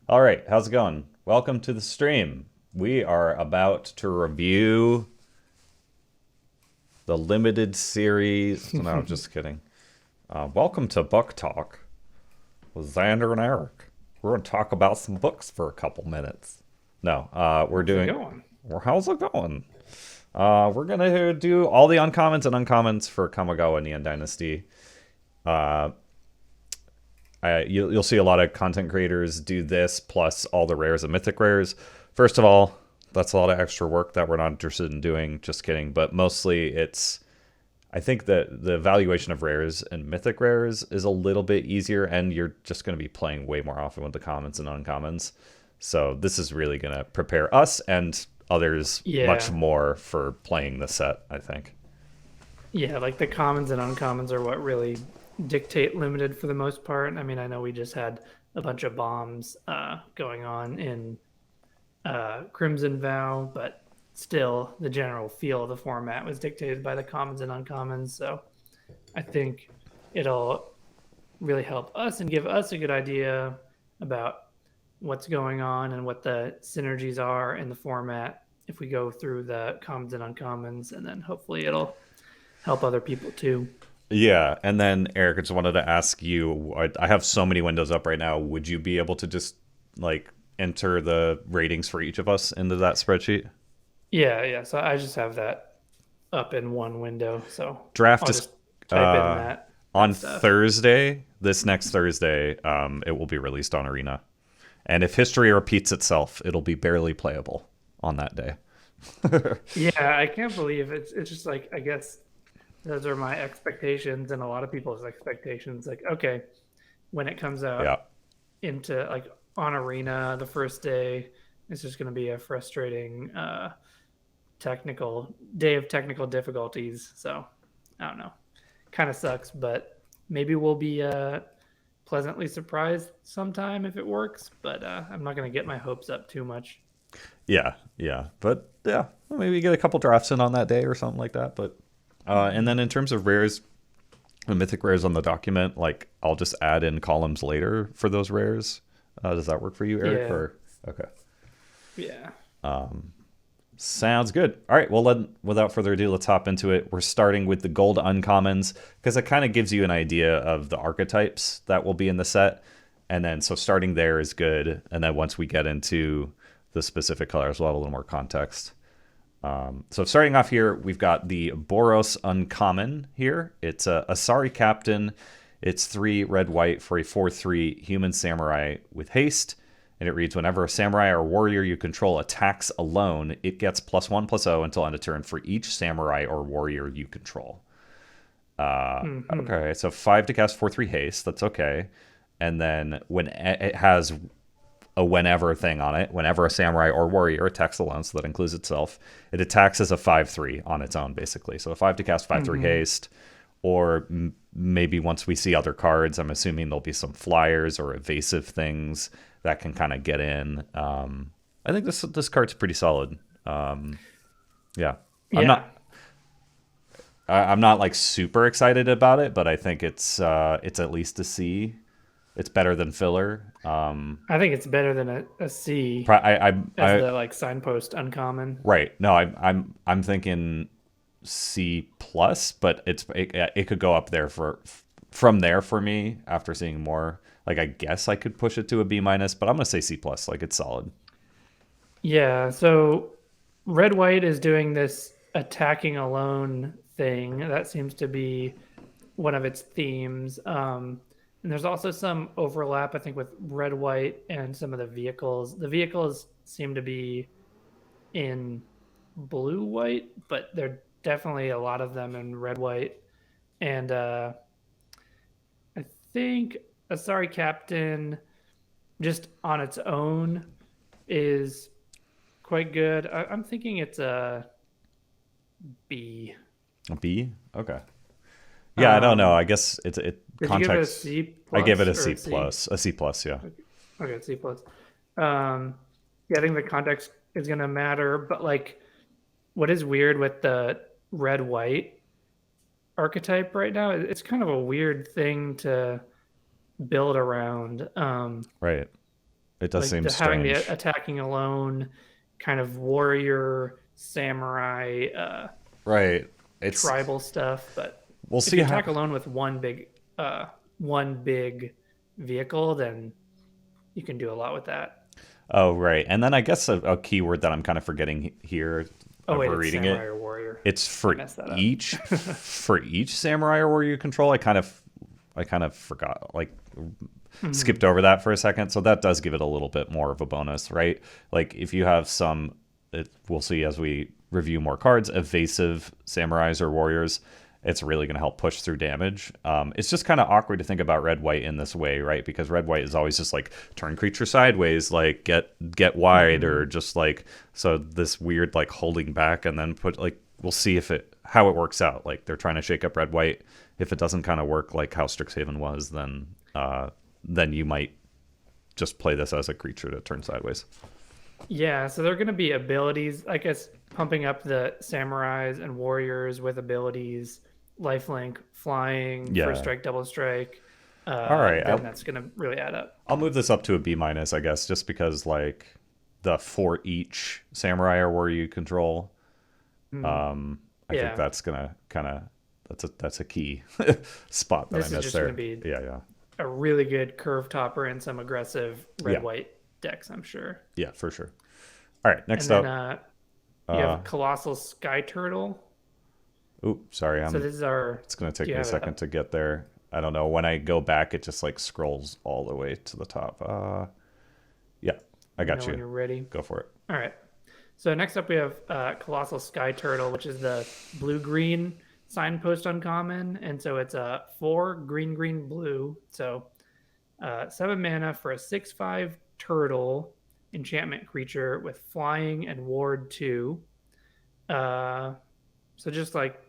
All right, how's it going? Welcome to the stream. We are about to review the limited series. No, I'm just kidding. Welcome to Book Talk with Zander and Eric. We're going to talk about some books for a couple minutes. No, we're How's it doing. going? Well, how's it going? We're going to do all the uncommons and uncommons for Kamigawa Neon Dynasty. Uh, you'll see a lot of content creators do this plus all the rares and mythic rares. First of all, that's a lot of extra work that we're not interested in doing. Just kidding. But mostly it's, I think that the evaluation of rares and mythic rares is a little bit easier, and you're just going to be playing way more often with the commons and uncommons. So this is really going to prepare us and others much Yeah, more for playing the set, I think. yeah, like the commons and uncommons are what really dictate limited for the most part. I mean, I know we just had a bunch of bombs going on in Crimson Vow, but still the general feel of the format was dictated by the commons and uncommons. So I think it'll really help us and give us a good idea about what's going on and what the synergies are in the format if we go through the commons and uncommons, and then hopefully it'll help other people too. Yeah, and then Eric, I just wanted to ask you. I have so many windows up right now. Would you be able to just like enter the ratings for each of us into that spreadsheet? Yeah, yeah. So I just have that up in one window, so Draft I'll is just type in uh, that on stuff. Thursday. This next Thursday, it will be released on Arena. And if history repeats itself, it'll be barely playable on that day. Yeah, I can't believe it's just like I guess those are my expectations and a lot of people's expectations. Like, okay, when it comes out Yeah. into like on Arena the first day, it's just going to be a frustrating technical day of technical difficulties. So I don't know, kind of sucks, but maybe we'll be pleasantly surprised sometime if it works. But I'm not going to get my hopes up too much. Yeah, yeah, but yeah, maybe get a couple drafts in on that day or something like that. But and then in terms of rares, the mythic rares on the document, like I'll just add in columns later for those rares. Does that work for you, Eric? Yeah, Or okay, yeah, sounds good. All right, well, without further ado, let's hop into it. We're starting with the gold uncommons because it kind of gives you an idea of the archetypes that will be in the set, and then so starting there is good. And then once we get into the specific colors, we'll have a little more context. So starting off here, we've got the Boros Uncommon here. It's a Asari Captain. It's 3 red white for a 4/3 human samurai with haste. And it reads, whenever a samurai or warrior you control attacks alone, it gets +1/+0 until end of turn for each samurai or warrior you control. hmm Okay, so 5 to cast 4/3 haste. That's okay. And then when it has a whenever thing on it, whenever a samurai or warrior attacks alone, so that includes itself, it attacks as a 5/3 on its own, basically. So a 5 to cast 5/3 hmm haste, or maybe once we see other cards, I'm assuming there'll be some flyers or evasive things that can kind of get in. I think this card's pretty solid. Yeah, I'm yeah. not. I'm not like super excited about it, but I think it's at least a C. It's better than filler. I think it's better than a C as I the like signpost uncommon. Right. No, I'm thinking C plus, but it could go up there for from there for me after seeing more. Like I guess I could push it to a B minus, but I'm gonna say C plus. Like it's solid. Yeah, so red white is doing this attacking alone thing. That seems to be one of its themes. And there's also some overlap, I think, with red white and some of the vehicles. The vehicles seem to be in blue white, but there are definitely a lot of them in red white. And I think Asari Captain, just on its own, is quite good. I'm thinking it's a B. A B? Okay. Yeah, I don't know. Um, I guess it did you give it a context. C I gave it plus a or C a C? plus. A C plus, yeah. Okay, okay, C plus. Um, yeah, I think the context is gonna matter, but like, what is weird with the red white archetype right now? It's kind of a weird thing to build around. Right. It does Like seem having the strange. attacking alone kind of warrior samurai Right. It's tribal stuff, but we'll if see you how. attack alone with uh one big vehicle, then you can do a lot with that. Oh, right. And then I guess a keyword that I'm kind of forgetting here Oh wait, over it's reading samurai it. or warrior. It's I for messed that up. each samurai or warrior control. I kind of forgot, like Mhm. skipped over that for a second. So that does give it a little bit more of a bonus, right? Like if you have some, we'll see as we review more cards, evasive samurais or warriors, it's really going to help push through damage. It's just kind of awkward to think about red white in this way, right? Because red white is always just like turn creature sideways, like get wide, or Mhm. just like so this weird like holding back and then put like we'll see if it how it works out. Like they're trying to shake up red white. If it doesn't kind of work like how Strixhaven was, then you might just play this as a creature to turn sideways. Yeah, so there are going to be abilities, I guess, pumping up the samurais and warriors with abilities, lifelink, flying, first Yeah. strike, double strike. All right. Then that's going to really add up. I'll move this up to a B minus, I guess, just because like the for each samurai or warrior you control. Hmm. I think Yeah, that's gonna kind of that's a key spot that I this is missed just going to there. be Yeah, yeah, a really good curve topper and some aggressive red yeah, white decks, I'm sure. yeah, for sure. All right, next And then up. you Uh, have Colossal Sky Turtle. sorry, So I'm. this is our. It's gonna Do take you me a have it second up? to get there. I don't know. When I go back, it just like scrolls all the way to the top. Yeah, I Let me know got when you. you're ready. Go for it. All right. So next up we have Colossal Sky Turtle, which is the blue-green signpost uncommon, and so it's a 4 green, green, blue. So 7 mana for a 6/5 turtle enchantment creature with flying and ward 2. Uh, so just like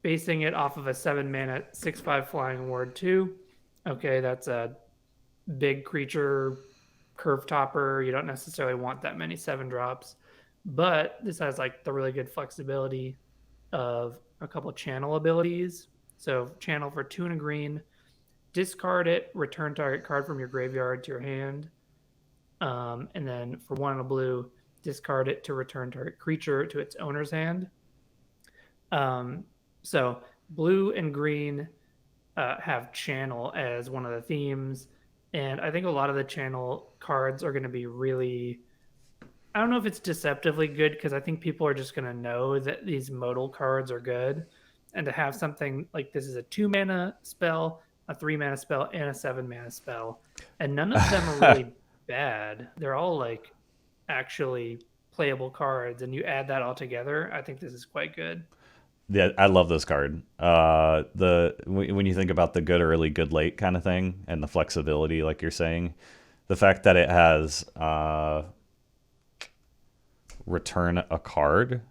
basing it off of a 7 mana 6/5 flying ward 2. Okay, that's a big creature curve topper. You don't necessarily want that many 7 drops, but this has like the really good flexibility of a couple channel abilities. So channel for 2 and a green, discard it, return target card from your graveyard to your hand, and then for 1 and a blue, discard it to return target creature to its owner's hand. Um, so blue and green have channel as one of the themes, and I think a lot of the channel cards are going to be really. I don't know if it's deceptively good because I think people are just going to know that these modal cards are good, and to have something like this is a 2 mana spell, a 3 mana spell, and a 7 mana spell, and none of them are really bad. They're all like actually playable cards, and you add that all together, I think this is quite good. Yeah, I love this card. The when you think about the good early, good late kind of thing, and the flexibility, like you're saying, the fact that it has return a card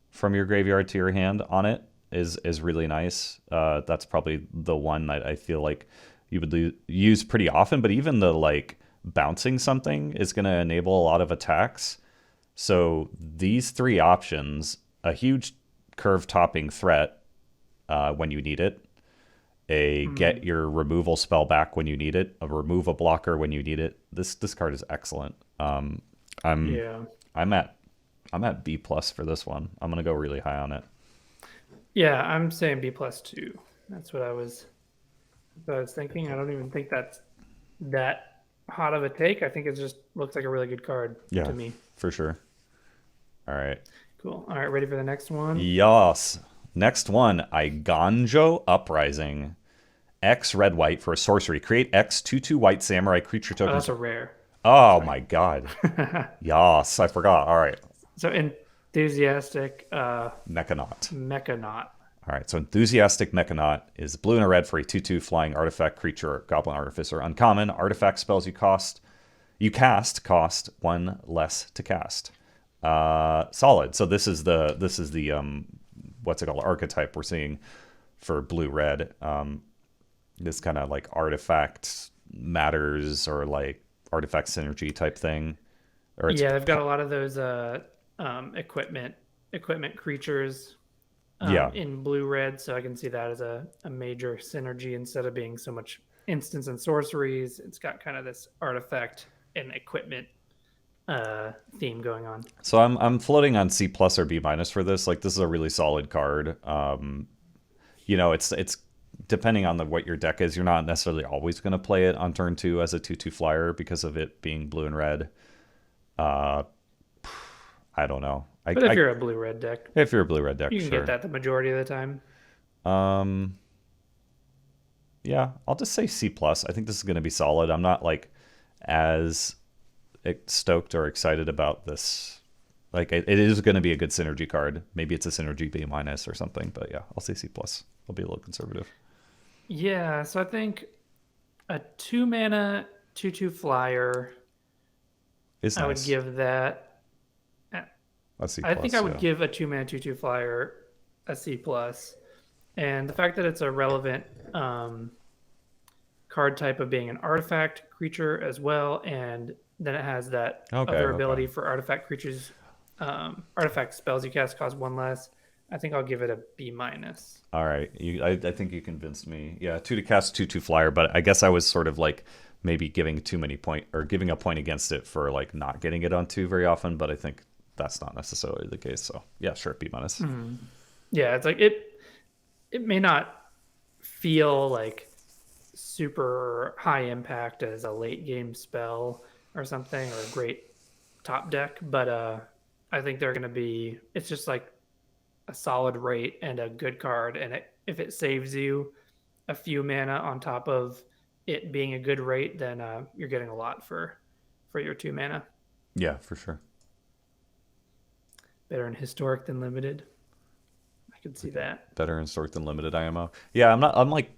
from your graveyard to your hand on it is really nice. That's probably the one that I feel like you would use pretty often. But even the like bouncing something is going to enable a lot of attacks. So these three options, a huge curve topping threat when you need it, a get Mm, your removal spell back when you need it, a remove a blocker when you need it. This card is excellent. I'm yeah, I'm at I'm at B plus for this one. I'm gonna go really high on it. yeah, I'm saying B plus two. That's what I was thinking. I don't even think that's that hot of a take. I think it just looks like a really good card Yeah, to me. for sure. All right. Cool. All right, ready for the next one? Yas. Next one, Iganjo Uprising. X red white for a sorcery. Create X 2/2 white samurai creature Oh, that's tokens. a rare. Oh Sorry. my god. Yas, I forgot. All right. So enthusiastic Mechanaut. mechanaut. All right, so Enthusiastic Mechanaut is blue and a red for a 2/2 flying artifact creature, Goblin Artificer. Uncommon. Artifact spells you cast cost one less to cast. Solid. So this is the what's it called, archetype we're seeing for blue red. This kind of like artifact matters or like artifact synergy type thing, or it's Yeah, they've got a lot of those equipment creatures yeah, in blue red, so I can see that as a major synergy instead of being so much instants and sorceries. It's got kind of this artifact and equipment theme going on. So I'm floating on C plus or B minus for this. Like this is a really solid card. It's depending on what your deck is. You're not necessarily always going to play it on turn 2 as a 2/2 flyer because of it being blue and red. I don't know. But if you're a blue-red deck, if you're a blue-red deck, you can sure. get that the majority of the time. Yeah, I'll just say C plus. I think this is going to be solid. I'm not like as stoked or excited about this. Like it is going to be a good synergy card. Maybe it's a synergy B minus or something. But yeah, I'll say C plus. I'll be a little conservative. Yeah, so I think a 2-mana 2/2 flyer. Is nice. I would give that. A C+, I think I would give a 2-mana 2/2 flyer a C plus, and the fact that it's a relevant card type of being an artifact creature as well, and then it has that other ability for artifact creatures, artifact spells you cast cost 1 less. I think I'll give it a B minus. All right, I think you convinced me. Yeah, 2 to cast 2/2 flyer, but I guess I was sort of like maybe giving too many giving a point against it for like not getting it on 2 very often. But I think that's not necessarily the case. So yeah, sure, B minus. Mm-hmm. Yeah, it's like it may not feel like super high impact as a late game spell or something, or a great top deck, but I think they're going to be. It's just like a solid rate and a good card, and if it saves you a few mana on top of it being a good rate, then you're getting a lot for your 2 mana. Yeah, for sure. Better in historic than limited. I could see that. Better in historic than limited IMO. Yeah, I'm like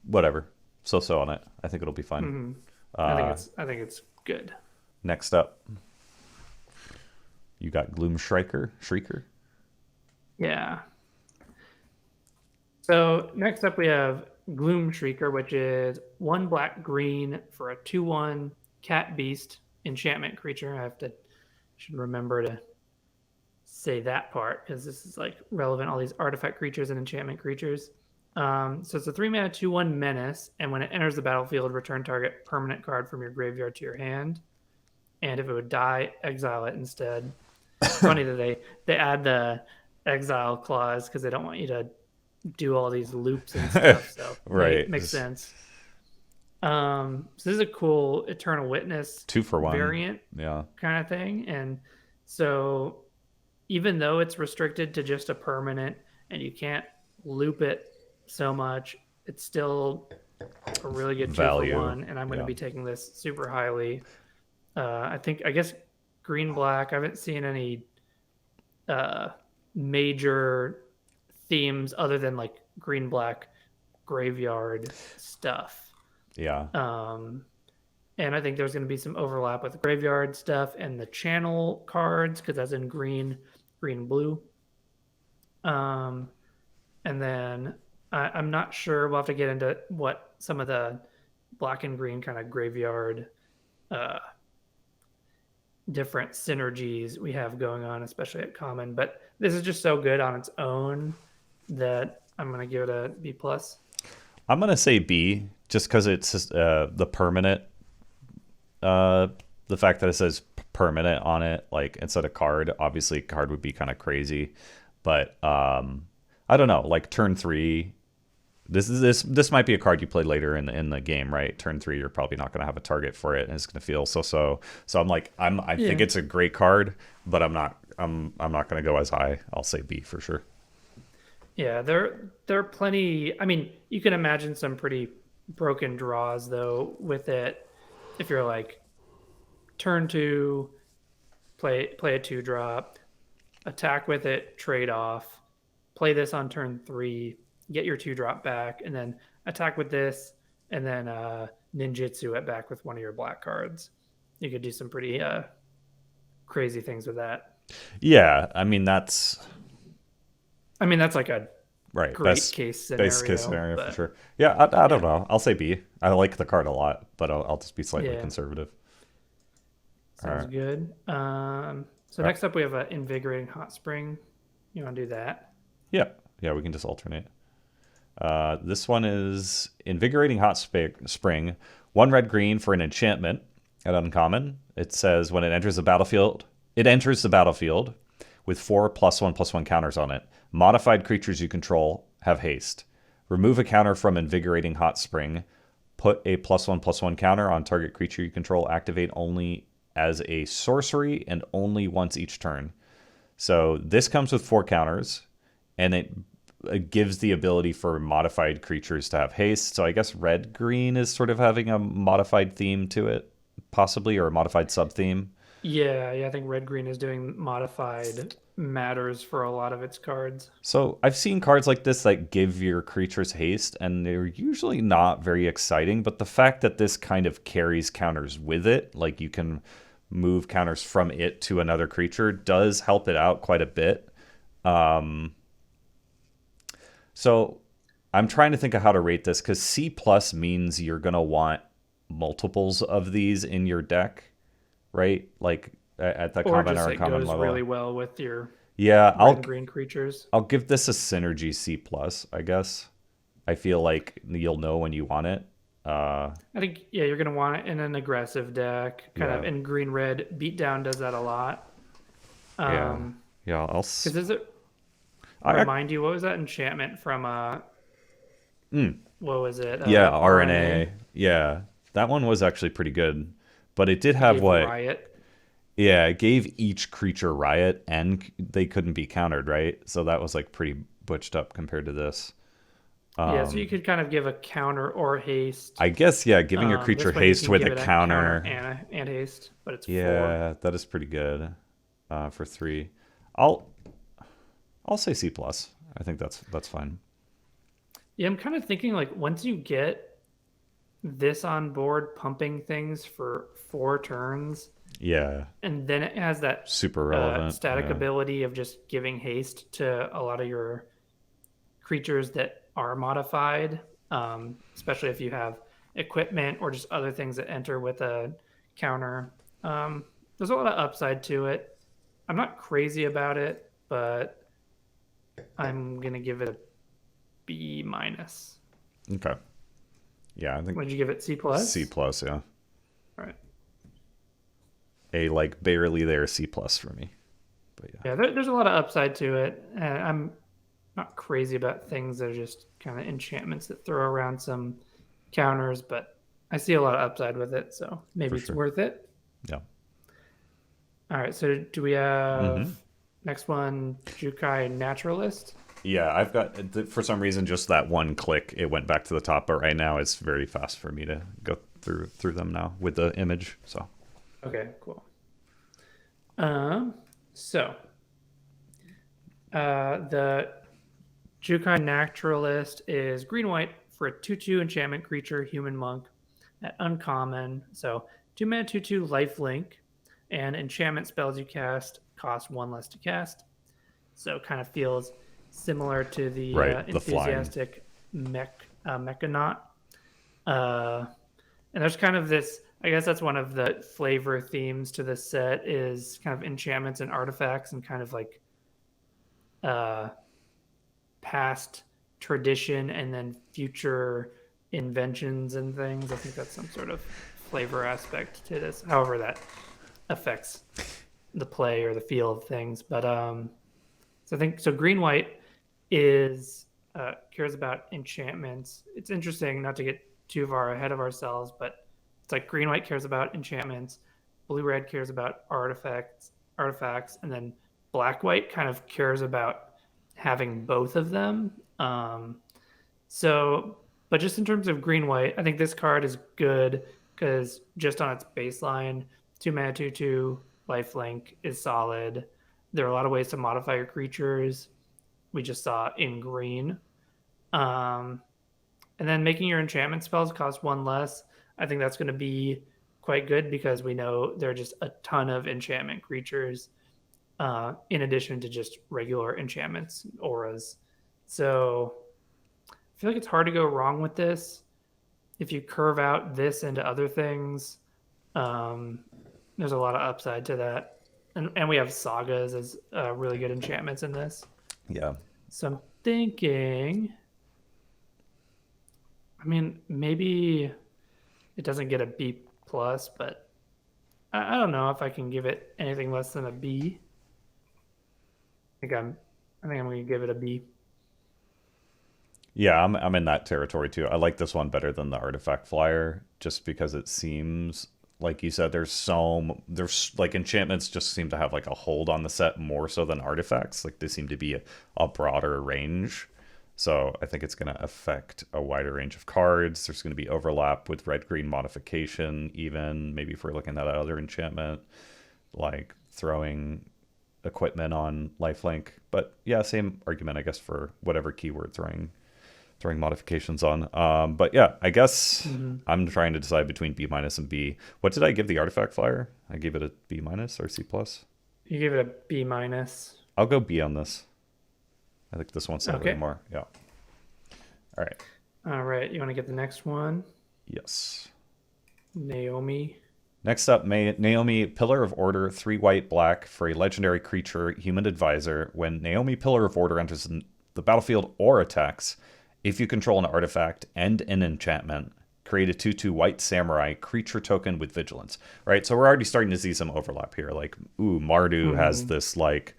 whatever. So on it. I think it'll be fine. Mm-hmm. I think it's good. Next up, you got Gloom Shrieker. Yeah. So next up we have Gloom Shrieker, which is 1 black green for a 2/1 cat beast enchantment creature. Should remember to say that part because this is like relevant. All these artifact creatures and enchantment creatures. So it's a 3-mana 2/1 menace, and when it enters the battlefield, return target permanent card from your graveyard to your hand. And if it would die, exile it instead. It's funny that they add the exile clause because they don't want you to do all these loops and stuff. So right, makes sense. So this is a cool Eternal Witness 2-for-1 variant, kind of thing. And so even though it's restricted to just a permanent and you can't loop it so much, it's still a really good value. 2-for-1, and I'm going to be taking this super highly. I guess green black. I haven't seen any major themes other than like green black graveyard stuff. Yeah. And I think there's going to be some overlap with the graveyard stuff and the channel cards because that's in green, blue. And then I'm not sure. We'll have to get into what some of the black and green kind of graveyard different synergies we have going on, especially at common. But this is just so good on its own that I'm going to give it a B+. I'm going to say B just because it's the permanent. The fact that it says permanent on it, like instead of card, obviously card would be kind of crazy. But I don't know, like turn 3. This might be a card you play later in the game, right? Turn 3, you're probably not going to have a target for it, and it's going to feel so. So I'm like, I think it's a great card, but I'm not going to go as high. I'll say B for sure. Yeah, there are plenty. I mean, you can imagine some pretty broken draws though with it. If you're like turn 2, play a 2-drop, attack with it, trade off, play this on turn 3. Get your 2-drop back, and then attack with this, and then ninjutsu it back with one of your black cards. You could do some pretty crazy things with that. Yeah, I mean that's like a right best case scenario for sure. Yeah, I don't know. I'll say B. I like the card a lot, but I'll just be slightly conservative. Sounds good. So next up we have Invigorating Hot Spring. You want to do that? Yeah, we can just alternate. This one is Invigorating Hot Spring. 1 red green for an enchantment at uncommon. It says when it enters the battlefield with 4+1/+1 counters on it. Modified creatures you control have haste. Remove a counter from Invigorating Hot Spring. Put a +1/+1 counter on target creature you control. Activate only as a sorcery and only once each turn. So this comes with 4 counters, and it gives the ability for modified creatures to have haste. So I guess red green is sort of having a modified theme to it, possibly, or a modified sub theme. Yeah, I think red green is doing modified matters for a lot of its cards. So I've seen cards like this that give your creatures haste, and they're usually not very exciting. But the fact that this kind of carries counters with it, like you can move counters from it to another creature, does help it out quite a bit. So I'm trying to think of how to rate this, because C plus means you're going to want multiples of these in your deck, right? Like at the Or common just or it common goes level. really well with your Yeah, red and green creatures. I'll give this a synergy C plus, I guess. I feel like you'll know when you want it. I think you're gonna want it in an aggressive deck, kind of Yeah. in green red. Beatdown does that a lot. Yeah. Yeah, Because does it I- remind you what was that enchantment from what was it? yeah, RNA. Yeah. That one was actually pretty good. But it did have Gave what? Riot. Yeah, it gave each creature riot, and they couldn't be countered, right? So that was like pretty butched up compared to this. Yeah, so you could kind of give a counter or haste. I guess, yeah, giving your This creature way you haste can with give a it counter. and haste, but it's 4. Yeah, that is pretty good for 3. I'll say C plus. I think that's fine. Yeah, I'm kind of thinking like once you get this on board, pumping things for 4 turns, Yeah, and then it has that super relevant. static Yeah. ability of just giving haste to a lot of your creatures that are modified, especially if you have equipment or just other things that enter with a counter. There's a lot of upside to it. I'm not crazy about it, but I'm gonna give it a B minus. Okay. Yeah, I think Would you give it C plus? C plus. Yeah, All right. a like barely there C plus for me. But yeah, Yeah, there's a lot of upside to it. And I'm not crazy about things that are just kind of enchantments that throw around some counters, but I see a lot of upside with it, so maybe For it's sure. worth it. yeah. All right, so do we have Mhm. next one, Jukai Naturalist? Yeah, I've got for some reason just that one click. It went back to the top, but right now it's very fast for me to go through them now with the image. So Okay, cool. So the Jukai Naturalist is green white for a 2/2 enchantment creature, human monk, at uncommon. So 2 mana 2/2 life link, and enchantment spells you cast cost 1 less to cast. So it kind of feels similar to the Right, the flying. enthusiastic mechanaut. And there's kind of this, I guess that's one of the flavor themes to this set is kind of enchantments and artifacts and kind of like past tradition and then future inventions and things. I think that's some sort of flavor aspect to this. However, that affects the play or the feel of things. But so I think so. Green white is cares about enchantments. It's interesting not to get too far ahead of ourselves, but it's like green white cares about enchantments, blue red cares about artifacts, and then black white kind of cares about having both of them. But just in terms of green white, I think this card is good because just on its baseline, 2 mana 2/2 lifelink is solid. There are a lot of ways to modify your creatures. We just saw in green. And then making your enchantment spells cost 1 less. I think that's going to be quite good because we know there are just a ton of enchantment creatures in addition to just regular enchantments, auras. So I feel like it's hard to go wrong with this. If you curve out this into other things, there's a lot of upside to that. And we have sagas as really good enchantments in this. yeah, So I'm thinking I mean, maybe it doesn't get a B plus, but I don't know if I can give it anything less than a B. I think I'm gonna give it a B. Yeah, I'm in that territory too. I like this one better than the artifact flyer, just because it seems like you said there's like enchantments just seem to have like a hold on the set more so than artifacts. Like they seem to be a broader range. So I think it's going to affect a wider range of cards. There's going to be overlap with red green modification, even maybe if we're looking at other enchantment like throwing equipment on lifelink. But yeah, same argument I guess for whatever keyword throwing modifications on. But yeah, I guess Mm-hmm. I'm trying to decide between B minus and B. What did I give the artifact flyer? I gave it a B minus or C plus. You give it a B minus. I'll go B on this. I think this one's slightly Okay. more. Yeah. All right. All right. You want to get the next one? Yes. Naomi. Next up, Naomi, Pillar of Order, 3 white, black, for a legendary creature, human advisor. When Naomi, Pillar of Order, enters the battlefield or attacks, if you control an artifact and an enchantment, create a 2/2 white samurai creature token with vigilance. Right? So we're already starting to see some overlap here. Like, ooh, Mardu has Mm-hmm. this, like,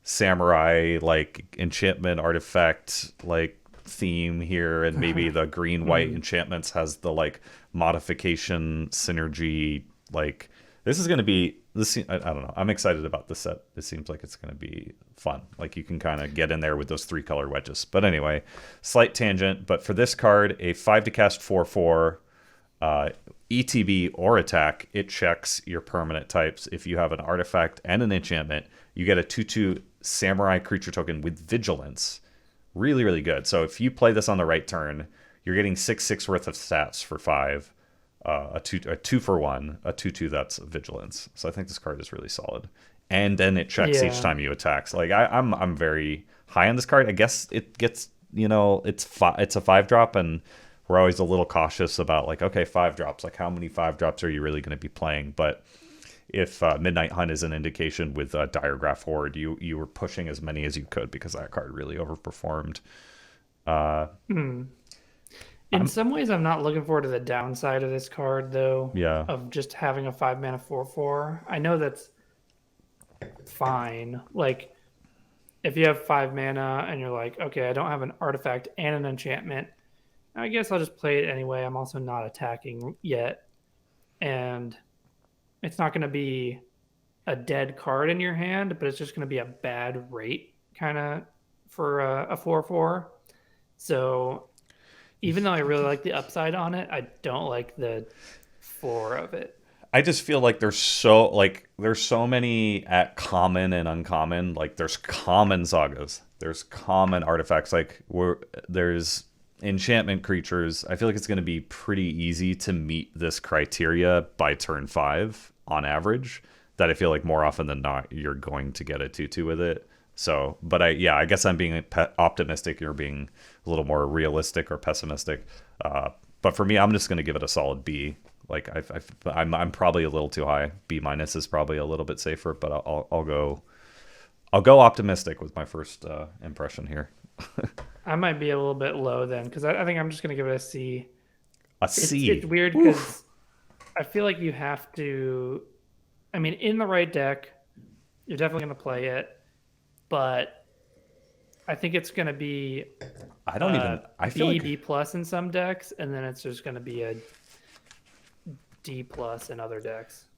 samurai, like, enchantment artifact, like, theme here, and maybe the green white Mm-hmm. enchantments has the like modification synergy. Like this is going to be this, I don't know, I'm excited about this set. It seems like it's going to be fun. Like you can kind of get in there with those 3-color wedges. But anyway, slight tangent, but for this card, a 5 to cast 4/4 ETB or attack, it checks your permanent types. If you have an artifact and an enchantment, you get a 2/2 samurai creature token with vigilance. Really, really good. So if you play this on the right turn, you're getting 6/6 worth of stats for 5, a 2 for 1, a 2/2 that's vigilance. So I think this card is really solid. And then it checks each Yeah. time you attack. So like I'm very high on this card. I guess it gets, it's a 5-drop, and we're always a little cautious about like, okay, 5-drops. Like how many 5-drops are you really going to be playing? But if Midnight Hunt is an indication with Diregraph Horde, you were pushing as many as you could because that card really overperformed. Uh, Hmm. In I'm some ways, I'm not looking forward to the downside of this card, though, yeah, of just having a 5 mana 4/4. I know that's fine. Like, if you have 5 mana and you're like, okay, I don't have an artifact and an enchantment, I guess I'll just play it anyway. I'm also not attacking yet. And it's not going to be a dead card in your hand, but it's just going to be a bad rate kind of for a 4/4. So even though I really like the upside on it, I don't like the floor of it. I just feel like there's so many at common and uncommon. Like there's common sagas, there's common artifacts. There's enchantment creatures. I feel like it's going to be pretty easy to meet this criteria by turn 5 on average. That I feel like more often than not you're going to get a 2/2 with it. So, but I guess I'm being optimistic. You're being a little more realistic or pessimistic. But for me, I'm just going to give it a solid B. Like I'm probably a little too high. B minus is probably a little bit safer, but I'll go optimistic with my first impression here. I might be a little bit low then because I think I'm just going to give it a C. A It's C. weird Oof. because I feel like you have to. I mean, in the right deck, you're definitely going to play it, but I think it's going to be I don't even. I feel B like B plus in some decks, and then it's just going to be a D plus in other decks.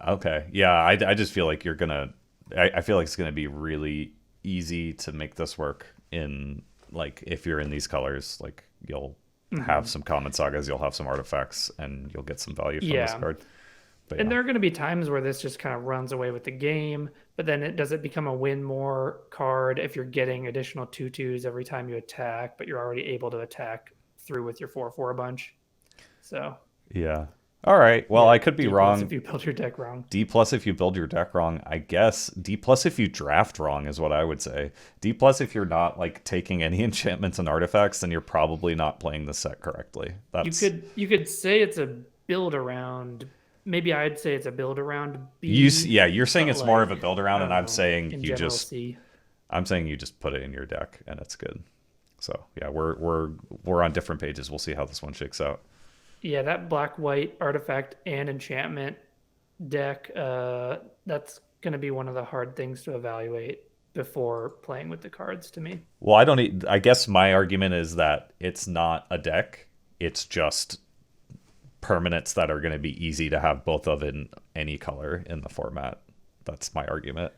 okay. Yeah, I just feel like you're gonna. I feel like it's gonna be really easy to make this work in like if you're in these colors. Like you'll have Hmm. some common sagas, you'll have some artifacts, and you'll get some value from this Yeah, card. But and yeah, there are going to be times where this just kind of runs away with the game, but then it become a win more card if you're getting additional 2/2s every time you attack, but you're already able to attack through with your 4/4 a bunch. So yeah. All right. Well, yeah, I could be D plus if wrong. you build your deck wrong. D plus if you build your deck wrong. I guess D plus if you draft wrong is what I would say. D plus if you're not like taking any enchantments and artifacts, then you're probably not playing the set correctly. You That's could you could say it's a build around. Maybe I'd say it's a build around B, yeah. You're saying but it's more of a like build I around, and don't I'm know. saying In you general, just C. I'm saying you just put it in your deck and it's good. So yeah, we're on different pages. We'll see how this one shakes out. Yeah, that black white artifact and enchantment deck, that's going to be one of the hard things to evaluate before playing with the cards to me. Well, I don't. I guess my argument is that it's not a deck. It's just permanents that are going to be easy to have both of in any color in the format. That's my argument.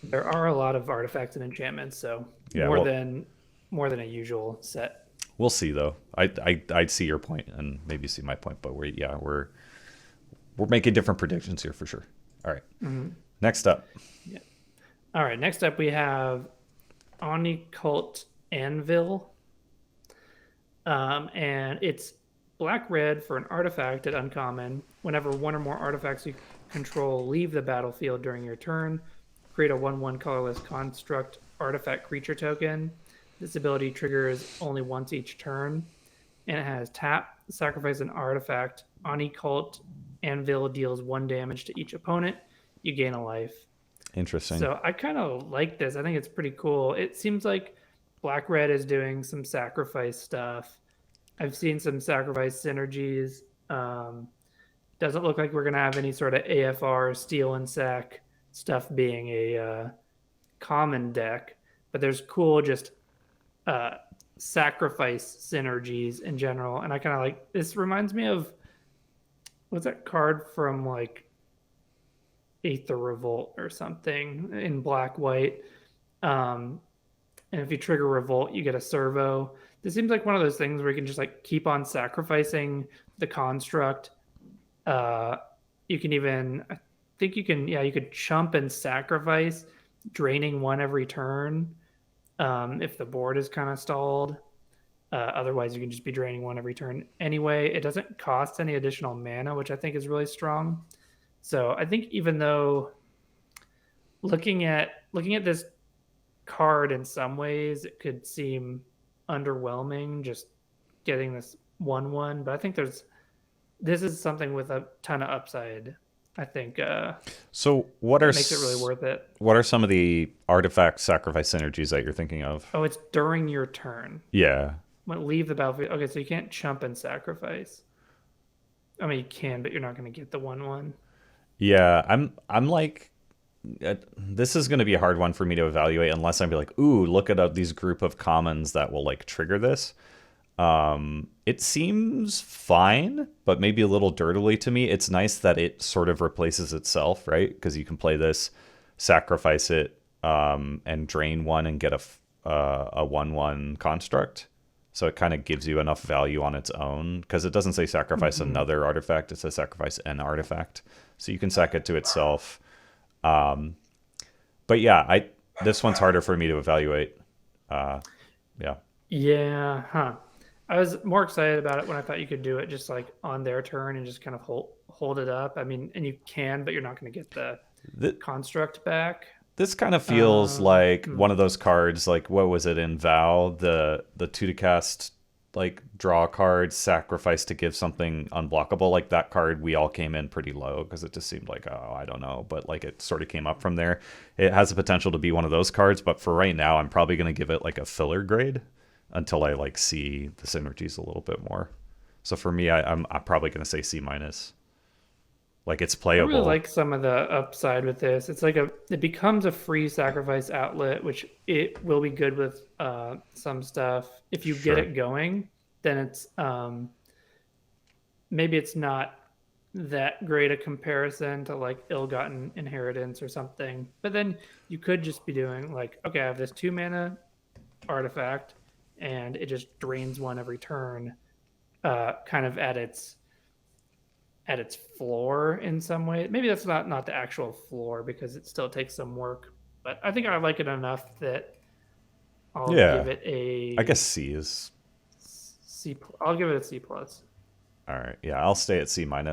There are a lot of artifacts and enchantments, so Yeah, more than a usual set. we'll see though. I'd see your point and maybe see my point, but we're making different predictions here for sure. All right. Next up. Yeah. All right. Next up, we have Occult Anvil, and it's black red for an artifact at uncommon. Whenever one or more artifacts you control leave the battlefield during your turn, create a 1/1 colorless construct artifact creature token. This ability triggers only once each turn, and it has tap, sacrifice an artifact. Occult Anvil deals 1 damage to each opponent. You gain a life. Interesting. So I kind of like this. I think it's pretty cool. It seems like black red is doing some sacrifice stuff. I've seen some sacrifice synergies. Doesn't look like we're going to have any sort of AFR, steal and sack stuff being a common deck, but there's cool just sacrifice synergies in general. And I kind of like this. Reminds me of what's that card from like Aether Revolt or something in black white. And if you trigger Revolt, you get a servo. This seems like one of those things where you can just like keep on sacrificing the construct. You can even, I think you can, yeah, you could chump and sacrifice, draining 1 every turn if the board is kind of stalled. Otherwise, you can just be draining 1 every turn. Anyway, it doesn't cost any additional mana, which I think is really strong. So I think even though looking at this card in some ways, it could seem underwhelming just getting this 1/1, but I think this is something with a ton of upside. I think so what are makes it really worth it. What are some of the artifact sacrifice synergies that you're thinking of? Oh, it's during your turn. Yeah. When leave the battlefield. Okay, so you can't chump and sacrifice. I mean, you can, but you're not going to get the 1/1. Yeah, I'm like, this is going to be a hard one for me to evaluate unless I'm be like, ooh, look at these group of commons that will like trigger this. It seems fine, but maybe a little dirtily to me. It's nice that it sort of replaces itself, right? Because you can play this, sacrifice it, and drain 1 and get a 1/1 construct. So it kind of gives you enough value on its own because it doesn't say sacrifice another artifact. It says sacrifice an artifact. So you can sack it to itself. But yeah, this one's harder for me to evaluate. Yeah. Yeah, huh. I was more excited about it when I thought you could do it just like on their turn and just kind of hold it up. I mean, and you can, but you're not going to get the construct back. This kind of feels like one of those cards, like what was it in Vow, the 2 to cast, like draw a card, sacrifice to give something unblockable. Like that card, we all came in pretty low because it just seemed like, oh, I don't know, but like it sort of came up from there. It has the potential to be one of those cards, but for right now, I'm probably going to give it like a filler grade until I like see the synergies a little bit more. So for me, I'm probably going to say C-. Like it's playable. I really like some of the upside with this. It's like it becomes a free sacrifice outlet, which it will be good with some stuff. If you get it going, then it's maybe it's not that great a comparison to like Ill-Gotten Inheritance or something. But then you could just be doing like, okay, I have this 2 mana artifact, and it just drains 1 every turn, kind of at its floor in some way. Maybe that's not the actual floor because it still takes some work. But I think I like it enough that I'll give it a. I guess C is. C. I'll give it a C plus. All right. Yeah, I'll stay at C-. But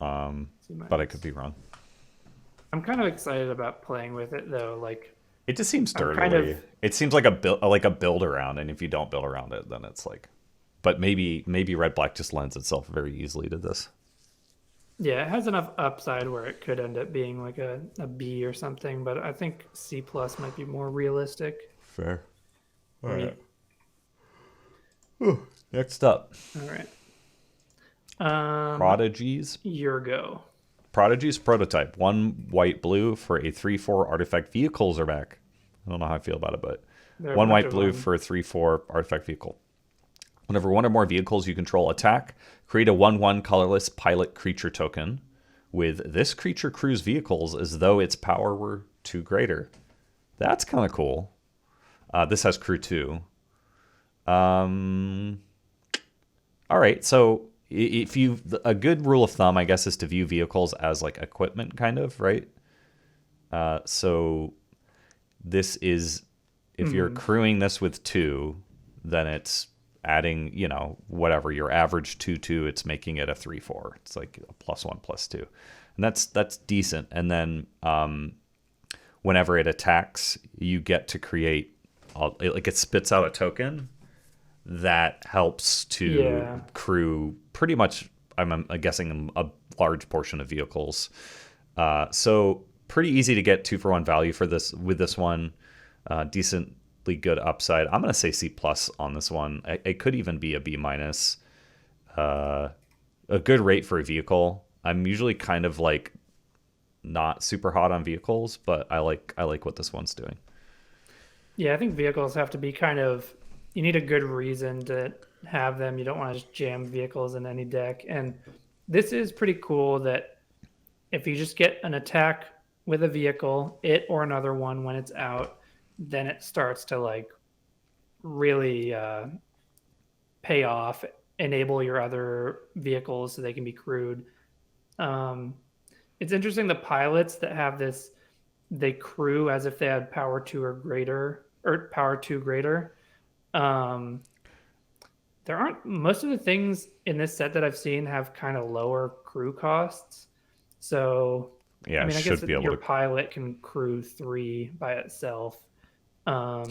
I could be wrong. I'm kind of excited about playing with it though. Like it just seems dirtily. It seems like a build around, and if you don't build around it, then it's like. But maybe red black just lends itself very easily to this. Yeah, it has enough upside where it could end up being like a B or something, but I think C plus might be more realistic. Fair. All right. Next up, All right. Prodigies. Your go. Prodigy's prototype. 1 white blue for a 3/4 artifact vehicles are back. I don't know how I feel about it, but There are a 1 bunch white of blue them. for a 3/4 artifact vehicle. Whenever one or more vehicles you control attack, create a 1/1 colorless pilot creature token with this creature crews vehicles as though its power were 2 greater. That's kind of cool. This has crew 2. All right, so if you a good rule of thumb, I guess, is to view vehicles as like equipment, kind of, right? So this is if you're crewing this with 2, then it's adding, whatever your average 2/2, it's making it a 3/4. It's like a +1/+2, and that's decent. And then whenever it attacks, you get to create it spits out a token that helps to crew pretty much, I'm guessing, a large portion of vehicles. So pretty easy to get 2-for-1 value for this with this one. Decently good upside. I'm gonna say C+ on this one. It could even be a B-. A good rate for a vehicle. I'm usually kind of like not super hot on vehicles, but I like what this one's doing. Yeah, I think vehicles have to be kind of, you need a good reason to have them. You don't want to just jam vehicles in any deck. And this is pretty cool that if you just get an attack with a vehicle, it or another one when it's out, then it starts to like really pay off, enable your other vehicles so they can be crewed. It's interesting, the pilots that have this, they crew as if they had power 2 or greater, or power 2 greater. There aren't, most of the things in this set that I've seen have kind of lower crew costs. So Yeah, I mean, I should guess be able your to. pilot can crew 3 by itself. I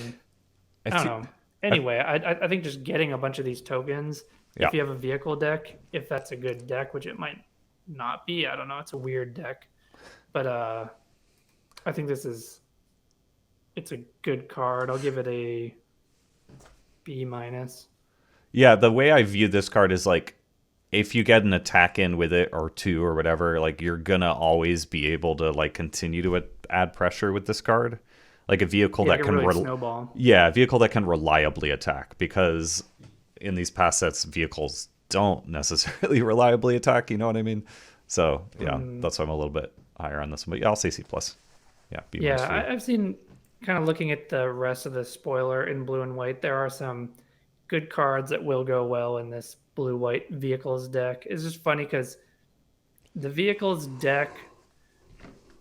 don't know. Anyway, I think just getting a bunch of these tokens, Yeah. if you have a vehicle deck, if that's a good deck, which it might not be, I don't know. It's a weird deck, but I think it's a good card. I'll give it a B-. Yeah, the way I view this card is like, if you get an attack in with it or 2 or whatever, like you're gonna always be able to like continue to add pressure with this card. Like a vehicle that can really snowball. Yeah, a vehicle that can reliably attack, because in these past sets vehicles don't necessarily reliably attack, you know what I mean? So yeah, that's why I'm a little bit higher on this one. But yeah, I'll say C+. Yeah, B- Yeah, I've seen, kind of looking at the rest of the spoiler in blue and white, there are some good cards that will go well in this blue-white vehicles deck. It's just funny because the vehicles deck,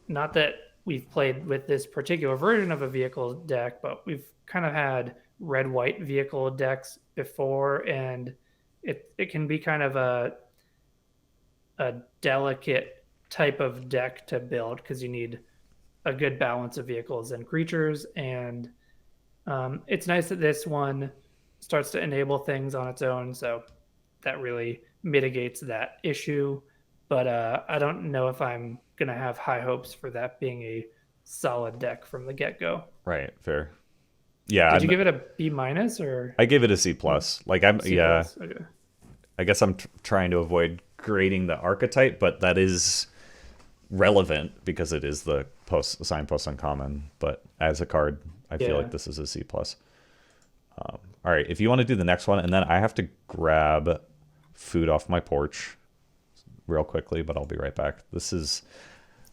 not that we've played with this particular version of a vehicle deck, but we've kind of had red-white vehicle decks before, and it can be kind of a delicate type of deck to build because you need a good balance of vehicles and creatures. And it's nice that this one starts to enable things on its own, so that really mitigates that issue. But I don't know if I'm gonna have high hopes for that being a solid deck from the get-go. Right, fair. Yeah, Did you give it a B- or I gave it a C+. Like I'm C+? yeah. Okay. I guess I'm trying to avoid grading the archetype, but that is relevant because it is the assigned post uncommon. But as a card, I feel like this is a C+. All right, if you want to do the next one, and then I have to grab food off my porch real quickly, but I'll be right back. This is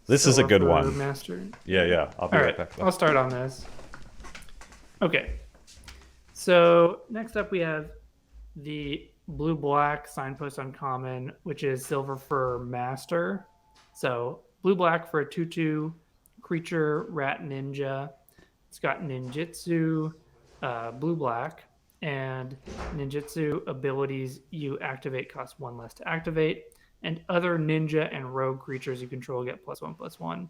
a good one. Master. Yeah. I'll be right back. I'll start on this. Okay. So next up we have the blue-black signpost uncommon, which is silver for master. So blue-black for a 2/2 creature rat ninja. It's got ninjutsu, blue-black, and ninjutsu abilities you activate cost 1 less to activate, and other ninja and rogue creatures you control get +1/+1.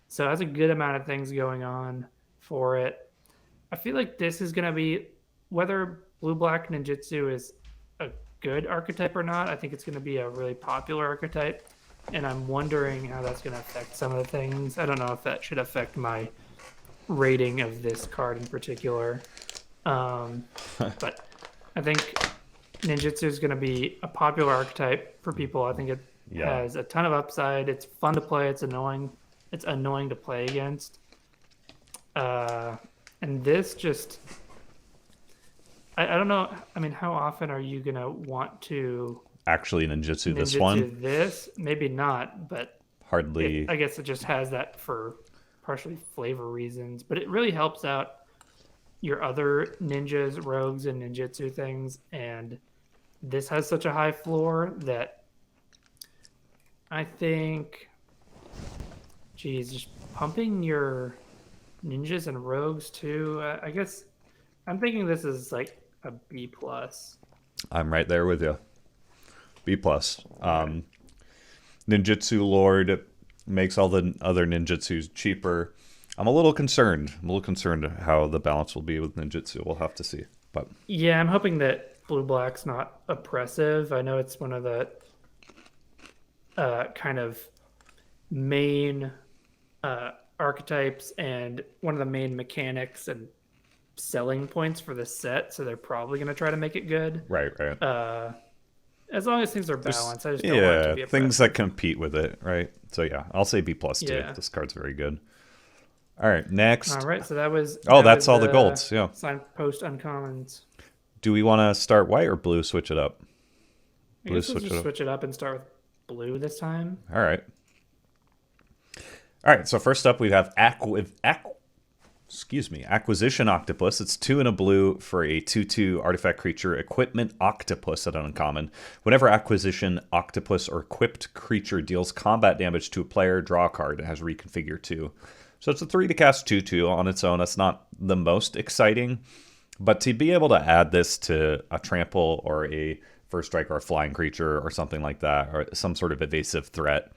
So that's a good amount of things going on for it. I feel like this is going to be, whether blue-black ninjutsu is a good archetype or not, I think it's going to be a really popular archetype, and I'm wondering how that's going to affect some of the things. I don't know if that should affect my rating of this card in particular. But I think ninjutsu is going to be a popular archetype for people. I think it Yeah. has a ton of upside. It's fun to play. It's annoying. It's annoying to play against. Uh, and this just, I don't know. I mean, how often are you going to want to Actually, ninjutsu this one ninjutsu this? Maybe not, but hardly. I guess it just has that for partially flavor reasons. But it really helps out your other ninjas, rogues, and ninjutsu things. And this has such a high floor that I think, geez, just pumping your ninjas and rogues too. I guess I'm thinking this is like a B plus. I'm right there with you. B plus. Okay. Ninjutsu Lord makes all the other ninjutsus cheaper. I'm a little concerned. I'm a little concerned how the balance will be with ninjutsu. We'll have to see. But Yeah, I'm hoping that blue black's not oppressive. I know it's one of the kind of main archetypes and one of the main mechanics and selling points for the set, so they're probably going to try to make it good. right. As long as things are There's balanced, I just don't want it to be things oppressive. that compete with it, right? So yeah, I'll say B plus too. Yeah. This card's very good. All right, next. All right, so that was Oh, that's all the golds. Yeah. signpost uncommons. Do we want to start white or blue? Switch it up. I Blue, guess let's switch it just up. switch it up and start with blue this time. All right. All right. So first up, we have Acquisition Octopus. It's 2 and a blue for a 2/2 artifact creature, Equipment Octopus at uncommon. Whenever Acquisition Octopus or equipped creature deals combat damage to a player, draw a card. It has Reconfigure 2. So it's a 3 to cast 2/2 on its own. That's not the most exciting, but to be able to add this to a trample or a first strike or a flying creature or something like that, or some sort of evasive threat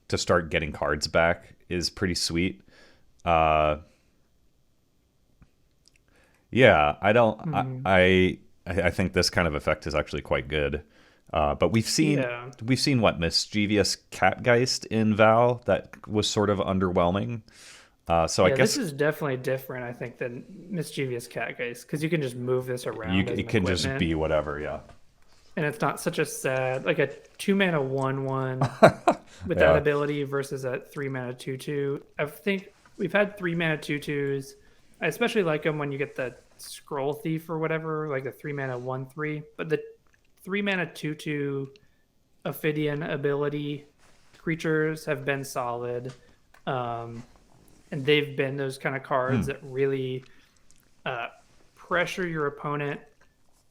to start getting cards back is pretty sweet. Uh, Yeah, I don't. I think this kind of effect is actually quite good. But Yeah. we've seen what Mischievous Catgeist in Val that was sort of underwhelming. So I Yeah, guess this is definitely different, I think, than Mischievous Cat Guys, because you can just move this around as an it can just equipment, be whatever. Yeah, and it's not such a sad like a 2 mana 1/1 with that yeah, ability versus a 3 mana 2/2. I think we've had 3 mana 2/2s. I especially like them when you get the Scroll Thief or whatever, like the 3 mana 1/3. But the 3 mana 2/2 Ophidian ability creatures have been solid. Um, and they've been those kind of cards that really uh, pressure your opponent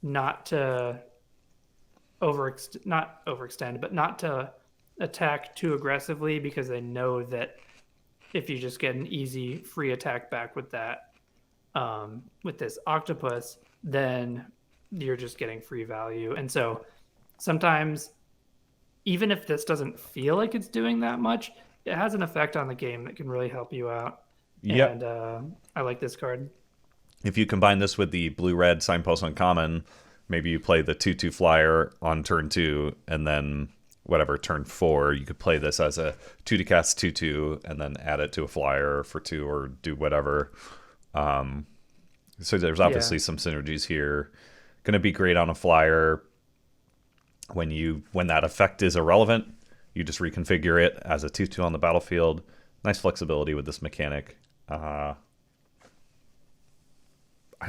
not to not overextend, but not to attack too aggressively because they know that if you just get an easy free attack back with that, with this octopus, then you're just getting free value. And so sometimes, even if this doesn't feel like it's doing that much, it has an effect on the game that can really help you out. yep. And I like this card. If you combine this with the blue-red Signpost Uncommon, maybe you play the 2/2 flyer on turn 2, and then whatever turn 4, you could play this as a 2 to cast 2/2, and then add it to a flyer for 2 or do whatever. So there's obviously Yeah. some synergies here. Going to be great on a flyer. When that effect is irrelevant, you just reconfigure it as a 2/2 on the battlefield. Nice flexibility with this mechanic. I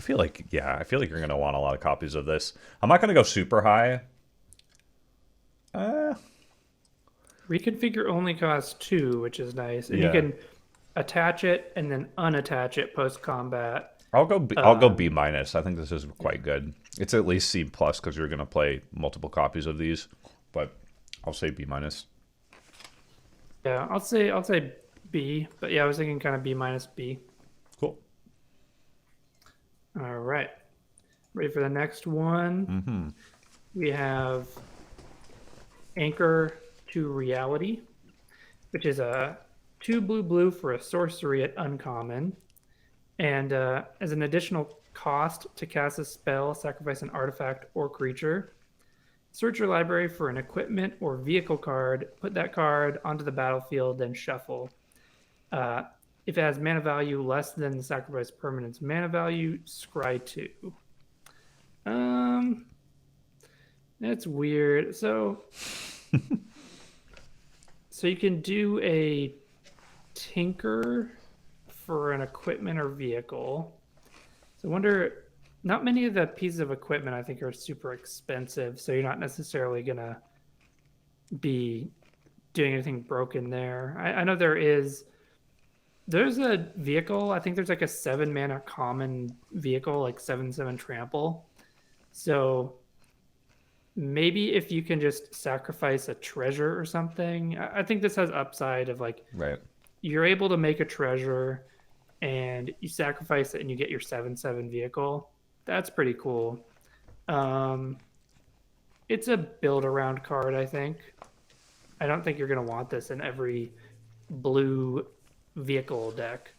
feel like you're going to want a lot of copies of this. I'm not going to go super high. Reconfigure only costs 2, which is nice. And Yeah. you can attach it and then unattach it post combat. I'll go B minus. I think this is quite good. It's at least C plus because you're going to play multiple copies of these, but I'll say B minus. Yeah, I'll say B, but yeah, I was thinking kind of B minus B. Cool. All right. Ready for the next one? Mm-hmm. We have Anchor to Reality, which is a 2 blue for a sorcery at uncommon. And as an additional cost to cast a spell, sacrifice an artifact or creature. Search your library for an equipment or vehicle card, put that card onto the battlefield, then shuffle. If it has mana value less than the sacrifice permanent's mana value, scry 2. Um, that's weird. So you can do a tinker for an equipment or vehicle. So I wonder, not many of the pieces of equipment I think are super expensive, so you're not necessarily gonna be doing anything broken there. I know there's a vehicle, I think there's like a 7 mana common vehicle, like 7/7 trample. So maybe if you can just sacrifice a treasure or something, I think this has upside of like Right. you're able to make a treasure and you sacrifice it and you get your 7/7 vehicle. That's pretty cool. Um, it's a build around card, I think. I don't think you're going to want this in every blue vehicle deck.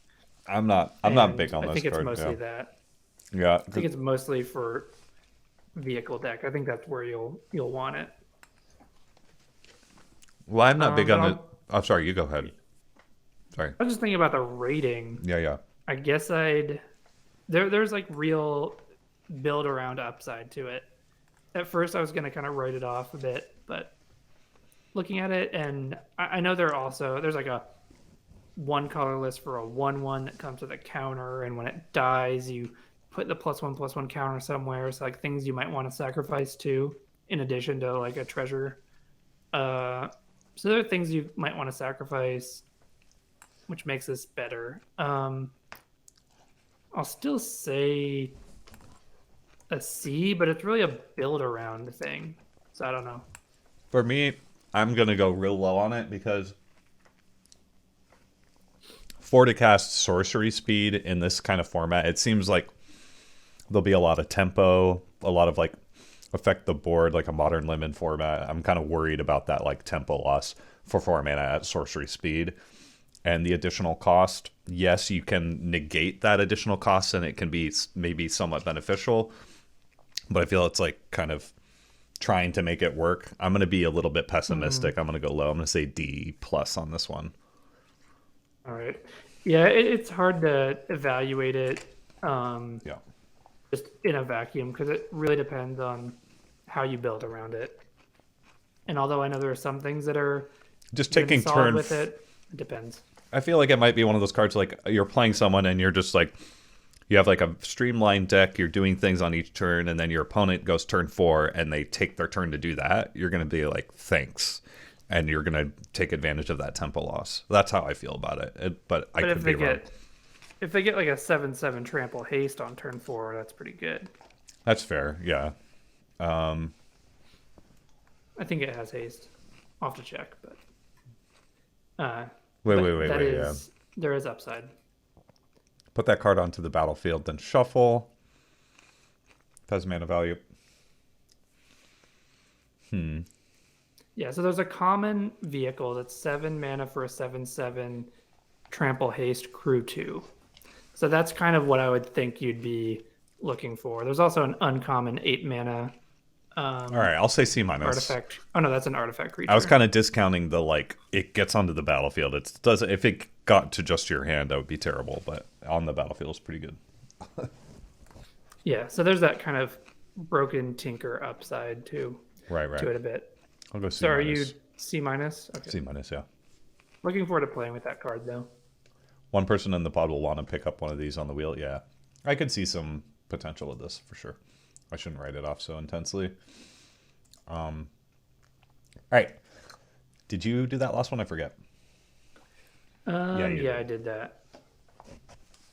I'm not big And on I this think it's card. mostly Yeah. that. Yeah. I think it's mostly for vehicle deck. I think that's where you'll want it. Well, I'm not big But on it. Oh, sorry. You go ahead. Sorry. I was just thinking about the rating. Yeah. Yeah. I guess there's like real build around upside to it. At first I was gonna kind of write it off a bit, but looking at it, and I know there's like a one colorless for a 1/1 that comes with a counter, and when it dies, you put the +1/+1 counter somewhere. So like things you might want to sacrifice too, in addition to like a treasure. So there are things you might want to sacrifice, which makes this better. I'll still say a C, but it's really a build around thing. So I don't know. For me, I'm gonna go real low on it because for to cast sorcery speed in this kind of format, it seems like there'll be a lot of tempo, a lot of like affect the board like a modern lemon format. I'm kind of worried about that like tempo loss for 4 mana at sorcery speed and the additional cost. Yes, you can negate that additional cost and it can be maybe somewhat beneficial, but I feel it's like kind of trying to make it work. I'm going to be a little bit pessimistic. I'm going to go low. I'm going to say D plus on this one. All right. Yeah, it's hard to evaluate it Yeah. just in a vacuum because it really depends on how you build around it. And although I know there are some things that are Just really taking solid turn. with it, it depends. I feel like it might be one of those cards like you're playing someone and you're just like you have like a streamlined deck, you're doing things on each turn, and then your opponent goes turn 4 and they take their turn to do that. You're going to be like, thanks. And you're going to take advantage of that tempo loss. That's how I feel about it. But I could be wrong. If they get like a 7/7 trample haste on turn 4, that's pretty good. That's fair. Yeah. I think it has haste. I'll have to check, but Wait. Yeah. There is upside. Put that card onto the battlefield, then shuffle. Has mana value. Yeah, so there's a common vehicle that's 7 mana for a 7/7 trample haste crew 2. So that's kind of what I would think you'd be looking for. There's also an uncommon 8 mana All right, I'll say C minus. artifact. Oh no, that's an artifact creature. I was kind of discounting the like it gets onto the battlefield. It does if it got to just your hand, that would be terrible. But on the battlefield, it's pretty good. Yeah, so there's that kind of broken tinker upside too Right. to it a bit. I'll go C So are minus. you C minus? Okay. C minus, yeah. Looking forward to playing with that card though. One person in the pod will want to pick up one of these on the wheel. Yeah, I could see some potential of this for sure. I shouldn't write it off so intensely. All right. Did you do that last one? I forget. You Yeah, I did that.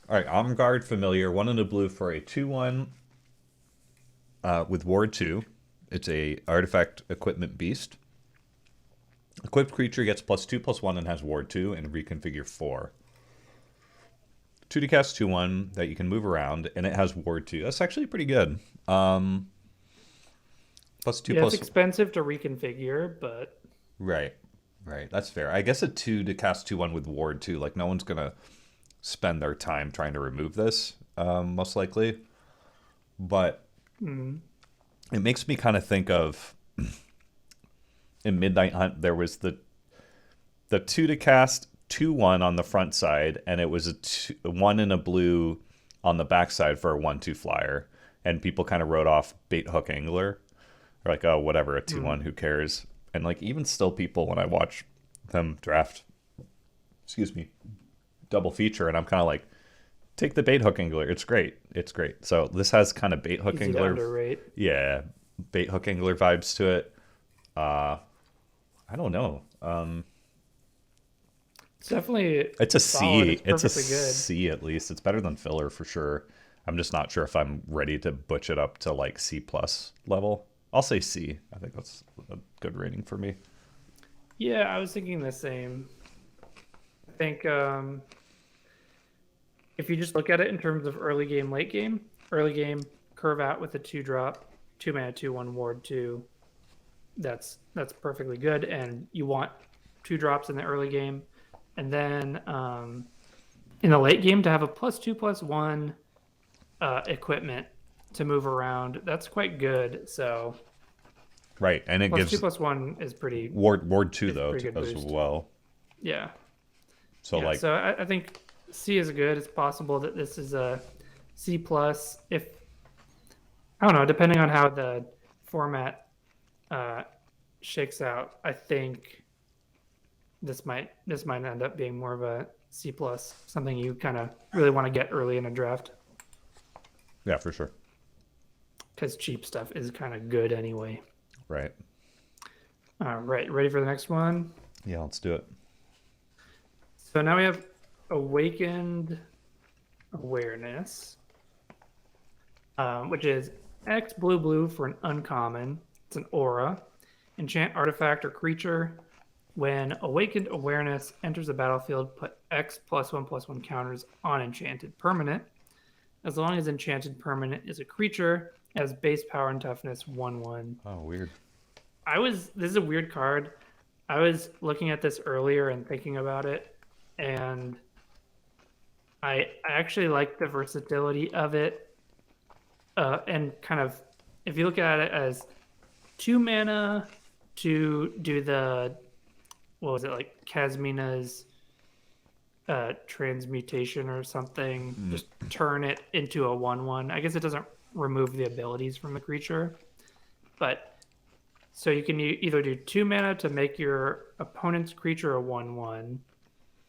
All right, On Guard Familiar, 1 in a blue for a 2/1 with Ward 2. It's a artifact equipment beast. Equipped creature gets +2/+1 and has Ward 2 and reconfigure 4. 2 to cast 2/1 that you can move around, and it has Ward 2. That's actually pretty good. +2 Yeah, it's expensive to reconfigure, but Right. That's fair. I guess a 2 to cast 2/1 with Ward 2. Like, no one's going to spend their time trying to remove this, most likely. But it makes me kind of think of in Midnight Hunt, there was the 2 to cast 2/1 on the front side, and it was a 1 in a blue on the back side for a 1/2 flyer. and people kind of wrote off Bait Hook Angler. They're like, oh, whatever, a 2-1, who cares? And like even still, people when I watch them draft, excuse me, double feature, and I'm kind of like, take the Bait Hook Angler. It's great. It's great. So this has kind of Bait Hook Easy to Angler, underrate. yeah, Bait Hook Angler vibes to it. I don't know. It's definitely It's a solid. C. It's It's a perfectly good. C at least. It's better than filler for sure. I'm just not sure if I'm ready to butch it up to like C plus level. I'll say C. I think that's a good rating for me. Yeah, I was thinking the same. I think if you just look at it in terms of early game, curve out with a 2-drop, 2-mana, 2/1 ward 2. That's perfectly good, and you want 2 drops in the early game, and then in the late game to have a +2/+1 equipment to move around. That's quite good. So Right, and it gives +2/+1 is pretty ward 2 is a though pretty good as boost. well. Yeah. So Yeah, like so I think C is good. It's possible that this is a C plus. If I don't know, depending on how the format shakes out, I think this might end up being more of a C plus, something you kind of really want to get early in a draft yeah, for sure. because cheap stuff is kind of good anyway. Right. All right, ready for the next one? Yeah, let's do it. So now we have Awakened Awareness, which is X blue for an uncommon. It's an aura. Enchant artifact or creature. When Awakened Awareness enters the battlefield, put X +1/+1 counters on enchanted permanent. As long as enchanted permanent is a creature, it has base power and toughness 1/1. Oh, weird. This is a weird card. I was looking at this earlier and thinking about it, and I actually like the versatility of it, and kind of if you look at it as 2 mana to do the what was it, like Kasmina's transmutation or something, just turn it into a 1/1. I guess it doesn't remove the abilities from the creature, but so you can either do 2 mana to make your opponent's creature a 1/1.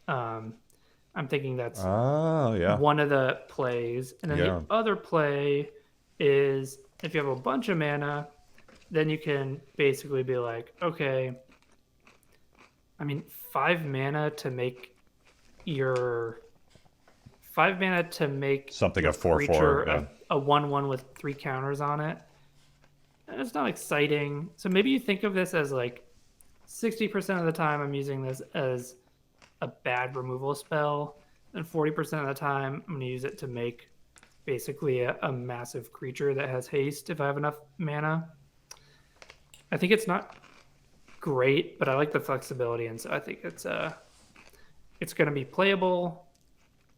I'm thinking that's Oh, yeah. one of the plays. And then Yeah. the other play is if you have a bunch of mana, then you can basically be like, okay, 5 mana to make your 5 mana to make Something your a 4/4, creature yeah. a 1/1 with 3 counters on it. And it's not exciting. So maybe you think of this as like 60% of the time I'm using this as a bad removal spell, and 40% of the time I'm going to use it to make basically a massive creature that has haste if I have enough mana. I think it's not great, but I like the flexibility, and so I think it's going to be playable,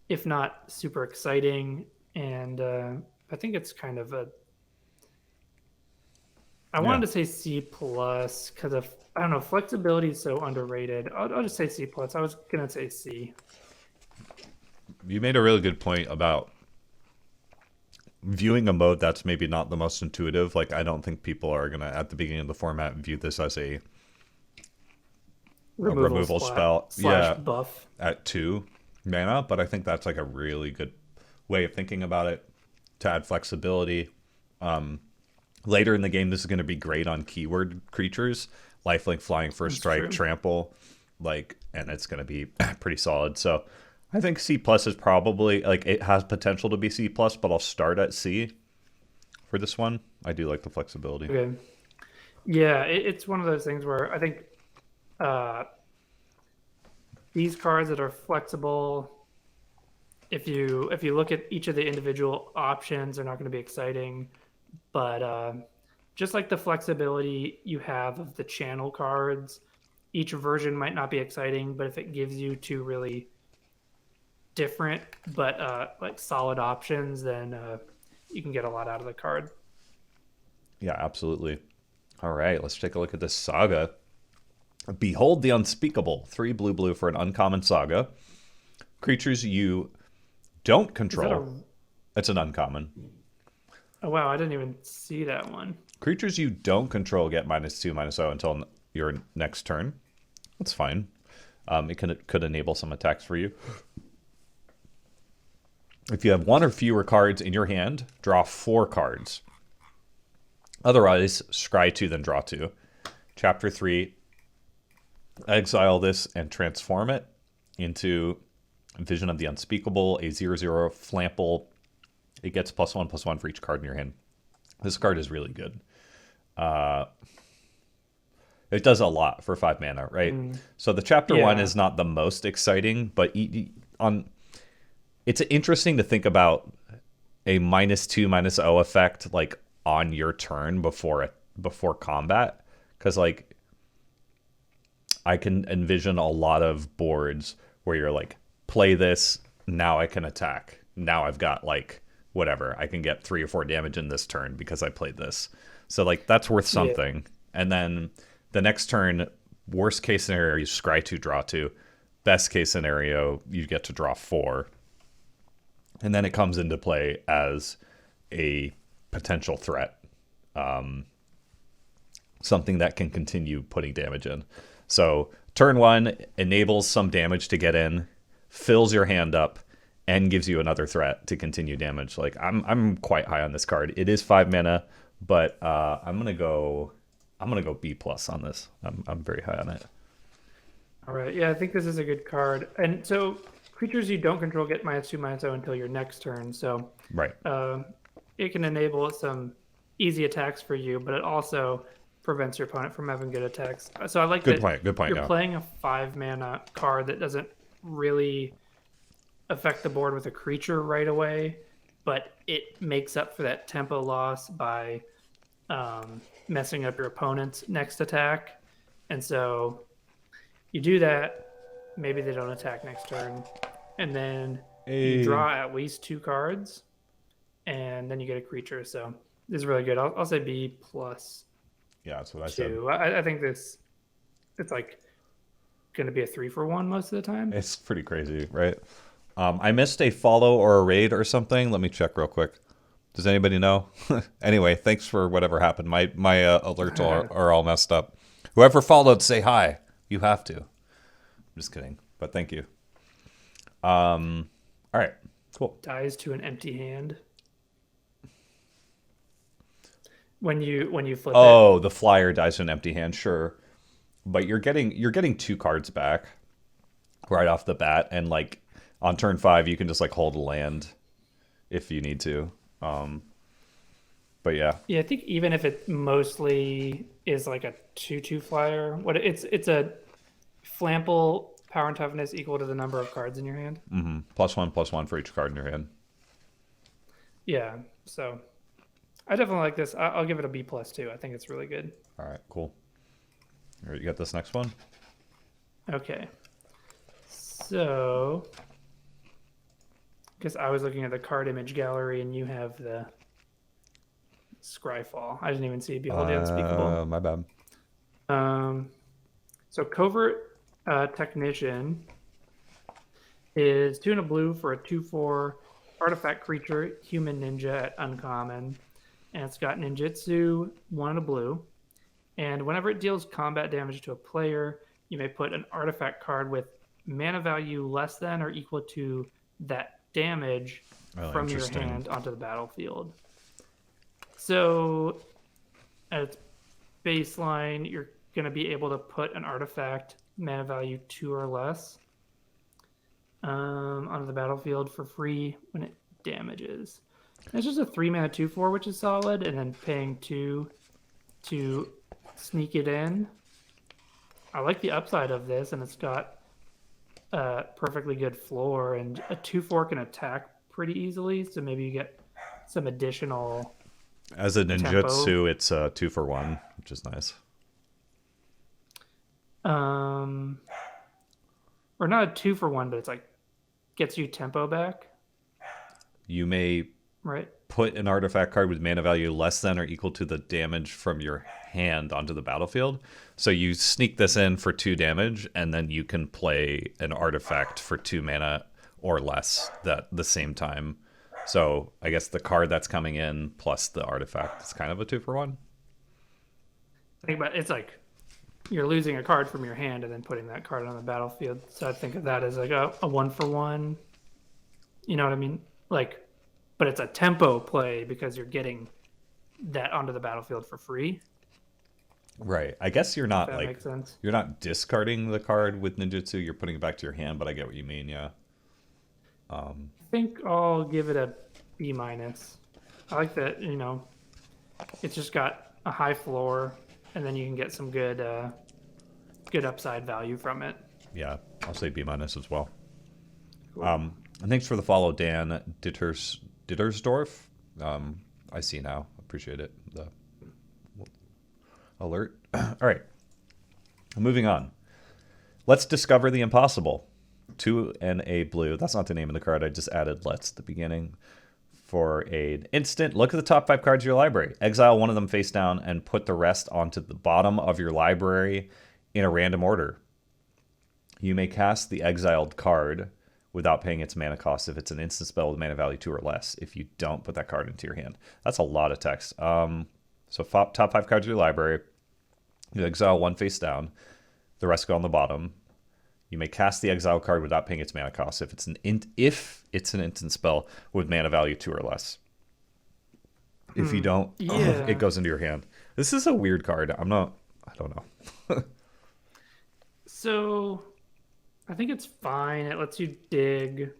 if not super exciting, and I think it's kind of a. I wanted to say C plus because of I don't know, flexibility is so underrated. I'll just say C plus. I was gonna say C. You made a really good point about viewing a mode that's maybe not the most intuitive. Like, I don't think people are gonna at the beginning of the format view this as a removal spell, slash buff at 2 mana, but I think that's like a really good way of thinking about it to add flexibility. Later in the game, this is going to be great on keyword creatures, lifelink, flying, first strike, true. trample, and it's going to be pretty solid. So I think C plus is probably it has potential to be C plus, but I'll start at C for this one. I do like the flexibility. Okay. Yeah, it's one of those things where I think these cards that are flexible, if you look at each of the individual options, they're not going to be exciting. But just like the flexibility you have of the channel cards, each version might not be exciting, but if it gives you 2 really different but solid options, then you can get a lot out of the card. Yeah, absolutely. All right, let's take a look at this saga. Behold the Unspeakable. 3 blue for an uncommon saga. Creatures you don't control. It's an uncommon. Oh wow, I didn't even see that one. Creatures you don't control get -2/-0 until your next turn. That's fine. It could enable some attacks for you. If you have one or fewer cards in your hand, draw 4 cards. Otherwise, scry 2, then draw 2. Chapter 3, exile this and transform it into Vision of the Unspeakable, a 0/0 flample. It gets +1/+1 for each card in your hand. This card is really good. It does a lot for 5 mana, right? So the chapter 1 Yeah. is not the most exciting, but it's interesting to think about a -2/-0 effect like on your turn before combat, because like I can envision a lot of boards where you're like, play this, now I can attack. Now I've got like whatever, I can get 3 or 4 damage in this turn because I played this. So like that's worth Yeah. something. And then the next turn, worst case scenario, you scry 2, draw 2. Best case scenario, you get to draw 4. And then it comes into play as a potential threat. Something that can continue putting damage in. So turn 1 enables some damage to get in, fills your hand up, and gives you another threat to continue damage. Like I'm quite high on this card. It is 5 mana, but I'm gonna go B plus on this. I'm very high on it. All right. Yeah, I think this is a good card. And so creatures you don't control get -2/-0 until your next turn. So Right. it can enable some easy attacks for you, but it also prevents your opponent from having good attacks. So I like Good that point. Good point. you're Yeah. playing a 5 mana card that doesn't really affect the board with a creature right away, but it makes up for that tempo loss by messing up your opponent's next attack. And so you do that, maybe they don't attack next turn, and then you draw at least 2 cards, and then you get a creature. So this is really good. I'll say B plus Yeah, that's what I said. 2. I think it's like going to be a 3-for-1 most of the time. It's pretty crazy, right? I missed a follow or a raid or something. Let me check real quick. Does anybody know? Anyway, thanks for whatever happened. My alerts are all messed up. Whoever followed, say hi. You have to. I'm just kidding, but thank you. All right, cool. Dies to an empty hand. When you flip it. Oh, the flyer dies to an empty hand, sure. But you're getting 2 cards back right off the bat, and like on turn 5 you can just like hold a land if you need to. But yeah. Yeah, I think even if it mostly is like a 2/2 flyer, it's a flample power and toughness equal to the number of cards in your hand. Mm-hmm. +1/+1 for each card in your hand. Yeah, so I definitely like this. I'll give it a B plus too. I think it's really good. All right, cool. All right, you got this next one? Okay, so because I was looking at the card image gallery and you have the Scryfall. I didn't even see Behold the Unspeakable. My bad. So Covert Technician is 2 and a blue for a 2/4 artifact creature, human ninja at uncommon. And it's got ninjutsu, 1 and a blue. And whenever it deals combat damage to a player, you may put an artifact card with mana value less than or equal to that damage from your hand onto the battlefield. So at its baseline, you're going to be able to put an artifact mana value 2 or less onto the battlefield for free when it damages. It's just a 3 mana 2/4, which is solid, and then paying 2 to sneak it in. I like the upside of this, and it's got a perfectly good floor, and a 2/4 can attack pretty easily, so maybe you get some additional. As a ninjutsu, it's 2-for-1, which is nice. Or not a 2-for-1, but it's like gets you tempo back. You may Right. put an artifact card with mana value less than or equal to the damage from your hand onto the battlefield. So you sneak this in for 2 damage, and then you can play an artifact for 2 mana or less at the same time. So I guess the card that's coming in plus the artifact is kind of a 2-for-1. Think about it's like you're losing a card from your hand and then putting that card on the battlefield. So I think of that as like a 1-for-1. You know what I mean? Like, but it's a tempo play because you're getting that onto the battlefield for free. Right. I guess you're If not that like makes sense. you're not discarding the card with ninjutsu. You're putting it back to your hand, but I get what you mean. Yeah. I think I'll give it a B minus. I like that. It's just got a high floor, and then you can get some good upside value from it. Yeah. I'll say B minus as well. Cool. And thanks for the follow, Dan Dittersdorf. I see now. Appreciate it. The alert. All right. Moving on. Let's discover the impossible. 2 and a blue. That's not the name of the card. I just added let's at the beginning. For an instant, look at the top 5 cards of your library. Exile one of them face down and put the rest onto the bottom of your library in a random order. You may cast the exiled card without paying its mana cost if it's an instant spell with mana value 2 or less. If you don't, put that card into your hand. That's a lot of text. So top 5 cards of your library. You exile one face down. The rest go on the bottom. You may cast the exile card without paying its mana cost if it's an instant spell with mana value 2 or less. If you don't, Yeah. it goes into your hand. This is a weird card. I don't know. So I think it's fine. It lets you dig.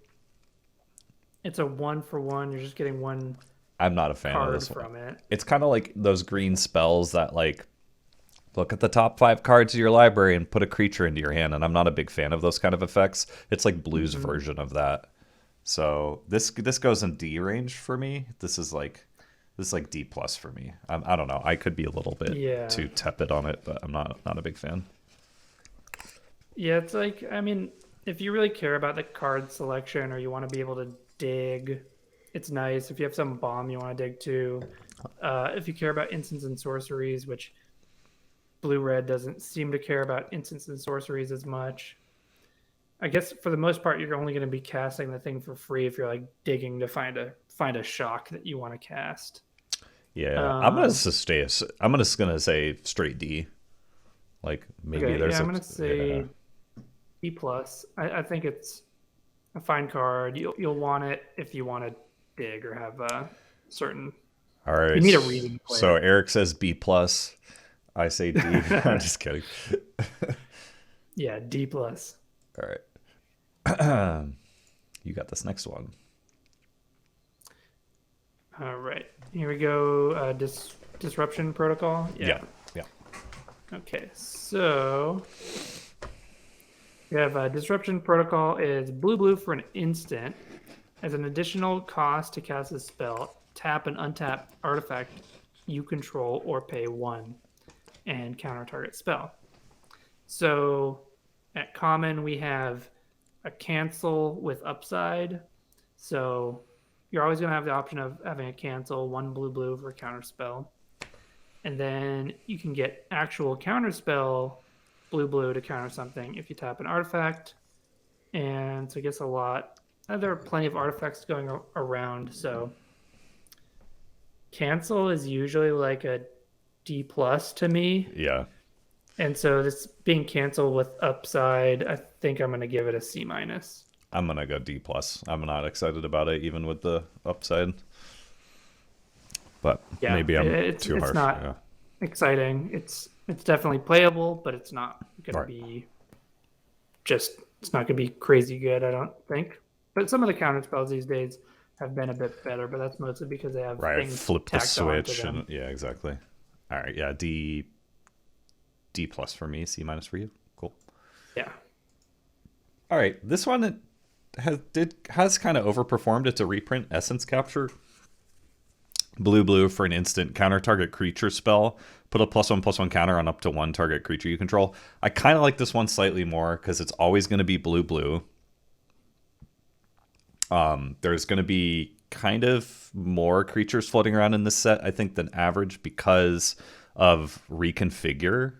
It's a 1-for-1. You're just getting one I'm not a fan of card this one. from it. It's kind of like those green spells that like look at the top 5 cards of your library and put a creature into your hand, and I'm not a big fan of those kind of effects. It's like Blue's version of that. So this goes in D range for me. This is like D plus for me. I don't know. I could be a little bit too tepid on it, but I'm not a big fan. Yeah, it's like, I mean, if you really care about the card selection or you want to be able to dig, it's nice. If you have some bomb you want to dig too. If you care about instants and sorceries, which blue-red doesn't seem to care about instants and sorceries as much. I guess for the most part, you're only going to be casting the thing for free if you're like digging to find a shock that you want to cast. Yeah, I'm just gonna say straight D. Like maybe Okay, there's. I'm gonna say E plus. I think it's a fine card. You'll want it if you want to dig or have a certain. All right. You need a reason to play So it. Eric says B plus. I say D. I'm just kidding. Yeah, D plus. All right. You got this next one. All right, here we go. Disruption protocol. Yeah. Okay, so we have disruption protocol is blue for an instant. As an additional cost to cast a spell, tap an untapped artifact you control or pay 1 and counter target spell. So at common, we have a cancel with upside. So you're always going to have the option of having a cancel, 1 blue for a counter spell. And then you can get actual counter spell, blue to counter something if you tap an artifact. And so I guess there are plenty of artifacts going around. So cancel is usually like a D plus to me. Yeah. And so this being canceled with upside, I think I'm going to give it a C minus. I'm gonna go D plus. I'm not excited about it, even with the upside. But Yeah, maybe I'm it's too harsh. not Yeah. exciting. It's definitely playable, but it's not going Right. to be it's not going to be crazy good, I don't think. But some of the counter spells these days have been a bit better, but that's mostly because they have Right. things Flip the tacked onto switch them. and yeah, exactly. All right. Yeah. D plus for me. C minus for you. Cool. Yeah. All right. This one has kind of overperformed. It's a reprint. Essence Capture. Blue for an instant counter target creature spell. Put a +1/+1 counter on up to 1 target creature you control. I kind of like this one slightly more because it's always going to be blue. There's going to be kind of more creatures floating around in this set, I think, than average because of reconfigure.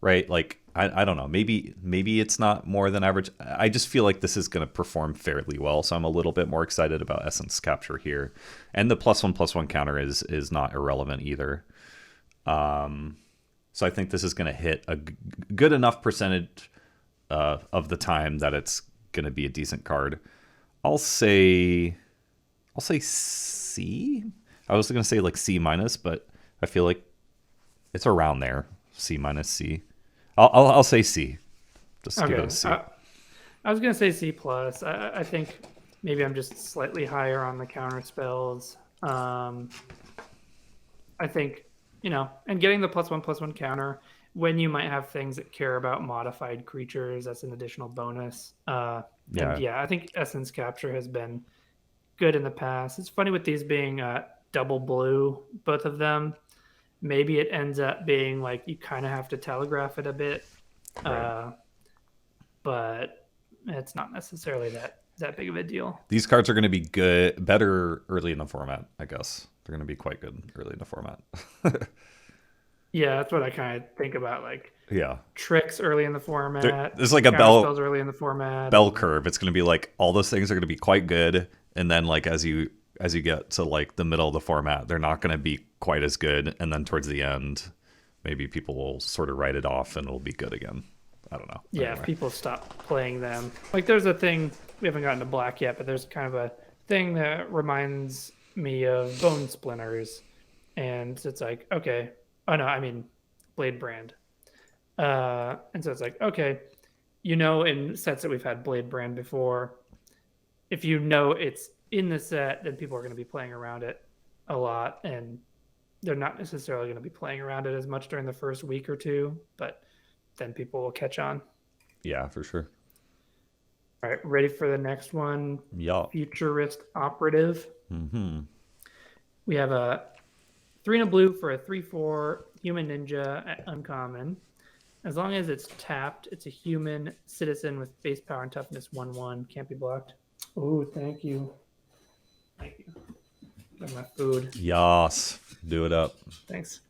Right? Like I don't know. Maybe it's not more than average. I just feel like this is going to perform fairly well, so I'm a little bit more excited about essence capture here. And the +1/+1 counter is not irrelevant either. So I think this is going to hit a good enough percentage of the time that it's going to be a decent card. I'll say C. I was going to say like C minus, but I feel like it's around there. C minus C. I'll say C. Just give it a C. I was gonna say C plus. I think maybe I'm just slightly higher on the counter spells. I think, and getting the +1/+1 counter when you might have things that care about modified creatures, that's an additional bonus. And I think Essence Capture has been good in the past. It's funny with these being double blue, both of them. Maybe it ends up being like you kind of have to telegraph it a bit, Right. but it's not necessarily that big of a deal. These cards are going to be better early in the format, I guess. They're going to be quite good early in the format. Yeah, that's what I kind of think about, like Yeah. tricks early in the format. There's like a spells early in the format. bell curve. It's going to be like all those things are going to be quite good, and then like as you get to like the middle of the format, they're not going to be quite as good, and then towards the end, maybe people will sort of write it off and it'll be good again. I don't know. Yeah, Anyway. if people stop playing them. Like there's a thing, we haven't gotten to black yet, but there's kind of a thing that reminds me of Bone Splinters. And so it's like, okay. Oh no, I mean Blade Brand. And so it's like, okay, in sets that we've had Blade Brand before, if it's in the set, then people are going to be playing around it a lot, and they're not necessarily going to be playing around it as much during the first week or two, but then people will catch on. Yeah, for sure. All right, ready for the next one? Yeah. Futurist Operative. Mm-hmm. We have a 3 and a blue for a 3/4 human ninja at uncommon. As long as it's tapped, it's a human citizen with base power and toughness 1/1. Can't be blocked. Oh, thank you. Thank you. Got my food. Yas. Do it up. Thanks.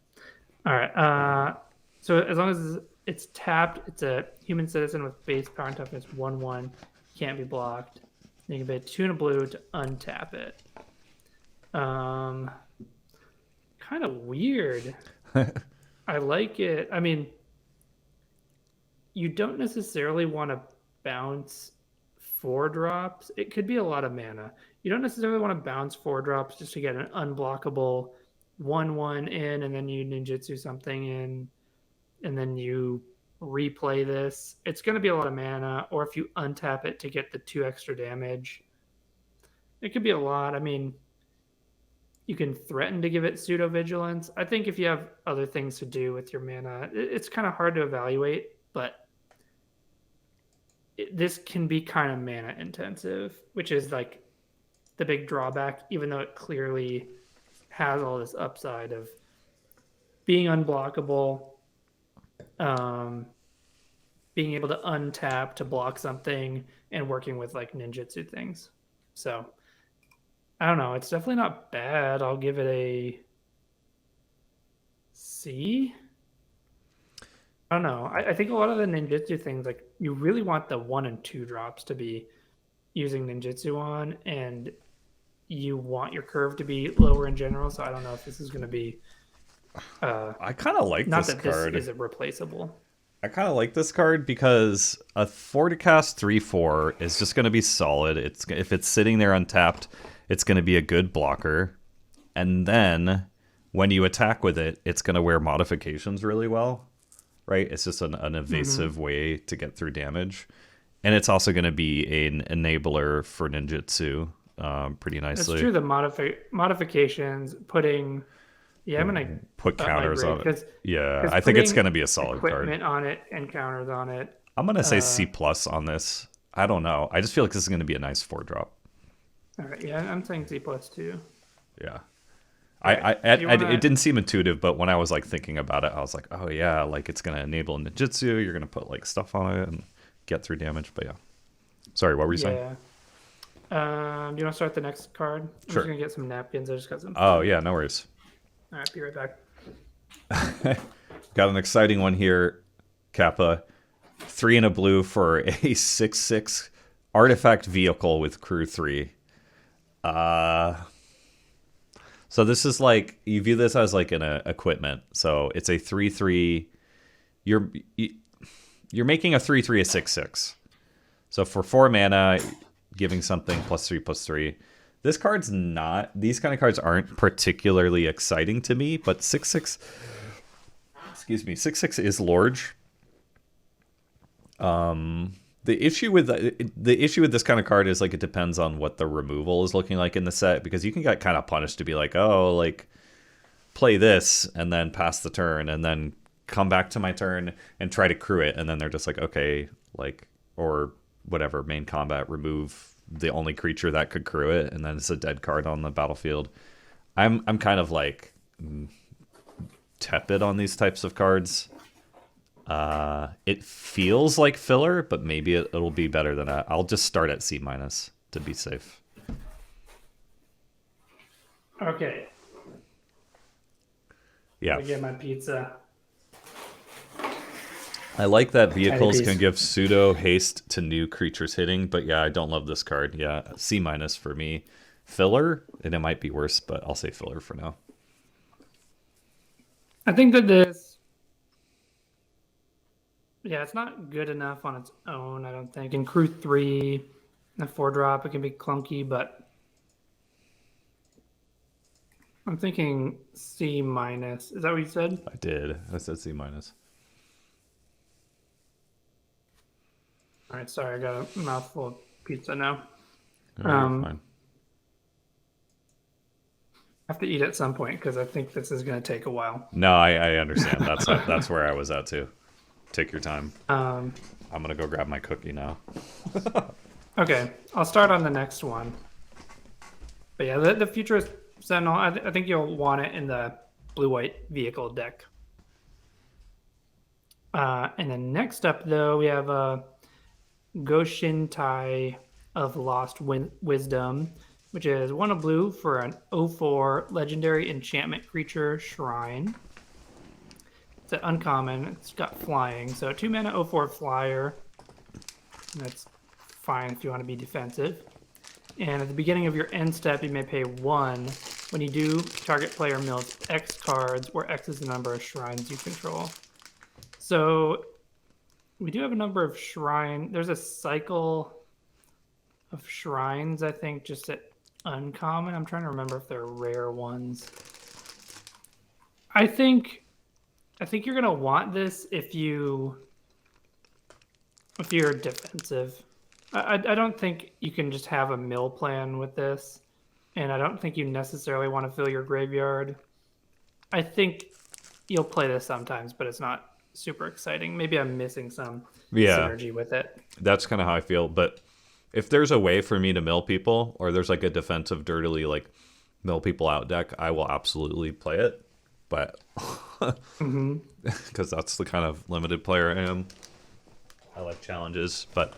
All right. So as long as it's tapped, it's a human citizen with base power and toughness 1/1. Can't be blocked. You can pay 2 and a blue to untap it. Kind of weird. I like it. I mean, you don't necessarily want to bounce 4 drops. It could be a lot of mana. You don't necessarily want to bounce 4 drops just to get an unblockable 1/1 in, and then you ninjutsu something in, and then you replay this. It's going to be a lot of mana, or if you untap it to get the 2 extra damage, it could be a lot. I mean, you can threaten to give it pseudo vigilance. I think if you have other things to do with your mana, it's kind of hard to evaluate, but this can be kind of mana intensive, which is like the big drawback, even though it clearly has all this upside of being unblockable, being able to untap to block something, and working with like ninjutsu things. So I don't know. It's definitely not bad. I'll give it a C. I don't know. I think a lot of the ninjutsu things, like you really want the 1 and 2 drops to be using ninjutsu on, and you want your curve to be lower in general. So I don't know if this is going to be. I kind of like not this that card. This is replaceable. I kind of like this card because a 4 to cast 3/4 is just going to be solid. If it's sitting there untapped, it's going to be a good blocker. And then when you attack with it, it's going to wear modifications really well. Right? It's just an evasive way to get through damage. And it's also going to be an enabler for ninjutsu pretty nicely. It's true, the modifications, putting... Yeah, I'm going to put counters on it. Yeah, cause I think it's going to be a solid card. Equipment on it and counters on it. I'm going to say C+ on this. I don't know. I just feel like this is going to be a nice 4-drop. All right, yeah, I'm saying C+ too. Yeah. It didn't seem intuitive, but when I was like thinking about it, I was like, oh yeah, like it's gonna enable ninjutsu. You're gonna put like stuff on it and get through damage. But yeah, sorry, what were you saying? Do you want to start the next card? I'm Sure. just gonna get some napkins. I just got some. Oh yeah, no worries. All right, be right back. Got an exciting one here, Kappa. 3 and a blue for a 6/6 artifact vehicle with crew 3. So this is like, you view this as like an equipment. So it's a 3/3. You're making a 3/3 a 6/6. So for 4 mana, giving something +3/+3. This card's not. These kind of cards aren't particularly exciting to me, but 6/6. Excuse me, 6/6 is large. The issue with this kind of card is like it depends on what the removal is looking like in the set, because you can get kind of punished to be like, oh, like play this and then pass the turn and then come back to my turn and try to crew it, and then they're just like, okay, like, or whatever, main combat, remove the only creature that could crew it, and then it's a dead card on the battlefield. I'm kind of like tepid on these types of cards. It feels like filler, but maybe it'll be better than that. I'll just start at C- to be safe. Okay. Yeah. I get my pizza. I like that vehicles can give pseudo haste to new creatures hitting, but yeah, I don't love this card. Yeah, C- for me. Filler, and it might be worse, but I'll say filler for now. I think that this, yeah, it's not good enough on its own, I don't think. In crew 3, a 4-drop, it can be clunky, but I'm thinking C-. Is that what you said? I did. I said C-. All right, sorry, I got a mouthful of pizza now. Fine. I have to eat at some point because I think this is going to take a while. No, I understand. That's where I was at too. Take your time. I'm gonna go grab my cookie now. Okay, I'll start on the next one. But yeah, the Futurist Sentinel, I think you'll want it in the blue-white vehicle deck. And then next up, though, we have a Goshintai of Lost Wisdom, which is 1 of blue for an 0/4 legendary enchantment creature shrine. It's an uncommon. It's got flying. So 2 mana 0/4 flyer. And that's fine if you want to be defensive. And at the beginning of your end step, you may pay 1. When you do, target player mills X cards, where X is the number of shrines you control. So we do have a number of shrine. There's a cycle of shrines, I think, just at uncommon. I'm trying to remember if they're rare ones. I think you're gonna want this if you're defensive. I don't think you can just have a mill plan with this, and I don't think you necessarily want to fill your graveyard. I think you'll play this sometimes, but it's not super exciting. Maybe I'm missing some synergy with it. That's kind of how I feel. But if there's a way for me to mill people, or there's like a defensive, dirtily like mill people out deck, I will absolutely play it. But because that's the kind of limited player I am. I like challenges, but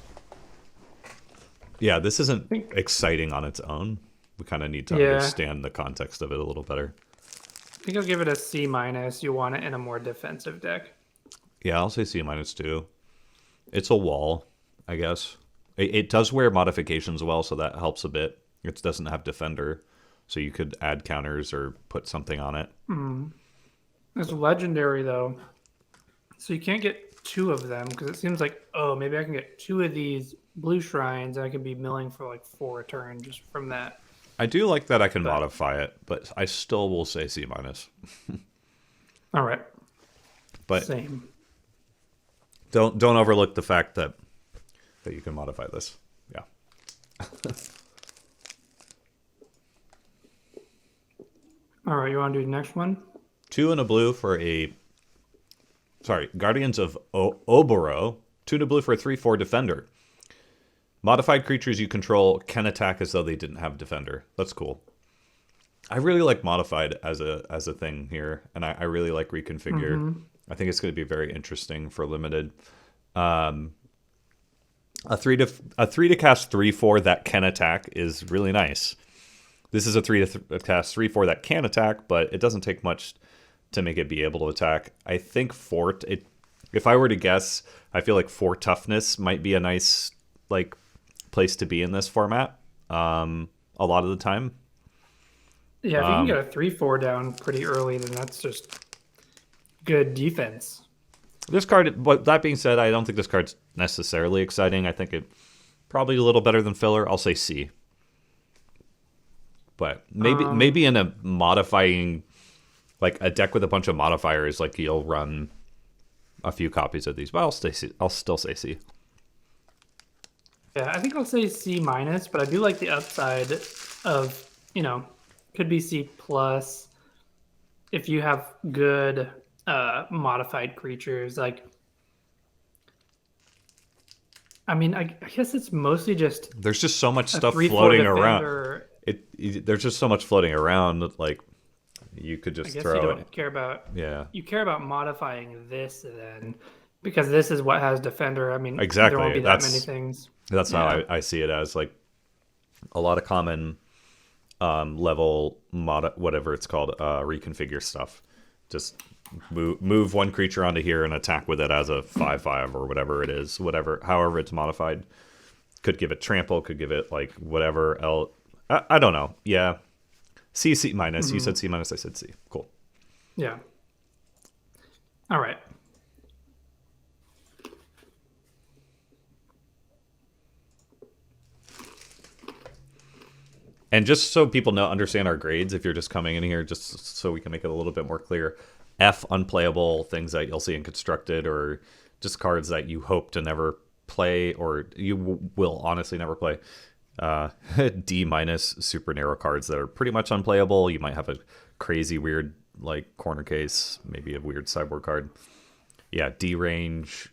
yeah, this isn't exciting on its own. We kind of need to understand the context of it a little better. I think I'll give it a C-. You want it in a more defensive deck. Yeah, I'll say C- too. It's a wall, I guess. It does wear modifications well, so that helps a bit. It doesn't have defender, so you could add counters or put something on it. It's legendary, though. So you can't get 2 of them, because it seems like, oh, maybe I can get 2 of these blue shrines, and I can be milling for like 4 a turn just from that. I do like that I can modify it, but I still will say C-. All right. But same. Don't overlook the fact that you can modify this. Yeah. All right, you want to do the next one? 2 and a blue for a... Sorry, Guardians of Oboro. 2 and a blue for a 3/4 defender. Modified creatures you control can attack as though they didn't have defender. That's cool. I really like modified as a thing here, and I really like reconfigure. I think it's going to be very interesting for limited. A 3 to cast 3/4 that can attack is really nice. This is a 3 to cast 3/4 that can attack, but it doesn't take much to make it be able to attack. I think Fort, If I were to guess, I feel like 4 toughness might be a nice like place to be in this format. A lot of the time. Yeah, if you can get a 3/4 down pretty early, then that's just good defense. This card, but that being said, I don't think this card's necessarily exciting. I think it probably a little better than filler. I'll say C. But maybe in a modifying, like a deck with a bunch of modifiers, like you'll run a few copies of these. But I'll stay C. I'll still say C. Yeah, I think I'll say C minus, but I do like the upside of, could be C plus if you have good modified creatures. Like, I mean, I guess it's mostly just There's just so much a stuff 3/4 floating defender. around. There's just so much floating around. Like you could I just guess throw you it. don't care about. Yeah. You care about modifying this then, because this is what has defender. I mean, Exactly. there won't be that many things. That's Yeah. how I see it as, like a lot of common level whatever it's called, reconfigure stuff. Just move one creature onto here and attack with it as a 5/5 or whatever it is, however it's modified. Could give it trample, could give it like whatever else. I don't know. Yeah. C minus. You said C minus, I said C. Cool. Yeah. All right. And just so people understand our grades, if you're just coming in here, just so we can make it a little bit more clear, F, unplayable, things that you'll see in constructed, or just cards that you hope to never play, or you will honestly never play. D minus, super narrow cards that are pretty much unplayable. You might have a crazy weird like corner case, maybe a weird sideboard card. Yeah, D range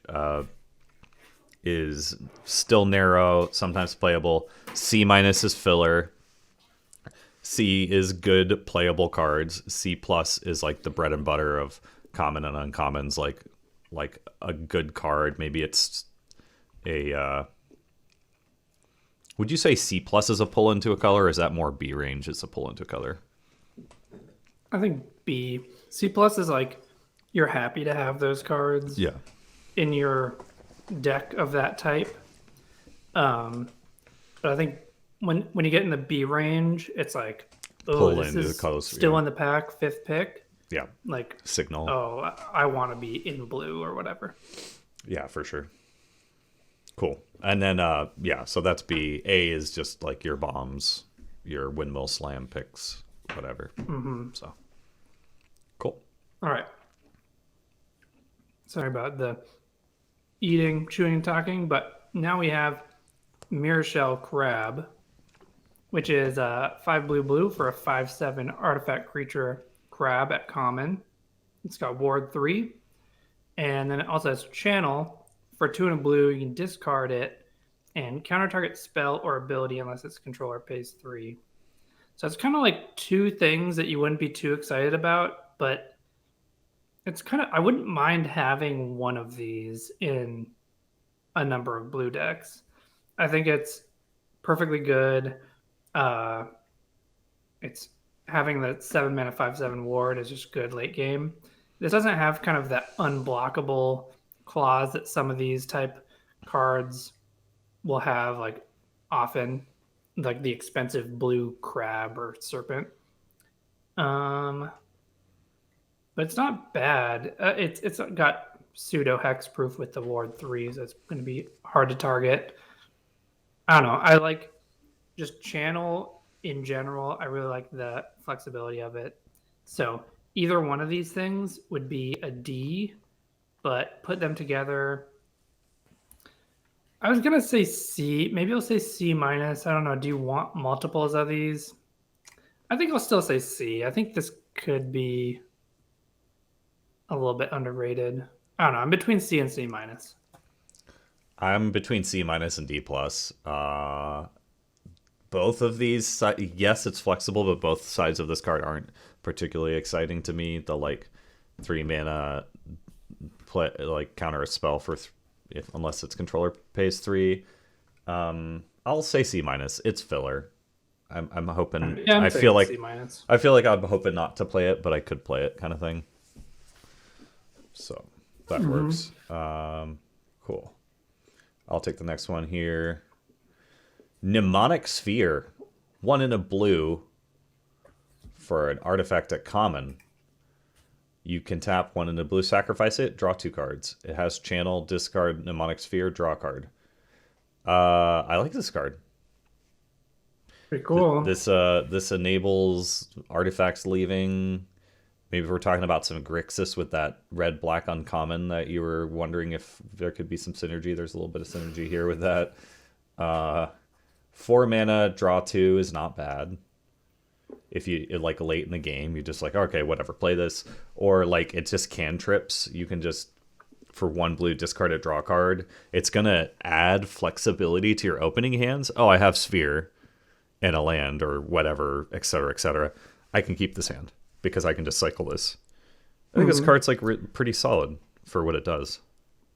is still narrow, sometimes playable. C minus is filler. C is good playable cards. C plus is like the bread and butter of common and uncommons, like a good card. Maybe it's a would you say C plus is a pull into a color, or is that more B range is a pull into a color? I think B. C plus is like you're happy to have those cards Yeah. in your deck of that type. But I think when you get in the B range, it's like, oh, Pull this into is the colors, still yeah. in the pack, 5th pick. Yeah. Like, Signal. oh, I want to be in blue or whatever. Yeah, for sure. Cool. And then yeah, so that's B. A is just like your bombs, your windmill slam picks, whatever. So cool. All right. Sorry about the eating, chewing, and talking, but now we have Mirror Shell Crab, which is 5 blue for a 5/7 artifact creature crab at common. It's got Ward 3, and then it also has Channel. For 2 and a blue, you can discard it and counter target spell or ability unless its controller pays 3. So it's kind of like two things that you wouldn't be too excited about, but it's kind of, I wouldn't mind having one of these in a number of blue decks. I think it's perfectly good. It's having the 7 mana 5/7 ward is just good late game. This doesn't have kind of that unblockable clause that some of these type cards will have, like often, like the expensive blue crab or serpent. But it's not bad. It's got pseudo hexproof with the ward 3, so it's going to be hard to target. I don't know. I like just Channel in general. I really like the flexibility of it. So either one of these things would be a D, but put them together. I was going to say C. Maybe I'll say C minus. I don't know. Do you want multiples of these? I think I'll still say C. I think this could be a little bit underrated. I don't know. I'm between C and C minus. I'm between C minus and D plus. Both of these, yes, it's flexible, but both sides of this card aren't particularly exciting to me. The like 3 mana play, like counter a spell for unless its controller pays 3. I'll say C minus. It's filler. I'm hoping. Yeah, I feel like C minus. I feel like I'm hoping not to play it, but I could play it, kind of thing. So That works. Cool. I'll take the next one here. Mnemonic Sphere. 1 in a blue for an artifact at common. You can tap 1 in a blue, sacrifice it, draw 2 cards. It has channel, discard Mnemonic Sphere, draw a card. I like this card. Pretty cool. This enables artifacts leaving. Maybe we're talking about some Grixis with that red-black uncommon that you were wondering if there could be some synergy. There's a little bit of synergy here with that. 4 mana, draw 2 is not bad. If you, like, late in the game, you're just like, okay, whatever, play this. Or, like, it just cantrips. You can just, for 1 blue, discard a draw card. It's going to add flexibility to your opening hands. Oh, I have Sphere and a land or whatever, etc., etc. I can keep this hand because I can just cycle this. I think this card's, like, pretty solid for what it does.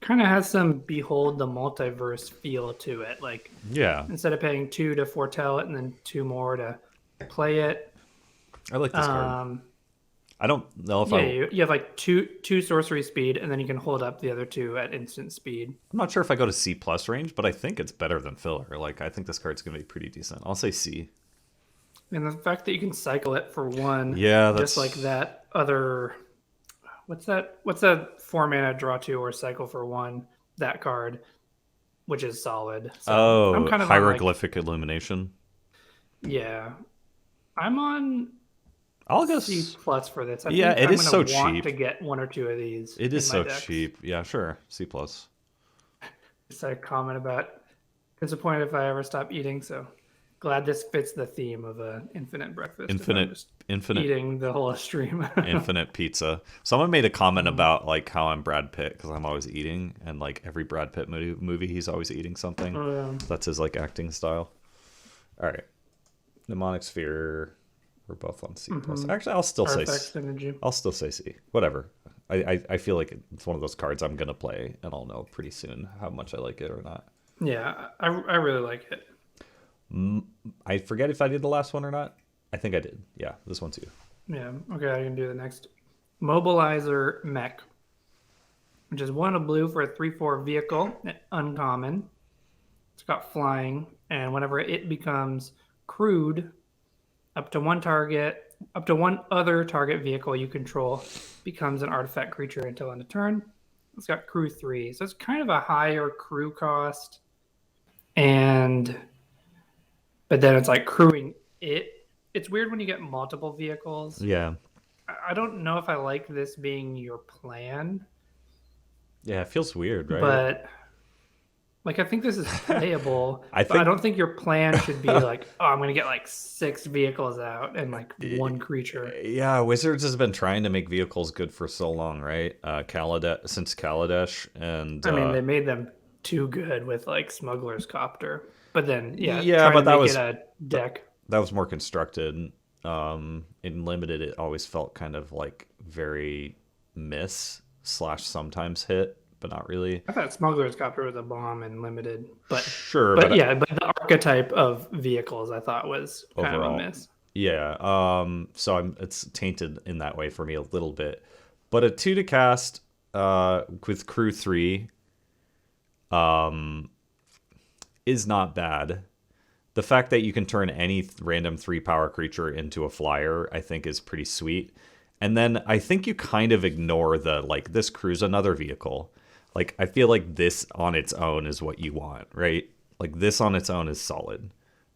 Kind of has some Behold the Multiverse feel to it. Like, Yeah. instead of paying 2 to foretell it and then 2 more to play it. I like this card. I don't know if you have like two sorcery speed, and then you can hold up the other 2 at instant speed. I'm not sure if I go to C plus range, but I think it's better than filler. Like, I think this card's gonna be pretty decent. I'll say C. And the fact that you can cycle it for 1, Yeah, that's just like that other. What's that 4 mana draw 2 or cycle for 1? That card, which is solid. So I'm kind of hieroglyphic illumination. Yeah, I'm on. I'll go C plus for this. It is so cheap to get 1 or 2 of these. It is so cheap. Yeah, sure. C plus. Just a comment about disappointed if I ever stop eating. So glad this fits the theme of a infinite breakfast. Infinite eating the whole stream. Infinite pizza. Someone made a comment about like how I'm Brad Pitt because I'm always eating, and like every Brad Pitt movie he's always eating something. Oh, yeah. That's his like acting style. All right, Mnemonic Sphere. We're both on C plus. Actually, I'll still say C. Whatever. I feel like it's one of those cards I'm gonna play, and I'll know pretty soon how much I like it or not. Yeah, I really like it. I forget if I did the last one or not. I think I did. Yeah, this one too. Yeah. Okay, I can do the next. Mobilizer Mech, which is 1 of blue for a 3/4 vehicle, uncommon. It's got flying, and whenever it becomes crewed, up to one other target vehicle you control becomes an artifact creature until end of turn. It's got crew 3, so it's kind of a higher crew cost, but then it's like crewing it. It's weird when you get multiple vehicles. Yeah. I don't know if I like this being your plan. Yeah, it feels weird, right? But like, I think this is playable. I don't think your plan should be like, oh, I'm going to get like 6 vehicles out and like 1 creature. Yeah, Wizards has been trying to make vehicles good for so long, right? Since Kaladesh, and I mean, they made them too good with like Smuggler's Copter, but then but that was a deck. That was more constructed. In limited, it always felt kind of like very miss/sometimes hit. But not really. I thought Smuggler's Copter was a bomb and limited, but sure. But the archetype of vehicles I thought was kind of a miss. Yeah. So it's tainted in that way for me a little bit, but a 2 to cast with crew 3 is not bad. The fact that you can turn any random 3-power creature into a flyer, I think, is pretty sweet. And then I think you kind of ignore this crew's another vehicle. Like, I feel like this on its own is what you want, right? Like, this on its own is solid.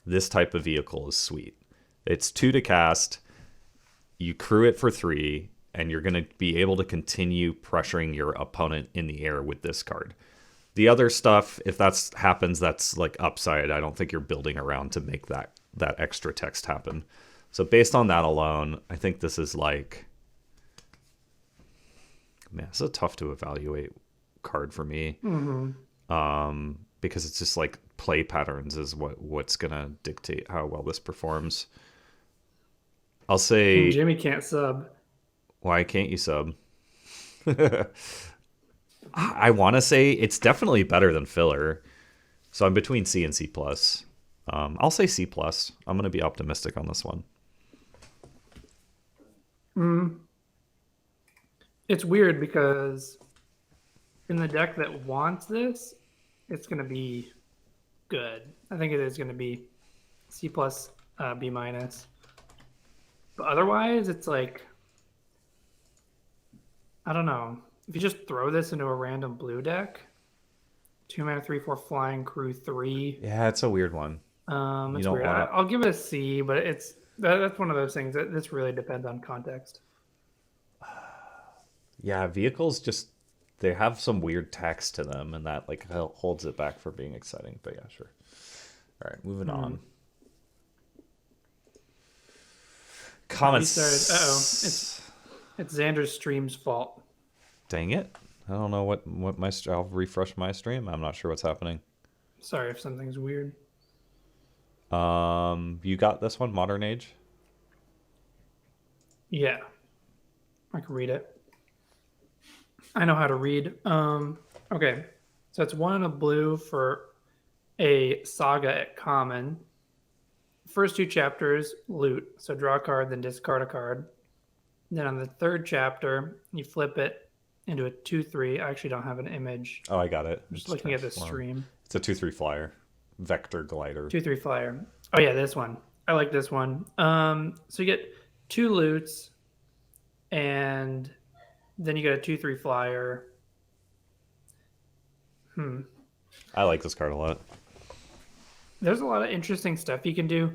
This type of vehicle is sweet. It's 2 to cast. You crew it for 3, and you're going to be able to continue pressuring your opponent in the air with this card. The other stuff, if that happens, that's like upside. I don't think you're building around to make that extra text happen. So based on that alone, I think this is like... Man, this is a tough to evaluate card for me. Because it's just like play patterns is what's gonna dictate how well this performs. I'll say Jimmy can't sub. Why can't you sub? I want to say it's definitely better than filler, so I'm between C and C plus. I'll say C plus. I'm gonna be optimistic on this one. It's weird because in the deck that wants this, it's going to be good. I think it is going to be C plus, B minus. But otherwise, it's like, I don't know. If you just throw this into a random blue deck, 2 mana, 3/4 flying, crew 3. Yeah, it's a weird one. You It's don't weird. want to. I'll give it a C, but that's one of those things that this really depends on context. Yeah, vehicles just they have some weird tax to them, and that like holds it back from being exciting. But yeah, sure. All right, moving on. We started. It's Xander's stream's fault. Dang it! I don't know what my. I'll refresh my stream. I'm not sure what's happening. Sorry if something's weird. You got this one, Modern Age. Yeah, I can read it. I know how to read. Okay, so it's 1 and a blue for a saga at common. First 2 chapters, loot. So draw a card, then discard a card. Then on the 3rd chapter, you flip it into a 2/3. I actually don't have an image. Oh, I got it. I'm just looking at the stream. It's a 2/3 flyer, vector glider. 2/3 flyer. Oh yeah, this one. I like this one. So you get 2 loots, and then you get a 2/3 flyer. I like this card a lot. There's a lot of interesting stuff you can do,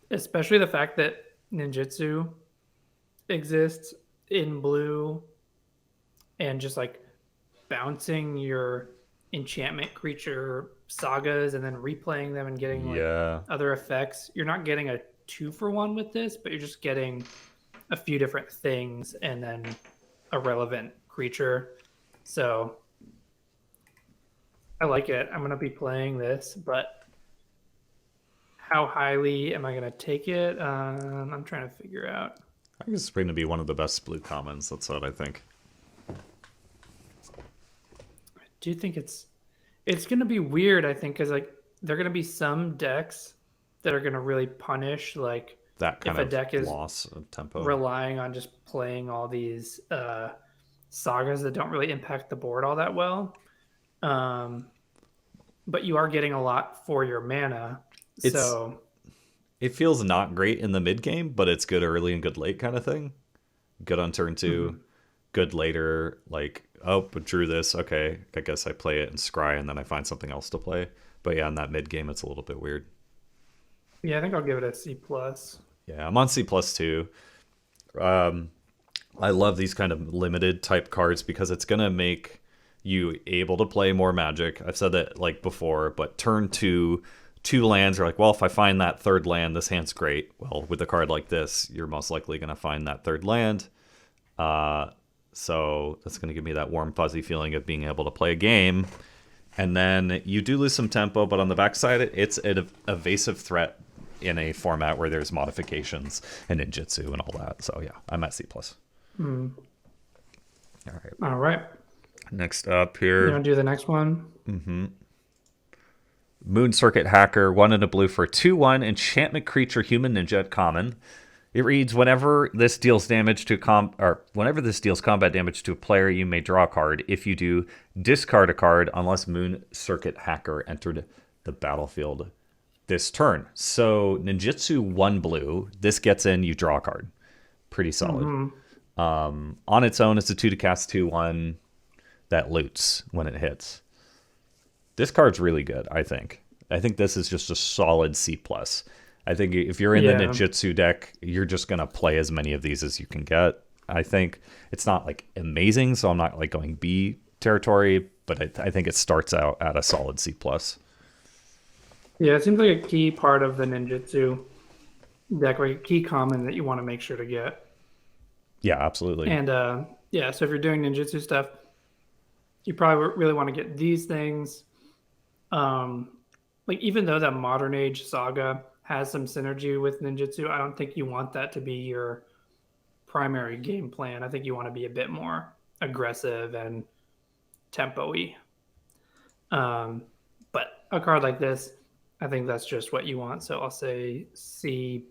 especially the fact that ninjutsu exists in blue, and just like bouncing your enchantment creature sagas and then replaying them and getting like other effects. You're not getting a 2-for-1 with this, but you're just getting a few different things and then a relevant creature. So I like it. I'm going to be playing this, but how highly am I going to take it? I'm trying to figure out. I think it's going to be one of the best blue commons. That's what I think. I do think it's going to be weird, I think, because like there are going to be some decks that are going to really punish like that kind if a of deck is loss of tempo, relying on just playing all these sagas that don't really impact the board all that well. But you are getting a lot for your mana. It feels not great in the mid game, but it's good early and good late kind of thing. Good on turn 2, good later. Like, oh, but drew this. Okay, I guess I play it and scry, and then I find something else to play. But yeah, in that mid game, it's a little bit weird. Yeah, I think I'll give it a C plus. Yeah, I'm on C plus too. I love these kind of limited type cards because it's gonna make you able to play more Magic. I've said that like before, but turn 2, 2 lands are like, well, if I find that 3rd land, this hand's great. Well, with a card like this, you're most likely gonna find that 3rd land. So that's gonna give me that warm fuzzy feeling of being able to play a game. And then you do lose some tempo, but on the backside, it's an evasive threat in a format where there's modifications and ninjutsu and all that. So yeah, I'm at C+. All right. Next up here. You want to do the next one? Moon Circuit Hacker, 1 and a blue for 2/1 enchantment creature human ninja at common. It reads, whenever this deals combat damage to a player, you may draw a card. If you do, discard a card unless Moon Circuit Hacker entered the battlefield this turn. So ninjutsu 1 blue. This gets in, you draw a card. Pretty solid. On its own, it's a 2 to cast 2/1 that loots when it hits. This card's really good, I think. I think this is just a solid C+. I think if you're in the ninjutsu deck, you're just going to play as many of these as you can get. I think it's not like amazing, so I'm not like going B territory, but I think it starts out at a solid C+. Yeah, it seems like a key part of the ninjutsu deck, like a key common that you want to make sure to get. Yeah, absolutely. And so if you're doing ninjutsu stuff, you probably really want to get these things. Like even though that Modern Age saga has some synergy with ninjutsu, I don't think you want that to be your primary game plan. I think you want to be a bit more aggressive and tempo-y. But a card like this, I think that's just what you want. So I'll say C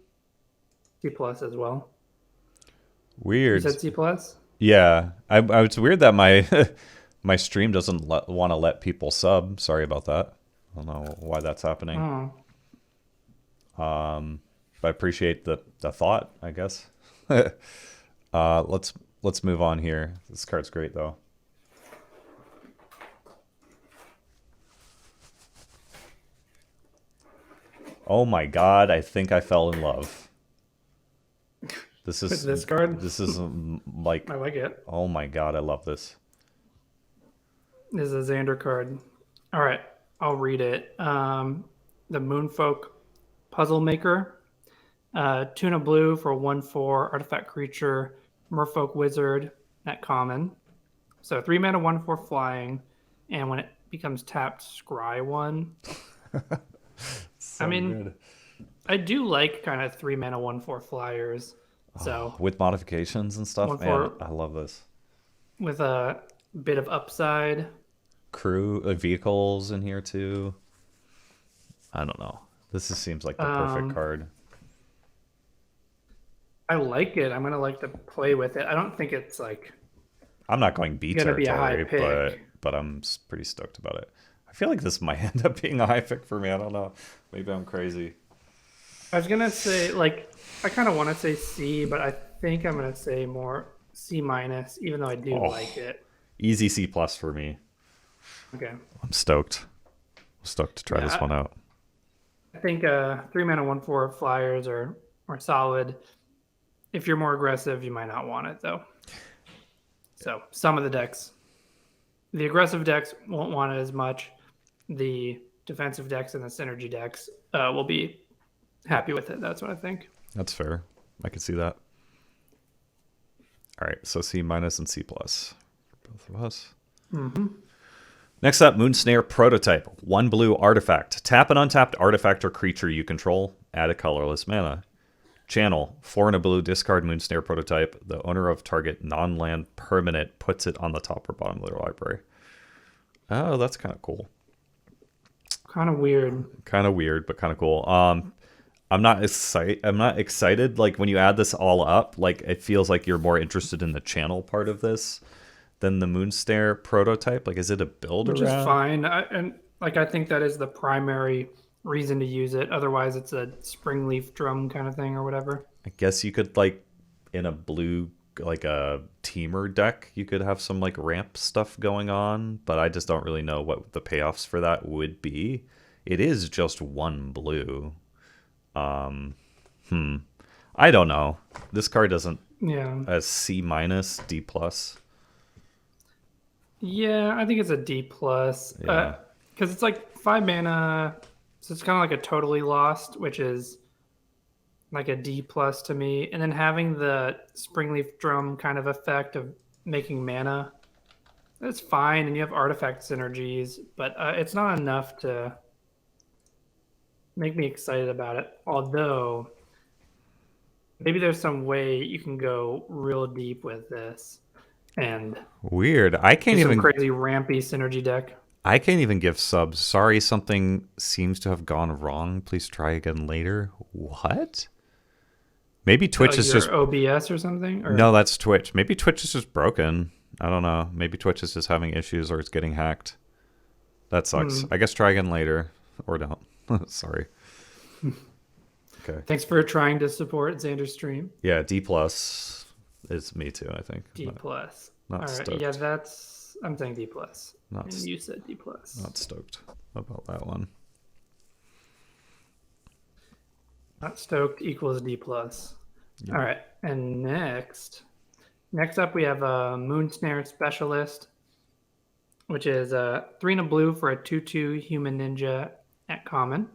plus as well. Weird. You said C plus? Yeah, I it's weird that my My stream doesn't want to let people sub. Sorry about that. I don't know why that's happening. Oh, But I appreciate the thought, I guess. Let's move on here. This card's great though. Oh my god, I think I fell in love. This is with this card, this is like I like it. oh my god, I love this. This is a Zander card. All right, I'll read it. The Moonfolk Puzzle Maker. Tuna blue for 1/4 artifact creature, Merfolk Wizard at common. So 3 mana, 1/4 flying, and when it becomes tapped, scry 1. So I mean, good. I do like kind of 3 mana, 1/4 flyers. So With modifications and stuff, One man, for- I love this. with a bit of upside. Crew vehicles in here too. I don't know. This seems like the perfect card. I like it. I'm gonna like to play with it. I don't think it's like I'm not going B gonna be a high territory, pick. but I'm pretty stoked about it. I feel like this might end up being a high pick for me. I don't know. Maybe I'm crazy. I was gonna say like I kind of want to say C, but I think I'm gonna say more C minus, even though I do like it. Easy C plus for me. Okay. I'm stoked. Stoked to try this one out. I think 3 mana 1/4 flyers are solid. If you're more aggressive, you might not want it though. So some of the decks, the aggressive decks won't want it as much. The defensive decks and the synergy decks will be happy with it. That's what I think. That's fair. I can see that. All right, so C minus and C plus for both of us. Next up, Moonsnare Prototype. 1 blue artifact. Tap an untapped artifact or creature you control. Add a colorless mana. Channel. 4 and a blue, discard Moonsnare Prototype. The owner of target non-land permanent puts it on the top or bottom of their library. Oh, that's kind of cool. Kind of weird. Kind of weird, but kind of cool. I'm not excited. Like when you add this all up, like it feels like you're more interested in the channel part of this than the Moonstare Prototype. Like, is it a build Which around? is fine. I think that is the primary reason to use it. Otherwise, it's a springleaf drum kind of thing or whatever. I guess you could like in a blue like a teamer deck, you could have some like ramp stuff going on, but I just don't really know what the payoffs for that would be. It is just 1 blue. I don't know. This card doesn't as C minus, D plus. Yeah, I think it's a D plus. Yeah. Because it's like 5 mana, so it's kind of like a totally lost, which is like a D plus to me. And then having the springleaf drum kind of effect of making mana, that's fine. And you have artifact synergies, but it's not enough to make me excited about it. Although maybe there's some way you can go real deep with this and Weird. I can't do some even crazy rampy synergy deck. I can't even give subs. Sorry, something seems to have gone wrong. Please try again later. What? Maybe Twitch is Your just OBS or something. Or... No, that's Twitch. Maybe Twitch is just broken. I don't know. Maybe Twitch is just having issues or it's getting hacked. That sucks. I guess try again later or don't. Sorry. Okay. Thanks for trying to support Zander's stream. Yeah, D plus is me too, I think. D plus. Not All right. stoked. Yeah, I'm saying D plus. Not And you said D plus. Not stoked about that one. Not stoked equals D plus. Yeah. All right. And next up we have a Moonsnare Specialist, which is 3 and a blue for a 2/2 human ninja at common.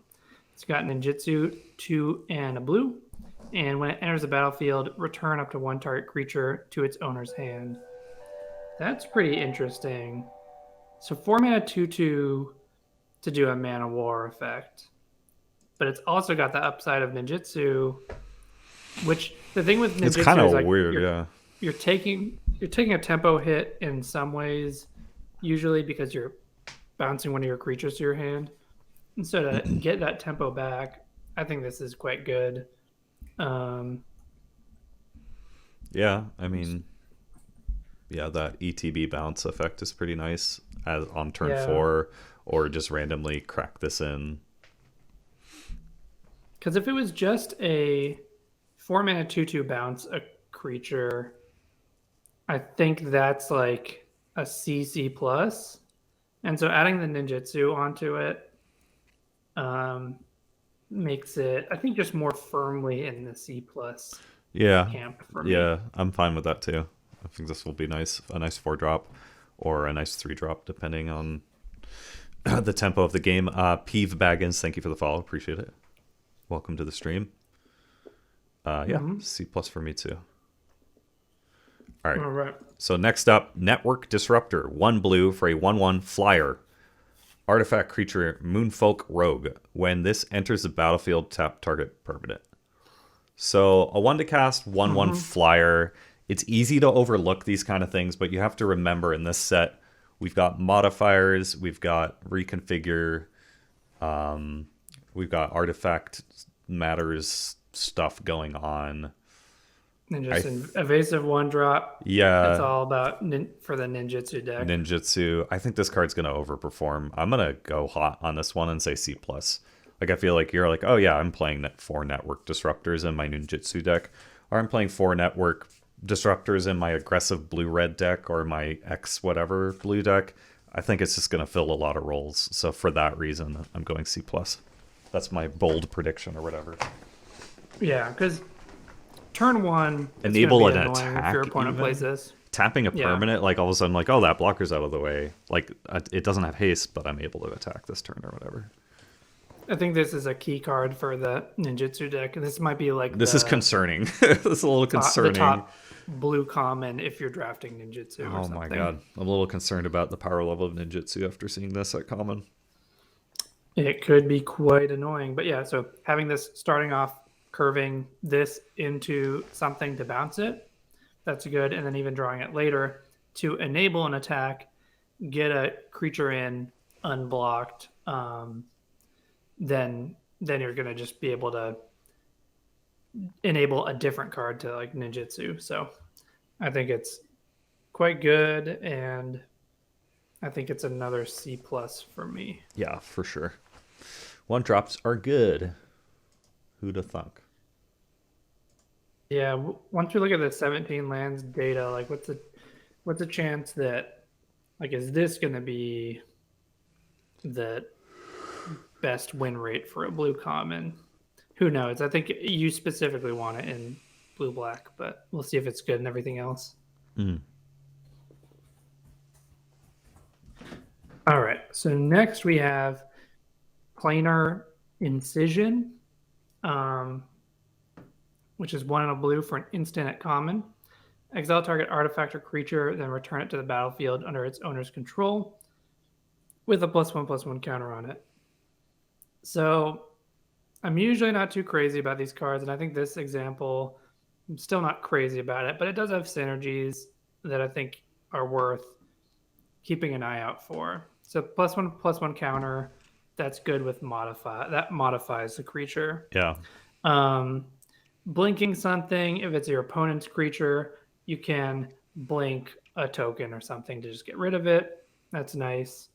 It's got ninjutsu, 2 and a blue. And when it enters the battlefield, return up to 1 target creature to its owner's hand. That's pretty interesting. So 4 mana 2/2 to do a mana war effect. But it's also got the upside of ninjutsu, which the thing with ninjutsu It's kind of is like weird, yeah. You're taking a tempo hit in some ways, usually because you're bouncing one of your creatures to your hand. And so to get that tempo back, I think this is quite good. Yeah, I mean, Yeah, that ETB bounce effect is pretty nice as on turn Yeah. 4, or just randomly crack this in. Because if it was just a 4 mana 2/2 bounce a creature, I think that's like a CC plus. And so adding the ninjutsu onto it um, makes it, I think, just more firmly in the C plus Yeah, camp for me. yeah, I'm fine with that too. I think this will be nice, a nice 4-drop or a nice 3-drop, depending on the tempo of the game. Peeve Baggins, thank you for the follow. Appreciate it. Welcome to the stream. Yeah, C plus for me too. All right. All right. So next up, Network Disruptor. 1 blue for a 1/1 flyer. Artifact creature, Moonfolk Rogue. When this enters the battlefield, tap target permanent. So a 1 to cast, 1/1 flyer. It's easy to overlook these kind of things, but you have to remember in this set, we've got modifiers, we've got reconfigure, we've got artifact matters stuff going on. And just an evasive 1-drop. Yeah. It's all about for the ninjutsu deck. Ninjutsu. I think this card's going to overperform. I'm going to go hot on this one and say C+. Like, I feel like you're like, oh yeah, I'm playing 4 network disruptors in my ninjutsu deck. Or I'm playing 4 network disruptors in my aggressive blue-red deck or my X whatever blue deck. I think it's just going to fill a lot of roles. So for that reason, I'm going C+. That's my bold prediction or whatever. Yeah, because turn 1, enable an attack attack. If your opponent even. plays this. Tapping a permanent, like all of a sudden, like, oh, that blocker's out of the way. Like, it doesn't have haste, but I'm able to attack this turn or whatever. I think this is a key card for the ninjutsu deck. This might be like this is concerning. This is a little concerning. The top blue common if you're drafting ninjutsu. Oh my god, I'm a little concerned about the power level of ninjutsu after seeing this at common. It could be quite annoying, but yeah. So having this starting off, curving this into something to bounce it, that's good. And then even drawing it later to enable an attack, get a creature in unblocked. Then you're gonna just be able to enable a different card to like ninjutsu. So I think it's quite good, and I think it's another C plus for me. Yeah, for sure. 1-drops are good. Who'da thunk? Yeah, once we look at the 17 lands data, like what's the chance that, like, is this going to be the best win rate for a blue common? Who knows? I think you specifically want it in blue black, but we'll see if it's good in everything else. All right, so next we have Planar Incision, which is 1 in a blue for an instant at common. Exile target artifact or creature, then return it to the battlefield under its owner's control with a +1/+1 counter on it. So I'm usually not too crazy about these cards, and I think this example, I'm still not crazy about it, but it does have synergies that I think are worth keeping an eye out for. So +1/+1 counter, that's good with modify. That modifies the creature. Yeah. Blinking something, if it's your opponent's creature, you can blink a token or something to just get rid of it. That's nice.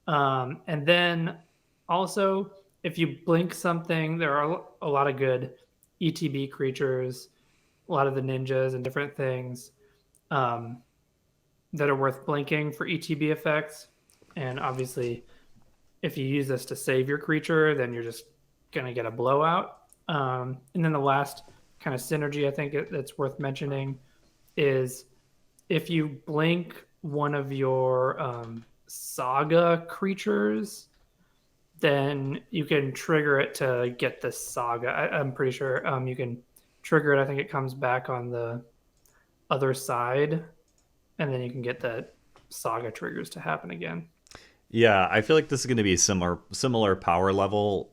And then also, if you blink something, there are a lot of good ETB creatures, a lot of the ninjas and different things that are worth blinking for ETB effects. And obviously, if you use this to save your creature, then you're just going to get a blowout. And then the last kind of synergy I think that's worth mentioning is if you blink one of your saga creatures, then you can trigger it to get the saga. I'm pretty sure you can trigger it. I think it comes back on the other side, and then you can get the saga triggers to happen again. Yeah, I feel like this is going to be similar power level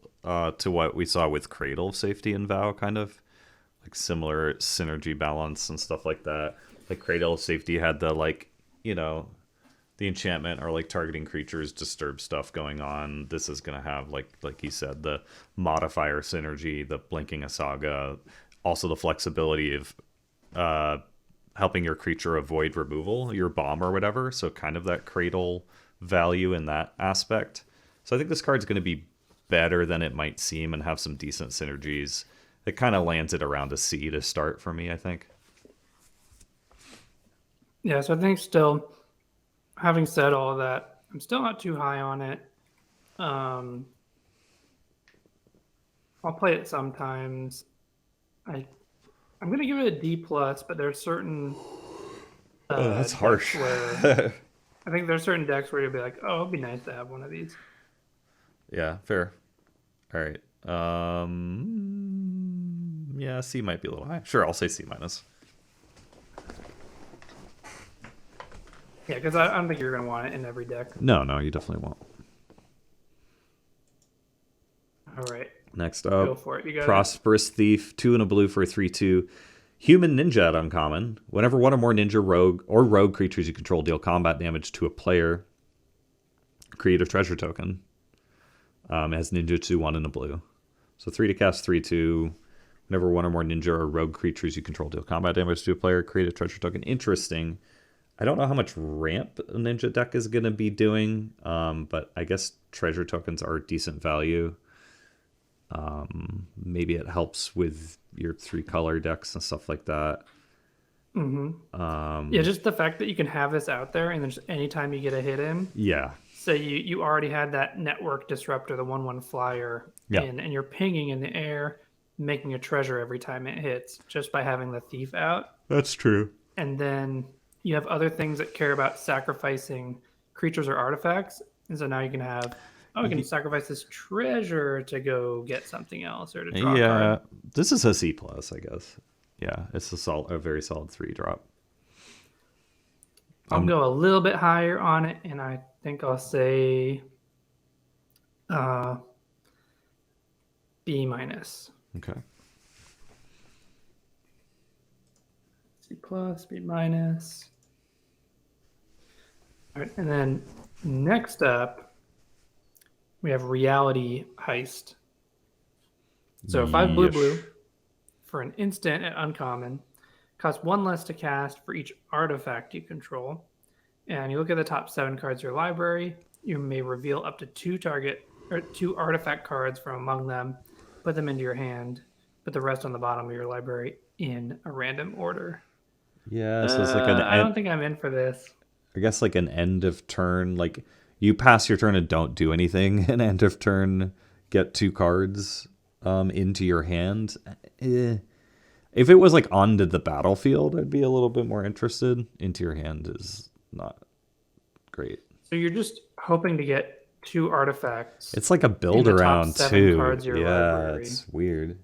to what we saw with Cradle of Safety and Vow, kind of like similar synergy balance and stuff like that. Like Cradle of Safety had the, like, you know, the enchantment or like targeting creatures disturb stuff going on. This is going to have like you said, the modifier synergy, the blinking a saga, also the flexibility of helping your creature avoid removal, your bomb or whatever. So kind of that cradle value in that aspect. So I think this card's going to be better than it might seem and have some decent synergies. It kind of lands it around a C to start for me, I think. Yeah, so I think still, having said all of that, I'm still not too high on it. I'll play it sometimes. I'm gonna give it a D plus, but there are certain Oh, that's decks harsh. where I think there's certain decks where you'll be like, oh, it'd be nice to have one of these. Yeah, fair. All right. Yeah, C might be a little high. Sure, I'll say C minus. Yeah, because I don't think you're gonna want it in every deck. No, you definitely won't. All right, Next go up, for it. You got Prosperous Thief, 2 and a blue for a 3/2. Human Ninja at uncommon. Whenever one or more ninja, rogue, or rogue creatures you control deal combat damage to a player, create a treasure token. It has ninjutsu 1 and a blue. So 3 to cast, 3/2. Whenever one or more ninja or rogue creatures you control deal combat damage to a player, create a treasure token. Interesting. I don't know how much ramp a ninja deck is going to be doing, but I guess treasure tokens are decent value. Maybe it helps with your 3-color decks and stuff like that. yeah, just the fact that you can have this out there, and then just anytime you get a hit in, Yeah. say you already had that network disruptor, the 1/1 flyer, Yeah. in, and you're pinging in the air, making a treasure every time it hits, just by having the thief out. That's true. And then you have other things that care about sacrificing creatures or artifacts, and so now you can have, oh, I can sacrifice this treasure to go get something else or to draw a card. This is a C plus, I guess. Yeah, it's a very solid 3-drop. I'll go a little bit higher on it, and I think I'll say B minus. Okay. C plus, B minus. All right, and then next up, we have Reality Heist. So 5 blue for an instant at uncommon. Costs 1 less to cast for each artifact you control. And you look at the top 7 cards of your library, you may reveal up to 2 artifact cards from among them, put them into your hand, put the rest on the bottom of your library in a random order. Yeah, so it's like I don't think I'm in for this. I guess like an end of turn, like you pass your turn and don't do anything, and end of turn get 2 cards into your hand. If it was like onto the battlefield, I'd be a little bit more interested. Into your hand is not great. So you're just hoping to get 2 artifacts. It's like a build in the top around 7 too. cards of your Yeah, library. it's weird.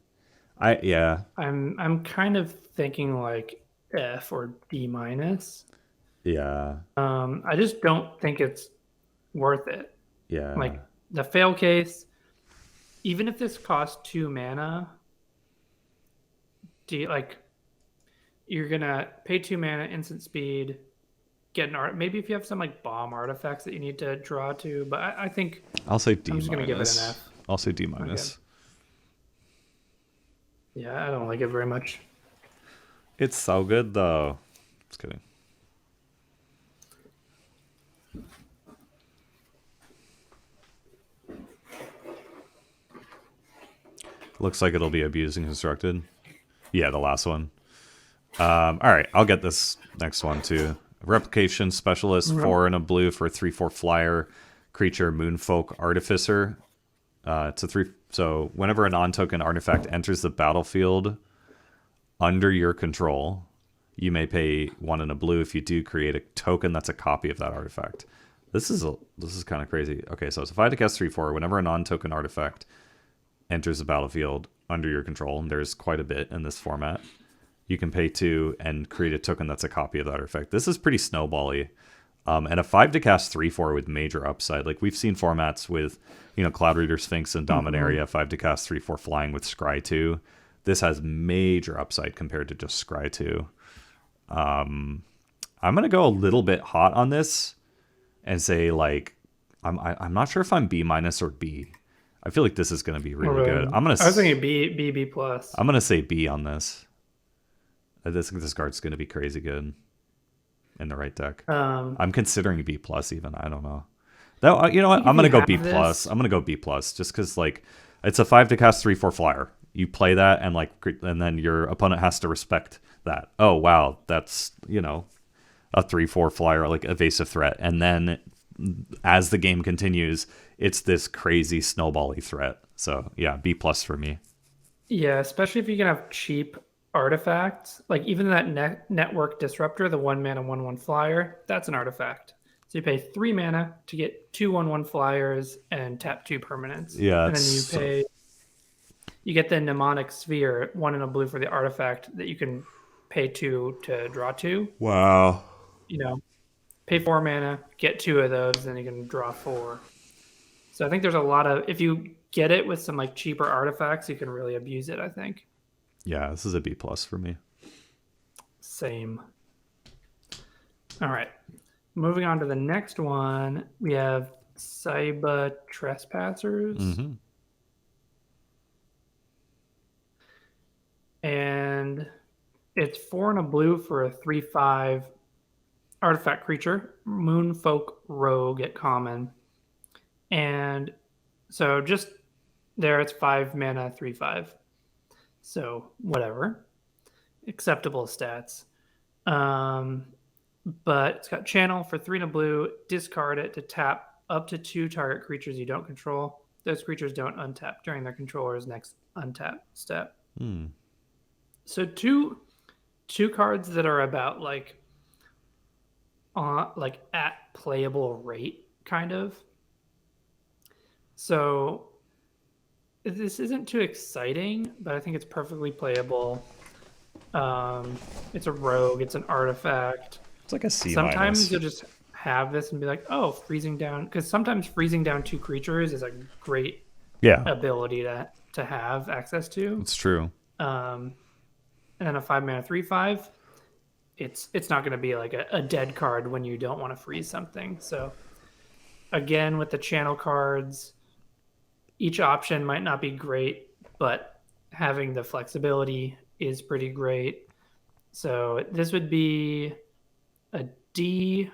I'm kind of thinking like F or D minus. Yeah. I just don't think it's worth it. Yeah. Like the fail case, even if this costs 2 mana, you're gonna pay 2 mana, instant speed, get an art. Maybe if you have some like bomb artifacts that you need to draw to, but I think I'll say D I'm just gonna give it minus. an F. I'll say D minus. Yeah, I don't like it very much. It's so good though. Just kidding. Looks like it'll be abusing constructed. Yeah, the last one. All right, I'll get this next one too. Replication specialist, 4 and a blue for a 3/4 flyer creature, Moonfolk Artificer. It's a 3. So whenever a non-token artifact enters the battlefield under your control, you may pay 1 and a blue. If you do, create a token that's a copy of that artifact. This is kind of crazy. Okay, so if I had to cast 3/4, whenever a non-token artifact enters the battlefield under your control, and there's quite a bit in this format, you can pay 2 and create a token that's a copy of that artifact. This is pretty snowbally. And a 5 to cast 3/4 with major upside. Like we've seen formats with, Cloud Reader, Sphinx, and Dominaria, 5 to cast 3/4 flying with Scry 2. This has major upside compared to just Scry 2. I'm gonna go a little bit hot on this and say like I'm not sure if I'm B minus or B. I feel like this is gonna be really good. I was thinking B plus. I'm gonna say B on this. This card's going to be crazy good in the right deck. Um, I'm considering B plus even. I don't know. Though you know I what? think I'm if gonna you go have B plus. this, I'm gonna go B plus just because like it's a 5 to cast 3/4 flyer. You play that and like and then your opponent has to respect that. Oh wow, that's a 3/4 flyer like evasive threat, and then as the game continues, it's this crazy snowbally threat. So yeah, B plus for me. yeah, especially if you can have cheap artifacts, like even that network disruptor, the 1 mana 1/1 flyer, that's an artifact. So you pay 3 mana to get 2/1/1 flyers and tap 2 permanents, Yeah, and it's then you get the mnemonic sphere, 1 and a blue for the artifact that you can pay 2 to draw 2. wow. You know, pay 4 mana, get 2 of those, then you can draw 4. So I think there's a lot of, if you get it with some like cheaper artifacts, you can really abuse it, I think. Yeah, this is a B plus for me. Same. All right. Moving on to the next one, we have Saiba Trespassers. Mm-hmm. And it's 4 and a blue for a 3/5 artifact creature, Moonfolk Rogue at common. And so just there, it's 5 mana, 3/5. So whatever. Acceptable stats. But it's got channel for 3 and a blue. Discard it to tap up to 2 target creatures you don't control. Those creatures don't untap during their controller's next untap step. Hmm. So two cards that are about like at playable rate kind of. So this isn't too exciting, but I think it's perfectly playable. It's a rogue. It's an artifact. It's like a C Sometimes minus. you'll just have this and be like, oh, freezing down, because sometimes freezing down 2 creatures is a great Yeah, ability to have access to. it's true. And then a 5 mana 3/5, it's not going to be like a dead card when you don't want to freeze something. So again, with the channel cards, each option might not be great, but having the flexibility is pretty great. So this would be a D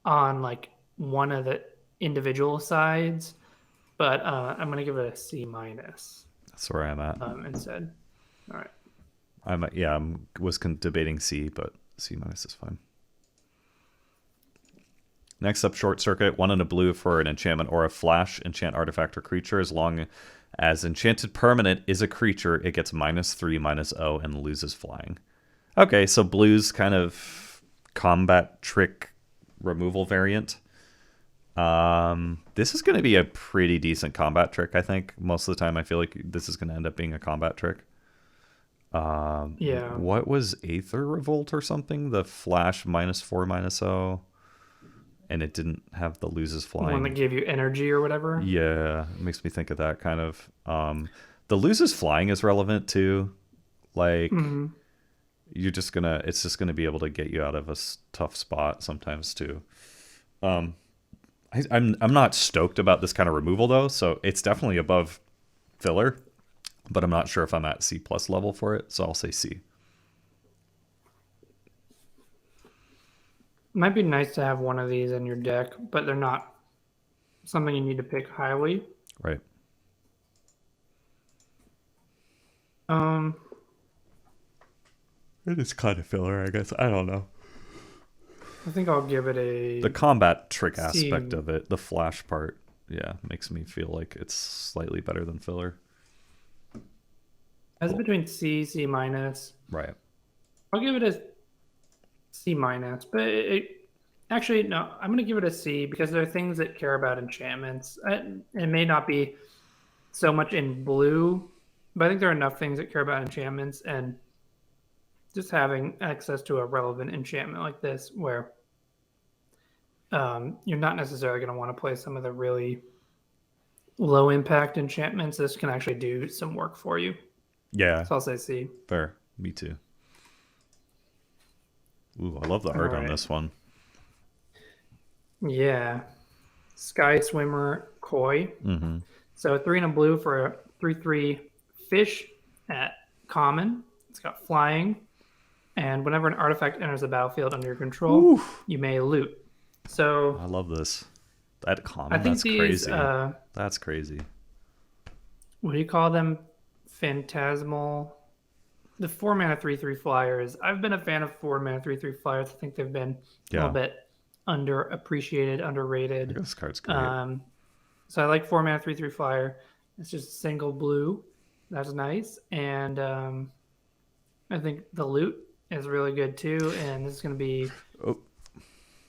on like one of the individual sides, but I'm gonna give it a C minus That's where I'm at. instead. All right. Debating C, but C minus is fine. Next up, Short Circuit. 1 and a blue for an enchantment or a flash. Enchant artifact or creature. As long as enchanted permanent is a creature, it gets -3/-0 and loses flying. Okay, so blue's kind of combat trick removal variant. This is going to be a pretty decent combat trick, I think. Most of the time, I feel like this is going to end up being a combat trick. Yeah. What was Aether Revolt or something? The flash -4/-0, and it didn't have the loses One flying. that gave you energy or whatever. Yeah, it makes me think of that kind of. The loses flying is relevant too. Like it's just gonna be able to get you out of a tough spot sometimes too. I'm not stoked about this kind of removal though, so it's definitely above filler, but I'm not sure if I'm at C plus level for it, so I'll say C. Might be nice to have one of these in your deck, but they're not something you need to pick highly. Right. It is kind of filler, I guess. I don't know. I think I'll give it The combat trick C. aspect of it, the flash part, yeah, makes me feel like it's slightly better than filler. As between C minus. Right. I'll give it a C minus, but actually no, I'm gonna give it a C because there are things that care about enchantments. It may not be so much in blue, but I think there are enough things that care about enchantments, and just having access to a relevant enchantment like this, where you're not necessarily going to want to play some of the really low impact enchantments. This can actually do some work for you. Yeah. So I'll say C. Fair. Me too. Ooh, I love the art on this one. Yeah. Sky Swimmer Koi. So 3 and a blue for a 3/3 fish at common It's got flying, and whenever an artifact enters the battlefield under your control, Woo. you may loot. So I love this. That I common, think that's these, crazy. That's crazy. what do you call them? Phantasmal. The 4 mana 3/3 flyers. I've been a fan of 4 mana 3/3 flyers. I think they've been a little Yeah. bit underappreciated, underrated. This card's great. So I like 4 mana 3/3 flyer. It's just single blue. That's nice. And I think the loot is really good too. And this is going to be Oh,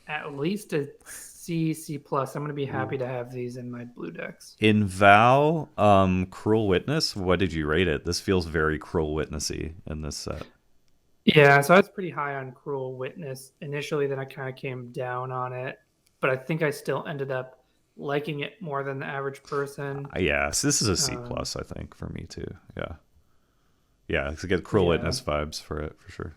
at least a C plus. I'm going to be happy to have these in my blue decks. in Vow, Cruel Witness, what did you rate it? This feels very Cruel Witnessy in this set. Yeah, so I was pretty high on Cruel Witness initially. Then I kind of came down on it, but I think I still ended up liking it more than the average person. Yeah, so this is a C plus, I think, for me too. Yeah. Yeah, I get Cruel Witness vibes for it, for sure.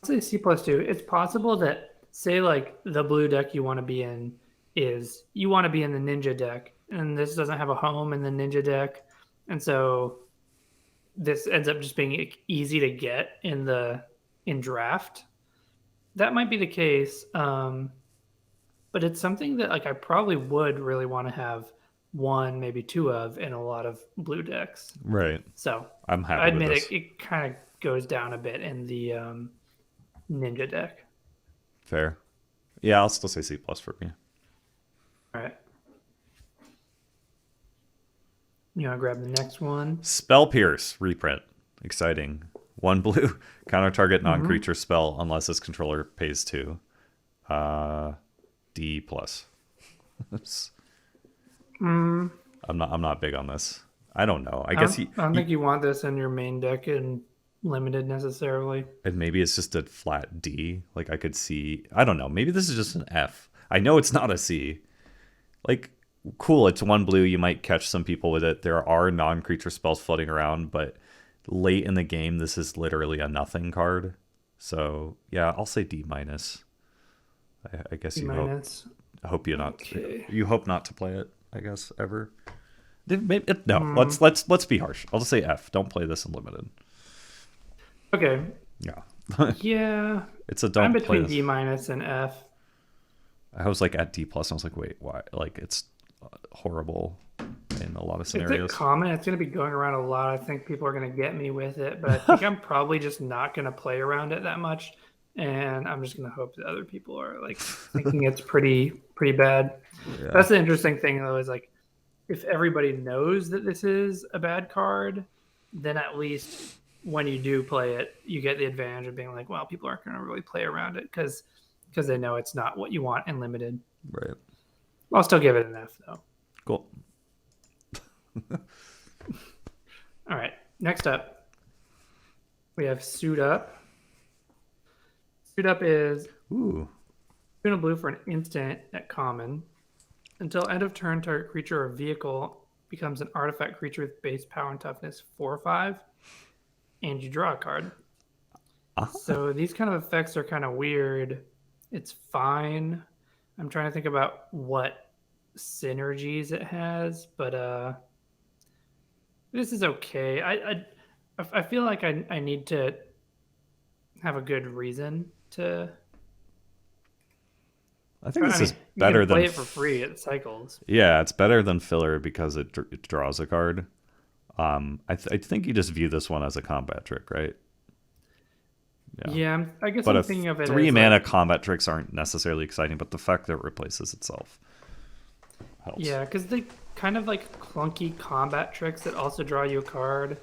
I'll say C plus too. It's possible that, say, like the blue deck you want to be in is you want to be in the ninja deck, and this doesn't have a home in the ninja deck, and so this ends up just being easy to get in draft. That might be the case, but it's something that like I probably would really want to have one, maybe two of in a lot of blue decks. Right. So I'm happy I with admit this. it kind of goes down a bit in the ninja deck. Fair. Yeah, I'll still say C plus for me. All right. You want to grab the next one? Spell Pierce reprint. Exciting. 1 blue. Counter target non-creature spell unless its controller pays 2. D plus. I'm not big on this. I don't know. I guess I don't think you want this in your main deck in limited necessarily. and maybe it's just a flat D. Like I could see. I don't know. Maybe this is just an F. I know it's not a C. Like, cool, it's 1 blue. You might catch some people with it. There are non-creature spells floating around, but late in the game, this is literally a nothing card. So yeah, I'll say D minus. I guess you hope you not. Okay. You hope not to play it. I guess ever. No, let's be harsh. I'll just say F. Don't play this in limited. Okay. Yeah. Yeah. It's a don't I'm play between this. D minus and F. I was like at D plus. I was like, wait, why? Like it's horrible in a lot of scenarios. It's a comment. It's going to be going around a lot. I think people are going to get me with it, but I think I'm probably just not going to play around it that much, and I'm just going to hope that other people are like thinking it's pretty bad. Yeah. That's the interesting thing though, is like if everybody knows that this is a bad card, then at least when you do play it, you get the advantage of being like, well, people aren't going to really play around it because they know it's not what you want in limited. Right. I'll still give it an F though. Cool. All right. Next up, we have Suit Up. Suit Up is 2 blue for an instant at common. Until end of turn, target creature or vehicle becomes an artifact creature with base power and toughness 4/5, and you draw a card. So these kind of effects are kind of weird. It's fine. I'm trying to think about what synergies it has, but this is okay. I feel like I need to have a good reason to. I think this is better you can than play it for free at Cycles. Yeah, it's better than filler because it draws a card. I think you just view this one as a combat trick, right? Yeah, I guess but I'm thinking of it 3 as mana combat tricks aren't necessarily exciting, but the fact that it replaces itself helps. Yeah, because they kind of like clunky combat tricks that also draw you a card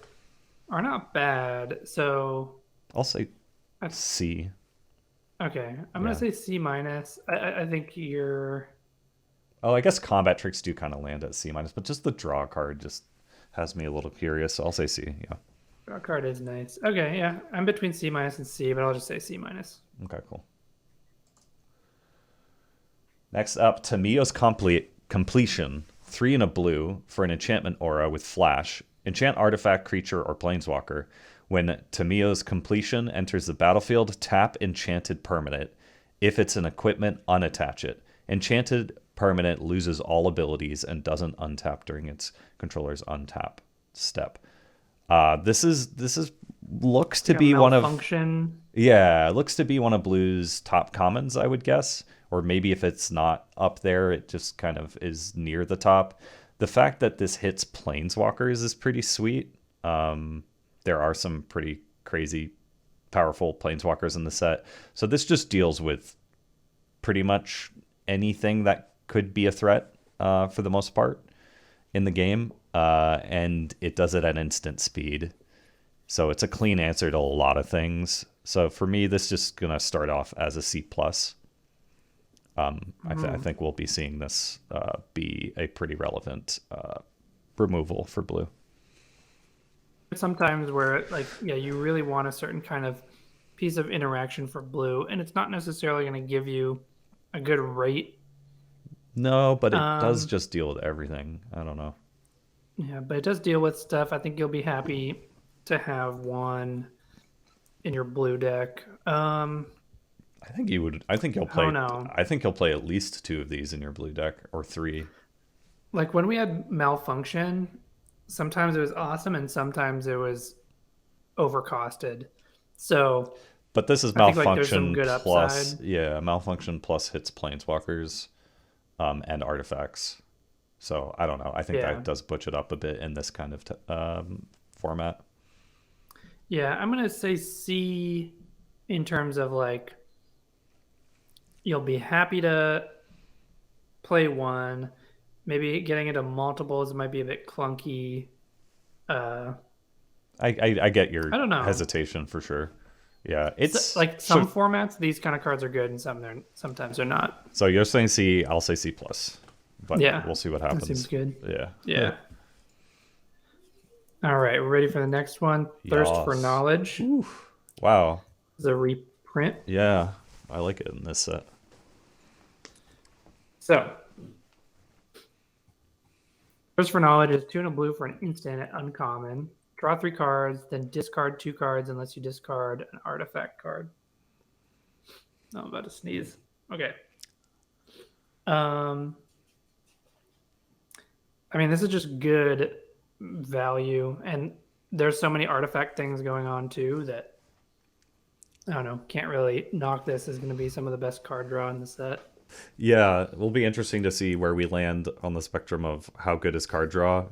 are not bad. So I'll say C. Okay, I'm gonna say C minus. I think you're. Oh, I guess combat tricks do kind of land at C minus, but just the draw card just has me a little curious. So I'll say C. Yeah. Draw card is nice. Okay, yeah, I'm between C minus and C, but I'll just say C minus. Okay, cool. Next up, Tamiyo's Completion. 3 and a blue for an enchantment aura with flash. Enchant artifact, creature, or planeswalker. When Tamiyo's Completion enters the battlefield, tap enchanted permanent. If it's an equipment, unattach it. Enchanted permanent loses all abilities and doesn't untap during its controller's untap step. This is looks to Like a be one of malfunction. yeah, it looks to be one of Blue's top commons, I would guess. Or maybe if it's not up there, it just kind of is near the top. The fact that this hits planeswalkers is pretty sweet. There are some pretty crazy, powerful planeswalkers in the set. So this just deals with pretty much anything that could be a threat for the most part in the game. And it does it at instant speed. So it's a clean answer to a lot of things. So for me, this is just gonna start off as a C plus. I think we'll be seeing this be a pretty relevant removal for blue. Sometimes where like yeah, you really want a certain kind of piece of interaction for blue, and it's not necessarily going to give you a good rate. No, but it does Um, just deal with everything. I don't know. yeah, but it does deal with stuff. I think you'll be happy to have one in your blue deck. I think you would. I think you'll Oh play. no, I think you'll play at least two of these in your blue deck, or three. like when we had malfunction, sometimes it was awesome, and sometimes it was overcosted. So But this is I think like there's some malfunction good plus, upside. yeah, malfunction plus hits planeswalkers and artifacts. So I don't know. I think Yeah, that does butch it up a bit in this kind of format. yeah. I'm gonna say C in terms of like you'll be happy to play one. Maybe getting into multiples might be a bit clunky. Uh, I get I your don't know. hesitation for sure. Yeah, So, it's like so. some formats, these kind of cards are good, and sometimes they're not. So you're saying C, I'll say C plus, but Yeah, we'll see what that seems happens. good. Yeah. Yeah. All right, we're ready for the next one. Thirst for Yas. Knowledge Wow. is a reprint. Yeah, I like it in this set. So, Thirst for Knowledge is 2 and a blue for an instant at uncommon. Draw 3 cards, then discard 2 cards unless you discard an artifact card. Oh, I'm about to sneeze. Okay. Um, I mean, this is just good value, and there's so many artifact things going on too that I don't know. Can't really knock this as going to be some of the best card draw in the set. Yeah, it will be interesting to see where we land on the spectrum of how good is card draw,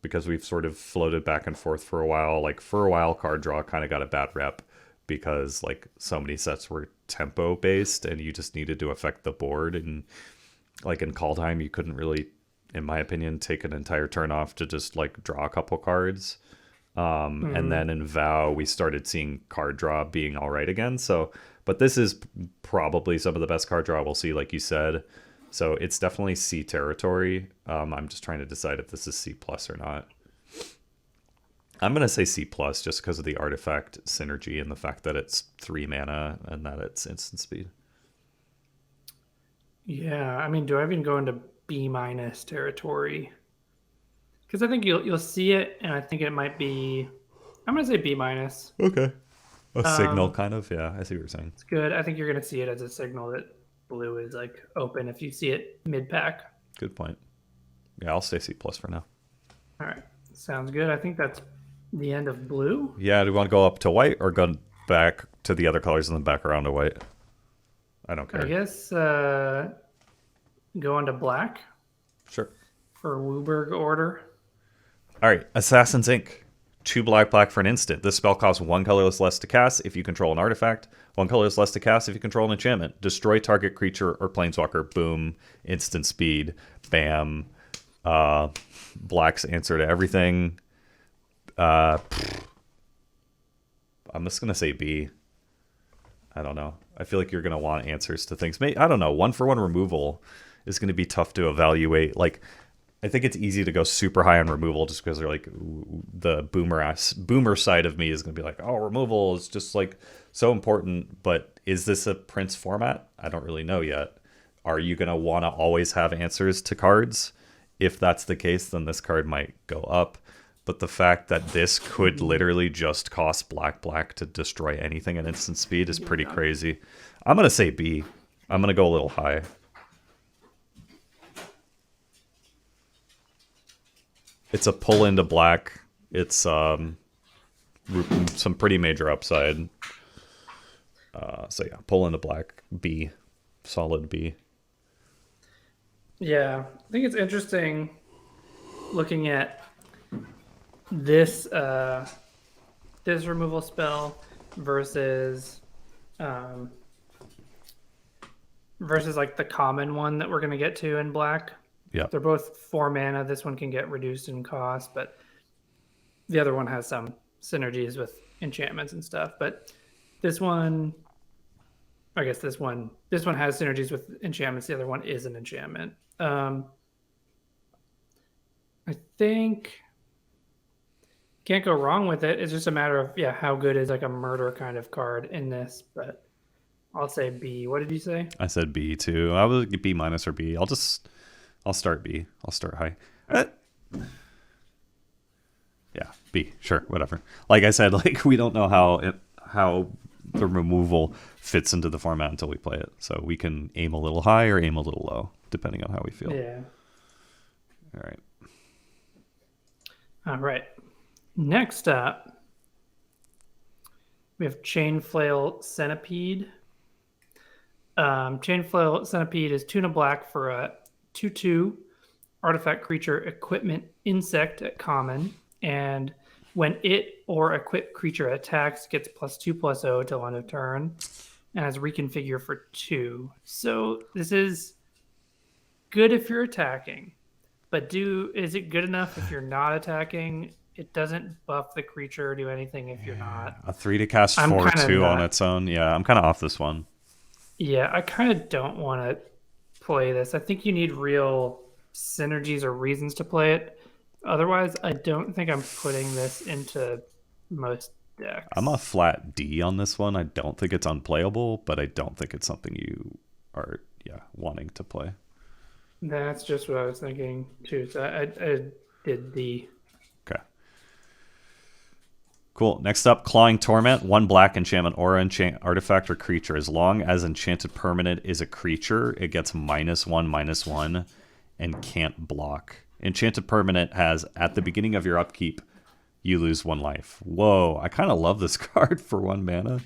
because we've sort of floated back and forth for a while. Like for a while, card draw kind of got a bad rep because like so many sets were tempo based and you just needed to affect the board. And like in call time, you couldn't really, in my opinion, take an entire turn off to just like draw a couple cards. And Mm, then in Vow, we started seeing card draw being all right again. So, but this is probably some of the best card draw we'll see, like you said. So it's definitely C territory. I'm just trying to decide if this is C plus or not. I'm gonna say C plus just because of the artifact synergy and the fact that it's 3 mana and that it's instant speed. yeah, I mean, do I even go into B minus territory? Because I think you'll see it, and I think it might be. I'm gonna say B minus. Okay. A signal, Um, kind of. Yeah, I see what you're saying. it's good. I think you're gonna see it as a signal that blue is like open if you see it mid pack. Good point. Yeah, I'll stay C plus for now. All right, sounds good. I think that's the end of blue. Yeah, do we want to go up to white or go back to the other colors and then back around to white? I don't I care. guess go into black Sure. for Wooburg order. All right, Assassin's Ink. 2 black for an instant. This spell costs 1 colorless less to cast if you control an artifact, 1 colorless less to cast if you control an enchantment. Destroy target creature or planeswalker. Boom. Instant speed. Bam. Black's answer to everything. I'm just gonna say B. I don't know. I feel like you're gonna want answers to things. I don't know. 1-for-1 removal is gonna be tough to evaluate. Like, I think it's easy to go super high on removal just because they're like the boomer side of me is gonna be like, oh, removal is just like so important. But is this a Prince format? I don't really know yet. Are you gonna want to always have answers to cards? If that's the case, then this card might go up. But the fact that this could literally just cost black to destroy anything at instant speed is pretty crazy. I'm gonna say B. I'm gonna go a little high. It's a pull into black. It's some pretty major upside. So yeah, pull into black, B, solid B. Yeah, I think it's interesting looking at this this removal spell versus um, versus like the common one that we're gonna get to in black. Yeah, They're both 4 mana. This one can get reduced in cost, but the other one has some synergies with enchantments and stuff. But this one, I guess this one has synergies with enchantments. The other one is an enchantment. I think can't go wrong with it. It's just a matter of how good is like a murder kind of card in this. But I'll say B. What did you say? I said B too. I would get B minus or B. I'll start B. I'll start high. Yeah, B. Sure, whatever. Like I said, like we don't know how the removal fits into the format until we play it. So we can aim a little high or aim a little low, depending on how we feel. Yeah. All right. All right. Next up, we have Chain Flail Centipede. Chain Flail Centipede is 2 and a black for a 2/2 artifact creature equipment insect at common. And when it or equipped creature attacks, gets +2/+0 till end of turn and has reconfigure for 2. So this is good if you're attacking. But is it good enough if you're not attacking? It doesn't buff the creature or do anything if you're not. A 3 to cast 4/2 on its own. Yeah, I'm kind of off this one. Yeah, I kind of don't want to play this. I think you need real synergies or reasons to play it. Otherwise, I don't think I'm putting this into most decks. I'm a flat D on this one. I don't think it's unplayable, but I don't think it's something you are wanting to play. That's just what I was thinking too. So I did D. Okay. Cool. Next up, Clawing Torment. 1 black enchantment aura artifact or creature. As long as enchanted permanent is a creature, it gets -1/-1 and can't block. Enchanted permanent has, at the beginning of your upkeep, you lose 1 life. Whoa, I kind of love this card for 1 mana.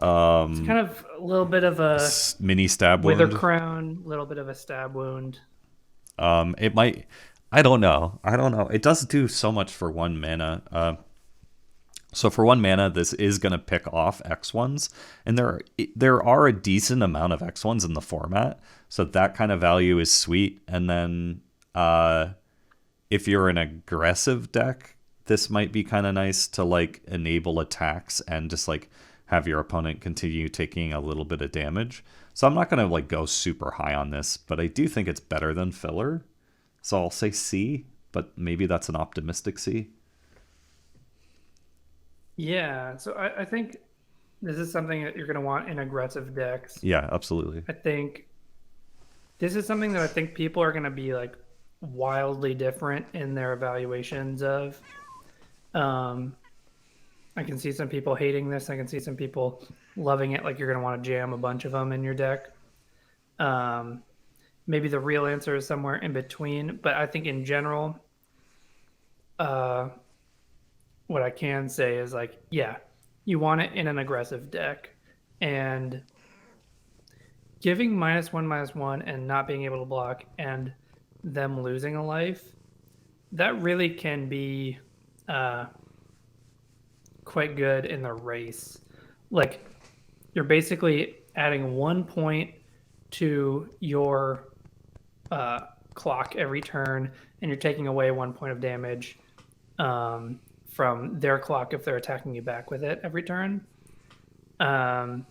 It's kind of a little bit of a mini stab wound. Wither Crown, a little bit of a stab wound. It might. I don't know. It does do so much for 1 mana. So for 1 mana, this is going to pick off X1s, and there are a decent amount of X1s in the format, so that kind of value is sweet. And then if you're an aggressive deck, this might be kind of nice to like enable attacks and just like have your opponent continue taking a little bit of damage. So I'm not going to like go super high on this, but I do think it's better than filler. So I'll say C, but maybe that's an optimistic C. Yeah, so I think this is something that you're going to want in aggressive decks. Yeah, absolutely. I think this is something that I think people are going to be like wildly different in their evaluations of. I can see some people hating this. I can see some people loving it. Like you're going to want to jam a bunch of them in your deck. Maybe the real answer is somewhere in between. But I think in general, what I can say is like, yeah, you want it in an aggressive deck. And giving -1/-1 and not being able to block and them losing a life, that really can be quite good in the race. Like you're basically adding 1 point to your clock every turn, and you're taking away 1 point of damage from their clock if they're attacking you back with it every turn. And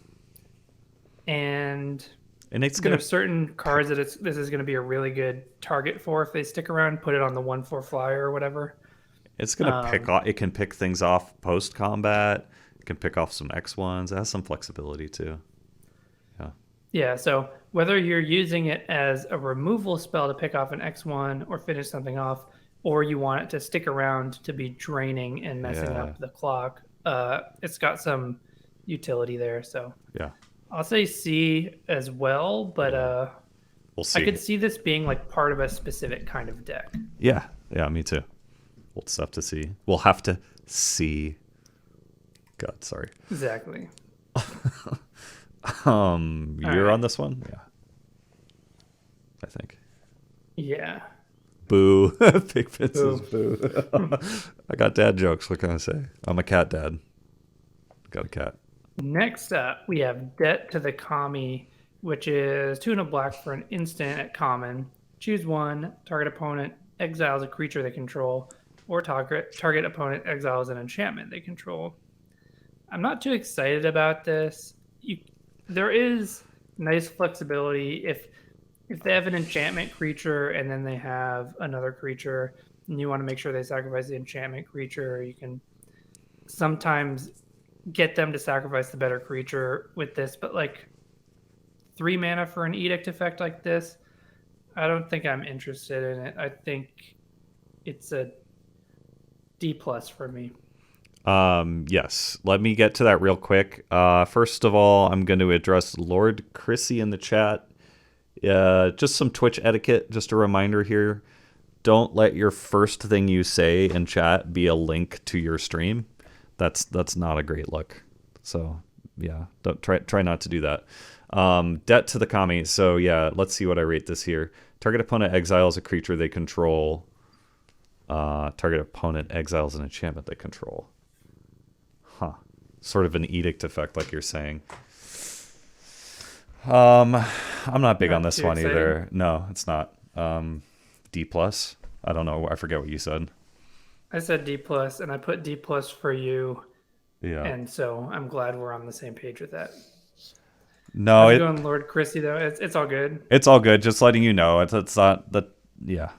it's there are certain cards that this is going to be a really good target for if they stick around. Put it on the 1/4 flyer or whatever. It's gonna pick off. It can pick things off post combat. It can pick off some X1s. It has some flexibility too. Yeah. Yeah. So whether you're using it as a removal spell to pick off an X1 or finish something off, or you want it to stick around to be draining and messing up the clock, it's got some utility there. So yeah, I'll say C as well, but we'll see. I could see this being like part of a specific kind of deck. Yeah, me too. We'll just have to see. We'll have to see. God, sorry. Exactly. You're right. on this one? Yeah. I think. Yeah. Boo. Big Finn says Boo. boo. I got dad jokes. What can I say? I'm a cat dad. Got a cat. Next up, we have Debt to the Kami, which is 2 and a black for an instant at common. Choose one. Target opponent exiles a creature they control, or target opponent exiles an enchantment they control. I'm not too excited about this. There is nice flexibility if they have an enchantment creature and then they have another creature, and you want to make sure they sacrifice the enchantment creature. You can sometimes get them to sacrifice the better creature with this, but like 3 mana for an edict effect like this, I don't think I'm interested in it. I think it's a D plus for me. Yes. Let me get to that real quick. First of all, I'm going to address Lord Chrissy in the chat. Just some Twitch etiquette. Just a reminder here. Don't let your first thing you say in chat be a link to your stream. That's not a great look. So yeah, don't try not to do that. Debt to the Kami. So yeah, let's see what I rate this here. Target opponent exiles a creature they control. Target opponent exiles an enchantment they control. Huh. Sort of an edict effect, like you're saying. I'm not big on this one either. No, it's not. D plus. I don't know. I forget what you said. I said D plus, and I put D plus for you. Yeah. And so I'm glad we're on the same page with that. No, How's it going, Lord Chrissy? Though it's all good. It's all good. Just letting you know. It's not that. Yeah.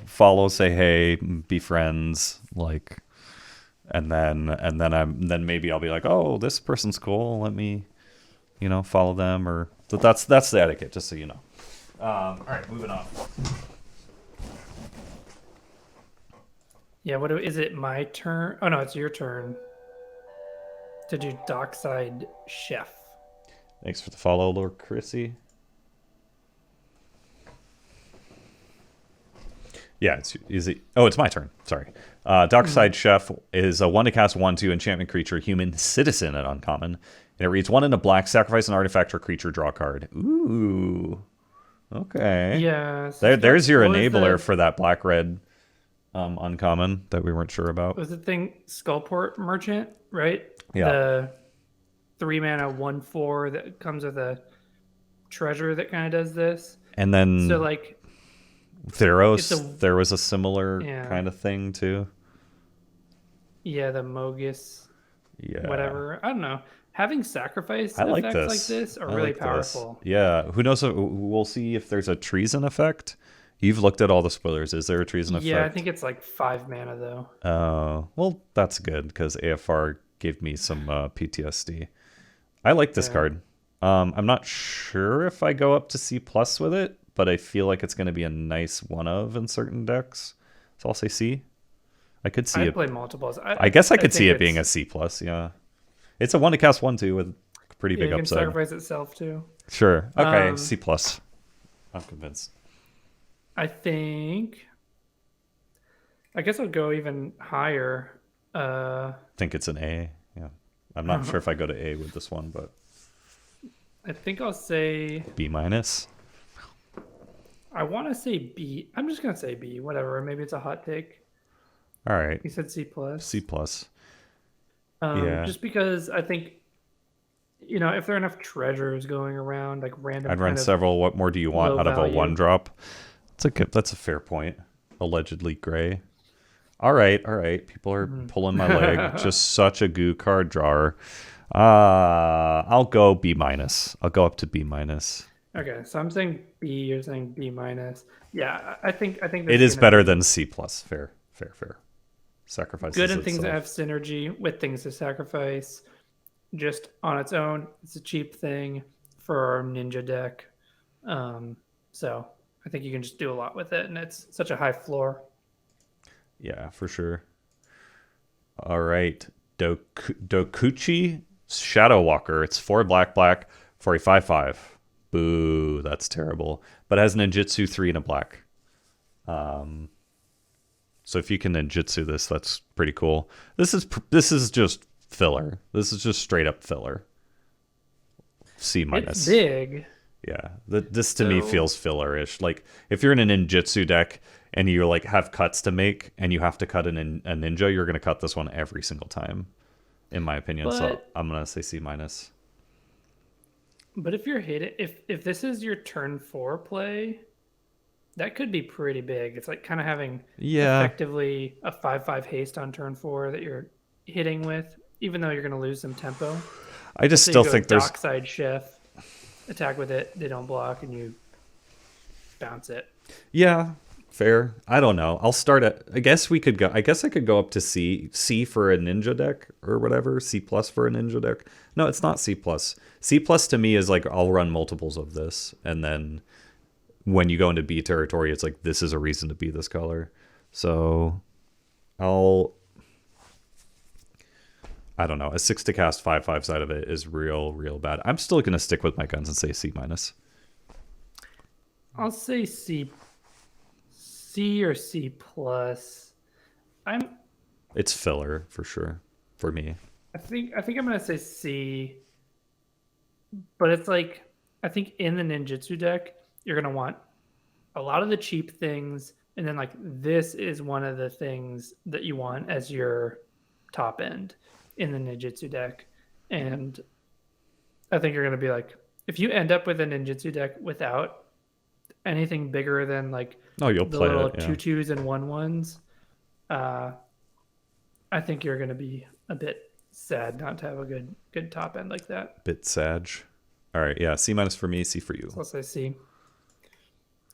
Follow, say hey, be friends, like, and then maybe I'll be like, oh, this person's cool. Let me, follow them, or that's the etiquette, just so you know. All right, moving on. Yeah. Is it my turn? Oh no, it's your turn to do Dockside Chef. Thanks for the follow, Lord Chrissy. Yeah, it's my turn. Sorry. Dockside Chef is a 1 to cast 1/2 enchantment creature, human citizen at uncommon. And it reads 1 in a black, sacrifice an artifact or creature, draw a card. Ooh. Okay. Yeah. So there's your enabler for that black-red uncommon that we weren't sure about. Was the thing Skullport Merchant, right? Yeah. The 3 mana 1/4 that comes with a treasure that kind of does this. And then so like Theros, there was a similar kind of thing too. Yeah, the Mogus. Yeah. Whatever. I don't know. Having sacrifice like effects this. like this are really powerful. Yeah. Who knows? We'll see if there's a treason effect. You've looked at all the spoilers. Is there a treason effect? Yeah, I think it's like 5 mana though. Oh, well, that's good because AFR gave me some PTSD. I like this card. I'm not sure if I go up to C plus with it, but I feel like it's going to be a nice one of in certain decks. So I'll say C. I could see I it. play multiples. I guess I could see it being a C plus. Yeah, it's a 1 to cast 1/2 with pretty big it can upside. sacrifice itself too. Sure. Okay. C plus. I'm convinced. I guess I'll go even higher. Think it's an A. Yeah. I'm not sure if I go to A with this one, but I think I'll say B minus. I want to say B. I'm just gonna say B. Whatever. Maybe it's a hot take. All right. You said C plus. C plus. Just because I think, if there are enough treasures going around, like random. I'd run several. What more do you want out of a 1-drop? That's a fair point. Allegedly gray. All right. People are pulling my leg. Just such a goo card drawer. I'll go B minus. I'll go up to B minus. Okay, so I'm saying B. You're saying B minus. Yeah, I think it is better than C plus. Fair. Sacrifices good in itself. Things that have synergy with things to sacrifice. Just on its own, it's a cheap thing for our ninja deck. So I think you can just do a lot with it, and it's such a high floor. Yeah, for sure. All right, Dokuchi Shadow Walker. It's 4 black for a 5/5. Boo, that's terrible. But it has ninjutsu 3 and a black. So if you can ninjutsu this, that's pretty cool. This is just filler. This is just straight up filler. C It's minus. big, Yeah, this to me so feels filler-ish. Like if you're in a ninjutsu deck and you like have cuts to make and you have to cut a ninja, you're gonna cut this one every single time, in my opinion. So but I'm gonna say C minus. if you're hitting if this is your turn 4 play, that could be pretty big. It's like kind of having Yeah, effectively a 5/5 haste on turn 4 that you're hitting with, even though you're going to lose some tempo. I Let's just say you still go think there's dockside chef, attack with it, they don't block, and you bounce it. yeah, fair. I don't know. I'll start at. I guess we could go. I guess I could go up to C. C for a ninja deck or whatever. C plus for a ninja deck. No, it's not C plus. C plus to me is like I'll run multiples of this, and then when you go into B territory, it's like this is a reason to be this color. So I'll. I don't know. A 6 to cast 5/5 side of it is real bad. I'm still gonna stick with my guns and say C minus. I'll say C or C plus. I'm It's filler for sure for me. I think I'm gonna say C, but it's like I think in the ninjutsu deck you're gonna want a lot of the cheap things, and then like this is one of the things that you want as your top end in the ninjutsu deck, and I think you're gonna be like if you end up with a ninjutsu deck without anything bigger than like Oh, you'll the play little it. Yeah. 2/2s and 1/1s, uh, I think you're gonna be a bit sad not to have a good top end like that. Bit sag. All right, yeah, C minus for me, C for you. So let's say C.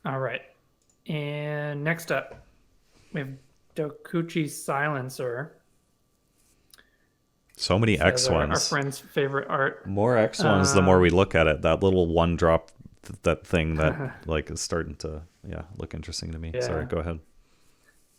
All right. And next up, we have Dokuchi Silencer. So many So X our ones. friend's favorite art. More X ones the more we look at it. That little one drop, that thing that like is starting to look interesting to me. Yeah. Sorry, go ahead.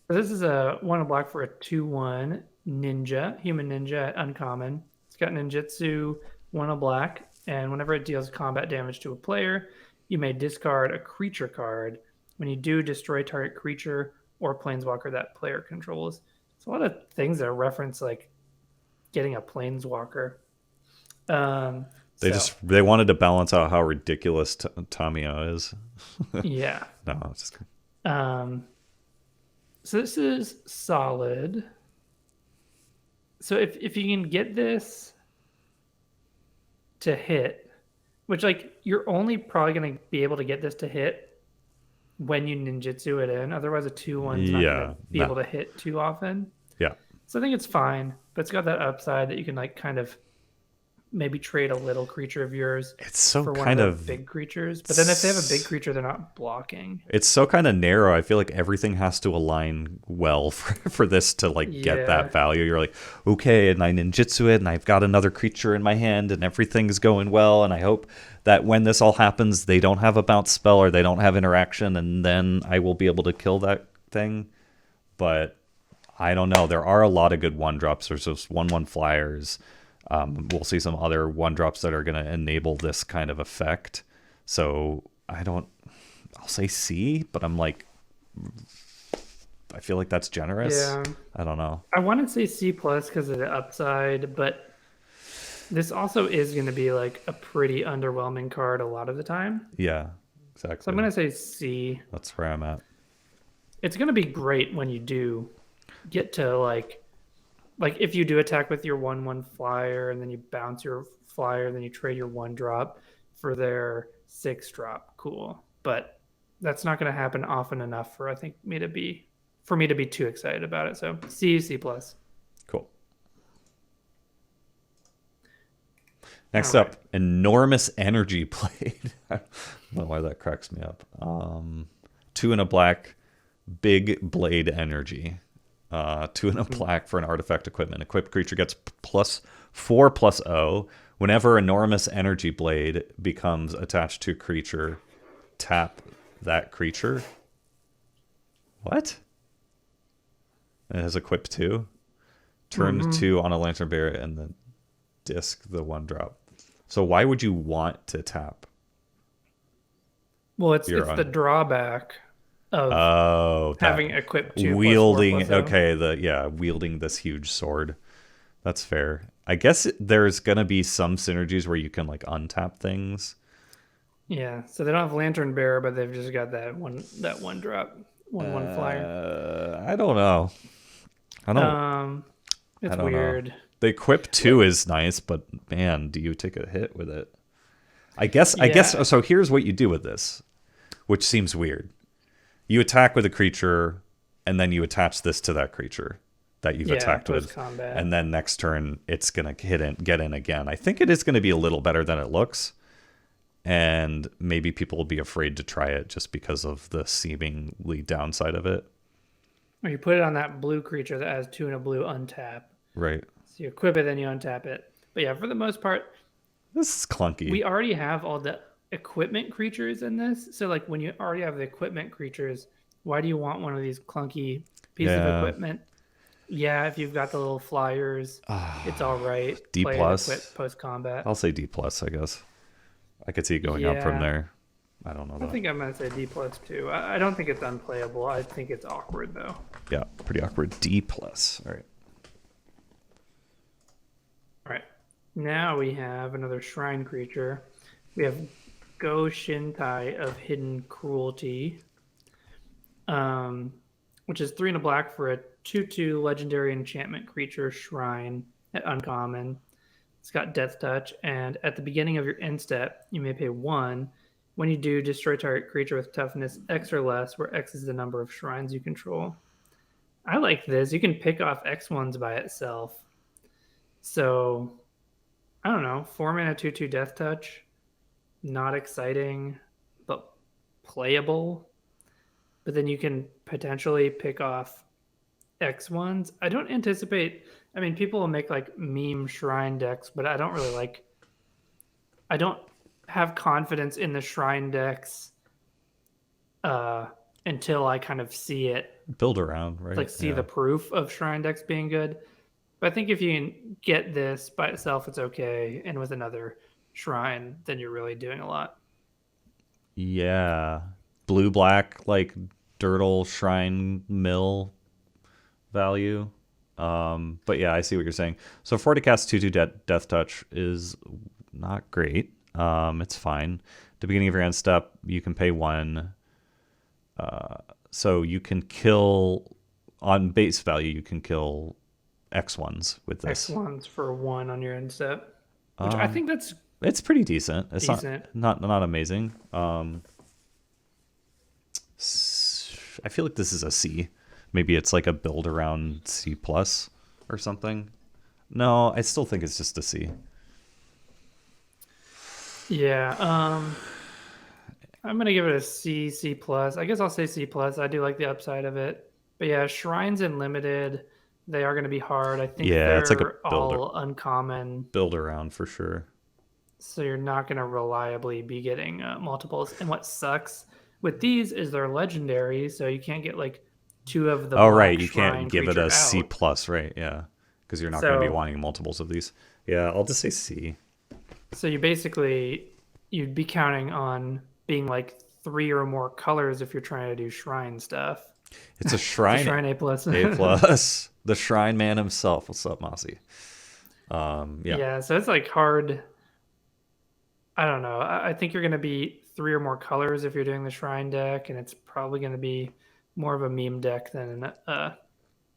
So this is a 1 black for a 2/1 ninja, human ninja at uncommon. It's got ninjutsu, 1 black, and whenever it deals combat damage to a player, you may discard a creature card. When you do, destroy target creature or planeswalker that player controls. It's a lot of things that reference like getting a planeswalker. They wanted to balance out how ridiculous Tamiya is. Yeah. No, it's just So this is solid. So if you can get this to hit, which like you're only probably gonna be able to get this to hit when you ninjutsu it in. Otherwise, a 2/1's not gonna be able to hit too often. Yeah. So I think it's fine, but it's got that upside that you can like kind of maybe trade a little creature of yours It's so for one kind of of the big creatures. But then if they have a big creature, they're not blocking. It's so kind of narrow. I feel like everything has to align well for this to like get Yeah. that value. You're like, okay, and I ninjutsu it, and I've got another creature in my hand, and everything's going well. And I hope that when this all happens, they don't have a bounce spell or they don't have interaction, and then I will be able to kill that thing. But I don't know. There are a lot of good 1-drops. There's those 1/1 flyers. We'll see some other 1-drops that are going to enable this kind of effect. So I'll say C, but I'm like, I feel like that's generous. Yeah. I don't know. I want to say C plus because of the upside, but this also is going to be like a pretty underwhelming card a lot of the time. Yeah, exactly. So I'm going to say C. That's where I'm at. It's going to be great when you do get to like if you do attack with your 1/1 flyer and then you bounce your flyer and then you trade your 1-drop for their 6-drop. Cool. But that's not going to happen often enough for me to be too excited about it. So C plus. Cool. Next All up, enormous energy blade. I don't know why that cracks me up. 2 and a black, big blade energy. 2 and a black for an artifact equipment. Equipped creature gets +4/+0. Whenever enormous energy blade becomes attached to a creature, tap that creature. What? And it has equip 2. Turn 2 on a lantern bearer and then disc the 1-drop. So why would you want to tap? Well, it's the drawback of Oh, that having equipped 2 plus 4 wielding. plus 0. Okay, wielding this huge sword. That's fair. I guess there's gonna be some synergies where you can like untap things. Yeah, so they don't have Lantern Bearer, but they've just got that one drop, 1/1 flyer. I don't know. I don't. Um, I it's don't know. weird. The equip 2 is nice, but man, do you take a hit with it? I guess. Yeah, So here's what you do with this, which seems weird. You attack with a creature, and then you attach this to that creature that you've yeah, attacked post with, combat. and then next turn it's gonna get in again. I think it is gonna be a little better than it looks, and maybe people will be afraid to try it just because of the seemingly downside of it. Or you put it on that blue creature that has 2 and a blue untap. Right. So you equip it, then you untap it. But yeah, for the most part, This is clunky. we already have all the equipment creatures in this. So like when you already have the equipment creatures, why do you want one of these clunky pieces of Yeah. equipment? Yeah, if you've got the little flyers, it's all right. D Play plus. it equip post combat. I'll say D plus. I guess I could see it going up from Yeah. there. I don't know I though. think I'm gonna say D plus too. I don't think it's unplayable. I think it's awkward though. Yeah, pretty awkward. D plus. All right. All right. Now we have another shrine creature. We have Go Shintai of Hidden Cruelty, which is 3 and a black for a 2/2 legendary enchantment creature shrine at uncommon. It's got Death Touch, and at the beginning of your end step, you may pay 1. When you do, destroy target creature with toughness X or less, where X is the number of shrines you control. I like this. You can pick off X ones by itself. So, I don't know. 4 mana 2/2 Death Touch. Not exciting, but playable. But then you can potentially pick off X ones. I don't anticipate. I mean, people will make like meme shrine decks, but I don't really like. I don't have confidence in the shrine decks until I kind of see it, Build around, right? like see Yeah. the proof of shrine decks being good. But I think if you can get this by itself, it's okay, and with another shrine, then you're really doing a lot. Yeah. Blue black like Dirtle Shrine Mill value. But yeah, I see what you're saying. So 4 to cast 2/2 Death Touch is not great. It's fine. At the beginning of your end step, you can pay 1. So you can kill on base value. You can kill X ones with this. X ones for 1 on your end step, which I think that's It's pretty decent. It's decent. not amazing. I feel like this is a C. Maybe it's like a build around C plus or something. No, I still think it's just a C. Yeah. I'm gonna give it a C, C plus. I guess I'll say C plus. I do like the upside of it. But yeah, shrines and limited, they are gonna be hard. I think Yeah, they're it's like a builder. all uncommon, Build around for sure. so you're not gonna reliably be getting multiples. And what sucks with these is they're legendary, so you can't get like 2 of the Oh, black right. You shrine can't give it creature a C out. plus, right? Yeah. Because you're not going to be So wanting multiples of these. Yeah, I'll just say C. so you'd be counting on being like 3 or more colors if you're trying to do shrine stuff. It's a It's a shrine shrine A plus. A plus. The Shrine Man himself. What's up, Mossy? Yeah. Yeah, so it's like hard. I don't know. I think you're going to be 3 or more colors if you're doing the shrine deck, and it's probably going to be more of a meme deck than a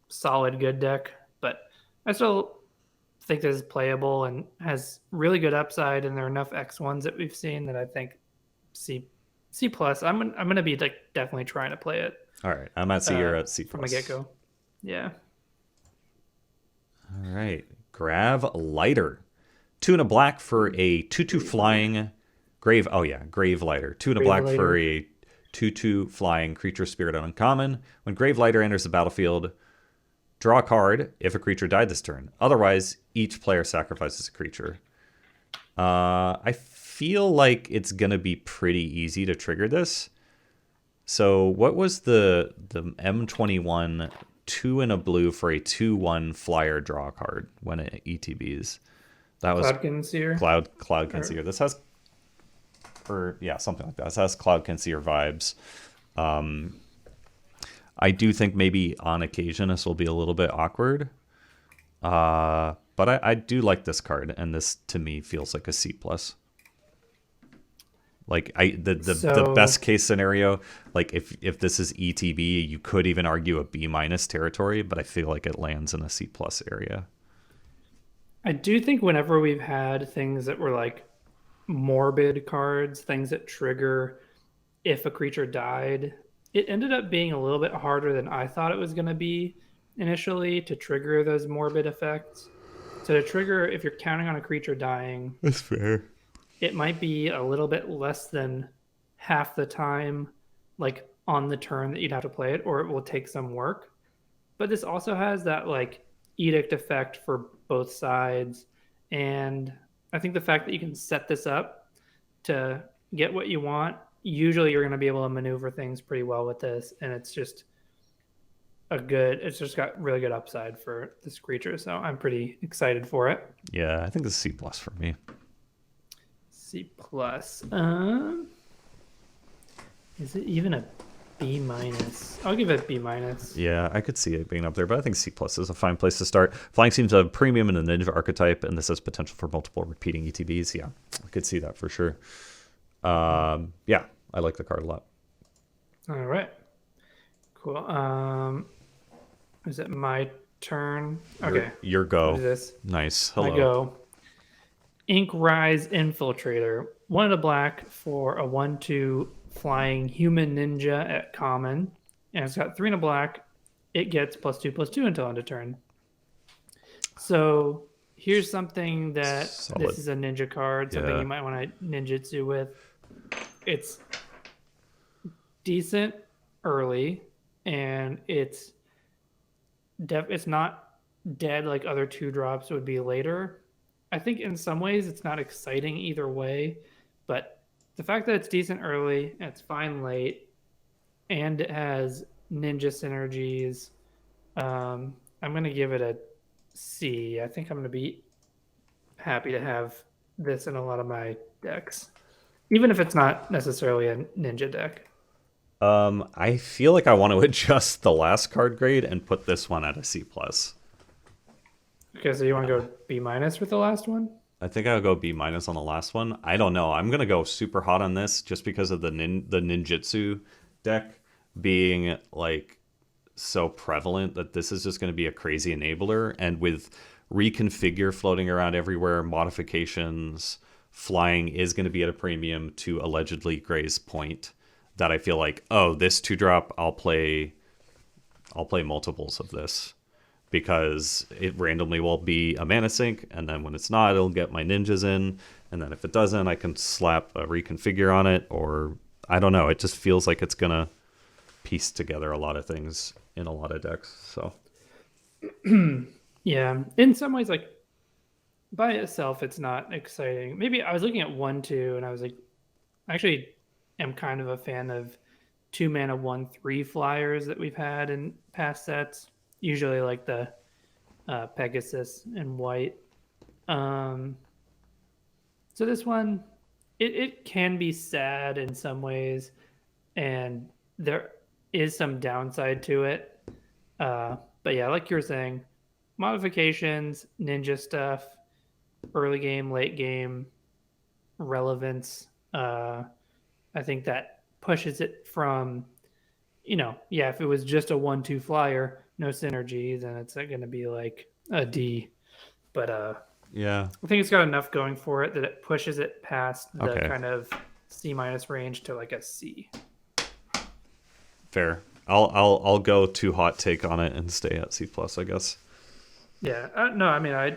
solid good deck. But I still think this is playable and has really good upside, and there are enough X ones that we've seen that I think C plus. I'm gonna be like definitely trying to play it All right. I'm at C. You're at C from the plus. get go. Yeah. All right. Grav Lighter. 2 and a black for a 2/2 flying Grave. Oh, yeah. Grave Lighter. 2 and a Grave black Lighter. for a 2/2 flying creature spirit uncommon. When Grave Lighter enters the battlefield, draw a card if a creature died this turn. Otherwise, each player sacrifices a creature. I feel like it's going to be pretty easy to trigger this. So what was the M21 2 and a blue for a 2/1 flyer draw card when it ETBs? That was Cloud Conceer. Cloud Conceer. This has, or yeah, something like that. This has Cloud Conceer vibes. I do think maybe on occasion this will be a little bit awkward. But I do like this card, and this to me feels like a C plus. Like the So best case scenario, like if this is ETB, you could even argue a B minus territory, but I feel like it lands in a C plus area. I do think whenever we've had things that were like morbid cards, things that trigger if a creature died, it ended up being a little bit harder than I thought it was going to be initially to trigger those morbid effects. So to trigger, if you're counting on a creature dying, That's fair. it might be a little bit less than half the time, like on the turn that you'd have to play it, or it will take some work. But this also has that like edict effect for both sides. And I think the fact that you can set this up to get what you want, usually you're going to be able to maneuver things pretty well with this. And it's just it's just got really good upside for this creature. So I'm pretty excited for it. Yeah, I think this is C plus for me. C plus. Is it even a B minus? I'll give it B minus. Yeah, I could see it being up there, but I think C plus is a fine place to start. Flying seems a premium in the ninja archetype, and this has potential for multiple repeating ETBs. Yeah, I could see that for sure. Yeah, I like the card a lot. All right. Cool. Is it my turn? Okay. Your go. What is this? Nice. Hello. I go. Ink Rise Infiltrator. 1 and a black for a 1/2 flying human ninja at common. And it's got 3 and a black. It gets +2/+2 until end of turn. So here's something that Solid. this is a ninja card, something you might want to ninjutsu with. It's decent early, and it's not dead like other 2-drops would be later. I think in some ways it's not exciting either way, but the fact that it's decent early, and it's fine late, and it has ninja synergies, I'm going to give it a C. I think I'm going to be happy to have this in a lot of my decks, even if it's not necessarily a ninja deck. I feel like I want to adjust the last card grade and put this one at a C plus. Okay, so you want to go B minus with the last one? I think I'll go B minus on the last one. I don't know. I'm gonna go super hot on this just because of the ninjutsu deck being like so prevalent that this is just going to be a crazy enabler. And with reconfigure floating around everywhere, modifications, flying is going to be at a premium to allegedly Gray's point. That I feel like, oh, this 2-drop, I'll play multiples of this. Because it randomly will be a mana sink, and then when it's not, it'll get my ninjas in, and then if it doesn't, I can slap a reconfigure on it, or I don't know. It just feels like it's gonna piece together a lot of things in a lot of decks. So yeah, in some ways, like by itself, it's not exciting. Maybe I was looking at 1/2, and I was like, I actually am kind of a fan of 2-mana 1/3 flyers that we've had in past sets. Usually like the Pegasus and white. So this one, it can be sad in some ways, and there is some downside to it. But yeah, like you were saying, modifications, ninja stuff, early game, late game, relevance. I think that pushes it from, if it was just a 1/2 flyer, no synergy, then it's going to be like a D. But yeah, I think it's got enough going for it that it pushes it past the Okay. kind of C minus range to like a C. fair. I'll go too hot take on it and stay at C plus, I guess. Yeah, no, I mean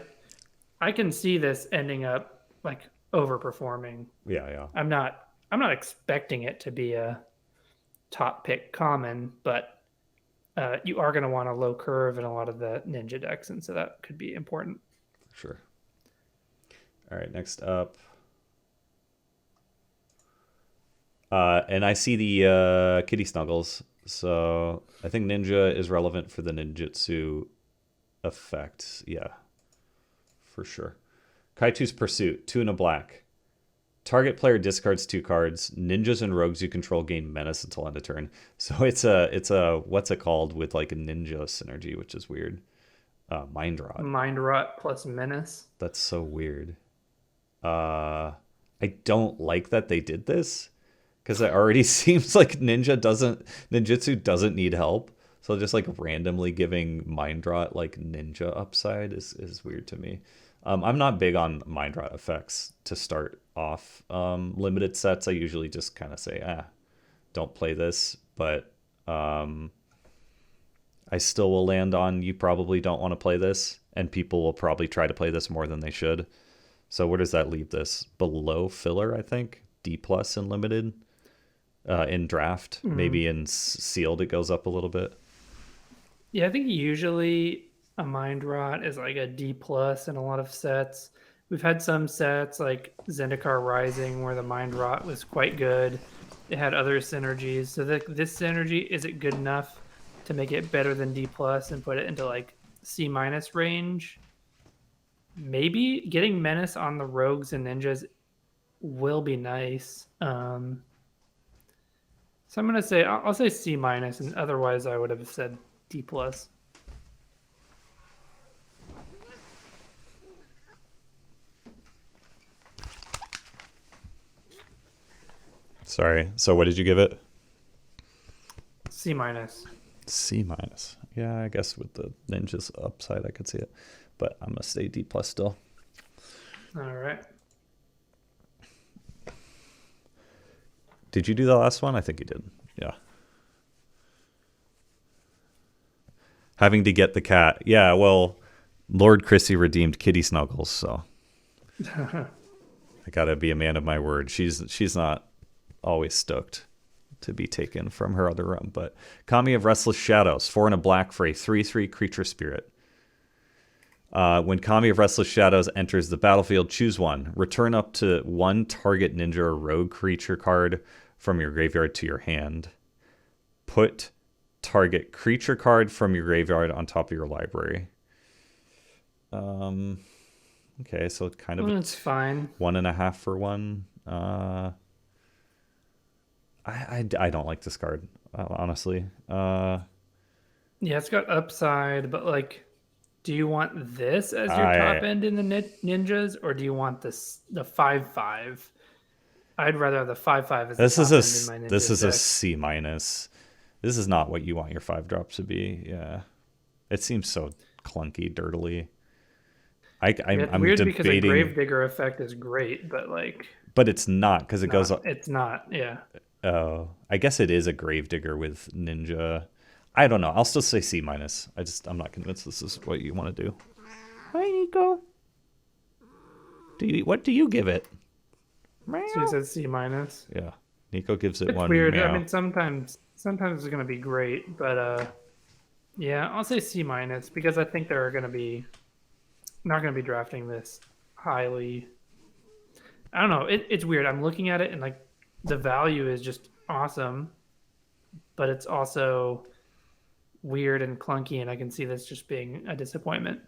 I can see this ending up like overperforming. Yeah. I'm not expecting it to be a top pick common, but you are going to want a low curve in a lot of the ninja decks, and so that could be important. Sure. All right, next up. And I see the kitty snuggles. So I think ninja is relevant for the ninjutsu effect. Yeah, for sure. Kaitu's Pursuit, 2 and a black. Target player discards 2 cards. Ninjas and rogues you control gain menace until end of turn. So it's a what's it called with like a ninja synergy, which is weird. Mind rot. Mind rot plus menace. That's so weird. I don't like that they did this because it already seems like ninjutsu doesn't need help. So just like randomly giving mind rot like ninja upside is weird to me. I'm not big on mind rot effects to start off limited sets. I usually just kind of say, don't play this. But I still will land on you probably don't want to play this, and people will probably try to play this more than they should. So where does that leave this? Below filler, I think. D plus in limited. In draft, maybe in sealed it goes up a little bit. Yeah, I think usually a mind rot is like a D plus in a lot of sets. We've had some sets like Zendikar Rising where the mind rot was quite good. It had other synergies. So this synergy, is it good enough to make it better than D plus and put it into like C minus range? Maybe getting menace on the rogues and ninjas will be nice. So I'm gonna say I'll say C minus, and otherwise I would have said D plus. Sorry. So what did you give it? C minus. C minus. Yeah, I guess with the ninjas upside I could see it. But I'm gonna stay D plus still. All right. Did you do the last one? I think you did. Yeah. Having to get the cat. Yeah, well, Lord Chrissy redeemed Kitty Snuggles, so I gotta be a man of my word. She's not always stoked to be taken from her other room. But Kami of Restless Shadows, 4 and a black for a 3/3 creature spirit. When Kami of Restless Shadows enters the battlefield, choose one. Return up to one target ninja or rogue creature card from your graveyard to your hand. Put target creature card from your graveyard on top of your library. Okay, so kind of That's fine. 1.5 for 1. I don't like this card, honestly. Yeah, it's got upside, but like, do you want this as your top end in the ninjas, or do you want the 5/5? I'd rather have the 5/5 as the top end in my ninja this is a deck. C minus. This is not what you want your 5-drop to be. Yeah, it seems so clunky, dirtily. I'm weird debating, because a Gravedigger effect is great, but like, but it's not because it goes up. It's not. Yeah. Oh, I guess it is a Gravedigger with Ninja. I don't know. I'll still say C minus. I'm not convinced this is what you want to do. Hi, Nico. What do you give it? So you said C minus. Yeah, Nico gives it It's one. weird. Meow. I mean, sometimes it's gonna be great, but yeah, I'll say C minus because I think they're gonna be not gonna be drafting this highly. I don't know. It's weird. I'm looking at it and like the value is just awesome, but it's also weird and clunky, and I can see this just being a disappointment.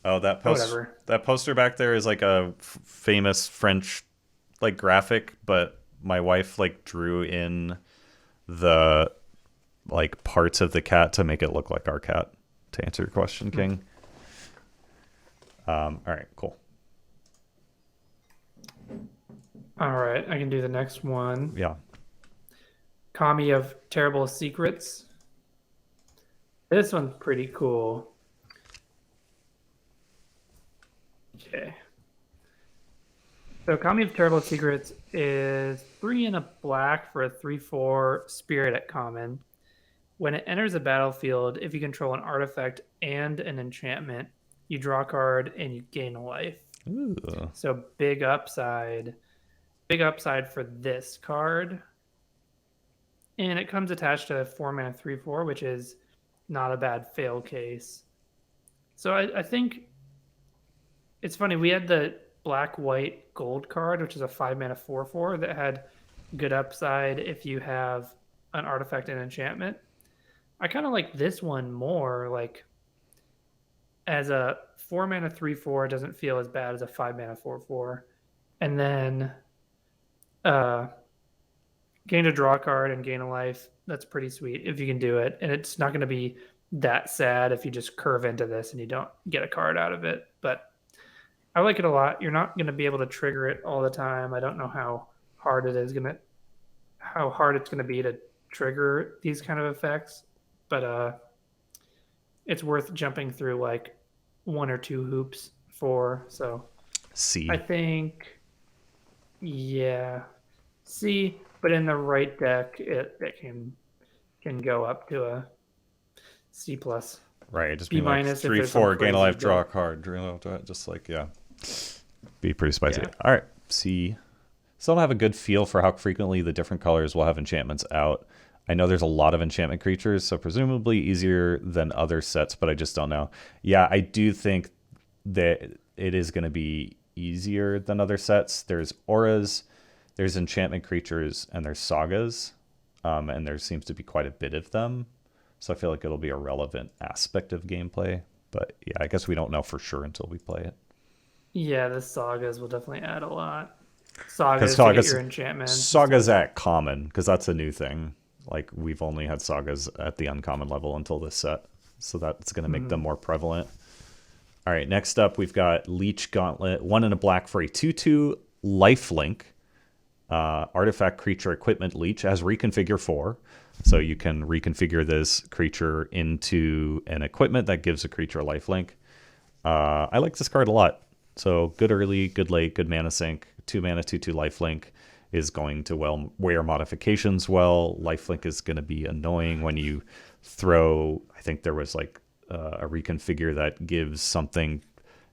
Oh, that poster back there is like a famous French like graphic, but my wife like drew in the like parts of the cat to make it look like our cat. To answer your question, King. All right, cool. All right, I can do the next one. Yeah. Kami of Terrible Secrets. This one's pretty cool. Okay. So Kami of Terrible Secrets is 3 and a black for a 3/4 spirit at common. When it enters the battlefield, if you control an artifact and an enchantment, you draw a card and you gain a life. Ooh. So big upside for this card. And it comes attached to 4 mana 3/4, which is not a bad fail case. So I think it's funny. We had the black, white, gold card, which is a 5 mana 4/4 that had good upside if you have an artifact and enchantment. I kind of like this one more. Like, as a 4 mana 3/4, it doesn't feel as bad as a 5 mana 4/4. and then uh, gain a draw card and gain a life. That's pretty sweet if you can do it, and it's not going to be that sad if you just curve into this and you don't get a card out of it. But I like it a lot. You're not going to be able to trigger it all the time. I don't know how hard it's going to be to trigger these kind of effects, but it's worth jumping through like one or two hoops for. So I C. think, yeah, C, but in the right deck, it can go up to a C plus, Right, just B being like minus if three, there's some four, gain a crazy life, draw a deck. card, just like yeah, be pretty spicy. Yeah, All right, C. Still don't have a good feel for how frequently the different colors will have enchantments out. I know there's a lot of enchantment creatures, so presumably easier than other sets, but I just don't know. Yeah, I do think that it is going to be easier than other sets. There's auras, there's enchantment creatures, and there's sagas, and there seems to be quite a bit of them. So I feel like it'll be a relevant aspect of gameplay. But yeah, I guess we don't know for sure until we play it. yeah, the sagas will definitely add a lot. Because Sagas to get sagas, your enchantments and sagas stuff. at common, because that's a new thing. Like we've only had sagas at the uncommon level until this set, so that's going to make them more prevalent. All right, next up we've got Leech Gauntlet, 1 and a black for a 2/2 lifelink. Artifact creature equipment leech as reconfigure 4. So you can reconfigure this creature into an equipment that gives a creature lifelink. I like this card a lot. So good early, good late, good mana sink. 2 mana, 2/2 lifelink is going to wear modifications well. Lifelink is going to be annoying when you throw. I think there was like a reconfigure that gives something,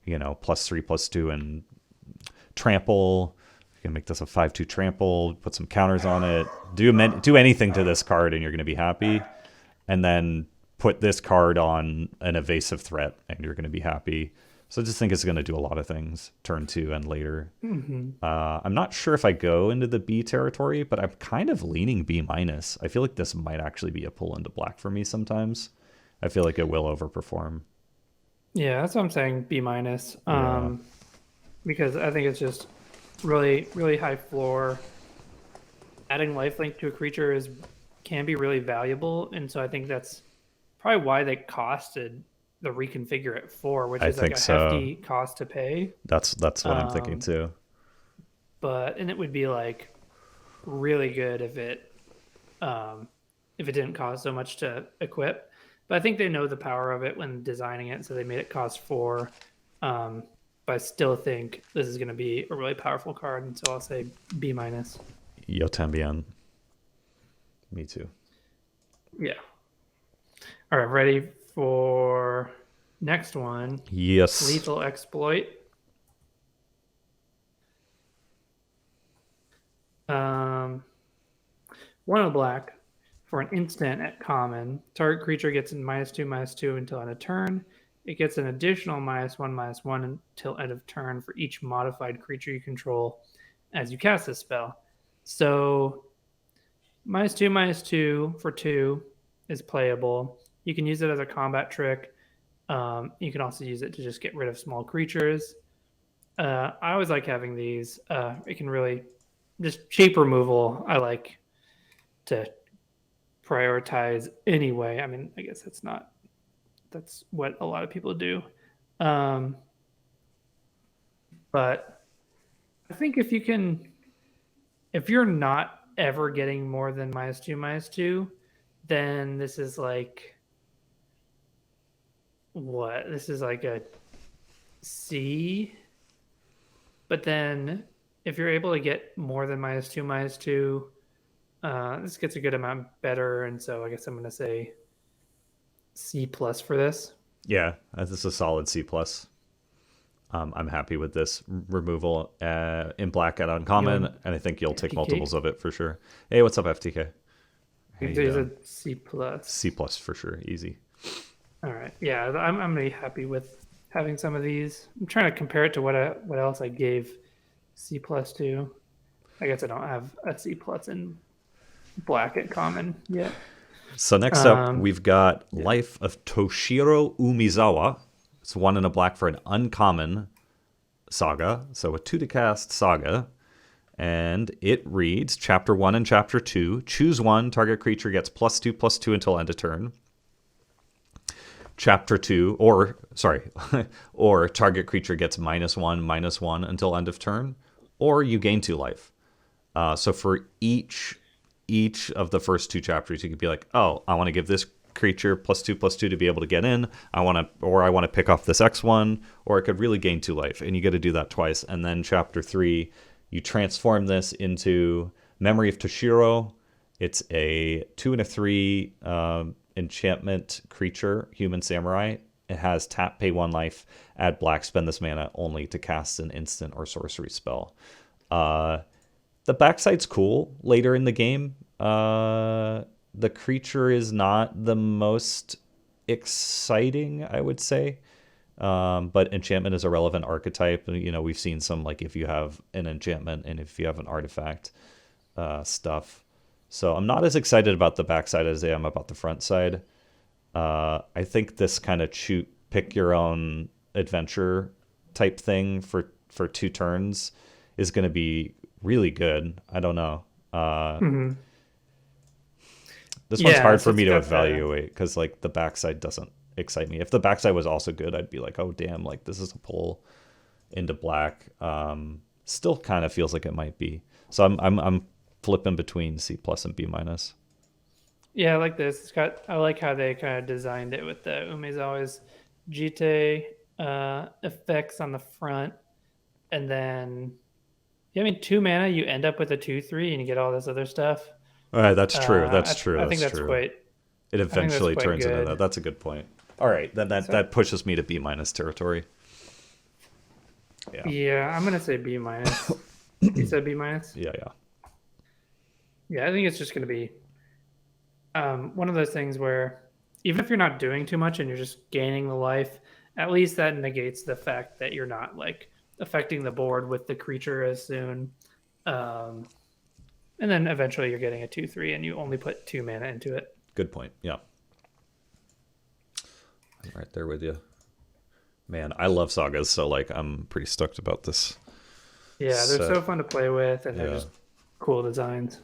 +3/+2 and trample. You can make this a 5/2 trample. Put some counters on it. Do anything to this card, and you're going to be happy. And then put this card on an evasive threat, and you're going to be happy. So I just think it's going to do a lot of things turn 2 and later. I'm not sure if I go into the B territory, but I'm kind of leaning B minus. I feel like this might actually be a pull into black for me sometimes. I feel like it will overperform. Yeah, that's what I'm saying. B minus. Yeah. Because I think it's just really, really high floor. Adding lifelink to a creature can be really valuable, and so I think that's probably why they costed the reconfigure at 4, which I is like think a so. hefty cost to pay. That's what I'm thinking Um, too. and it would be like really good if it didn't cost so much to equip. But I think they know the power of it when designing it, so they made it cost 4. But I still think this is going to be a really powerful card, and so I'll say B minus. Yo también. Me too. Yeah. All right, ready for next one? Yes. Lethal Exploit. Um, 1 of black for an instant at common. Target creature gets a -2/-2 until end of turn. It gets an additional -1/-1 until end of turn for each modified creature you control as you cast this spell. So -2/-2 for 2 is playable. You can use it as a combat trick. You can also use it to just get rid of small creatures. I always like having these. It can really just cheap removal. I like to prioritize anyway. I mean, I guess that's what a lot of people do. Um, but I think if you're not ever getting more than -2/-2, then this is like what? This is like a C. But then if you're able to get more than -2/-2, this gets a good amount better. And so I guess I'm going to say C plus for this. Yeah, this is a solid C plus. I'm happy with this removal in black at You uncommon, and and I think you'll take FTK. multiples of it for sure. Hey, what's up, FTK? How you There's doing? a C plus. C plus for sure, easy. All right. Yeah, I'm really happy with having some of these. I'm trying to compare it to what else I gave C plus to. I guess I don't have a C plus in black at common yet. So next up, we've got Life of Toshiro Umizawa. It's 1 and a black for an uncommon. saga, so a 2 to cast saga, and it reads Chapter 1 and Chapter 2. Choose one. Target creature gets +2/+2 until end of turn. Chapter 2, or target creature gets -1/-1 until end of turn, or you gain 2 life. So for each of the first 2 chapters, you could be like, oh, I want to give this creature +2/+2 to be able to get in. I want to pick off this X one, or it could really gain 2 life, and you get to do that twice. And then Chapter 3, you transform this into Memory of Toshiro. It's a 2 and a 3 enchantment creature, human samurai. It has tap, pay 1 life, add black, spend this mana only to cast an instant or sorcery spell. The backside's cool later in the game. The creature is not the most exciting, I would say. But enchantment is a relevant archetype. We've seen some, like, if you have an enchantment and if you have an artifact stuff. So I'm not as excited about the backside as I am about the front side. I think this kind of pick your own adventure type thing for 2 turns is going to be really good. I don't know. This one's hard for me to evaluate because, like, the backside doesn't excite me. If the backside was also good, I'd be like, oh damn, like this is a pull into black. Still kind of feels like it might be. So I'm flipping between C+ and B-. Yeah, I like this. I like how they kind of designed it with the Umezawa's Jite effects on the front, and then 2 mana, you end up with a 2/3 and you get all this other stuff. All right, that's true. That's true. I think that's true. Quite. It eventually turns into that. That's a good point. All right, then that pushes me to B- territory. Yeah, I'm gonna say B-. You said B-? Yeah. Yeah, I think it's just gonna be one of those things where even if you're not doing too much and you're just gaining the life, at least that negates the fact that you're not like affecting the board with the creature as soon. And then eventually you're getting a 2/3 and you only put 2 mana into it. Good point. Yeah. I'm right there with you. Man, I love sagas, so like I'm pretty stoked about this. Yeah, they're so fun to play with, and they're just cool designs.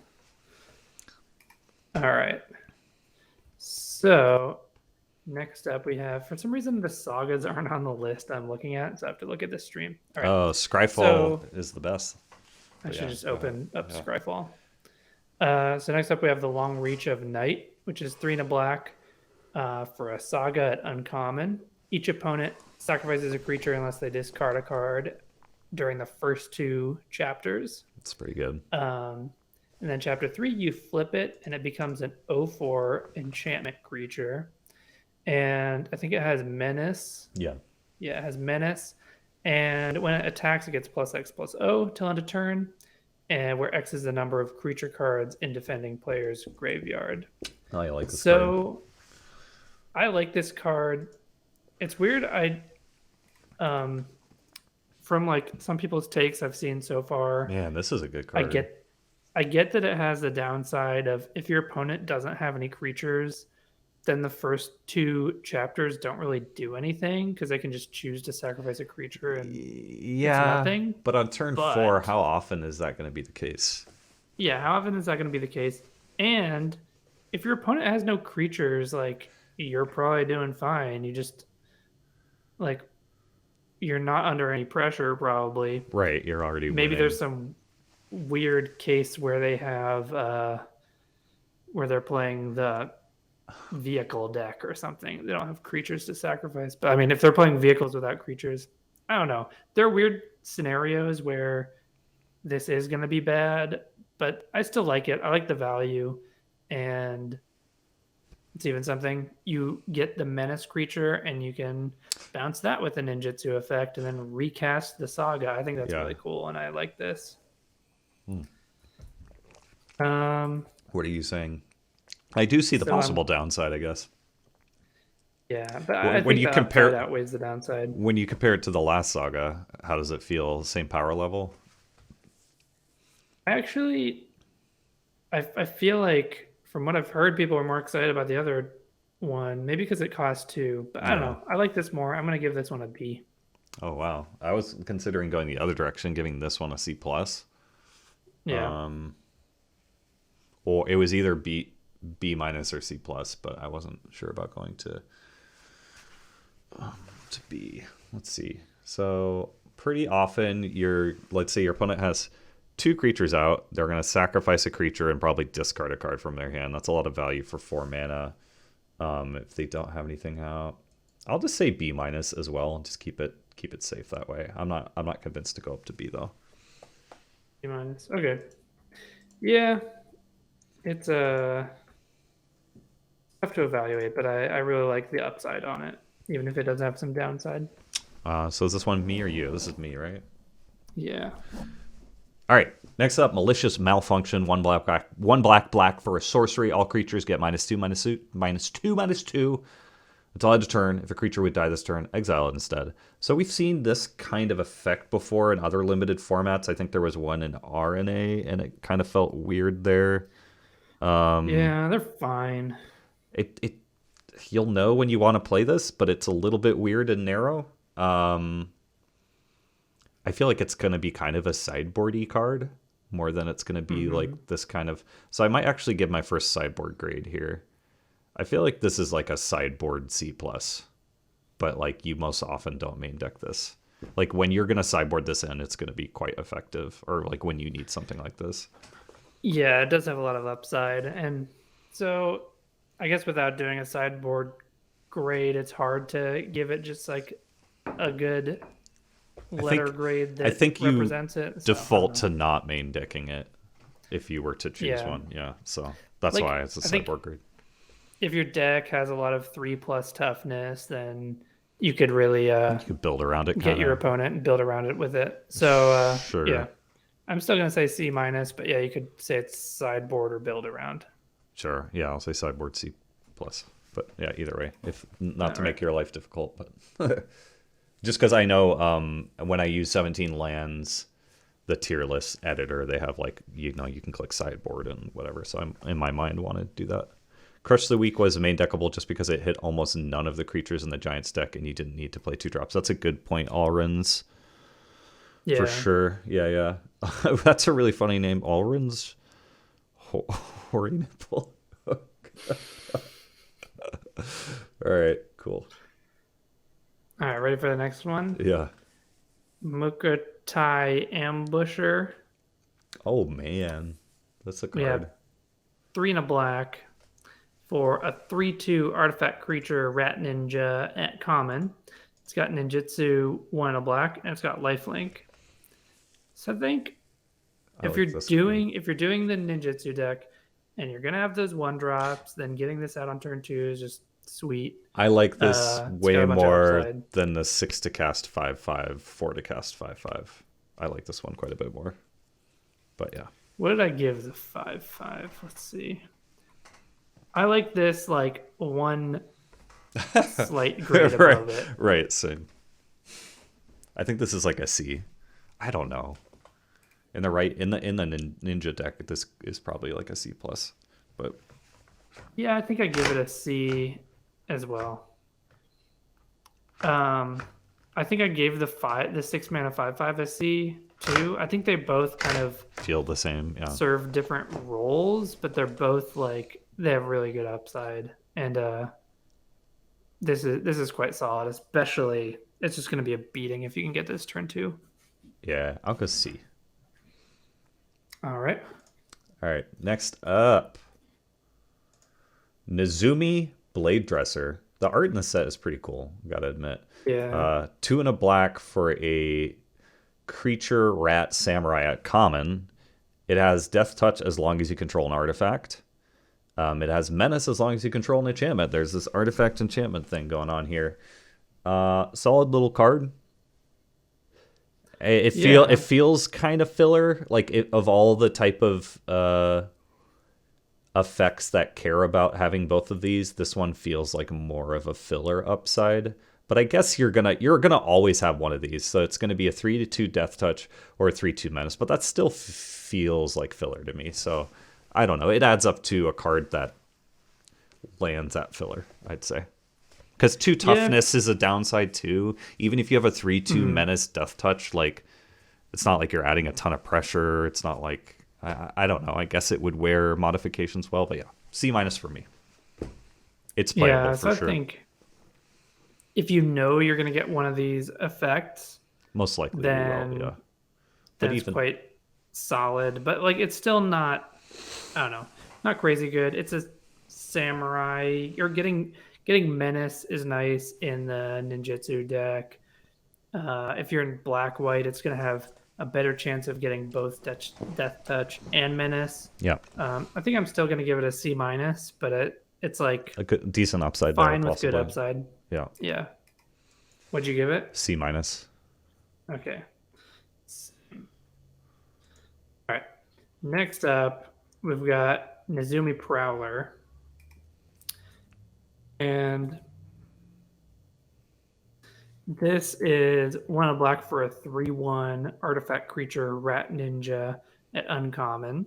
All right. So next up we have, for some reason, the sagas aren't on the list I'm looking at, so I have to look at this stream. All right. Oh, Scryfall is the best. I should just open up Scryfall. So next up we have the Long Reach of Night, which is 3 and a black for a saga at uncommon. Each opponent sacrifices a creature unless they discard a card during the first 2 chapters. That's pretty good. And then Chapter 3, you flip it, and it becomes an 0/4 enchantment creature. And I think it has Menace. Yeah. Yeah, it has Menace. And when it attacks, it gets +X+0 till end of turn. And where X is the number of creature cards in defending player's graveyard. Oh, I like this card. So I like this card. It's weird. From like some people's takes I've seen so far. Man, this is a good card. I get that it has the downside of if your opponent doesn't have any creatures, then the first 2 chapters don't really do anything because they can just choose to sacrifice a creature and it's nothing. But on turn 4, how often is that going to be the case? Yeah, how often is that going to be the case? And if your opponent has no creatures, like, you're probably doing fine. You just, like, you're not under any pressure, probably. Right, you're already Maybe winning. there's some weird case where they have, where they're playing the vehicle deck or something. They don't have creatures to sacrifice. But, I mean, if they're playing vehicles without creatures, I don't know. There are weird scenarios where this is going to be bad, but I still like it. I like the value, and it's even something. You get the menace creature, and you can bounce that with a ninjutsu effect, and then recast the saga. I think that's really cool, and I like this. What are you saying? I do see the possible downside, I guess. Yeah, but I when think you compare that outweighs the downside. When you compare it to the last saga, how does it feel? Same power level? I feel like, from what I've heard, people are more excited about the other one. Maybe because it costs 2, but I don't know. I like this more. I'm going to give this one a B. Oh wow, I was considering going the other direction, giving this one a C plus. Yeah. Um, or it was either B minus or C plus, but I wasn't sure about going to B. Let's see. So pretty often, let's say your opponent has two creatures out. They're going to sacrifice a creature and probably discard a card from their hand. That's a lot of value for 4 mana. If they don't have anything out, I'll just say B minus as well, and just keep it safe that way. I'm not convinced to go up to B though. B minus. Okay. Yeah. It's have to evaluate, but I really like the upside on it, even if it does have some downside. So is this one me or you? This is me, right? Yeah. All right. Next up, malicious malfunction. One black for a sorcery. All creatures get -2/-2 until end of turn. If a creature would die this turn, exile it instead. So we've seen this kind of effect before in other limited formats. I think there was one in RNA, and it kind of felt weird there. Yeah, they're fine. It you'll know when you want to play this, but it's a little bit weird and narrow. I feel like it's going to be kind of a sideboardy card more than it's going to be like this kind of. So I might actually give my first sideboard grade here. I feel like this is like a sideboard C plus, but like you most often don't main deck this. Like when you're going to sideboard this in, it's going to be quite effective, or like when you need something like this. Yeah, it does have a lot of upside. And so I guess without doing a sideboard grade, it's hard to give it just like a good letter grade that represents it. So, default to not main decking it if you were to choose one. Yeah, so that's like, why it's a sideboard grade. If your deck has a lot of 3+ toughness, then you could really you could build around it. Get your opponent and build around it with it. So sure. Yeah, I'm still gonna say C minus, but yeah, you could say it's sideboard or build around. Sure. Yeah, I'll say sideboard C plus. But yeah, either way, if not to make your life difficult, but just because I know when I use 17 lands, the tier list editor, they have like you can click sideboard and whatever. So I'm in my mind want to do that. Crush the Weak was main deckable just because it hit almost none of the creatures in the Giants deck, and you didn't need to play 2 drops. That's a good point, Alrins. Yeah. For sure. Yeah. That's a really funny name, Alrins. Hoary nipple. All right, cool. All right, ready for the next one? Yeah. Mukotai Ambusher. Oh man, that's a card. 3 and a black for a 3/2 artifact creature, rat ninja at common. It's got ninjutsu, 1 and a black, and it's got lifelink. So I think if you're doing the ninjutsu deck and you're gonna have those 1-drops, then getting this out on turn 2 is just sweet. I like this way more than the 6 to cast 5/5, 4 to cast 5/5. I like this one quite a bit more. But yeah. What did I give the 5/5? Let's see. I like this like 1 slight grade above it. Right, same. I think this is like a C. I don't know. In the ninja deck, this is probably like a C plus. But yeah, I think I give it a C as well. I think I gave the 6 mana 5/5 a C too. I think they both kind of feel the same. Yeah. Serve different roles, but they're both like they have really good upside, and this is quite solid. Especially, it's just going to be a beating if you can get this turn 2. Yeah, I'll go C. All right. Next up, Nezumi Blade Dresser. The art in the set is pretty cool, gotta admit. Yeah. 2 and a black for a creature rat samurai at common. It has Death Touch as long as you control an artifact. It has Menace as long as you control an enchantment. There's this artifact enchantment thing going on here. Solid little card. It feels kind of filler, like of all the type of effects that care about having both of these. This one feels like more of a filler upside. But I guess you're gonna always have one of these, so it's gonna be a 3/2 Death Touch or a 3/2 Menace. But that still feels like filler to me. So I don't know. It adds up to a card that lands at filler, I'd say. Because 2 Yeah. toughness is a downside too. Even if you have a 3/2 Mhm. menace death touch, like it's not like you're adding a ton of pressure. It's not like I don't know. I guess it would wear modifications well, but yeah, C minus for me. It's playable Yeah. for So I sure. think if you know you're going to get one of these effects, Most likely you will, then yeah. But it's even quite solid. But like, it's still not. I don't know, not crazy good. It's a samurai. You're getting menace is nice in the ninjutsu deck. If you're in black white, it's going to have a better chance of getting both death touch and menace. yeah, I think I'm still going to give it a C minus, but it's like a good, decent upside there fine with good possibly. upside. Yeah, Yeah. What'd you give it? C minus. Okay. All right. Next up, we've got Nezumi Prowler. And this is 1 black for a 3/1 artifact creature rat ninja at uncommon.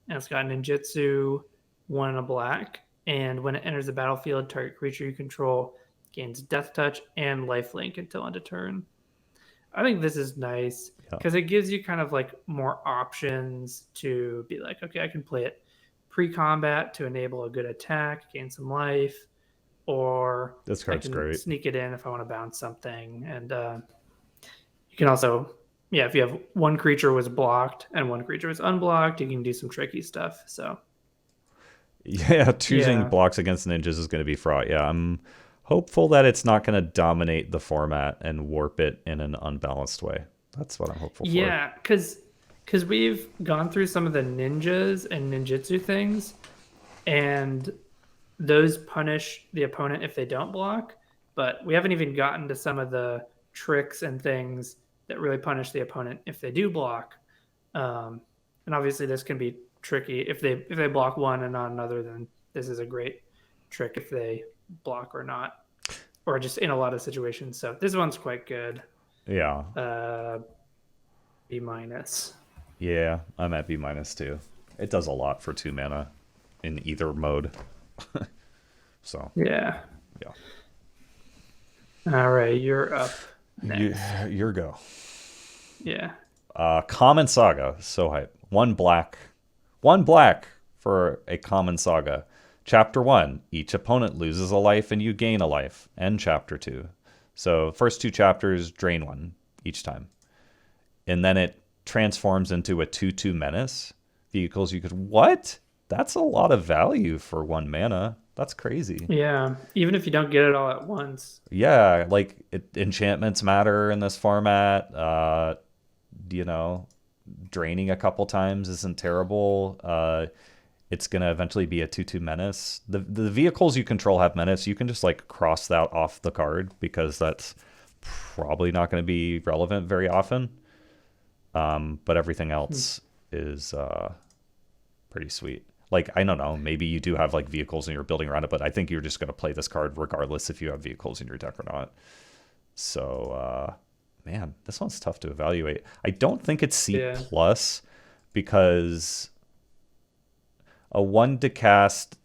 And it's got ninjutsu, 1 black. And when it enters the battlefield, target creature you control gains death touch and lifelink until end of turn. I think this is nice Yeah, because it gives you kind of like more options to be like, okay, I can play it pre-combat to enable a good attack, gain some life, or this I card's can great. sneak it in if I want to bounce something. And you can also, yeah, if you have one creature was blocked and one creature was unblocked, you can do some tricky stuff. So Yeah, choosing yeah, blocks against ninjas is going to be fraught. Yeah, I'm hopeful that it's not going to dominate the format and warp it in an unbalanced way. That's what I'm hopeful for. yeah, because we've gone through some of the ninjas and ninjutsu things, and those punish the opponent if they don't block. But we haven't even gotten to some of the tricks and things that really punish the opponent if they do block. And obviously, this can be tricky if they block one and not another. Then this is a great trick if they block or not, or just in a lot of situations. So this one's quite good. Yeah, Uh, B minus. yeah, I'm at B minus too. It does a lot for 2 mana in either mode. So Yeah. yeah, All right, you're up you next. your go. Yeah. Common Saga, so hype. 1 black for a Common Saga. Chapter 1, each opponent loses a life and you gain a life. And Chapter 2. So first 2 chapters, drain 1 each time. And then it transforms into a 2/2 menace. Vehicles you could... What? That's a lot of value for 1 mana. That's crazy. Yeah. Even if you don't get it all at once. Yeah, like enchantments matter in this format. You know, draining a couple times isn't terrible. It's gonna eventually be a 2/2 menace. The vehicles you control have menace. You can just like cross that off the card because that's probably not going to be relevant very often. But everything else is pretty sweet. Like, I don't know, maybe you do have like vehicles and you're building around it, but I think you're just going to play this card regardless if you have vehicles in your deck or not. So, man, this one's tough to evaluate. I don't think it's C Yeah. plus because a one to cast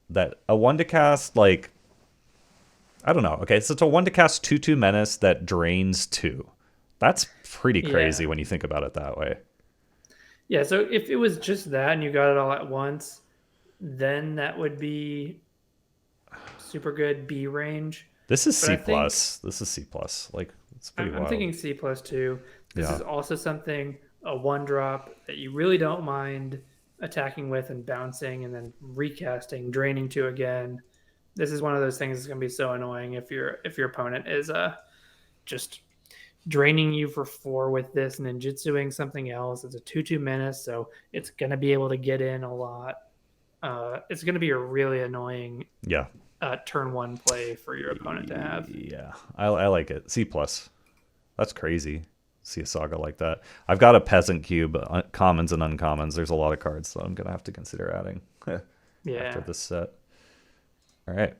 like I don't know. Okay, so it's a 1 to cast 2/2 menace that drains 2. That's pretty crazy Yeah. when you think about it that way. Yeah. So if it was just that and you got it all at once, then that would be super good B range. This is But I C think plus. This is C plus. Like it's pretty I'm wild. thinking C plus two. This Yeah. is also something, a 1 drop that you really don't mind attacking with and bouncing and then recasting, draining 2 again. This is one of those things that's gonna be so annoying if your opponent is just draining you for 4 with this ninjutsuing something else. It's a 2/2 menace, so it's gonna be able to get in a lot. It's gonna be a really annoying Yeah. turn 1 play for your opponent to have. Yeah. I like it. C plus. That's crazy. See a saga like that. I've got a peasant cube, commons and uncommons. There's a lot of cards that I'm gonna have to consider adding after Yeah. this set. All right.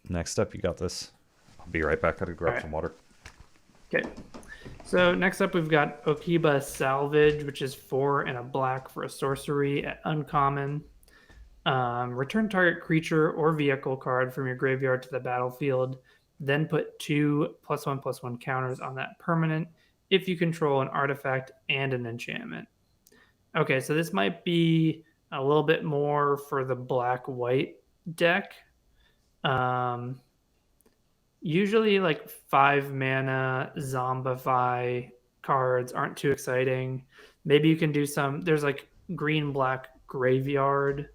Next up, you got this. I'll be right back. Gotta grab All right. some water. Okay. So next up, we've got Okiba Salvage, which is 4 and a black for a sorcery at uncommon. Return target creature or vehicle card from your graveyard to the battlefield Then put 2+1/+1 counters on that permanent if you control an artifact and an enchantment. Okay, so this might be a little bit more for the black-white deck. Um, Usually, like 5 mana zombify cards aren't too exciting. Maybe you can do some. There's like green black graveyard.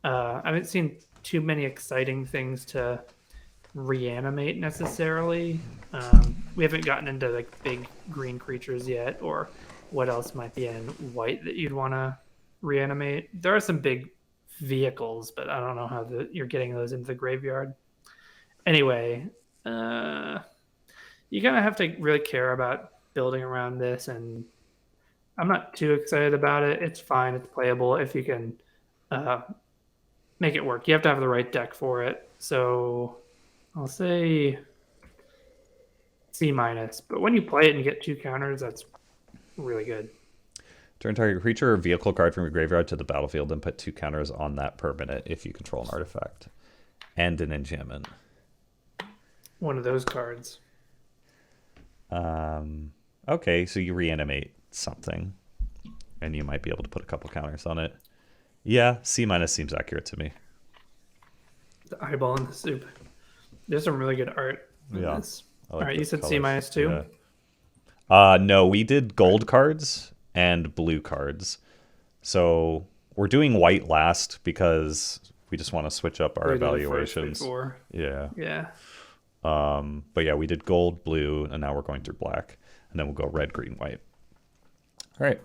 I haven't seen too many exciting things to reanimate necessarily. We haven't gotten into like big green creatures yet, or what else might be in white that you'd want to reanimate. There are some big vehicles, but I don't know how you're getting those into the graveyard. Anyway, uh, you kind of have to really care about building around this, and I'm not too excited about it. It's fine. It's playable if you can uh, make it work. You have to have the right deck for it. So I'll say C minus. But when you play it and you get 2 counters, that's really good. Turn target creature or vehicle card from your graveyard to the battlefield and put 2 counters on that permanent if you control an artifact and an enchantment. One of those cards. Okay, so you reanimate something, and you might be able to put a couple counters on it. Yeah, C minus seems accurate to me. The eyeball in the soup. There's some really good art in this. Like all right, you said colors. C minus too? Yeah. No, we did gold cards and blue cards. So we're doing white last because we just want to switch up our evaluations. Yeah. Yeah. But yeah, we did gold, blue, and now we're going through black. And then we'll go red, green, white. All right.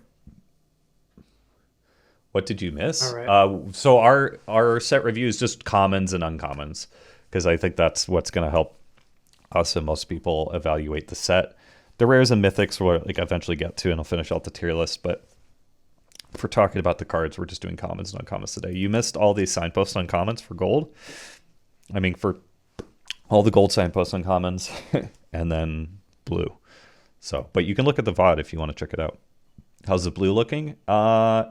What did you miss? All right. So our set review is just commons and uncommons, because I think that's what's going to help us and most people evaluate the set. The rares and mythics we'll like eventually get to, and I'll finish out the tier list. But if we're talking about the cards, we're just doing commons and uncommons today. You missed all these signpost uncommons for gold. I mean, for all the gold signpost uncommons, and then blue. So, but you can look at the VOD if you want to check it out. How's the blue looking? I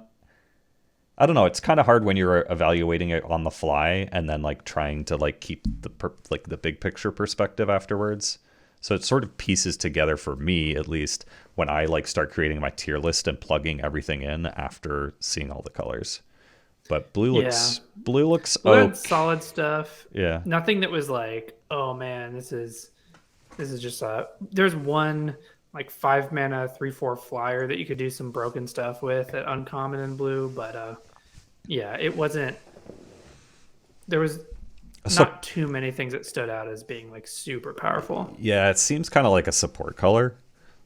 don't know. It's kind of hard when you're evaluating it on the fly and then like trying to like keep the big picture perspective afterwards. So it sort of pieces together for me, at least, when I like start creating my tier list and plugging everything in after seeing all the colors. But blue looks okay. Solid stuff. Yeah. Nothing that was like, oh man, this is just there's one like 5 mana 3/4 flyer that you could do some broken stuff with at uncommon in blue, but yeah, it wasn't. There was not too many things that stood out as being like super powerful. Yeah, it seems kind of like a support color,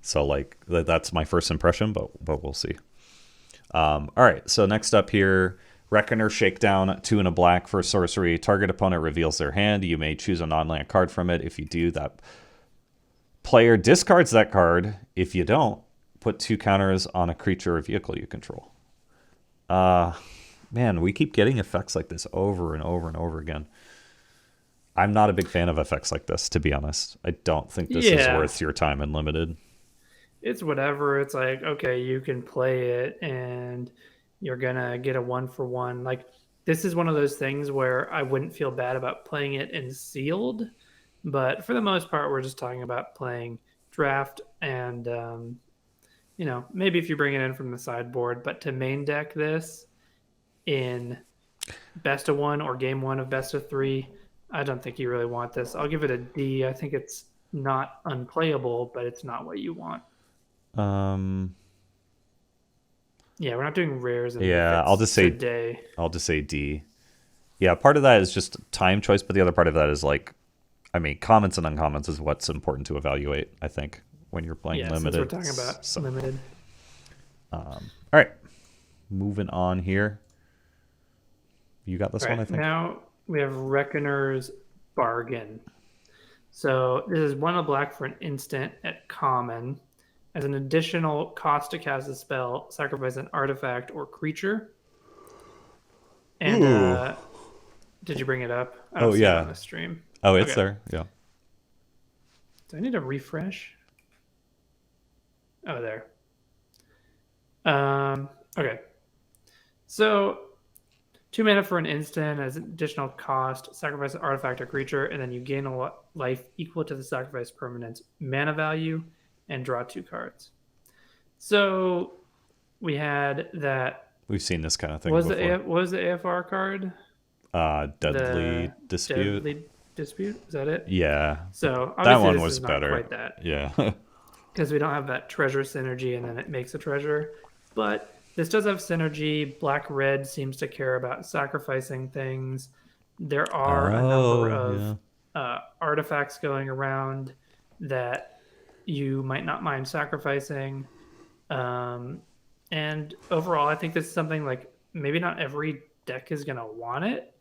so like that's my first impression, but we'll see. All right, so next up here, Reckoner Shakedown, 2 and a black for sorcery. Target opponent reveals their hand. You may choose a non-land card from it. If you do, that player discards that card. If you don't, put 2 counters on a creature or vehicle you control. Man, we keep getting effects like this over and over and over again. I'm not a big fan of effects like this, to be honest. I don't think this is worth your time in limited. It's whatever. It's like, okay, you can play it and you're going to get a 1-for-1. Like, this is one of those things where I wouldn't feel bad about playing it in sealed. But for the most part, we're just talking about playing draft and, maybe if you bring it in from the sideboard. But to main deck this in best of 1 or game 1 of best of 3, I don't think you really want this. I'll give it a D. I think it's not unplayable, but it's not what you want. Yeah, we're not doing rares. I'll just say D. Yeah, part of that is just time choice, but the other part of that is like, I mean, commons and uncommons is what's important to evaluate, I think, when you're playing limited. Since we're talking about limited. All right, moving on here. You got this one, I think. Now we have Reckoner's Bargain. So this is 1 of black for an instant at common. As an additional cost to cast a spell, sacrifice an artifact or creature. And did you bring it up? I don't see it on the stream. Oh, it's there. Yeah. Do I need to refresh? Oh, there. Okay. So 2 mana for an instant as additional cost. Sacrifice an artifact or creature, and then you gain a life equal to the sacrifice permanent's mana value, and draw 2 cards. So we had that. We've seen this kind of thing What before. was the AFR card? Deadly The Dispute. Deadly Dispute. Is that it? Yeah. So That obviously one this was is not better. quite that. Yeah. Because we don't have that treasure synergy and then it makes a treasure. But this does have synergy. Black Red seems to care about sacrificing things. There are a number of artifacts going around that you might not mind sacrificing. And overall, I think this is something like maybe not every deck is going to want it,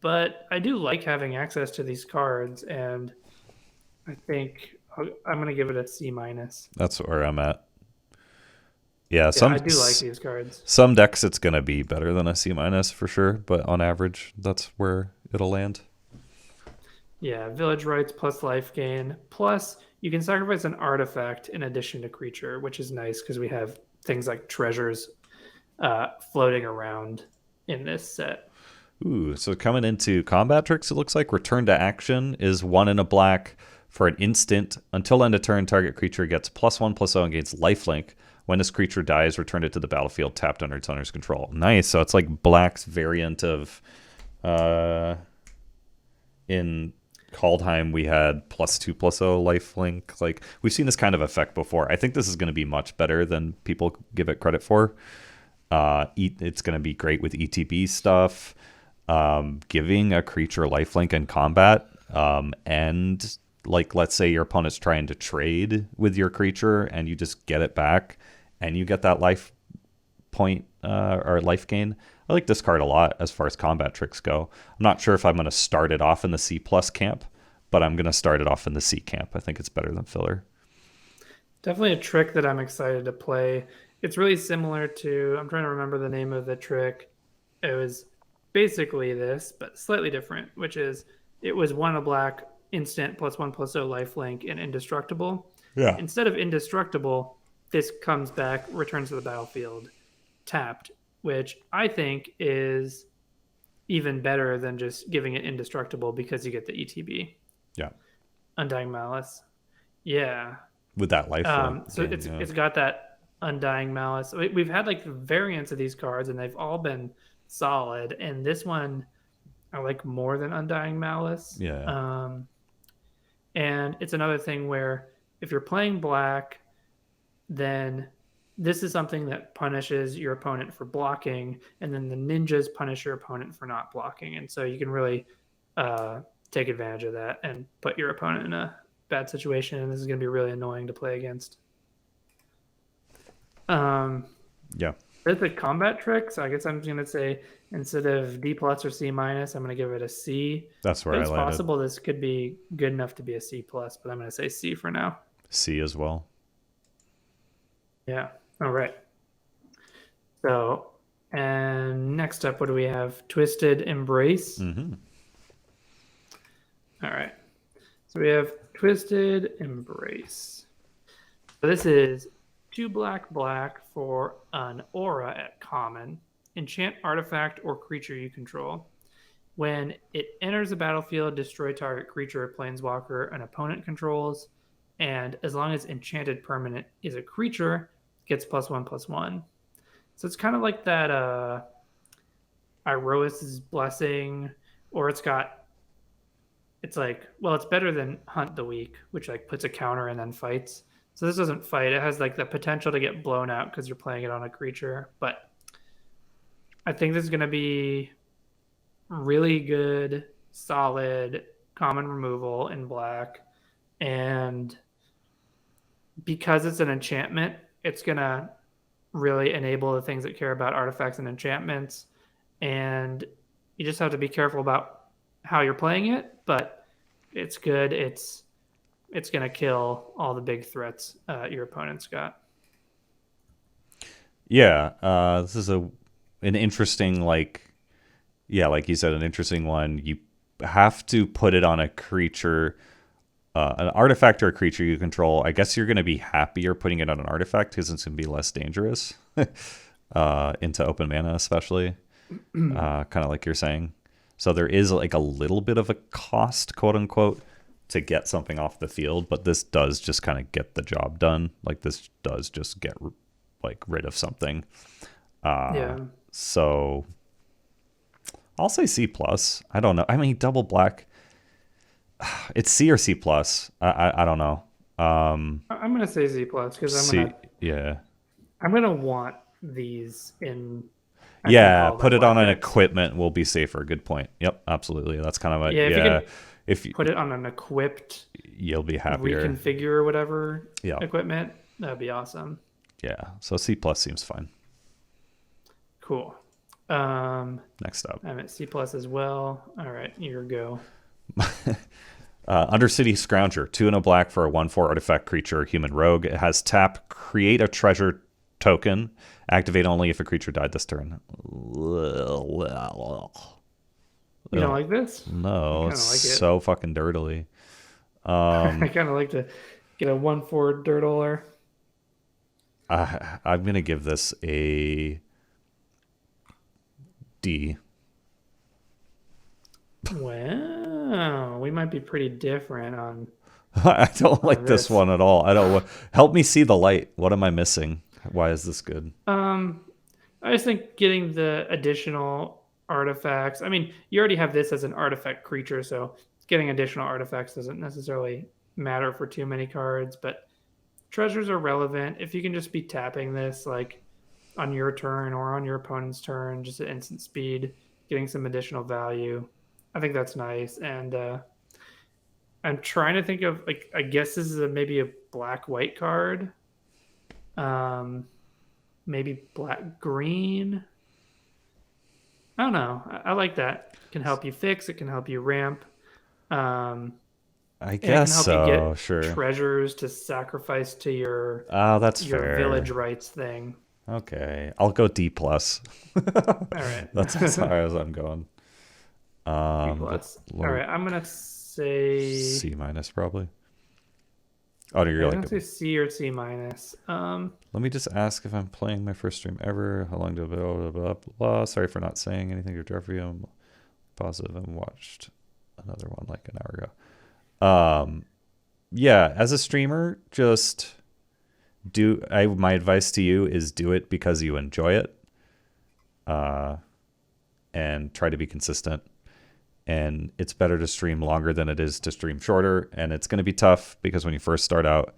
but I do like having access to these cards, and I think I'm going to give it a C minus. That's where I'm at. Yeah, I do like these cards. Some decks it's going to be better than a C minus for sure, but on average, that's where it'll land. Yeah, Village Rights plus life gain. Plus, you can sacrifice an artifact in addition to creature, which is nice because we have things like treasures floating around in this set. Ooh, so coming into combat tricks, it looks like return to action is 1 in a black for an instant. Until end of turn, target creature gets +1/+0 and gains lifelink. When this creature dies, return it to the battlefield tapped under its owner's control. Nice. So it's like Black's variant of in Kaldheim we had +2/+0 lifelink. Like we've seen this kind of effect before. I think this is going to be much better than people give it credit for. It's going to be great with ETB stuff, giving a creature lifelink in combat, and like let's say your opponent's trying to trade with your creature and you just get it back and you get that life point or life gain. I like this card a lot as far as combat tricks go. I'm not sure if I'm going to start it off in the C plus camp, but I'm going to start it off in the C camp. I think it's better than filler. Definitely a trick that I'm excited to play. It's really similar to, I'm trying to remember the name of the trick. It was basically this, but slightly different, which is it was 1 a black instant +1/+0 lifelink and indestructible. Yeah. Instead of indestructible, this comes back, returns to the battlefield tapped, which I think is even better than just giving it indestructible because you get the ETB. Yeah. Undying Malice. Yeah. With that life. So it's got that Undying Malice. We've had like variants of these cards and they've all been solid. And this one I like more than Undying Malice. Yeah. And it's another thing where if you're playing black, then this is something that punishes your opponent for blocking, and then the ninjas punish your opponent for not blocking. And so you can really take advantage of that and put your opponent in a bad situation, and this is going to be really annoying to play against. Yeah. There's the combat trick, so I guess I'm going to say instead of D plus or C minus, I'm going to give it a C. That's where it's I landed. possible this could be good enough to be a C plus, but I'm going to say C for now. C as well. Yeah. All right. So, and next up, what do we have? Twisted Embrace. Mm-hmm. All right. So we have Twisted Embrace. So this is 2 black for an aura at common. Enchant artifact or creature you control. When it enters the battlefield, destroy target creature or planeswalker an opponent controls. And as long as enchanted permanent is a creature, gets +1/+1. So it's kind of like that Iroas's Blessing, or it's like, well, it's better than Hunt the Weak, which like puts a counter and then fights. So this doesn't fight. It has like the potential to get blown out because you're playing it on a creature. But I think this is going to be really good, solid, common removal in black. And because it's an enchantment, it's going to really enable the things that care about artifacts and enchantments. And you just have to be careful about how you're playing it, but it's good. It's going to kill all the big threats your opponent's got. Yeah, this is an interesting, like you said, an interesting one. You have to put it on a creature, an artifact or a creature you control. I guess you're going to be happier putting it on an artifact because it's going to be less dangerous into open mana, especially. kind of like you're saying. So there is like a little bit of a cost, quote unquote, to get something off the field, but this does just kind of get the job done. Like this does just get like rid of something. Yeah. So I'll say C plus. I don't know. I mean, double black. It's C or C plus. I don't know. I'm gonna say Z plus because C. Yeah. I'm gonna want these in, I think, Yeah. all my Put it on black an decks. equipment will be safer. Good point. Yep. Absolutely. That's kind of Yeah, a if you yeah. can If put it on an equipped you'll be happier. reconfigure or whatever Yeah. equipment, that'd be awesome. Yeah. So C plus seems fine. Cool. I'm Next up. at C plus as well. All right, your go. Undercity Scrounger, 2 and a black for a 1/4 artifact creature, human rogue. It has tap, create a treasure token, activate only if a creature died this turn. You don't like this? I No, kind it's of like it. so fucking dirtily. I kind of like to get a 1/4 dirtler. I'm gonna give this a D. Wow, we might be pretty different I don't like on this this. one at all. I don't. Help me see the light. What am I missing? Why is this good? Um, I just think getting the additional artifacts. I mean, you already have this as an artifact creature, so getting additional artifacts doesn't necessarily matter for too many cards, but treasures are relevant. If you can just be tapping this like on your turn or on your opponent's turn, just at instant speed, getting some additional value, I think that's nice. And I'm trying to think of like I guess this is maybe a black white card. Um, maybe black green. I don't know. I like that. It can help you fix. It can help you ramp. Um, I and it can guess help you so. get Sure. treasures to sacrifice to your Oh, that's village fair. rights thing. Okay, I'll go D plus. All right. That's as high as I'm going. B Let, plus. All let right. I'm gonna say C minus probably. Oh, no, yeah, you're I'm like. gonna say C or C minus. Let me just ask if I'm playing my first stream ever. How long do blah blah blah blah. Sorry for not saying anything to Jeffrey. I'm positive I watched another one like an hour ago. Yeah, as a streamer, just my advice to you is do it because you enjoy it. And try to be consistent. And it's better to stream longer than it is to stream shorter. And it's going to be tough because when you first start out,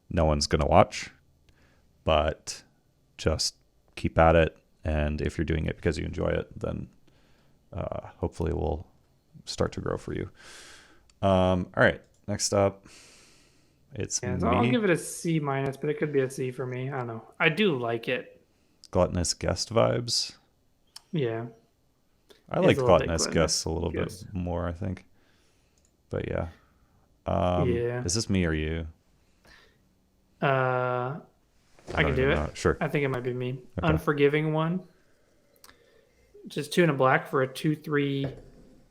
no one's going to watch. But just keep at it. And if you're doing it because you enjoy it, then hopefully it will start to grow for you. All right, next up, it's Yeah, so I'll me. give it a C minus, but it could be a C for me. I don't know. I do like it. Gluttonous guest vibes. Yeah, I it's like a little bit gluttonous guests gluttonous. a little bit Yes. more, I think. But yeah. Yeah. Is this me or you? Uh, I I don't can even do know. it. Sure. I think it might be me. Okay. Unforgiving one. Just 2 and a black for a 2/3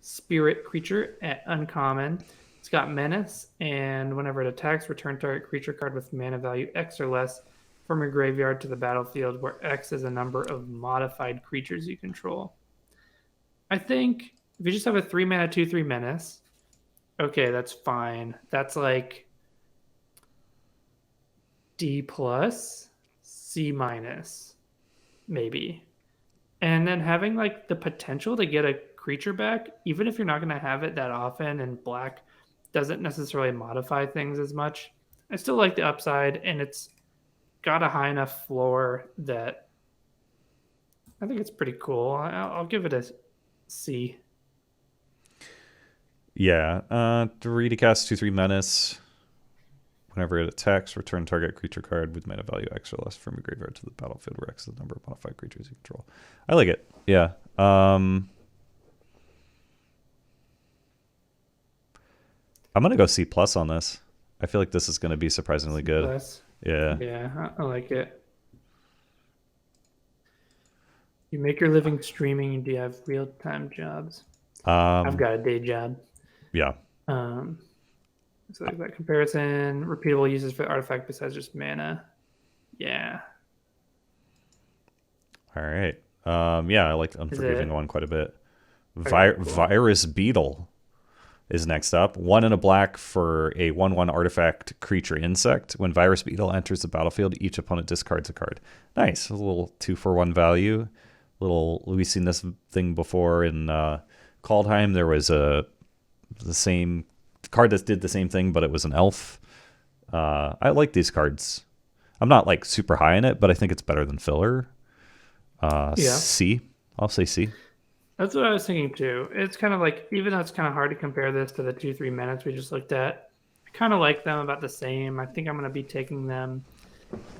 spirit creature at uncommon. It's got menace, and whenever it attacks, return target creature card with mana value X or less from your graveyard to the battlefield, where X is a number of modified creatures you control. I think if you just have a 3 mana 2/3 menace, okay, that's fine. That's like D plus, C minus, maybe. And then having like the potential to get a creature back, even if you're not going to have it that often, and black doesn't necessarily modify things as much. I still like the upside, and it's got a high enough floor that I think it's pretty cool. I'll give it a C. Yeah. 3 to cast 2/3 menace. Whenever it attacks, return target creature card with mana value X or less from your graveyard to the battlefield, where X is the number of modified creatures you control. I like it. Yeah. I'm gonna go C plus on this. I feel like this is gonna be surprisingly C good. plus. Yeah. Yeah, I like it. You make your living streaming. Do you have real time jobs? I've got a day job. Yeah. Um, so like that comparison, repeatable uses for the artifact besides just mana. Yeah. All right. Yeah, I like the Is Unforgiving it one quite a bit. okay? Cool. Virus Beetle is next up. 1 and a black for a 1/1 artifact creature insect. When Virus Beetle enters the battlefield, each opponent discards a card. Nice. A little 2-for-1 value. We've seen this thing before in Kaldheim. There was the same card that did the same thing, but it was an elf. I like these cards. I'm not like super high in it, but I think it's better than filler. Yeah. C. I'll say C. That's what I was thinking too. It's kind of like, even though it's kind of hard to compare this to the 2-3 minutes we just looked at, I kind of like them about the same. I think I'm going to be taking them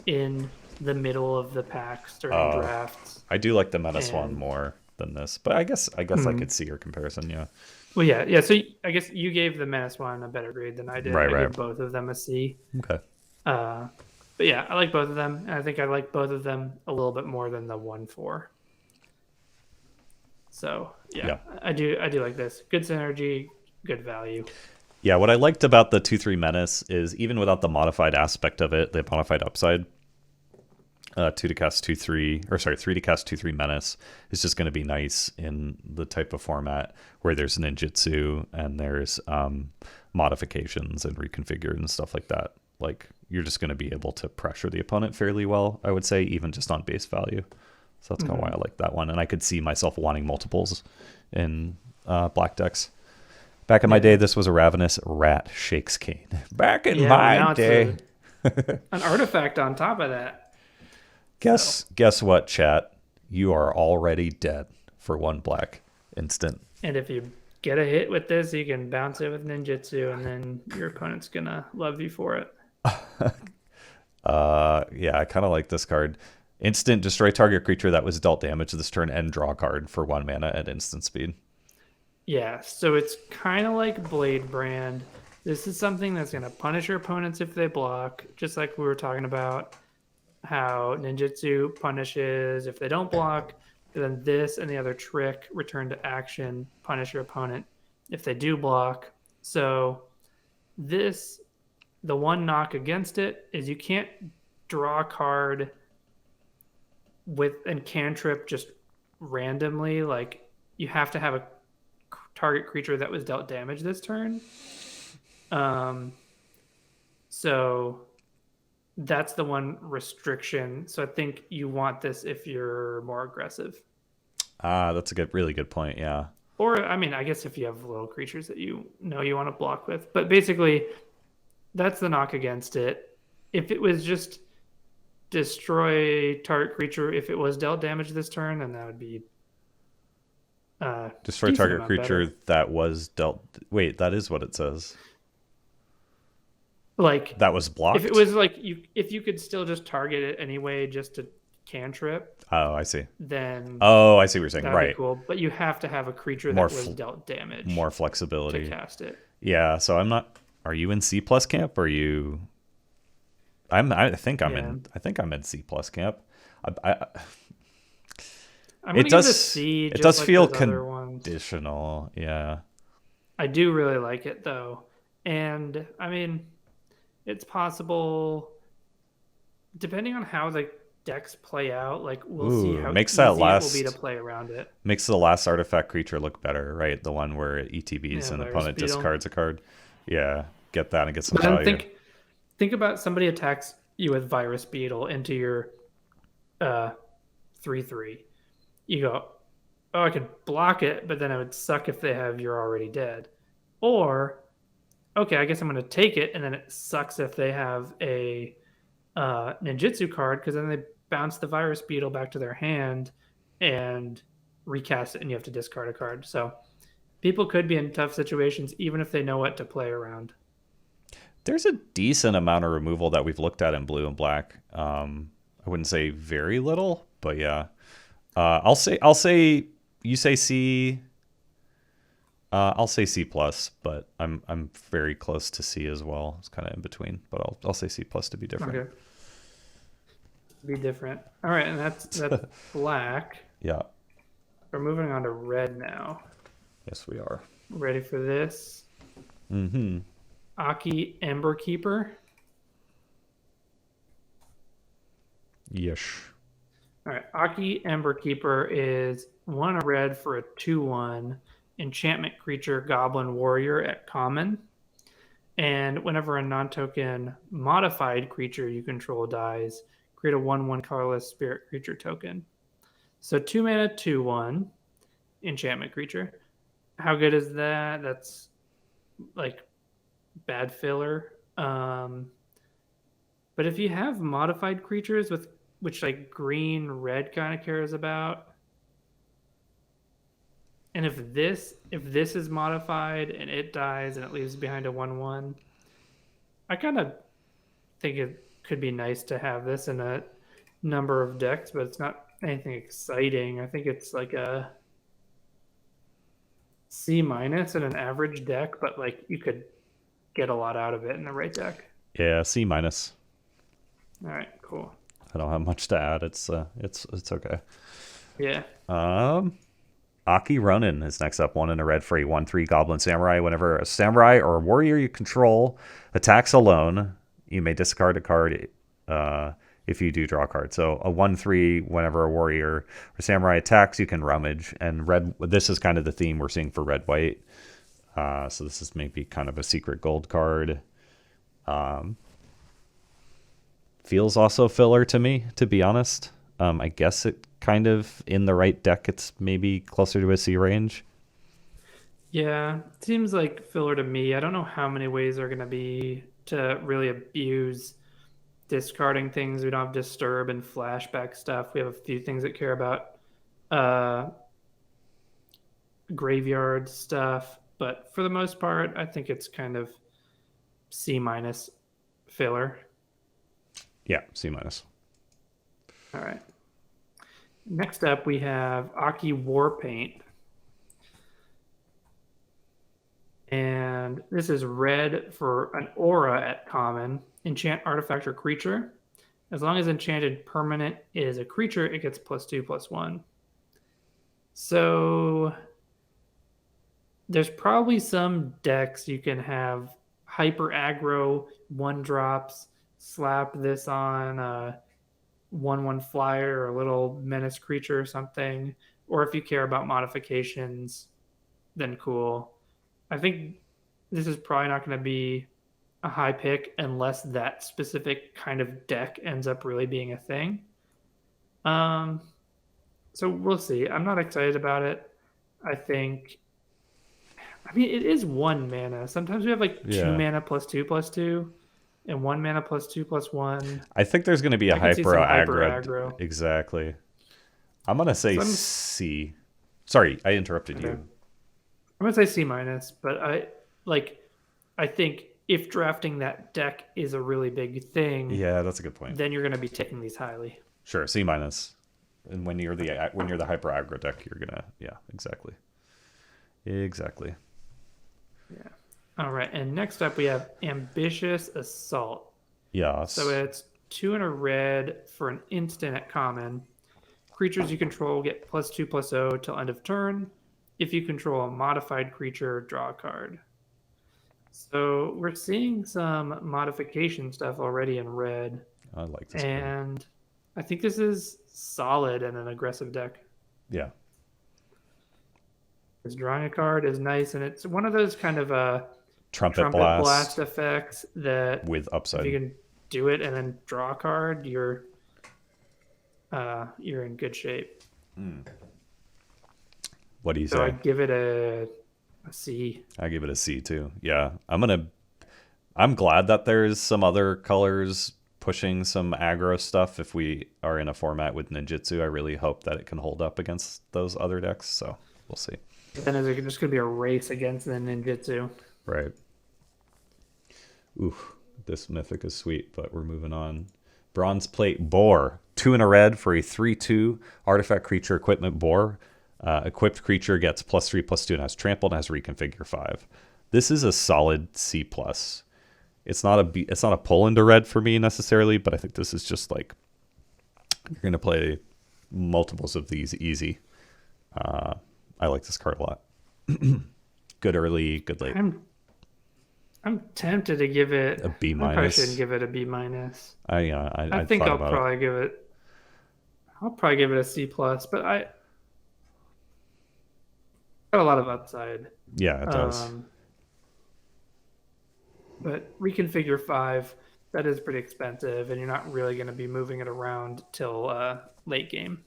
in the middle of the packs during drafts. I do like the Menace one And more than this, but I guess I could see your comparison. Yeah. well, yeah. So I guess you gave the Menace one a better grade than I did. Right. I Right. gave both of them a C. Okay. Uh, but yeah, I like both of them, and I think I like both of them a little bit more than the 1/4. So yeah, Yeah. I do like this. Good synergy, good value. Yeah. What I liked about the 2/3 Menace is even without the modified aspect of it, the modified upside, 2 to cast 2/3, or sorry, 3 to cast 2/3 Menace is just going to be nice in the type of format where there's ninjutsu and there's modifications and reconfigured and stuff like that. Like you're just going to be able to pressure the opponent fairly well, I would say, even just on base value. So that's kind of why I like that one, and I could see myself wanting multiples in black decks. Back in my day, this was a Ravenous Rat Shakes Cane. Back in my day. An artifact on top of that. Guess what, chat? You are already dead for 1 black instant. And if you get a hit with this, you can bounce it with ninjutsu, and then your opponent's gonna love you for it. Yeah, I kind of like this card. Instant destroy target creature that was dealt damage this turn and draw a card for 1 mana at instant speed. Yeah, so it's kind of like Blade Brand. This is something that's going to punish your opponents if they block, just like we were talking about how ninjutsu punishes if they don't block. Then this and the other trick, return to action, punish your opponent if they do block. So this, the one knock against it is you can't draw a card with and cantrip just randomly. Like you have to have a target creature that was dealt damage this turn. So that's the one restriction. So I think you want this if you're more aggressive. That's a really good point. Yeah. Or I mean, I guess if you have little creatures that you know you want to block with. But basically, that's the knock against it. If it was just destroy target creature, if it was dealt damage this turn, then that would be destroy target creature better. that was dealt. Wait, that is what it says. Like that was blocked. If it was like if you could still just target it anyway, just to cantrip. Oh, I see. Then I see what you're saying. Right. Be cool, but you have to have a creature that was dealt damage. More flexibility to cast it. Yeah. So I'm not. Are you in C plus camp? Or are you? I think I'm in. I think I'm in C plus camp. I'm gonna give it a C. It does like feel conditional. Yeah. I do really like it though, and I mean, it's possible, depending on how the decks play out. Like we'll see how makes easy that last it will be to play around it. Makes the last artifact creature look better, right? The one where it ETBs and opponent discards a card. Yeah, get that and get some value. Think about somebody attacks you with Virus Beetle into your 3/3. You go, oh, I could block it, but then it would suck if they have you're already dead. Or, okay, I guess I'm going to take it, and then it sucks if they have a ninjutsu card, because then they bounce the Virus Beetle back to their hand and recast it, and you have to discard a card. So people could be in tough situations even if they know what to play around. There's a decent amount of removal that we've looked at in blue and black. I wouldn't say very little, but yeah. I'll say you say C. I'll say C plus, but I'm very close to C as well. It's kind of in between, but I'll say C plus to be different. Okay. Be different. All right, and that's black. Yeah. We're moving on to red now. Yes, we are. Ready for this? Mm-hmm. Aki Ember Keeper. Yes. All right, Aki Ember Keeper is 1 red for a 2/1 enchantment creature goblin warrior at common. And whenever a non-token modified creature you control dies, create a 1/1 colorless spirit creature token. So 2 mana, 2/1 enchantment creature. How good is that? That's like bad filler. But if you have modified creatures with which like green red kind of cares about, and if this is modified and it dies and it leaves behind a 1/1, I kind of think it could be nice to have this in a number of decks, but it's not anything exciting. I think it's like a C minus in an average deck, but like you could get a lot out of it in the right deck. Yeah, C minus. All right, cool. I don't have much to add. It's okay. Yeah. Aki Ronin is next up. 1 in a red for a 1/3 Goblin Samurai. Whenever a samurai or a warrior you control attacks alone, you may discard a card if you do draw a card. So a 1/3, whenever a warrior or samurai attacks, you can rummage. And red. This is kind of the theme we're seeing for red white. So this is maybe kind of a secret gold card. Feels also filler to me, to be honest. I guess it kind of in the right deck, it's maybe closer to a C range. Yeah, seems like filler to me. I don't know how many ways are going to be to really abuse discarding things. We don't have disturb and flashback stuff. We have a few things that care about graveyard stuff, but for the most part, I think it's kind of C minus filler. Yeah, C minus. All right. Next up, we have Aki Warpaint. And this is red for an aura at common. Enchant artifact or creature. As long as enchanted permanent is a creature, it gets +2/+1. So there's probably some decks you can have hyper aggro 1-drops, slap this on a 1/1 flyer or a little menace creature or something. Or if you care about modifications, then cool. I think this is probably not going to be a high pick unless that specific kind of deck ends up really being a thing. So we'll see. I'm not excited about it. I mean, it is 1 mana. Sometimes we have like 2 mana +2/+2, and 1 mana +2/+1. I think there's going to be a hyper aggro. Exactly. I'm going to say C. Sorry, I interrupted you. I'm going to say C minus, but I think if drafting that deck is a really big thing, yeah, that's a good point. Then you're going to be taking these highly. Sure, C minus. And when you're the hyper aggro deck, you're gonna exactly. Yeah. All right, and next up we have Ambitious Assault. Yeah. So it's 2 in a red for an instant at common. Creatures you control get +2/+0 till end of turn. If you control a modified creature, draw a card. So we're seeing some modification stuff already in red. I like this. And I think this is solid in an aggressive deck. Yeah. Because drawing a card is nice, and it's one of those kind of trumpet blast effects that with upside. If you can do it and then draw a card, you're in good shape. What do you say? So I give it a C. I give it a C too. Yeah, I'm glad that there's some other colors pushing some aggro stuff. If we are in a format with ninjutsu, I really hope that it can hold up against those other decks. So we'll see. Then is it just going to be a race against the ninjutsu? Right. Oof, this mythic is sweet, but we're moving on. Bronze Plate Boar. 2 in a red for a 3/2 artifact creature equipment boar. Equipped creature gets +3/+2 and has trampled and has reconfigure 5. This is a solid C+. It's not a pull into red for me necessarily, but I think this is just like you're going to play multiples of these easy. I like this card a lot. Good early, good late. I'm tempted to give it a B minus. I probably shouldn't give it a B minus. I think I'll probably give it. I'll probably give it a C plus, but I got a lot of upside. Yeah, it does. Um, but Reconfigure 5, that is pretty expensive, and you're not really going to be moving it around till late game.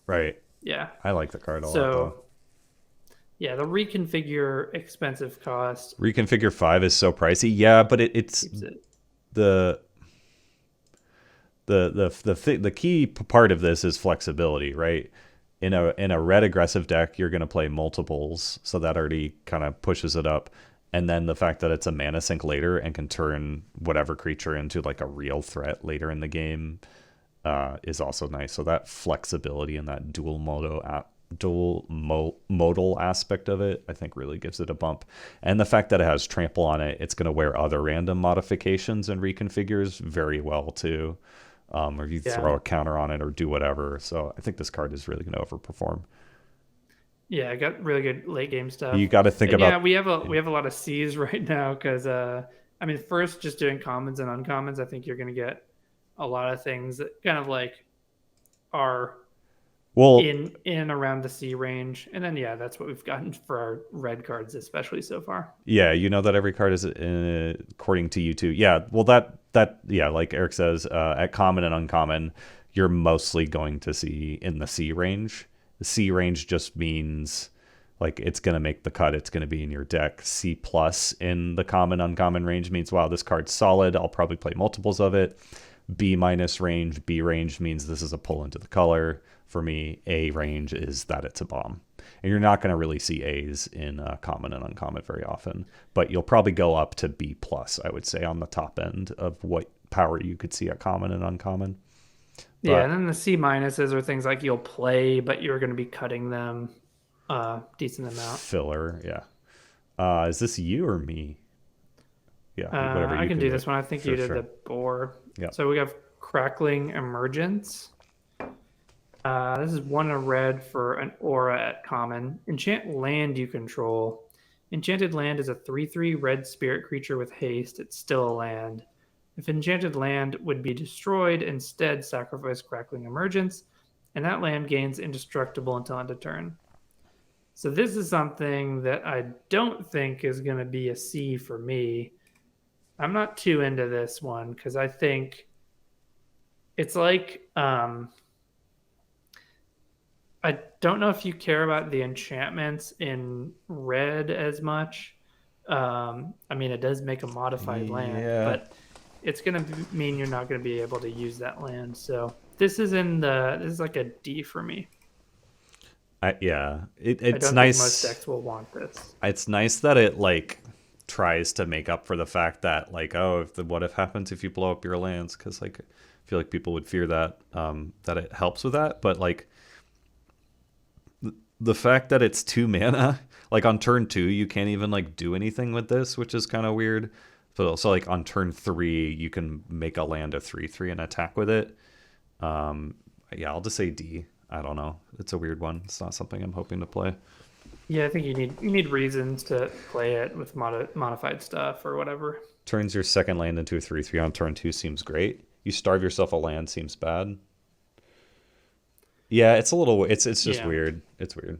Right. Yeah. I like the card a lot though. So, yeah, the Reconfigure expensive cost Reconfigure 5 is so pricey. Yeah, but it's keeps it. the the key part of this is flexibility, right? In a red aggressive deck, you're going to play multiples, so that already kind of pushes it up. And then the fact that it's a mana sink later and can turn whatever creature into like a real threat later in the game is also nice. So that flexibility and that modal aspect of it, I think, really gives it a bump. And the fact that it has trample on it, it's going to wear other random modifications and reconfigures very well too. Or you throw a counter on it or do whatever. So I think this card is really going to overperform. Yeah, I got really good late game stuff. You got to think And about. yeah, we have a lot of C's right now because I mean, first just doing commons and uncommons, I think you're going to get a lot of things that kind of like are in and around the C range, and then yeah, that's what we've gotten for our red cards, especially so far. Yeah, you know that every card is according to you too. Yeah, well that yeah, like Eric says, at common and uncommon, you're mostly going to see in the C range. The C range just means like it's gonna make the cut. It's gonna be in your deck. C plus in the common uncommon range means wow, this card's solid. I'll probably play multiples of it. B minus range, B range means this is a pull into the color. For me, A range is that it's a bomb. And you're not going to really see A's in common and uncommon very often, but you'll probably go up to B plus, I would say, on the top end of what power you could see at common and uncommon. Yeah, and then the C minuses are things like you'll play, but you're going to be cutting them a decent amount. Filler, yeah. Is this you or me? Yeah, whatever. I can do this one. I think you did the boar. Yeah. So we have Crackling Emergence. This is one in red for an aura at common. Enchant land you control. Enchanted land is a 3/3 red spirit creature with haste. It's still a land. If enchanted land would be destroyed, instead sacrifice Crackling Emergence, and that land gains indestructible until end of turn. So this is something that I don't think is going to be a C for me. I'm not too into this one because I think it's like I don't know if you care about the enchantments in red as much. I mean, it does make a modified land, but it's going to mean you're not going to be able to use that land. So this is like a D for me. It's I don't nice. think most decks will want this. It's nice that it like tries to make up for the fact that like, oh, what if happens if you blow up your lands? Because like I feel like people would fear that that it helps with that, but like the fact that it's 2 mana, like on turn 2 you can't even like do anything with this, which is kind of weird. So like on turn 3 you can make a land a 3/3 and attack with it. Yeah, I'll just say D. I don't know. It's a weird one. It's not something I'm hoping to play. Yeah, I think you need reasons to play it with modified stuff or whatever. Turns your second land into a 3/3 on turn 2 seems great. You starve yourself a land seems bad. Yeah, it's a little. It's just weird. It's weird.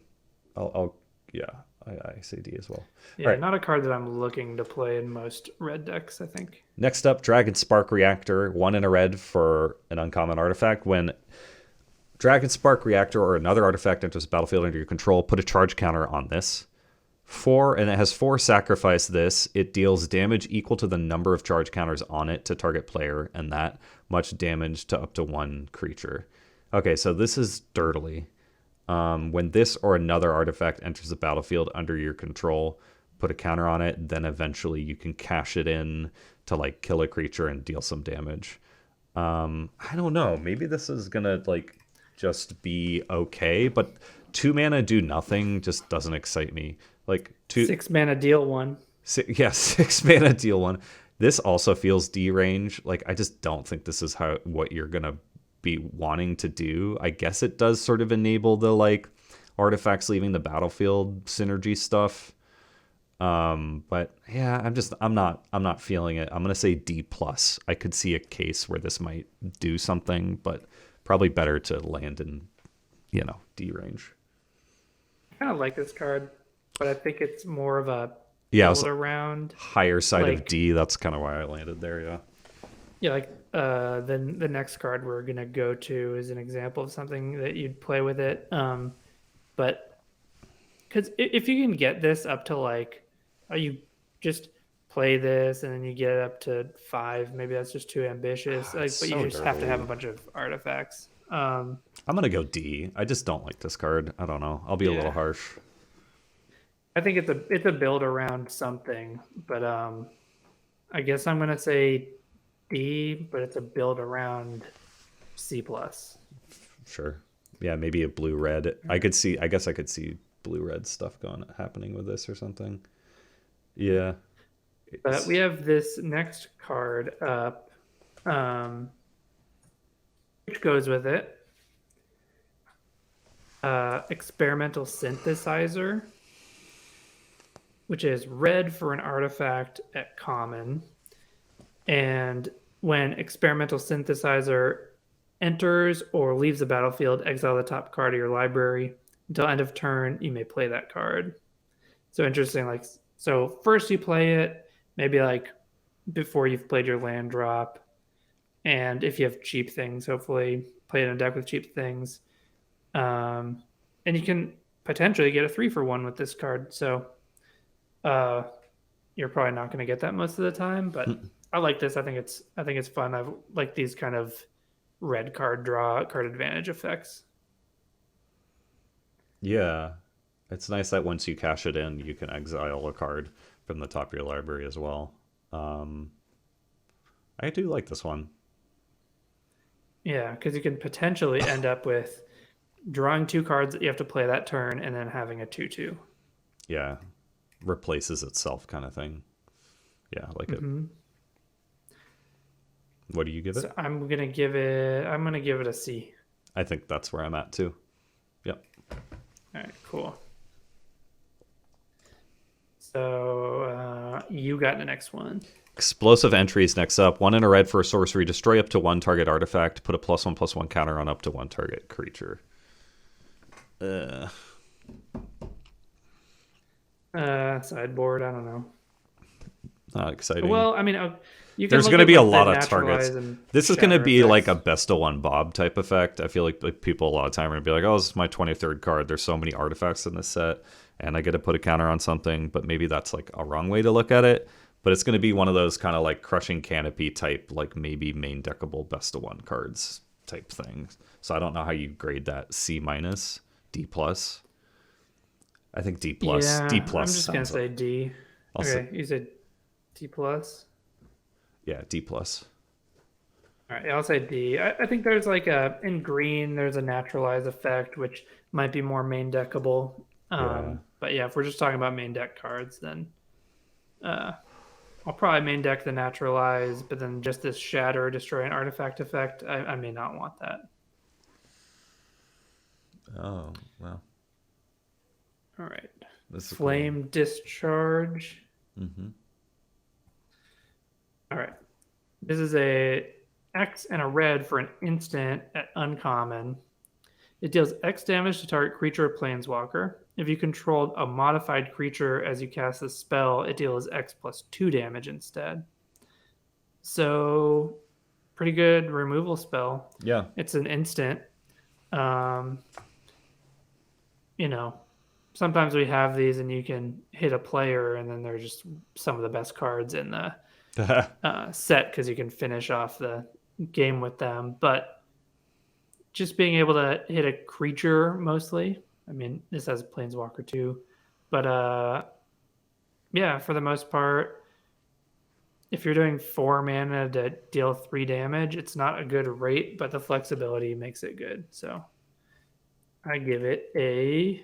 I say D as well. Yeah, right. Not a card that I'm looking to play in most red decks, I think. Next up, Dragon Spark Reactor, 1 in a red for an uncommon artifact. When Dragon Spark Reactor or another artifact enters the battlefield under your control, put a charge counter on this. 4, and it has 4 sacrifice this. It deals damage equal to the number of charge counters on it to target player, and that much damage to up to 1 creature. Okay, so this is dirtily. When this or another artifact enters the battlefield under your control, put a counter on it, then eventually you can cash it in to like kill a creature and deal some damage. I don't know. Maybe this is gonna like just be okay, but 2 mana do nothing just doesn't excite me. Like 6 mana deal 1. 6 mana deal 1. This also feels D range. Like I just don't think this is what you're gonna be wanting to do. I guess it does sort of enable the like artifacts leaving the battlefield synergy stuff. But yeah, I'm not feeling it. I'm gonna say D plus. I could see a case where this might do something, but Probably better to land in, D range. I kind of like this card, but I think it's more of a Yeah, I was build around. higher side of Like, D. That's kind of why I landed there. Yeah. yeah, like then the next card we're gonna go to is an example of something that you'd play with it. But because if you can get this up to like, you just play this and then you get it up to 5, maybe that's just too ambitious. It's Like, but you so just have to have a dirty. bunch of artifacts. I'm gonna go D. I just don't like this card. I don't know. I'll be a little Yeah, harsh. I think it's a build around something, but I guess I'm gonna say D, but it's a build around C plus. Sure. Yeah, maybe a blue red. I could see. I guess I could see blue red stuff going happening with this or something. Yeah. But we It's have this next card up, um, which goes with it. Experimental synthesizer, which is red for an artifact at common. And when experimental synthesizer enters or leaves the battlefield, exile the top card of your library. Until end of turn, you may play that card. So interesting, like so first you play it, maybe like before you've played your land drop. And if you have cheap things, hopefully play in a deck with cheap things. And you can potentially get a 3-for-1 with this card. So uh, you're probably not going to get that most of the time, but I like this. I think it's fun. I like these kind of red card draw, card advantage effects. yeah. It's nice that once you cash it in, you can exile a card from the top of your library as well. Um, I do like this one. Yeah, because you can potentially end up with drawing 2 cards that you have to play that turn, and then having a 2/2. Yeah, replaces itself kind of thing. Yeah, I like it. Mm-hmm. What do you give it? So I'm gonna give it a C. I think that's where I'm at too. Yep. All right, cool. So you got the next one. Explosive entries next up. 1 in a red for a sorcery. Destroy up to 1 target artifact. Put a +1/+1 counter on up to 1 target creature. Sideboard. I don't know. Not exciting. Well, I mean, you can There's look going to at be a like lot the of targets. naturalize and This is going to shatter be like a effects. best of one Bob type effect. I feel like people a lot of time are going to be like, oh, this is my 23rd card. There's so many artifacts in this set, and I get to put a counter on something, but maybe that's like a wrong way to look at it. But it's going to be one of those kind of like crushing canopy type, like maybe main deckable best of one cards type things. So I don't know how you grade that. C minus, D plus. I think D plus. Yeah, D I'm plus just gonna sounds. say D. Also, Okay, you said D plus. yeah, D plus. All right, I'll say D. I think there's like in green there's a naturalize effect which might be more main deckable. Yeah. But yeah, if we're just talking about main deck cards, then uh, I'll probably main deck the naturalize, but then just this shatter, destroy an artifact effect, I may not want that. Oh well, All right, this is a cool one. flame discharge. Mm-hmm. All right, this is a X and a red for an instant at uncommon. It deals X damage to target creature or planeswalker. If you controlled a modified creature as you cast the spell, it deals X plus 2 damage instead. So, pretty good removal spell. Yeah. It's an instant. Um, you know, sometimes we have these and you can hit a player and then they're just some of the best cards in the set because you can finish off the game with them. But just being able to hit a creature mostly. I mean, this has Planeswalker too. But yeah, for the most part, if you're doing 4 mana to deal 3 damage, it's not a good rate, but the flexibility makes it good. So I give it a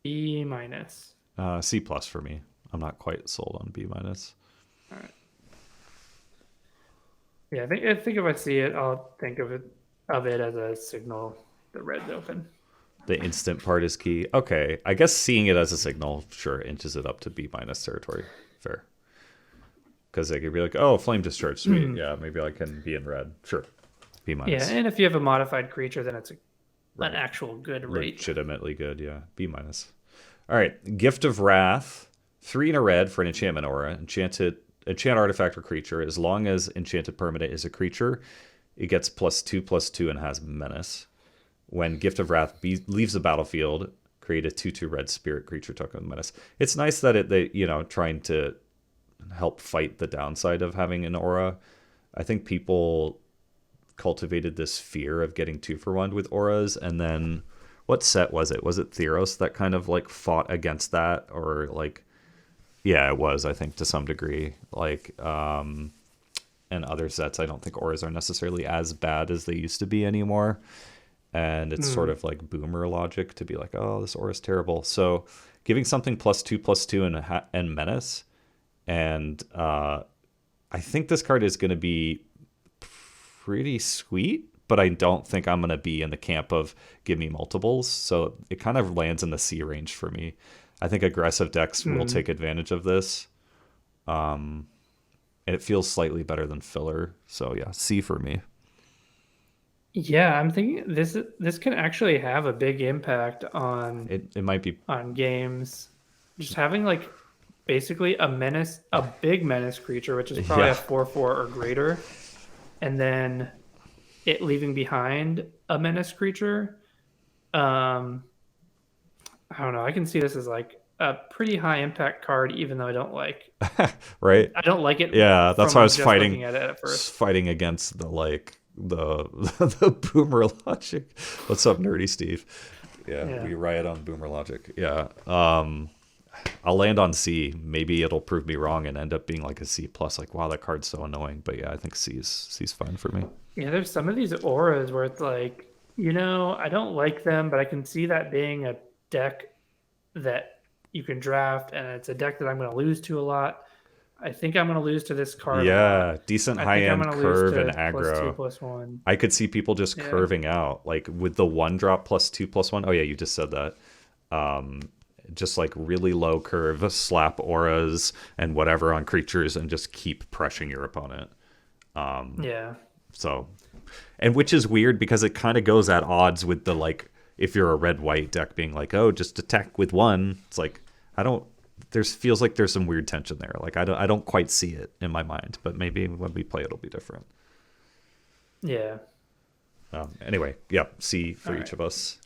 B minus. C plus for me. I'm not quite sold on B minus. All right. Yeah, I think if I see it, I'll think of it as a signal. The red's open. The instant part is key. Okay, I guess seeing it as a signal, sure, inches it up to B minus territory. Fair. Because they could be like, oh, flame discharge, sweet. Yeah, maybe I can be in red. Sure. B Yeah, minus. and if you have a modified creature, then it's an Right. actual good rate. Legitimately good, yeah. B minus. All right. Gift of Wrath. 3 and a red for an enchantment aura. Enchant artifact or creature. As long as enchanted permanent is a creature, it gets +2/+2 and has menace. When Gift of Wrath leaves the battlefield, create a 2/2 red spirit creature token with menace. It's nice that they trying to help fight the downside of having an aura. I think people cultivated this fear of getting 2-for-1 with auras, and then what set was it? Was it Theros that kind of like fought against that, or like, yeah, it was, I think, to some degree. Like, and other sets, I don't think auras are necessarily as bad as they used to be anymore. And it's sort of like boomer logic to be like, oh, this aura is terrible. So giving something +2/+2 and menace, and I think this card is going to be pretty sweet, but I don't think I'm going to be in the camp of give me multiples. So it kind of lands in the C range for me. I think aggressive decks will take advantage of this. And it feels slightly better than filler. So yeah, C for me. Yeah, I'm thinking this can actually have a big impact It might be. on games. Just having like basically a big menace creature, which is probably Yeah. a 4/4 or greater, and then it leaving behind a menace creature. Um, I don't know. I can see this as like a pretty high impact card, even though Right. I don't like it Yeah, that's why I from was just looking at it at first. fighting against the like the the boomer logic. What's up, nerdy Steve? Yeah, Yeah. we riot on boomer logic. Yeah. I'll land on C. Maybe it'll prove me wrong and end up being like a C plus. Like, wow, that card's so annoying. But yeah, I think C's fine for me. Yeah, there's some of these auras where it's like, I don't like them, but I can see that being a deck that you can draft, and it's a deck that I'm going to lose to a lot. I think I'm going to lose to this card a Yeah, lot. decent I high think I'm end going to lose curve and to +2, aggro. +1. I could see people just Yeah. curving out, like with the 1-drop +2/+1. Oh yeah, you just said that. Just like really low curve, slap auras and whatever on creatures, and just keep pressuring your opponent. Yeah. So, and which is weird because it kind of goes at odds with the like, if you're a red white deck being like, oh, just attack with one. It's like, I don't. There's feels like there's some weird tension there. Like I don't quite see it in my mind, but maybe when we play it'll be different. Yeah. Anyway, yeah, C for All each right. of us.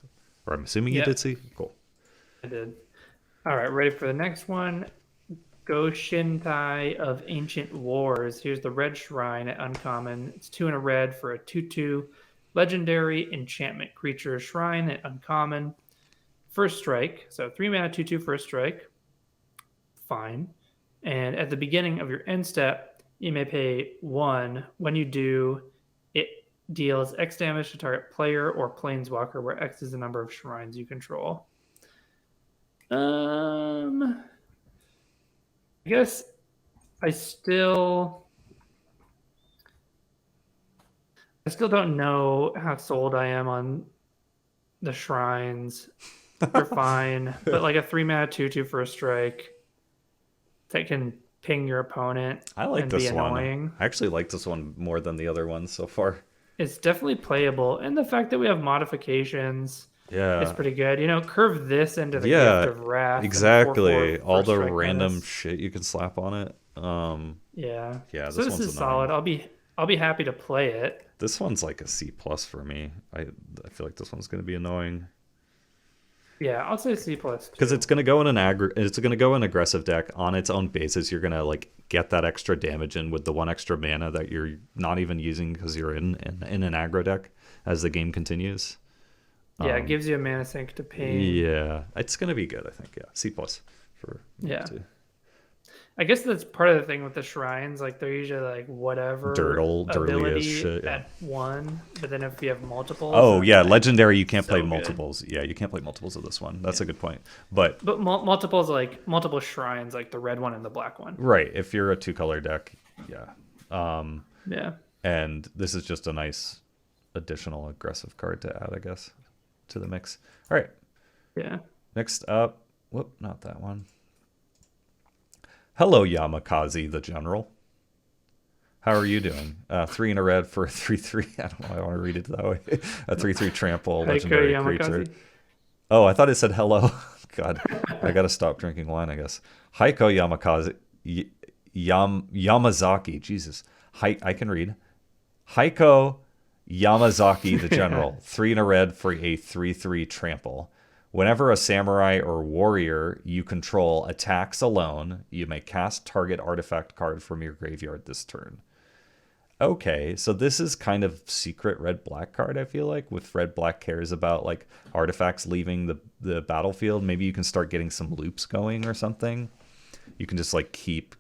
Or I'm assuming you Yeah, did C. Cool. I did. All right, ready for the next one? Goshintai of Ancient Wars. Here's the red shrine at uncommon. It's 2 and a red for a 2/2 legendary enchantment creature shrine at uncommon. First strike. So 3 mana 2/2 first strike. Fine. And at the beginning of your end step, you may pay 1. When you do, it deals X damage to target player or planeswalker, where X is the number of shrines you control. I guess I still don't know how sold I am on the shrines. They're fine, but like a 3 mana 2/2 for a strike that can ping your opponent I like and be this one. annoying. I actually like this one more than the other ones so far. It's definitely playable, and the fact that we have modifications is Yeah. pretty good. Curve this into the Gift Yeah, of Wrath and 4/4 exactly. All first the strike random menace. shit you can slap on it. Yeah. Yeah, So this this one's is annoying. solid. I'll be happy to play it. This one's like a C plus for me. I feel like this one's gonna be annoying Yeah, I'll say C plus because too. it's gonna go in an it's gonna go in aggressive deck on its own basis. You're gonna like get that extra damage in with the 1 extra mana that you're not even using because you're in an aggro deck as the game continues. Yeah, it gives you a mana sink to ping. Yeah, it's gonna be good. I think. Yeah, C plus for me Yeah. too. I guess that's part of the thing with the shrines. Like they're usually like whatever Dirty as ability shit. Yeah. at 1, but then if you have multiples, Oh then it's yeah, like legendary. You can't so play good. multiples. Yeah, you can't play multiples of this one. That's a good point. But But multiples like multiple shrines, like the red one and the black one. right, if you're a 2-color deck, yeah. Yeah. And this is just a nice additional aggressive card to add, I guess, to the mix. All right, Yeah. next up. Whoop, not that one. Hello, Yamakaze the General. How are you doing? 3 in a red for a 3/3. I don't know why I want to read it that way. A 3/3 trample, Heiko legendary creature. Yamakaze. Oh, I thought it said hello. God, I gotta stop drinking wine, I guess. Heiko Yamakaze, Yamazaki. Jesus, I can read. Heiko Yamazaki, the general. 3 in a red for a 3/3 trample. Whenever a samurai or warrior you control attacks alone, you may cast target artifact card from your graveyard this turn. Okay, so this is kind of secret red-black card, I feel like, with red-black cares about like artifacts leaving the battlefield. Maybe you can start getting some loops going or something. You can just like keep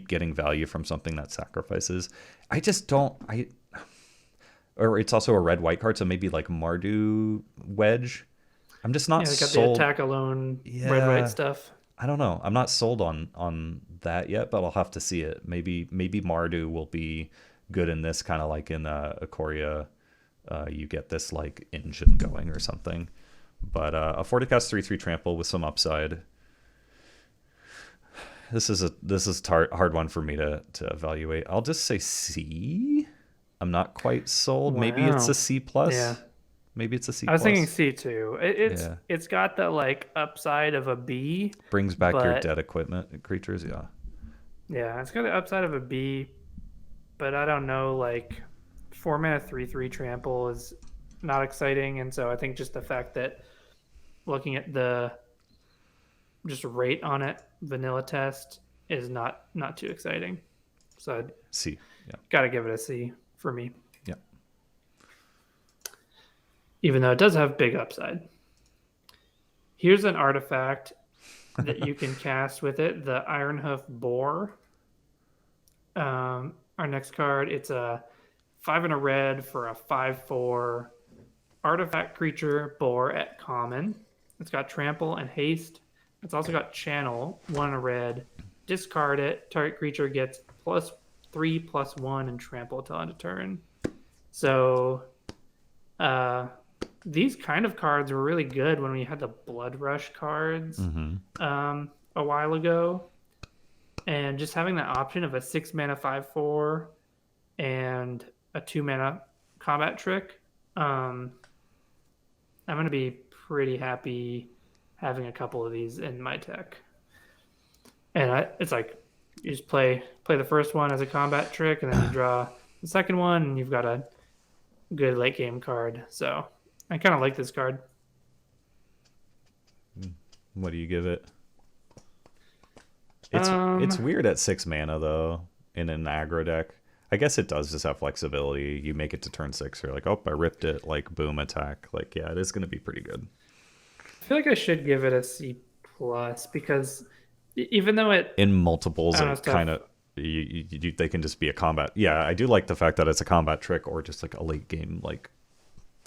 getting value from something that sacrifices. I just don't or it's also a red-white card, so maybe like Mardu Wedge. I'm just not Yeah, they got sold. the attack alone Yeah. red white stuff. I don't know. I'm not sold on that yet, but I'll have to see it. Maybe Mardu will be good in this, kind of like in Ikoria. You get this like engine going or something. But a 40-cast 3/3 trample with some upside. This is a hard one for me to evaluate. I'll just say C. I'm not quite sold. Maybe it's Wow. a C plus. Yeah. Maybe it's a C I was plus. thinking C2. Yeah. It's got the like upside of a B. Brings back your but- dead equipment creatures. Yeah. Yeah, it's got the upside of a B, but I don't know. Like, 4-mana 3/3 trample is not exciting, and so I think just the fact that looking at the just rate on it, vanilla test is not too exciting. So I C. Yeah. gotta give it a C for me, Yeah. even though it does have big upside. Here's an artifact that you can cast with it, the Ironhoof Boar. Our next card, it's a 5 and a red for a 5/4 artifact creature boar at common. It's got trample and haste. It's also got channel, 1 and a red. Discard it. Target creature gets +3/+1 and trample till end of turn. So these kind of cards were really good when we had the Blood Rush cards a while ago. And just having that option of a 6-mana 5/4 and a 2-mana combat trick, I'm going to be pretty happy having a couple of these in my deck. And it's like you just play the first one as a combat trick, and then you draw the second one, and you've got a good late game card. So I kind of like this card. What do you give it? It's weird at 6 mana though in an aggro deck. I guess it does just have flexibility. You make it to turn 6, you're like, oh, I ripped it, like boom attack. Like, yeah, it is going to be pretty good. I feel like I should give it a C plus because even though it In multiples, I don't know, it kind of they can just be a combat. Yeah, I do like the fact that it's a combat trick or just like a late game like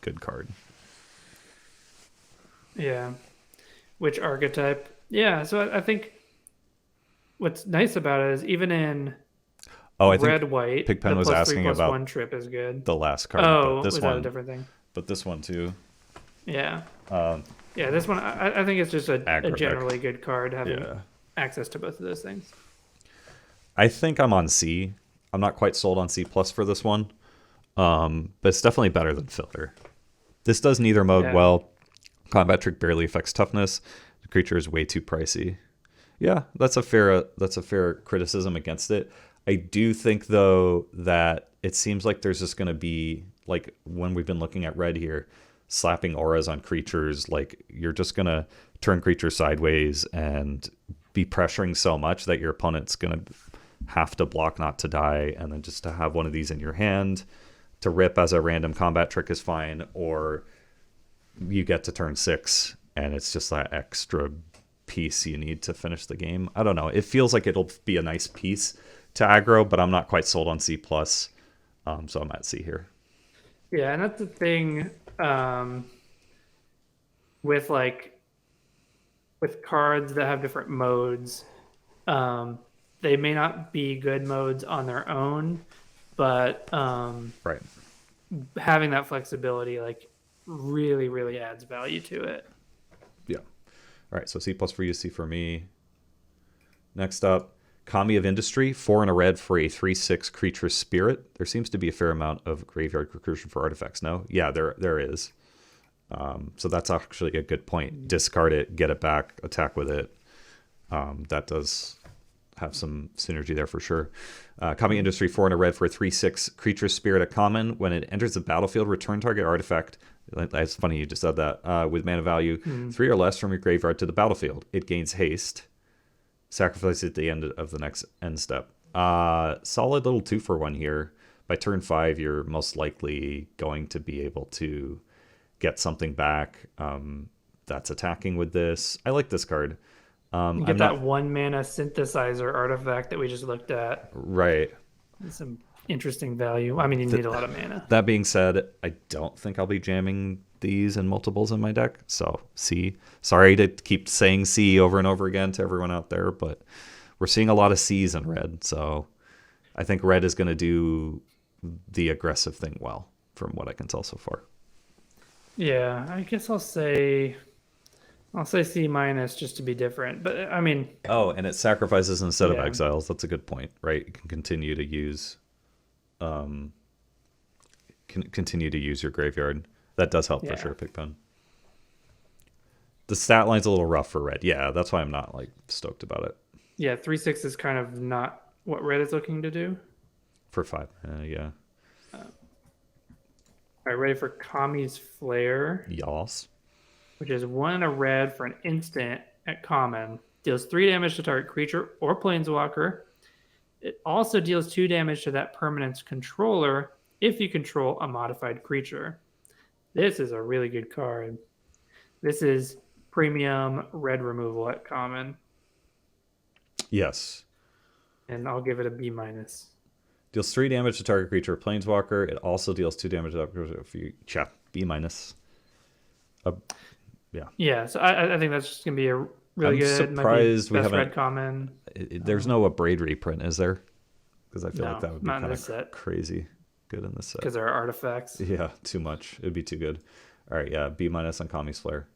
good card. Yeah. Which archetype? Yeah, so I think what's nice about it is even in Oh, I think red white, Pigpen the was +3/+1 asking about trip is good. the last card. Oh, but this was that a one, different thing? but this one too. Yeah. Um, Yeah, this one I think it's just a Aggro deck. generally good card having yeah, access to both of those things. I think I'm on C. I'm not quite sold on C plus for this one, but it's definitely better than filler. This does neither mode Yeah. well. Combat trick barely affects toughness. The creature is way too pricey. Yeah, that's a fair criticism against it. I do think though that it seems like there's just going to be, like when we've been looking at red here, slapping auras on creatures, like you're just going to turn creatures sideways and be pressuring so much that your opponent's going to have to block not to die, and then just to have one of these in your hand to rip as a random combat trick is fine, or you get to turn 6 and it's just that extra piece you need to finish the game. I don't know. It feels like it'll be a nice piece to aggro, but I'm not quite sold on C plus. So I'm at C here. Yeah, and that's the thing with cards that have different modes. They may not be good modes on their own, but Right. having that flexibility really, really adds value to it. Yeah. All right. So C plus for you, C for me. Next up, Kami of Industry, 4 and a red for a 3/6 creature spirit. There seems to be a fair amount of graveyard recursion for artifacts, no? Yeah, there is. So that's actually a good point. Discard it, get it back, attack with it. That does have some synergy there for sure. Kami Industry, 4 and a red for a 3/6 creature spirit, a common. When it enters the battlefield, return target artifact. That's funny you just said that. With mana value 3 or less from your graveyard to the battlefield. It gains haste. Sacrifice at the end of the next end step. Solid little 2-for-1 here. By turn 5, you're most likely going to be able to get something back that's attacking with this. I like this card. You get that 1 mana synthesizer artifact that we just looked at. Right. Some interesting value. I mean, you need a lot of mana. That being said, I don't think I'll be jamming these in multiples in my deck. So C. Sorry to keep saying C over and over again to everyone out there, but we're seeing a lot of C's in red. So I think red is going to do the aggressive thing well, from what I can tell so far. Yeah, I guess I'll say C minus just to be different. But I mean, oh, and it sacrifices instead of exiles. That's a good point, right? You can continue to use your graveyard. That does help for sure, Pigpen. The stat line's a little rough for red. Yeah, that's why I'm not like stoked about it. Yeah, 3/6 is kind of not what red is looking to do. For 5, yeah. All right, ready for Kami's Flare. Yas. Which is 1 and a red for an instant at common. Deals 3 damage to target creature or planeswalker. It also deals 2 damage to that permanent's controller if you control a modified creature. This is a really good card. This is premium red removal at common. Yes. And I'll give it a B minus. Deals 3 damage to target creature or planeswalker. It also deals 2 damage to that creature if you chat B minus. Yeah. Yeah, so I think that's just going to be a really good. I'm surprised we haven't. Red common. There's no Abrade reprint, is there? Because I feel like that would be not kind of crazy good in this set. Because there are artifacts. Yeah, too much. It'd be too good. All right, yeah, B minus on Kami's Flare.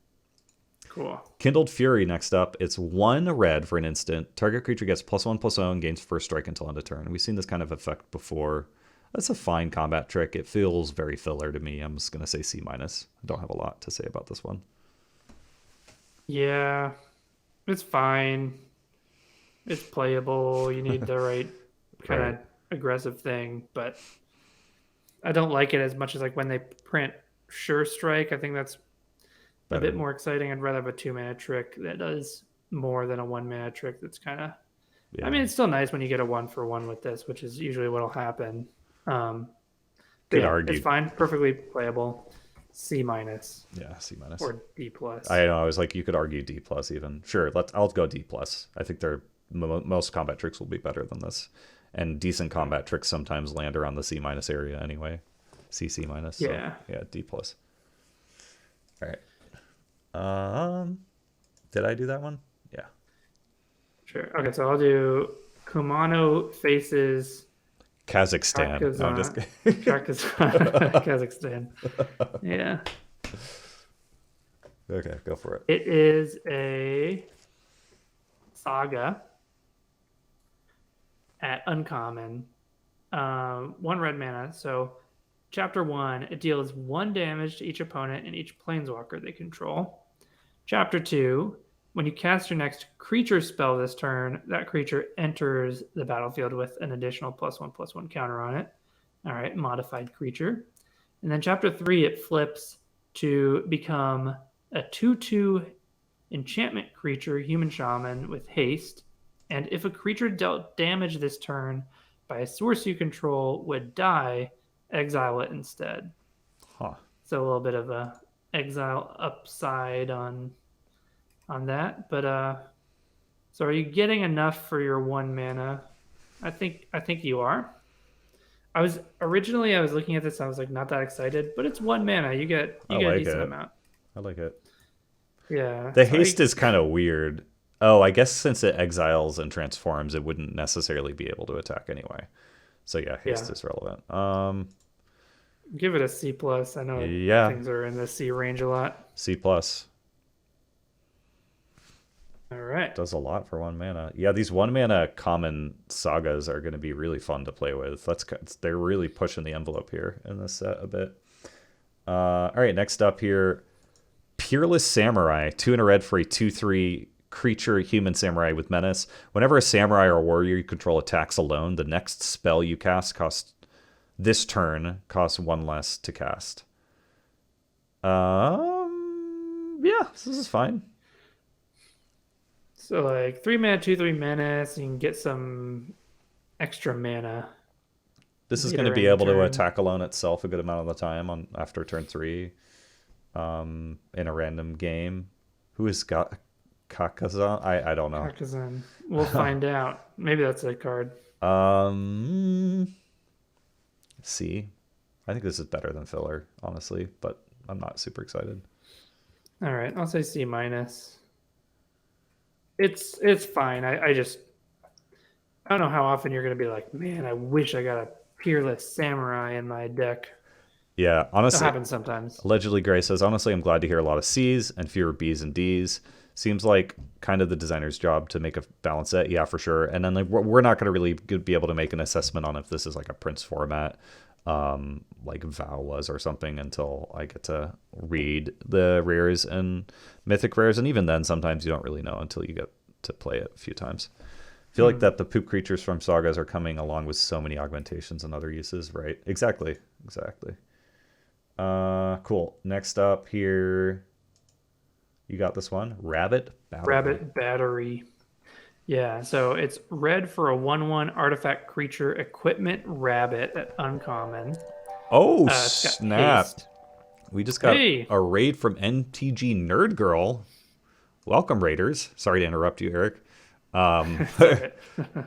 Cool. Kindled Fury next up. It's 1 red for an instant. Target creature gets +1/+0 and gains first strike until end of turn. We've seen this kind of effect before. That's a fine combat trick. It feels very filler to me. I'm just going to say C minus. I don't have a lot to say about this one. Yeah, it's fine. It's playable. You need the right kind of aggressive thing, but I don't like it as much as like when they print Sure Strike. I think that's a bit more exciting. I'd rather have a 2-mana trick that does more than a 1-mana trick. That's kind of. Yeah. I mean, it's still nice when you get a 1-for-1 with this, which is usually what'll happen. Good argue. It's fine, perfectly playable. C minus. Yeah, C minus or D plus. I know. I was like, you could argue D plus even. Sure, I'll go D plus. I think most combat tricks will be better than this, and decent combat tricks sometimes land around the C minus area anyway. C minus. Yeah. So, yeah, D plus. All right. Did I do that one? Yeah. Sure. Okay, so I'll do Kumano faces Kazakhstan. No, I'm just Kazakhstan. Yeah. Okay, go for it. It is a saga at uncommon. 1 red mana. So chapter 1, it deals 1 damage to each opponent and each planeswalker they control. Chapter 2, when you cast your next creature spell this turn, that creature enters the battlefield with an additional +1/+1 counter on it. All right, modified creature. And then chapter 3, it flips to become a 2/2 enchantment creature, human shaman with haste. And if a creature dealt damage this turn by a source you control would die, exile it instead. Huh. So a little bit of a exile upside on that, but so are you getting enough for your 1 mana? I think you are. I was looking at this, I was like not that excited, but it's 1 mana. You get a decent amount. I like it. Yeah. The haste is kind of weird. Oh, I guess since it exiles and transforms, it wouldn't necessarily be able to attack anyway. So yeah, haste is relevant. Give it a C plus. I know things are in the C range a lot. C plus. All right. Does a lot for 1 mana. Yeah, these 1 mana common sagas are going to be really fun to play with. They're really pushing the envelope here in this set a bit. All right, next up here, Peerless Samurai, 2 and a red for a 2/3 creature human samurai with menace. Whenever a samurai or a warrior you control attacks alone, the next spell you cast this turn costs 1 less to cast. Yeah, this is fine. So like 3 mana, 2/3 menace. You can get some extra mana. This is going to later be in the able to turn. attack alone itself a good amount of the time on after turn 3, in a random game. Who has got Kakazan? I don't know. Kakazan. We'll find out. Maybe that's a card. See, I think this is better than filler, honestly, but I'm not super excited. All right, I'll say C minus. It's fine. I don't know how often you're gonna be like, man, I wish I got a Peerless Samurai in my deck. Yeah, It honestly, happens sometimes. allegedly Gray says, honestly, I'm glad to hear a lot of C's and fewer B's and D's. Seems like kind of the designer's job to make a balance set. Yeah, for sure. And then like we're not going to really be able to make an assessment on if this is like a Prince format, like Vow was or something, until I get to read the rares and mythic rares. And even then, sometimes you don't really know until you get to play it a few times. I feel like that the poop creatures from sagas are coming along with so many augmentations and other uses, right? Exactly. Cool. Next up here, you got this one, Rabbit Battery. Rabbit Battery. Yeah, so it's red for a 1/1 artifact creature equipment rabbit at uncommon. Oh It's got snap! haste. We just got Hey. a raid from NTG Nerd Girl. Welcome, Raiders. Sorry to interrupt you, Eric.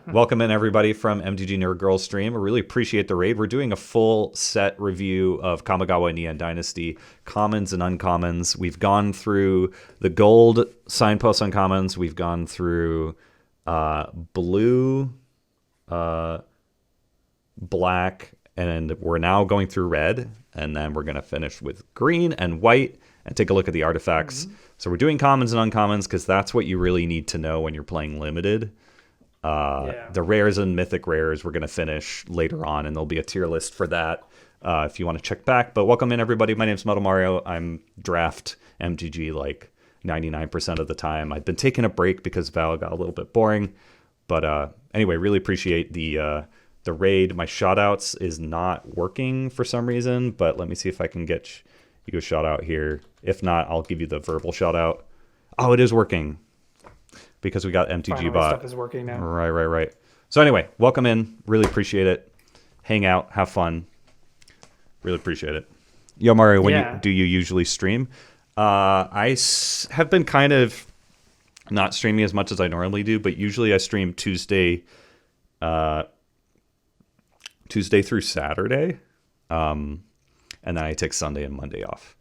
Welcome in everybody from MTG Nerd Girl stream. I really appreciate the raid. We're doing a full set review of Kamigawa Neon Dynasty, commons and uncommons. We've gone through the gold signpost uncommons. We've gone through blue, black, and we're now going through red. And then we're going to finish with green and white and take a look at the artifacts. Mm-hmm. So we're doing commons and uncommons because that's what you really need to know when you're playing limited. The rares and mythic rares we're going to finish later on, and there'll be a tier list for that if you want to check back. But welcome in, everybody. My name's Metal Mario. I'm draft MTG like 99% of the time. I've been taking a break because Val got a little bit boring. But anyway, really appreciate the raid. My shoutouts is not working for some reason, but let me see if I can get you a shout out here. If not, I'll give you the verbal shout out. Oh, it is working because we got MTG Finally, bot. Stuff is working now. Right. So anyway, welcome in. Really appreciate it. Hang out, have fun. Really appreciate it. Yo, Mario, do you usually stream? Have been kind of not streaming as much as I normally do, but usually I stream Tuesday through Saturday, and then I take Sunday and Monday off.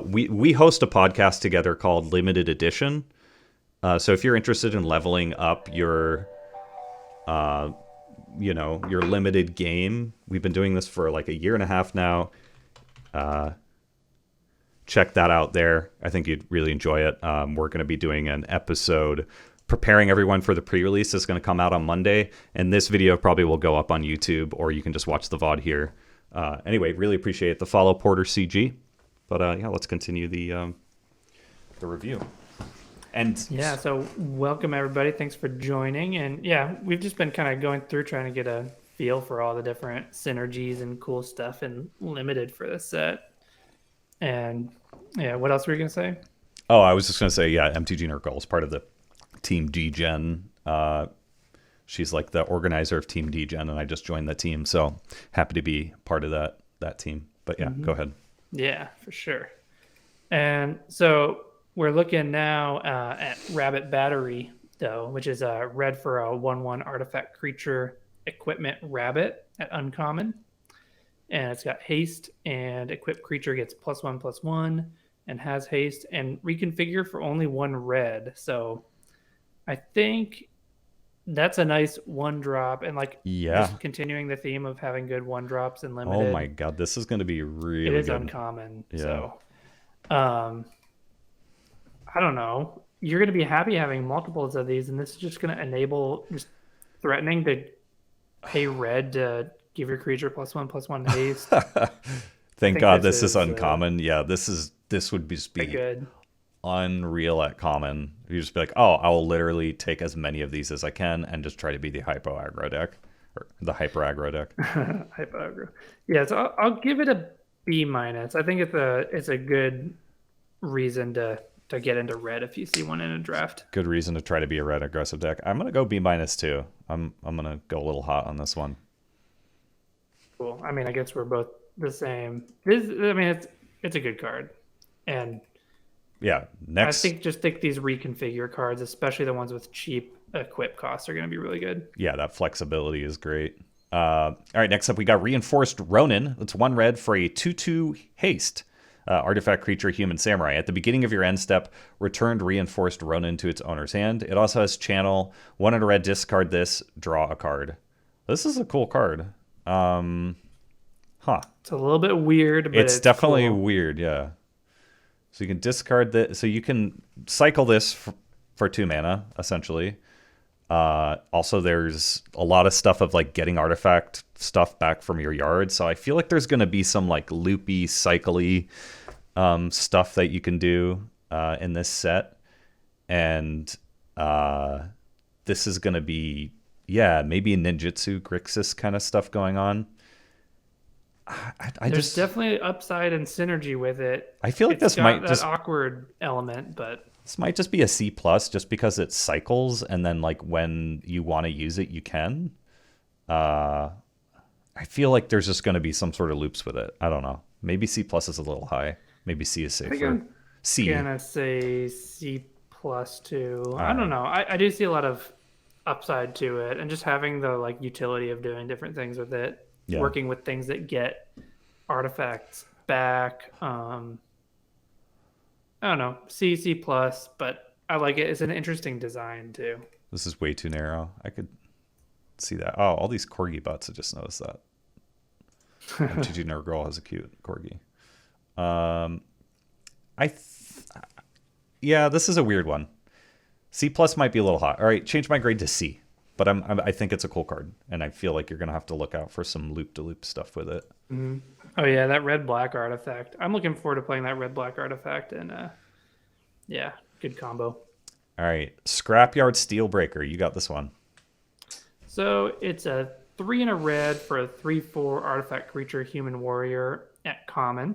We host a podcast together called Limited Edition. So if you're interested in leveling up your limited game, we've been doing this for like a year and a half now. Check that out there. I think you'd really enjoy it. We're going to be doing an episode preparing everyone for the pre-release. It's going to come out on Monday, and this video probably will go up on YouTube, or you can just watch the VOD here. Anyway, really appreciate the follow, Porter CG. But let's continue the review. And yeah, so welcome everybody. Thanks for joining. And yeah, we've just been kind of going through trying to get a feel for all the different synergies and cool stuff and limited for this set. And yeah, what else were you gonna say? Oh, I was just gonna say, yeah, MTG Nerd Girl is part of the Team D-Gen. She's like the organizer of Team D-Gen, and I just joined the team, so happy to be part of that team. But yeah, Go ahead. Yeah, for sure. And so we're looking now at Rabbit Battery, though, which is red for a 1/1 artifact creature equipment rabbit at uncommon. And it's got haste, and equipped creature gets +1/+1 and has haste and reconfigure for only 1 red. So I think that's a nice 1-drop, and just continuing the theme of having good 1-drops and limited. Oh my god, this is going to be really good. It is uncommon. Yeah. So I don't know. you're going to be happy having multiples of these, and this is just going to enable just threatening to pay red to give your creature +1/+1 haste. I Thank think God this this is is uncommon. Yeah, this would just quite be good. unreal at common. You just be like, oh, I will literally take as many of these as I can and just try to be the hypo aggro deck or the hyper aggro deck. Hypo aggro. Yeah, so I'll give it a B minus. I think it's a good reason to get into red if you see one in a draft. Good reason to try to be a red aggressive deck. I'm gonna go B minus too. I'm gonna go a little hot on this one. Cool. I mean, I guess we're both the same. It's a good card, and Yeah. Next. I think these reconfigure cards, especially the ones with cheap equip costs, are going to be really good. Yeah, that flexibility is great. All right, next up we got Reinforced Ronin. It's 1 red for a 2/2 haste. Artifact creature, human samurai. At the beginning of your end step, returned Reinforced Ronin to its owner's hand. It also has channel. 1 in a red, discard this, draw a card. This is a cool card. It's a little bit weird, but It's definitely cool. weird, yeah. So you can discard this. So you can cycle this for 2 mana, essentially. Also, there's a lot of stuff of like getting artifact stuff back from your yard. So I feel like there's going to be some like loopy, cycly stuff that you can do in this set. And this is going to be, yeah, maybe a ninjutsu, Grixis kind of stuff going on. There's definitely upside and synergy with it. I feel like It's this got might that just awkward element, but this might just be a C plus, just because it cycles, and then like when you want to use it, you can. I feel like there's just going to be some sort of loops with it. I don't know. Maybe C plus is a little high. Maybe C is I think safer. I'm C. gonna say C plus too. All I don't right. know. I do see a lot of upside to it, and just having the like utility of doing different things with it, Yeah. working with things that get artifacts back. I don't know, C plus, but I like it. It's an interesting design too. This is way too narrow. I could see that. Oh, all these corgi butts. I just noticed that. MTG Nerd Girl has a cute corgi. Yeah, this is a weird one. C plus might be a little hot. All right, change my grade to C. But I think it's a cool card, and I feel like you're gonna have to look out for some loop-to-loop stuff with it. Mm-hmm. Oh yeah, that red black artifact. I'm looking forward to playing that red black artifact, and yeah, good combo. All right, Scrapyard Steelbreaker. You got this one. So it's a 3 and a red for a 3/4 artifact creature, human warrior at common.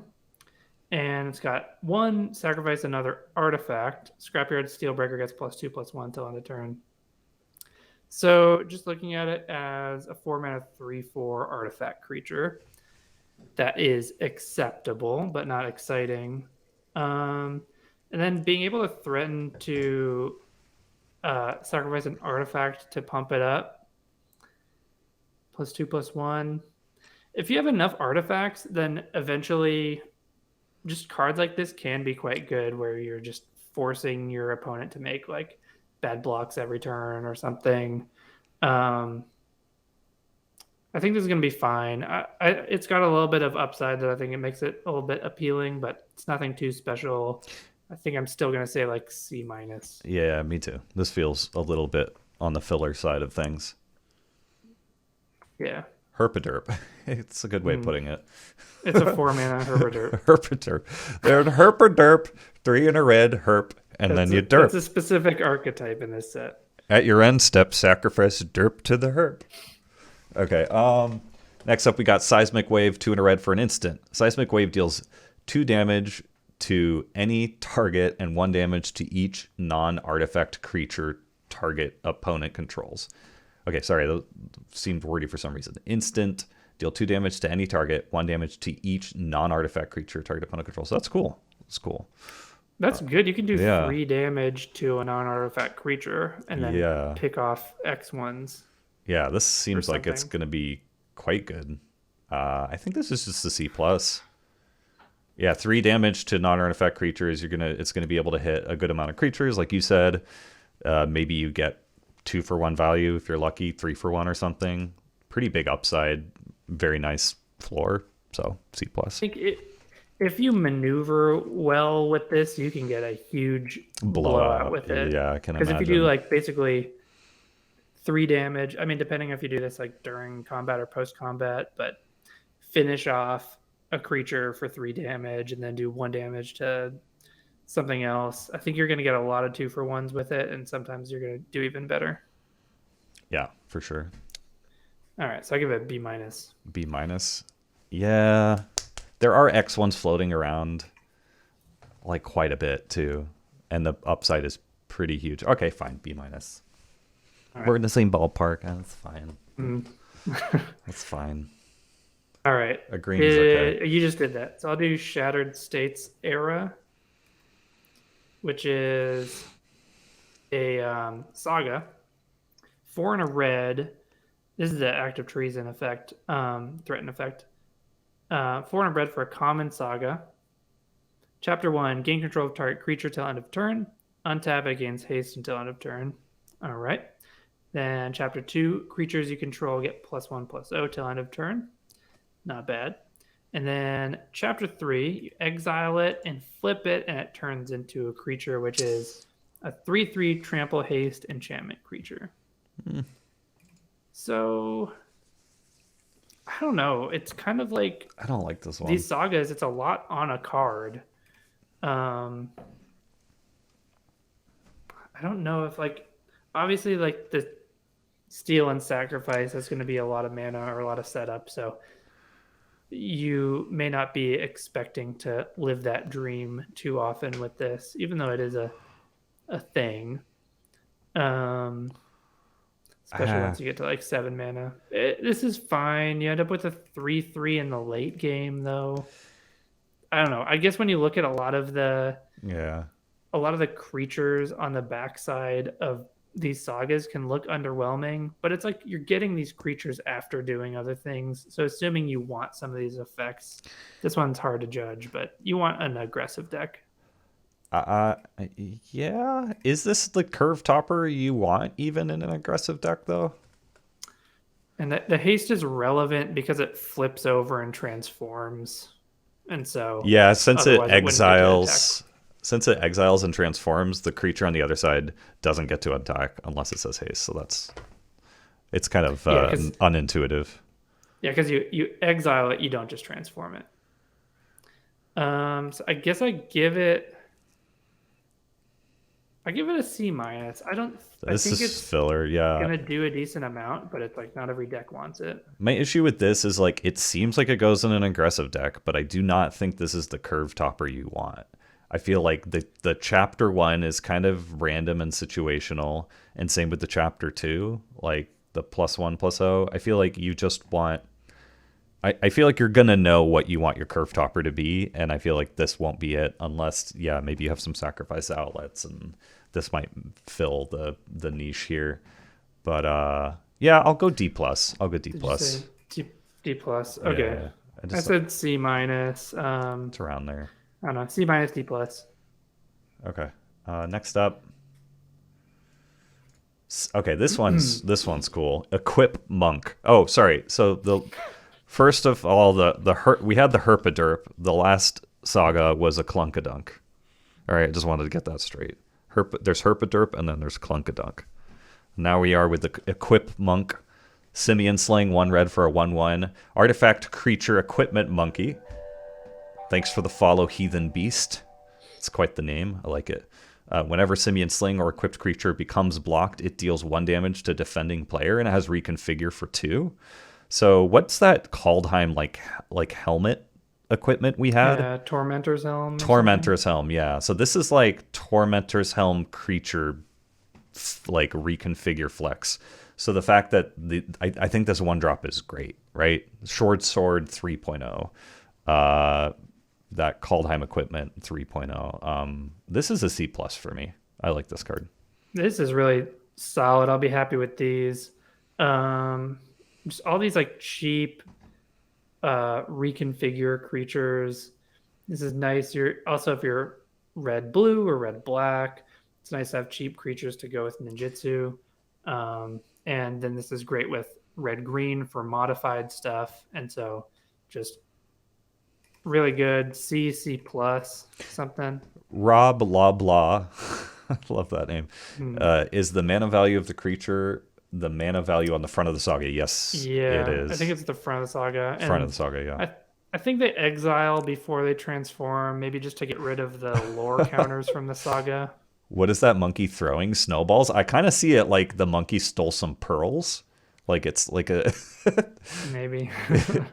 And it's got 1, sacrifice another artifact. Scrapyard Steelbreaker gets +2/+1 till end of turn. So just looking at it as a 4 mana 3/4 artifact creature, that is acceptable, but not exciting. And then being able to threaten to sacrifice an artifact to pump it up, +2/+1. If you have enough artifacts, then eventually just cards like this can be quite good, where you're just forcing your opponent to make like bad blocks every turn or something. I think this is going to be fine. It's got a little bit of upside that I think it makes it a little bit appealing, but it's nothing too special. I think I'm still going to say like C minus. Yeah, me too. This feels a little bit on the filler side of things. Yeah. Herpaderp. It's a good way of putting it. It's a 4 mana Herpaderp. Herpaderp. They're Herpaderp, 3 in a red, herp, and then you derp. It's a specific archetype in this set. At your end step, sacrifice derp to the herp. Okay. Next up, we got Seismic Wave, 2 in a red for an instant. Seismic Wave deals 2 damage to any target and 1 damage to each non-artifact creature target opponent controls. Okay, sorry, that seemed wordy for some reason. Instant, deal 2 damage to any target, 1 damage to each non-artifact creature target opponent controls. So that's cool. That's cool. That's good. You can do yeah. 3 damage to a non-artifact creature and then pick off X ones. Yeah, this seems like it's going to be quite good. I think this is just a C plus. Yeah, 3 damage to non-artifact creatures. It's gonna be able to hit a good amount of creatures, like you said. Maybe you get 2 for 1 value if you're lucky, 3 for 1 or something. Pretty big upside. Very nice floor. So C plus. I think if you maneuver well with this, you can get a huge blowout Blowout. with it. Yeah, I can Because if you do imagine. like basically 3 damage, I mean, depending if you do this like during combat or post combat, but finish off a creature for 3 damage and then do 1 damage to something else. I think you're going to get a lot of 2-for-1s with it, and sometimes you're going to do even better. Yeah, for sure. All right, so I give it B minus. B minus. Yeah, there are X ones floating around, like quite a bit too, and the upside is pretty huge. Okay, fine. B minus. All We're right. in the same ballpark. That's fine. Mm. That's fine. All right. Agreeing is okay. You just did that. So I'll do Shattered States Era, which is a saga. 4 and a red. This is the active treason effect, threaten effect. 4 and a red for a common saga. Chapter 1, gain control of target creature till end of turn. Untap it, gains haste until end of turn. All right. Then chapter 2, creatures you control get +1/+0 till end of turn. Not bad. And then chapter 3, you exile it and flip it, and it turns into a creature, which is a 3/3 trample haste enchantment creature. So I don't know. It's kind of like I don't like this one. these sagas. It's a lot on a card. I don't know if like obviously like the steal and sacrifice is going to be a lot of mana or a lot of setup. So you may not be expecting to live that dream too often with this, even though it is a thing. Especially once you get to like 7 mana. This is fine. You end up with a 3/3 in the late game, though. I don't know. I guess when you look at a lot of the creatures on the backside of these sagas can look underwhelming, but it's like you're getting these creatures after doing other things. So assuming you want some of these effects, this one's hard to judge, but you want an aggressive deck. Uh, yeah. Is this the curve topper you want even in an aggressive deck though? And the haste is relevant because it flips over and transforms. And so Yeah, since it otherwise it wouldn't get to attack. exiles and transforms, the creature on the other side doesn't get to attack unless it says haste. So it's kind of unintuitive. Yeah, because you exile it, you don't just transform it. So I guess I give it a C minus. I This think is it's filler, yeah. gonna do a decent amount, but it's like not every deck wants it. My issue with this is like it seems like it goes in an aggressive deck, but I do not think this is the curve topper you want. I feel like the chapter 1 is kind of random and situational, and same with the chapter 2, like the +1/+0. I feel like you just want I feel like you're gonna know what you want your curve topper to be, and I feel like this won't be it unless maybe you have some sacrifice outlets, and this might fill the niche here. But I'll go D plus. I'll go D Did plus. you say D plus? Okay. Yeah, I said C minus. It's around there. I don't know. C minus, D plus. Okay. Next up. Okay, this one's cool. Equip monk. Oh, sorry. So the first of all, we had the Herpaderp. The last saga was a Clunkadunk. All right, I just wanted to get that straight. There's Herpaderp, and then there's Clunkadunk. Now we are with the Equip monk. Simian Sling, 1 red for a 1/1. Artifact creature equipment monkey. Thanks for the follow, Heathen Beast. It's quite the name. I like it. Whenever Simian Sling or equipped creature becomes blocked, it deals 1 damage to defending player, and it has reconfigure for 2. So what's that Kaldheim like helmet equipment we had? Yeah, Tormentor's Helm. Tormentor's Helm, yeah. So this is like Tormentor's Helm creature like reconfigure flex. So the fact that I think this 1-drop is great, right? Short Sword 3.0. That Kaldheim equipment 3.0. This is a C plus for me. I like this card. This is really solid. I'll be happy with these. Just all these like cheap reconfigure creatures. This is nice. If you're red blue or red black, it's nice to have cheap creatures to go with ninjutsu. And then this is great with red green for modified stuff. And so just really good. C plus something. Rob blah blah. I love that name. Hmm. Is the mana value of the creature the mana value on the front of the saga? Yes, it Yeah, I think is. it's the front of the saga, Front of and the saga, yeah. I think they exile before they transform, maybe just to get rid of the lore counters from the saga. What is that monkey throwing? Snowballs? I kind of see it like the monkey stole some pearls. Like it's like a Maybe.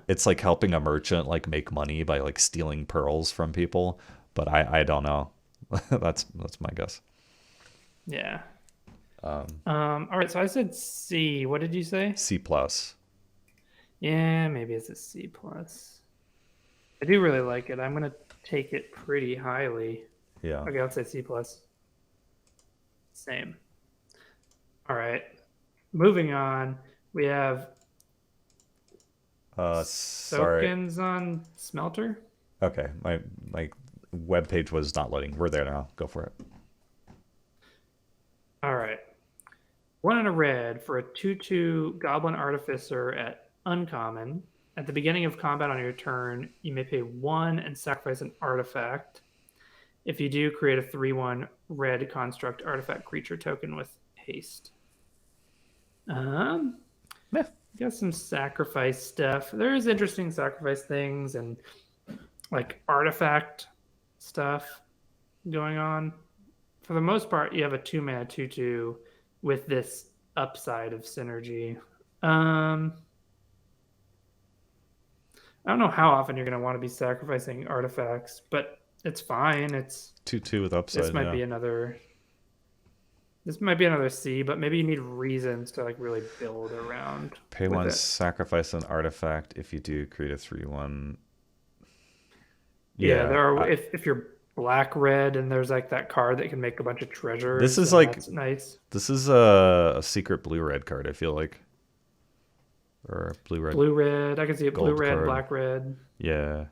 it's like helping a merchant like make money by like stealing pearls from people, but I don't know. That's my guess. Yeah. All right, so I said C. What did you say? C plus. Yeah, maybe it's a C plus. I do really like it. I'm gonna take it pretty highly. Yeah. Okay, let's say C plus. Same. All right. Moving on, we have Sorry. tokens on Smelter. Okay, my web page was not loading. We're there now. Go for it. All right. 1 and a red for a 2/2 Goblin Artificer at uncommon. At the beginning of combat on your turn, you may pay 1 and sacrifice an artifact. If you do, create a 3/1 red construct artifact creature token with haste. Yeah. Got some sacrifice stuff. There's interesting sacrifice things and like artifact stuff going on. For the most part, you have a 2-mana 2/2 with this upside of synergy. I don't know how often you're going to want to be sacrificing artifacts, but it's fine. It's 2/2 with upside. this might be another. This might be another C, but maybe you need reasons to like really build around. Pay with one, it. sacrifice an artifact. If you do, create a 3/1. Yeah, there are. If you're black red and there's like that card that can make a bunch of treasures. This is like that's nice. This is a secret blue red card. I feel like, or blue red. Blue red. I can see it. Blue Gold red, card. black red. Yeah.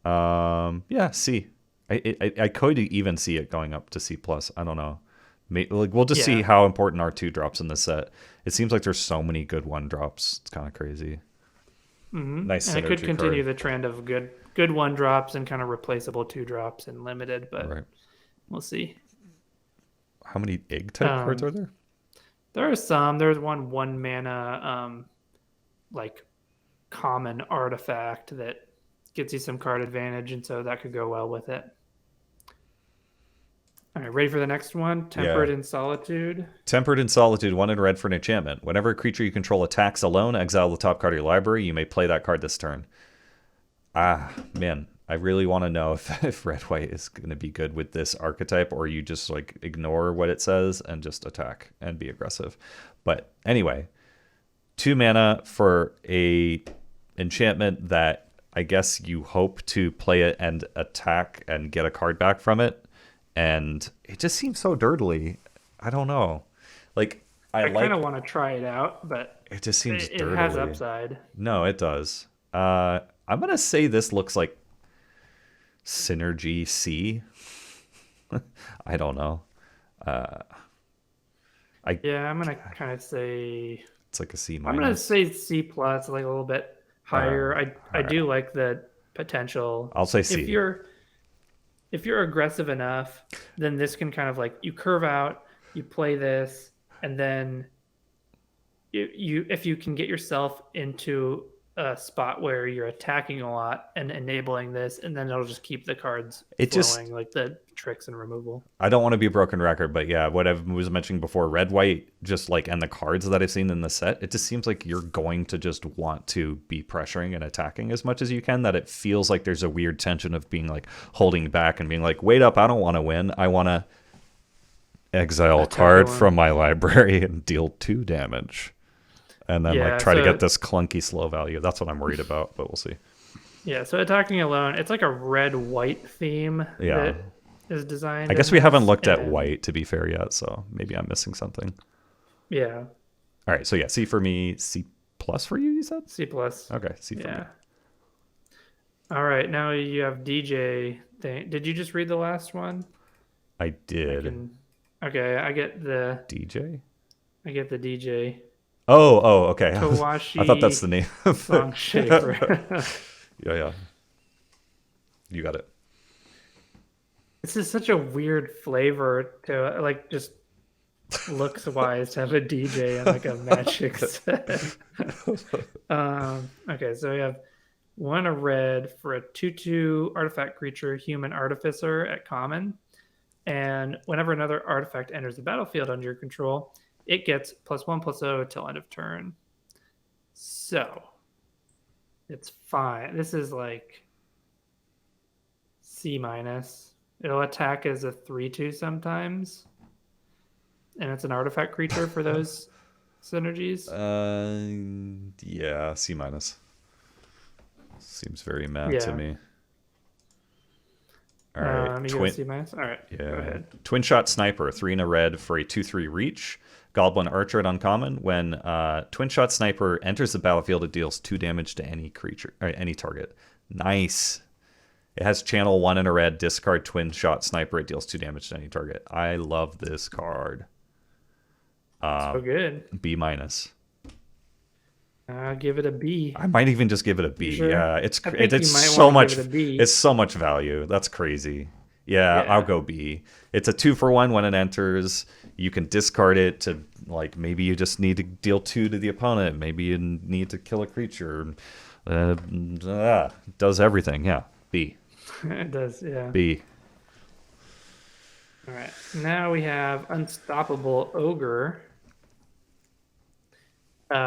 Yeah. C. I could even see it going up to C plus. I don't know. Like we'll just see how important R2 drops in this set. It seems like there's so many good 1-drops. It's kind of crazy. Mm-hmm. Nice. And it could continue card. the trend of good 1-drops and kind of replaceable 2-drops and limited, but Right. we'll see. How many egg type cards are there? There are some. There's one 1-mana like common artifact that gets you some card advantage, and so that could go well with it. All right, ready for the next one? Tempered in Solitude. Tempered in Solitude, 1 in red for an enchantment. Whenever a creature you control attacks alone, exile the top card of your library. You may play that card this turn. Ah, man. I really want to know if red-white is going to be good with this archetype, or you just like ignore what it says and just attack and be aggressive. But anyway, 2 mana for a enchantment that I guess you hope to play it and attack and get a card back from it. And it just seems so dirtily. I don't know. Like I kind of want to try it out, but it just seems it dirtily. has upside. No, it does. I'm gonna say this looks like Synergy C. I don't know. I'm gonna kind of say it's like a C minus. I'm gonna say C plus, like a little bit higher. I do like the potential. I'll say C. If you're aggressive enough, then this can kind of like you curve out, you play this, and then you if you can get yourself into a spot where you're attacking a lot and enabling this, and then it'll just keep the cards flowing, like the tricks and removal. I don't want to be a broken record, but yeah, what I was mentioning before, red, white, just like, and the cards that I've seen in the set, it just seems like you're going to just want to be pressuring and attacking as much as you can, that it feels like there's a weird tension of being like holding back and being like, wait up, I don't want to win. I want to exile a card from my library and deal 2 damage. And then try to get this clunky slow value. That's what I'm worried about, but we'll see. Yeah, so attacking alone, it's like a red-white theme that is designed. I guess we haven't looked at white, to be fair, yet, so maybe I'm missing something. Yeah. All right, so yeah, C for me, C plus for you said? C plus. Okay, C for me. All right, now you have DJ thing. Did you just read the last one? I did. Okay, I get the DJ? I get the DJ. Oh, okay. Kawashi I thought that's the name of Song Shaper. Yeah. You got it. This is such a weird flavor to like just looks wise to have a DJ and like a magic set. Okay, so we have one a red for a 2/2 artifact creature, human artificer at common. And whenever another artifact enters the battlefield under your control, it gets +1/+0 till end of turn. So it's fine. This is like C minus. It'll attack as a 3/2 sometimes. And it's an artifact creature for those synergies. Yeah, C minus. Seems very mad to Yeah. me. All right. You go C minus? All right. Go Yeah. ahead. Twin Shot Sniper, 3 and a red for a 2/3 reach. Goblin Archer at uncommon. When Twin Shot Sniper enters the battlefield, it deals 2 damage to any creature or any target. Nice. It has channel 1 and a red. Discard Twin Shot Sniper. It deals 2 damage to any target. I love this card. So good. B minus. I'll give it a B. I might even just give it a B. Sure? Yeah, it's I think it's you might so wanna much. give it a B. It's so much value. That's crazy. Yeah, Yeah. I'll go B. It's a 2-for-1 when it enters. You can discard it to like maybe you just need to deal 2 to the opponent. Maybe you need to kill a creature. Does everything. Yeah, B. It does, yeah. B. All right. Now we have Unstoppable Ogre,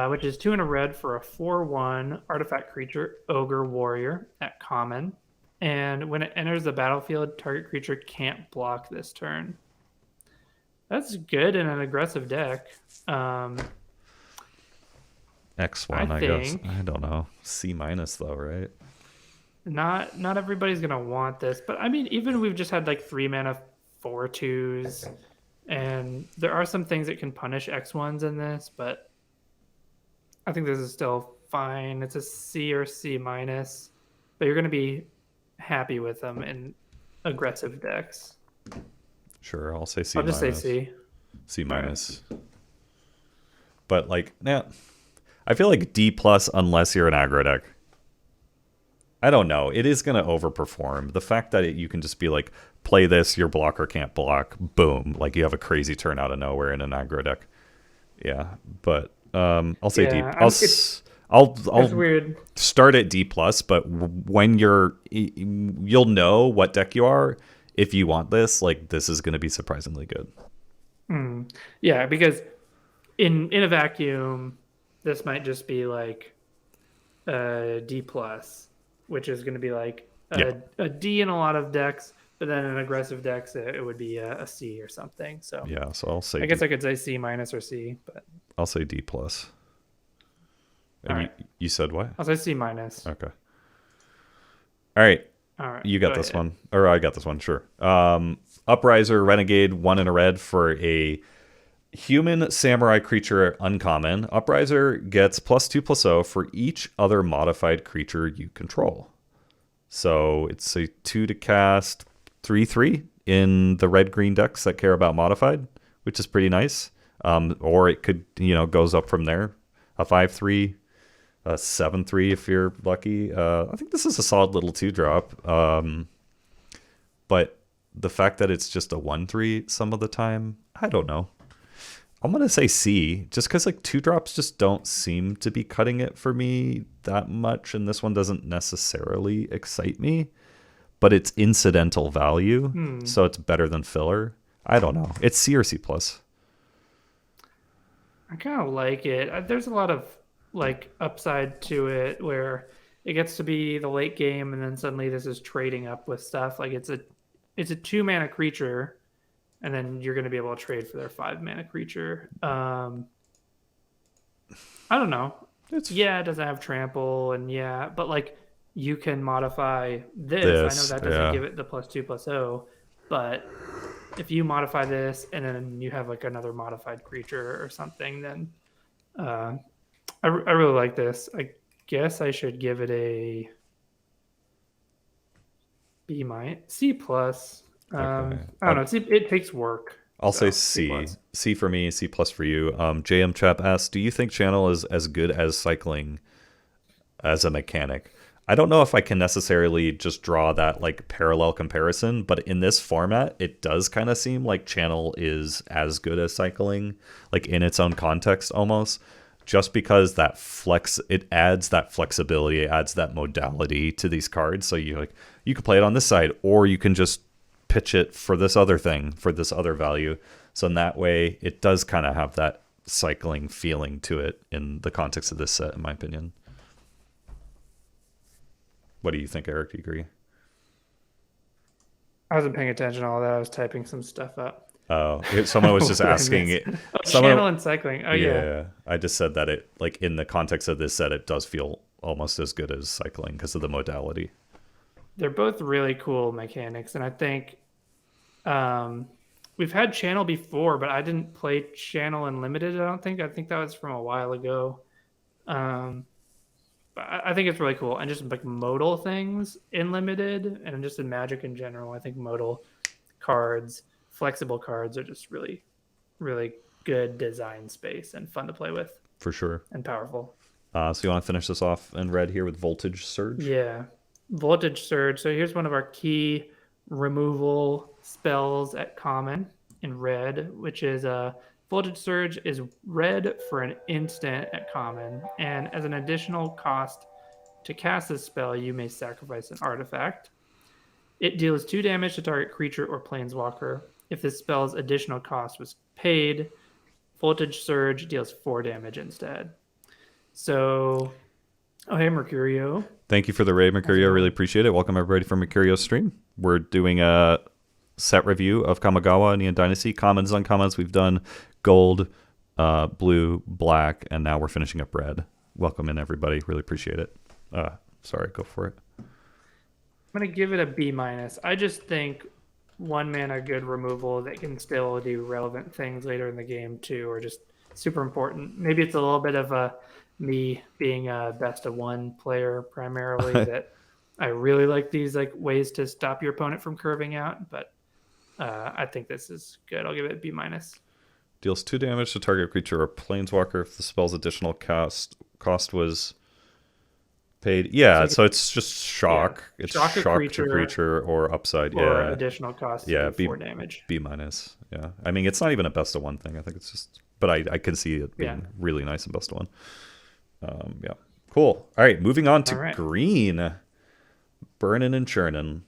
which is 2 and a red for a 4/1 artifact creature, Ogre Warrior at common. And when it enters the battlefield, target creature can't block this turn. That's good in an aggressive deck. X1, I I guess. think- I don't know. C minus though, right? Not everybody's gonna want this, but I mean, even we've just had like 3 mana 4/2s, and there are some things that can punish X1s in this, but I think this is still fine. It's a C or C minus, but you're gonna be happy with them in aggressive decks. Sure, I'll say C I'll just minus. say C. C minus. But like, nah, I feel like D plus unless you're an aggro deck. I don't know. It is going to overperform. The fact that you can just be like, play this, your blocker can't block, boom. Like you have a crazy turn out of nowhere in an aggro deck. Yeah, but I'll say D. Yeah, I'll It's weird. start at D plus, but when you'll know what deck you are. If you want this, like this is going to be surprisingly good. Yeah, because in a vacuum, this might just be like a D plus, which is going to be like a D in a lot of decks, but then in aggressive decks, it would be a C or something. So Yeah, so I'll say I guess I could say C minus or C, but I'll say D plus. And All right. you said what? I'll say C minus. Okay. All right. All right, You got go this ahead. one. Or I got this one, sure. Upriser, Renegade, 1 and a red for a human samurai creature uncommon. Upriser gets +2/+0 for each other modified creature you control. So it's a 2 to cast 3/3 in the red-green decks that care about modified, which is pretty nice. Or it could, goes up from there. A 5/3. 7/3 if you're lucky. I think this is a solid little 2-drop. But the fact that it's just a 1/3 some of the time, I don't know. I'm gonna say C, just because like 2-drops just don't seem to be cutting it for me that much, and this one doesn't necessarily excite me. But it's incidental value, so it's better than filler. I don't know. It's C or C plus. I kind of like it. There's a lot of like upside to it where it gets to be the late game, and then suddenly this is trading up with stuff. Like it's a 2-mana creature, and then you're going to be able to trade for their 5-mana creature. I don't know. It doesn't have trample, and but like you can modify this. I know that doesn't give it the +2/+0, but if you modify this and then you have like another modified creature or something, then I really like this. I guess I should give it a B minus, C plus. I don't know. It takes work. I'll say C C. plus. C for me, C plus for you. JM Chap asks, do you think channel is as good as cycling as a mechanic? I don't know if I can necessarily just draw that like parallel comparison, but in this format, it does kind of seem like Channel is as good as Cycling, like in its own context almost, just because it adds that flexibility, it adds that modality to these cards. So you can play it on this side, or you can just pitch it for this other thing, for this other value. So in that way, it does kind of have that Cycling feeling to it in the context of this set, in my opinion. What do you think, Eric? Do you agree? I wasn't paying attention to all that. I was typing some stuff up. Oh, someone was just What did I asking miss? it. Oh, Someone, channel and cycling. Oh yeah. yeah, I just said that it, like in the context of this set, it does feel almost as good as Cycling because of the modality. They're both really cool mechanics, and I think we've had channel before, but I didn't play channel in limited. I don't think. I think that was from a while ago. But I think it's really cool, and just like modal things in limited, and just in Magic in general. I think modal cards, flexible cards, are just really, really good design space and fun to play with. For sure. And powerful. So you want to finish this off in red here with Voltage Surge? Yeah, Voltage Surge. So here's one of our key removal spells at common in red, which is Voltage Surge is red for an instant at common, and as an additional cost to cast this spell, you may sacrifice an artifact. It deals 2 damage to target creature or planeswalker. If this spell's additional cost was paid, Voltage Surge deals 4 damage instead. So, oh hey Mercurio. Thank you for the raid, Mercurio. Really appreciate it. Welcome everybody from Mercurio's stream. We're doing a set review of Kamigawa and Dynasty. Commons, uncommons. We've done gold, blue, black, and now we're finishing up red. Welcome in everybody. Really appreciate it. Sorry, go for it. I'm gonna give it a B minus. I just think 1 mana good removal that can still do relevant things later in the game too, or just super important. Maybe it's a little bit of me being a best of 1 player primarily that I really like these like ways to stop your opponent from curving out, but I think this is good. I'll give it B minus. Deals 2 damage to target creature or planeswalker if the spell's additional cost was paid. Yeah, so it's just shock. Yeah. It's shock to creature or upside. Or additional cost to 4 damage. B minus. Yeah. I mean, it's not even a best of 1 thing. I think it's just, but I can see it being really nice in best of 1. Yeah. Cool. All right, moving on to green. Burnin' and churnin'.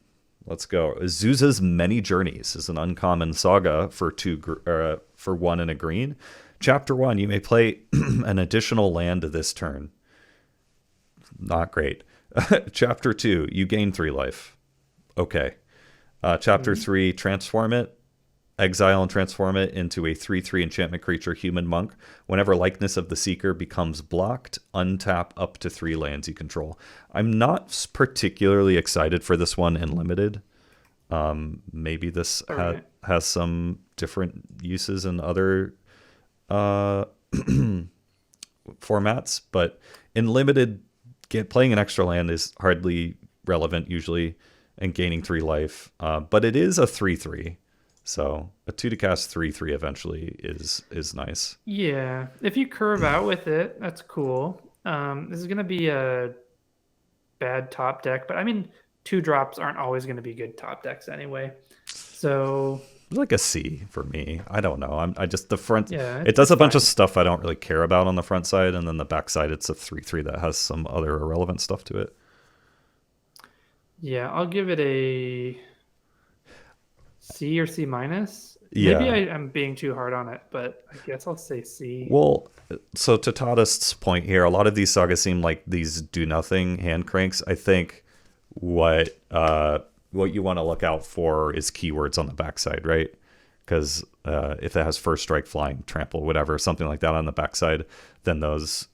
Let's go. Azusa's Many Journeys is an uncommon saga for 1 and a green. Chapter 1, you may play an additional land this turn. Not great. Chapter 2, you gain 3 life. Okay. Chapter 3, transform it. Exile and transform it into a 3/3 enchantment creature, human monk. Whenever likeness of the seeker becomes blocked, untap up to 3 lands you control. I'm not particularly excited for this one in limited. Maybe this has some different uses in other formats, but in limited, playing an extra land is hardly relevant usually, and gaining 3 life. But it is a 3/3. So a 2 to cast 3/3 eventually is nice. Yeah, if you curve out with it, that's cool. This is gonna be a bad top deck, but I mean 2 drops aren't always gonna be good top decks anyway. So like a C for me. I don't know. I just the front. Yeah, it does a bunch of stuff I don't really care about on the front side, and then the back side it's a 3/3 that has some other irrelevant stuff to it. Yeah, I'll give it a C or C minus. Yeah. Maybe I'm being too hard on it, but I guess I'll say C. Well, so to Tadist's point here, a lot of these sagas seem like these do nothing hand cranks. I think what you want to look out for is keywords on the backside, right? Because if it has first strike, flying, trample, whatever, something like that on the backside, then those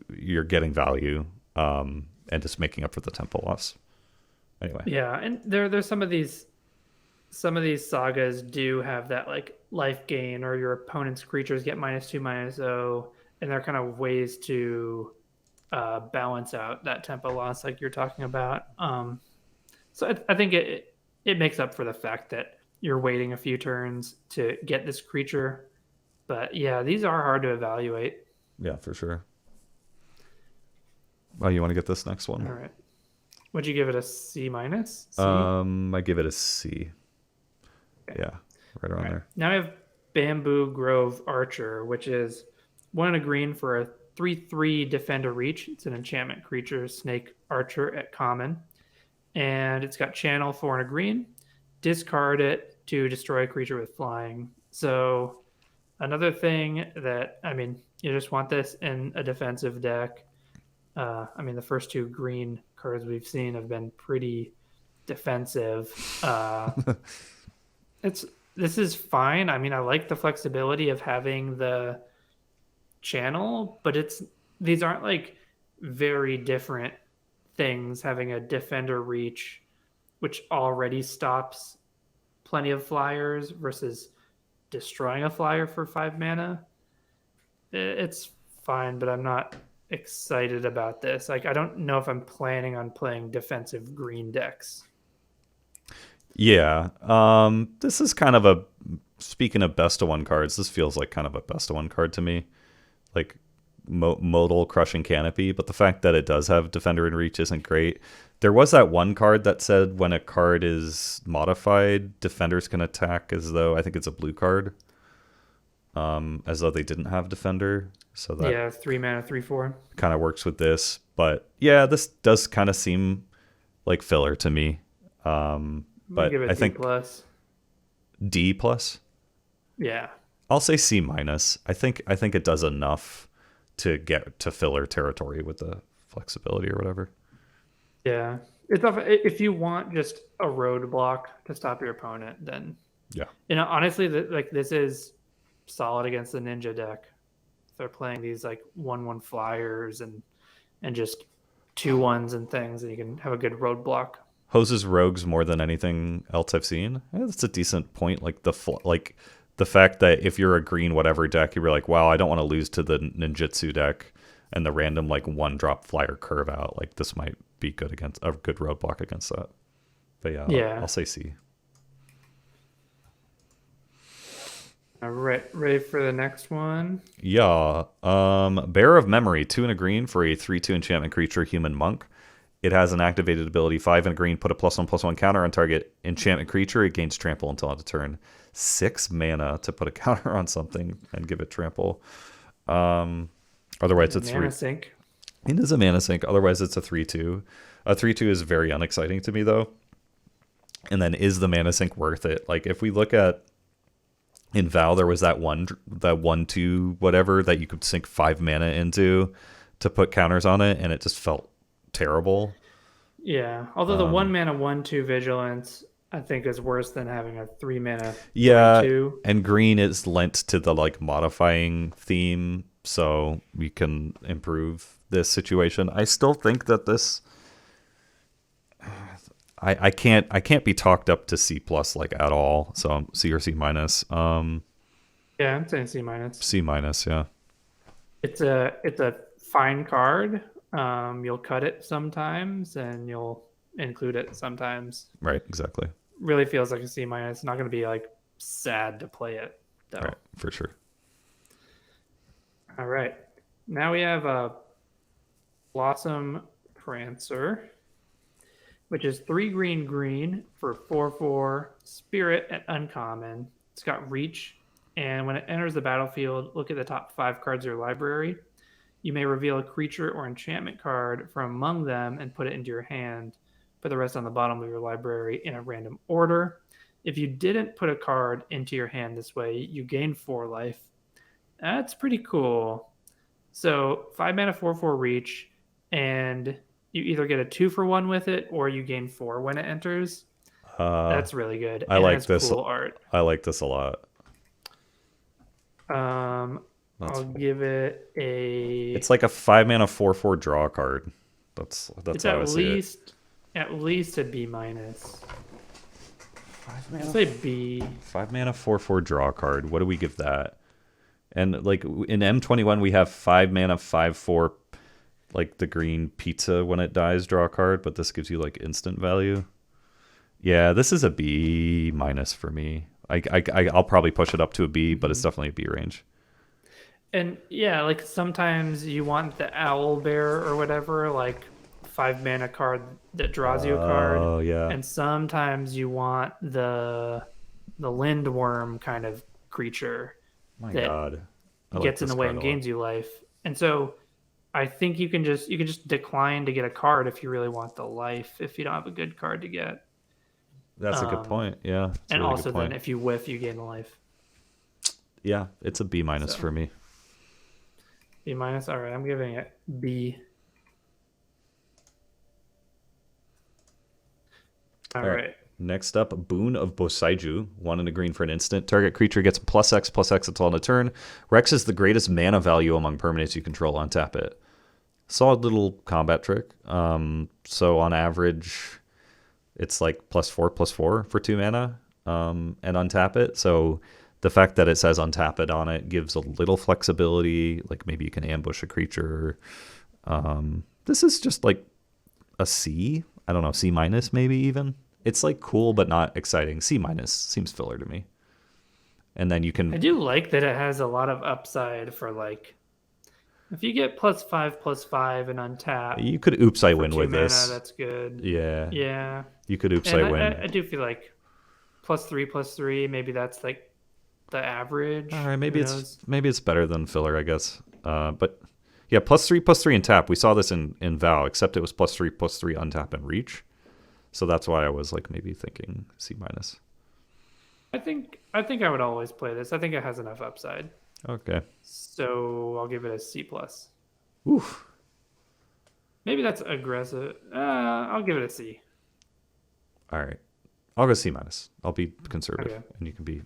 you're getting value and just making up for the tempo loss. Anyway. Yeah, and there's some of these sagas do have that like life gain, or your opponent's creatures get -2/-0, and they're kind of ways to balance out that tempo loss like you're talking about. So I think it makes up for the fact that you're waiting a few turns to get this creature. But yeah, these are hard to evaluate. Yeah, for sure. Oh, you want to get this next one? All right. Would you give it a C minus? C? I give it a C. Okay. Yeah, right All around right. there. Now we have Bamboo Grove Archer, which is one and a green for a 3/3 Defender Reach. It's an enchantment creature, Snake Archer at common. And it's got channel 4 and a green. Discard it to destroy a creature with flying. So another thing that, I mean, you just want this in a defensive deck. I mean, the first two green cards we've seen have been pretty defensive. It's this is fine. I mean, I like the flexibility of having the channel, but these aren't like very different things. Having a defender reach, which already stops plenty of flyers, versus destroying a flyer for 5 mana. It's fine, but I'm not excited about this. Like, I don't know if I'm planning on playing defensive green decks. Yeah. This is kind of a, speaking of best of one cards, this feels like kind of a best of one card to me. Like modal crushing canopy, but the fact that it does have defender and reach isn't great. There was that one card that said when a card is modified, defenders can attack as though, I think it's a blue card, as though they didn't have defender. So that, yeah, 3 mana, 3/4 kind of works with this. But yeah, this does kind of seem like filler to me. But give it I D think plus. D plus. Yeah. I'll say C minus. I think it does enough to get to filler territory with the flexibility or whatever. Yeah. If you want just a roadblock to stop your opponent, then Yeah. Honestly, like this is solid against the ninja deck. They're playing these like 1/1 flyers and just 2/1s and things, and you can have a good roadblock. Hoses rogues more than anything else I've seen. Yeah, that's a decent point. Like the fact that if you're a green whatever deck, you're like, wow, I don't want to lose to the ninjutsu deck and the random like 1-drop flyer curve out. Like this might be good against a good roadblock against that. But yeah. I'll say C. All right, ready for the next one? Yeah. Bearer of Memory, 2 and a green for a 3/2 enchantment creature, human monk. It has an activated ability, 5 and a green, put a +1/+1 counter on target enchantment creature. It gains trample until end of turn. 6 mana to put a counter on something and give it trample. Otherwise, it's mana sink. It is a mana sink. Otherwise, it's a 3/2. A 3/2 is very unexciting to me, though. And then, is the mana sink worth it? Like, if we look at in Val, there was that 1/2 whatever that you could sink 5 mana into to put counters on it, and it just felt terrible. Yeah, although the 1 mana 1/2 vigilance I think is worse than having a 3 mana 3/2. And green is lent to the like modifying theme, so we can improve this situation. I still think that this I can't be talked up to C plus like at all. So C or C minus. Yeah, I'm saying C minus. C minus, yeah. It's a fine card. You'll cut it sometimes and you'll include it sometimes. Right, exactly. Really feels like a C minus. Not going to be like sad to play it though. Right, for sure. All right, now we have a Blossom Prancer, which is 3 green for 4/4 spirit at uncommon. It's got reach, and when it enters the battlefield, look at the top 5 cards of your library. You may reveal a creature or enchantment card from among them and put it into your hand. Put the rest on the bottom of your library in a random order. If you didn't put a card into your hand this way, you gain 4 life. That's pretty cool. So 5 mana 4/4 reach, and you either get a 2-for-1 with it, or you gain 4 when it enters. That's really good. I like this. Cool art. I like this a lot. I'll give it a. It's like a 5 mana 4/4 draw card. That's it's how I see it. At least a B minus. 5 mana. I'll say B. 5 mana 4/4 draw card. What do we give that? And like in M21, we have 5 mana 5/4, like the green pizza when it dies draw card, but this gives you like instant value. Yeah, this is a B minus for me. I'll probably push it up to a B, but it's definitely a B range. And yeah, like sometimes you want the owl bear or whatever, like 5 mana card that draws you a card, Oh yeah. and sometimes you want the Lindworm kind of creature My that God. I like gets in this the way card and a lot. gains you life. And so I think you can just decline to get a card if you really want the life if you don't have a good card to get. That's a good Um, point. Yeah, it's a and really good also then point. if you whiff, you gain the life. Yeah, it's a B minus So for me. B minus. All right, I'm giving it B. All All right. right. Next up, Boon of Bosaiju. 1 and a green for an instant. Target creature gets +X/+X until on a turn. Rex is the greatest mana value among permanents you control. Untap it. Solid little combat trick. So on average, it's like +4/+4 for 2 mana, and untap it. So the fact that it says untap it on it gives a little flexibility. Like maybe you can ambush a creature. This is just like a C. I don't know, C minus maybe even. It's like cool but not exciting. C minus seems filler to me. And then you I can do like that it has a lot of upside for like if you get +5/+5 and untap you could oops I for win two with mana, this. that's good. Yeah, Yeah, you could oops I and I, win. I, I do feel like +3/+3. Maybe that's like the All average. right, Who knows? maybe it's better than filler, I guess. But yeah, +3/+3 and tap. We saw this in Vow, except it was +3/+3 untap and reach. So that's why I was like maybe thinking C minus. I think I would always play this. I think it has enough upside. Okay. So I'll give it a C plus. Oof. Maybe that's aggressive. I'll give it a C. All right. I'll go C minus. I'll be conservative, Okay. and you can be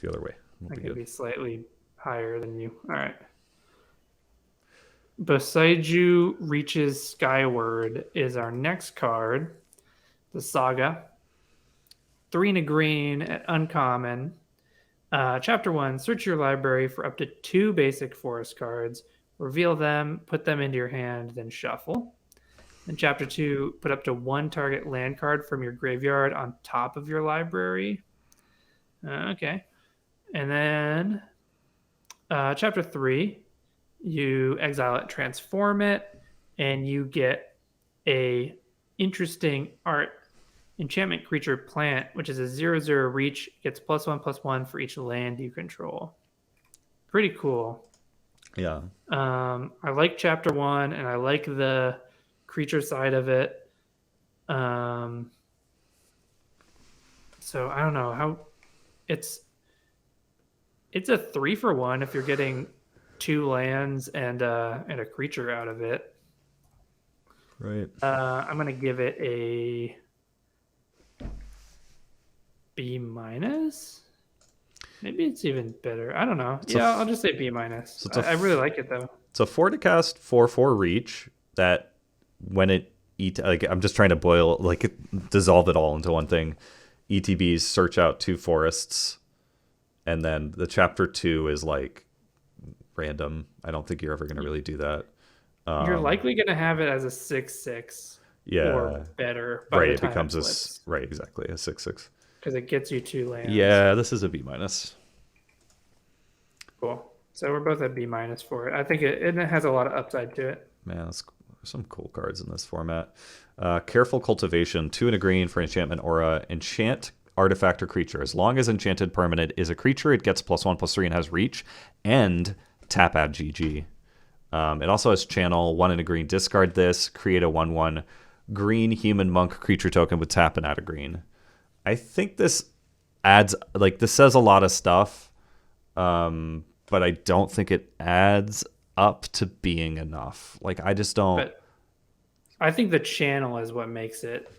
the other way. We'll I be can good. be slightly higher than you. All right. Bosaiju Reaches Skyward is our next card. The Saga. 3 and a green at uncommon. Chapter 1, search your library for up to 2 basic forest cards. Reveal them, put them into your hand, then shuffle. In Chapter 2, put up to 1 target land card from your graveyard on top of your library. Okay. And then Chapter 3, you exile it, transform it, and you get a interesting art enchantment creature plant, which is a 0/0 reach, gets +1/+1 for each land you control. Pretty cool. Yeah. I like chapter 1 and I like the creature side of it. So I don't know how it's a 3-for-1 if you're getting 2 lands and a creature out of it. Right. I'm gonna give it a B minus. Maybe it's even better. I don't know. I'll just say B minus. I really like it though. It's a 4 to cast 4/4 reach that when it like I'm just trying to dissolve it all into one thing. ETBs search out 2 forests, and then the chapter 2 is like random. I don't think you're ever going to really do that. You're likely going to have it as a 6/6 or better by right, the time it becomes it flips, right, exactly, a 6/6. because it gets you 2 lands. Yeah, this is a B minus. Cool. So we're both at B minus for it. I think it has a lot of upside to it. Man, there's some cool cards in this format. Careful Cultivation, 2 and a green for enchantment aura. Enchant artifact or creature. As long as enchanted permanent is a creature, it gets +1/+3 and has reach. And tap add GG. It also has channel, 1 and a green. Discard this, create a 1/1 green human monk creature token with tap and add a green. I think this this says a lot of stuff, but I don't think it adds up to being enough. Like, I just don't. But I think the channel is what makes it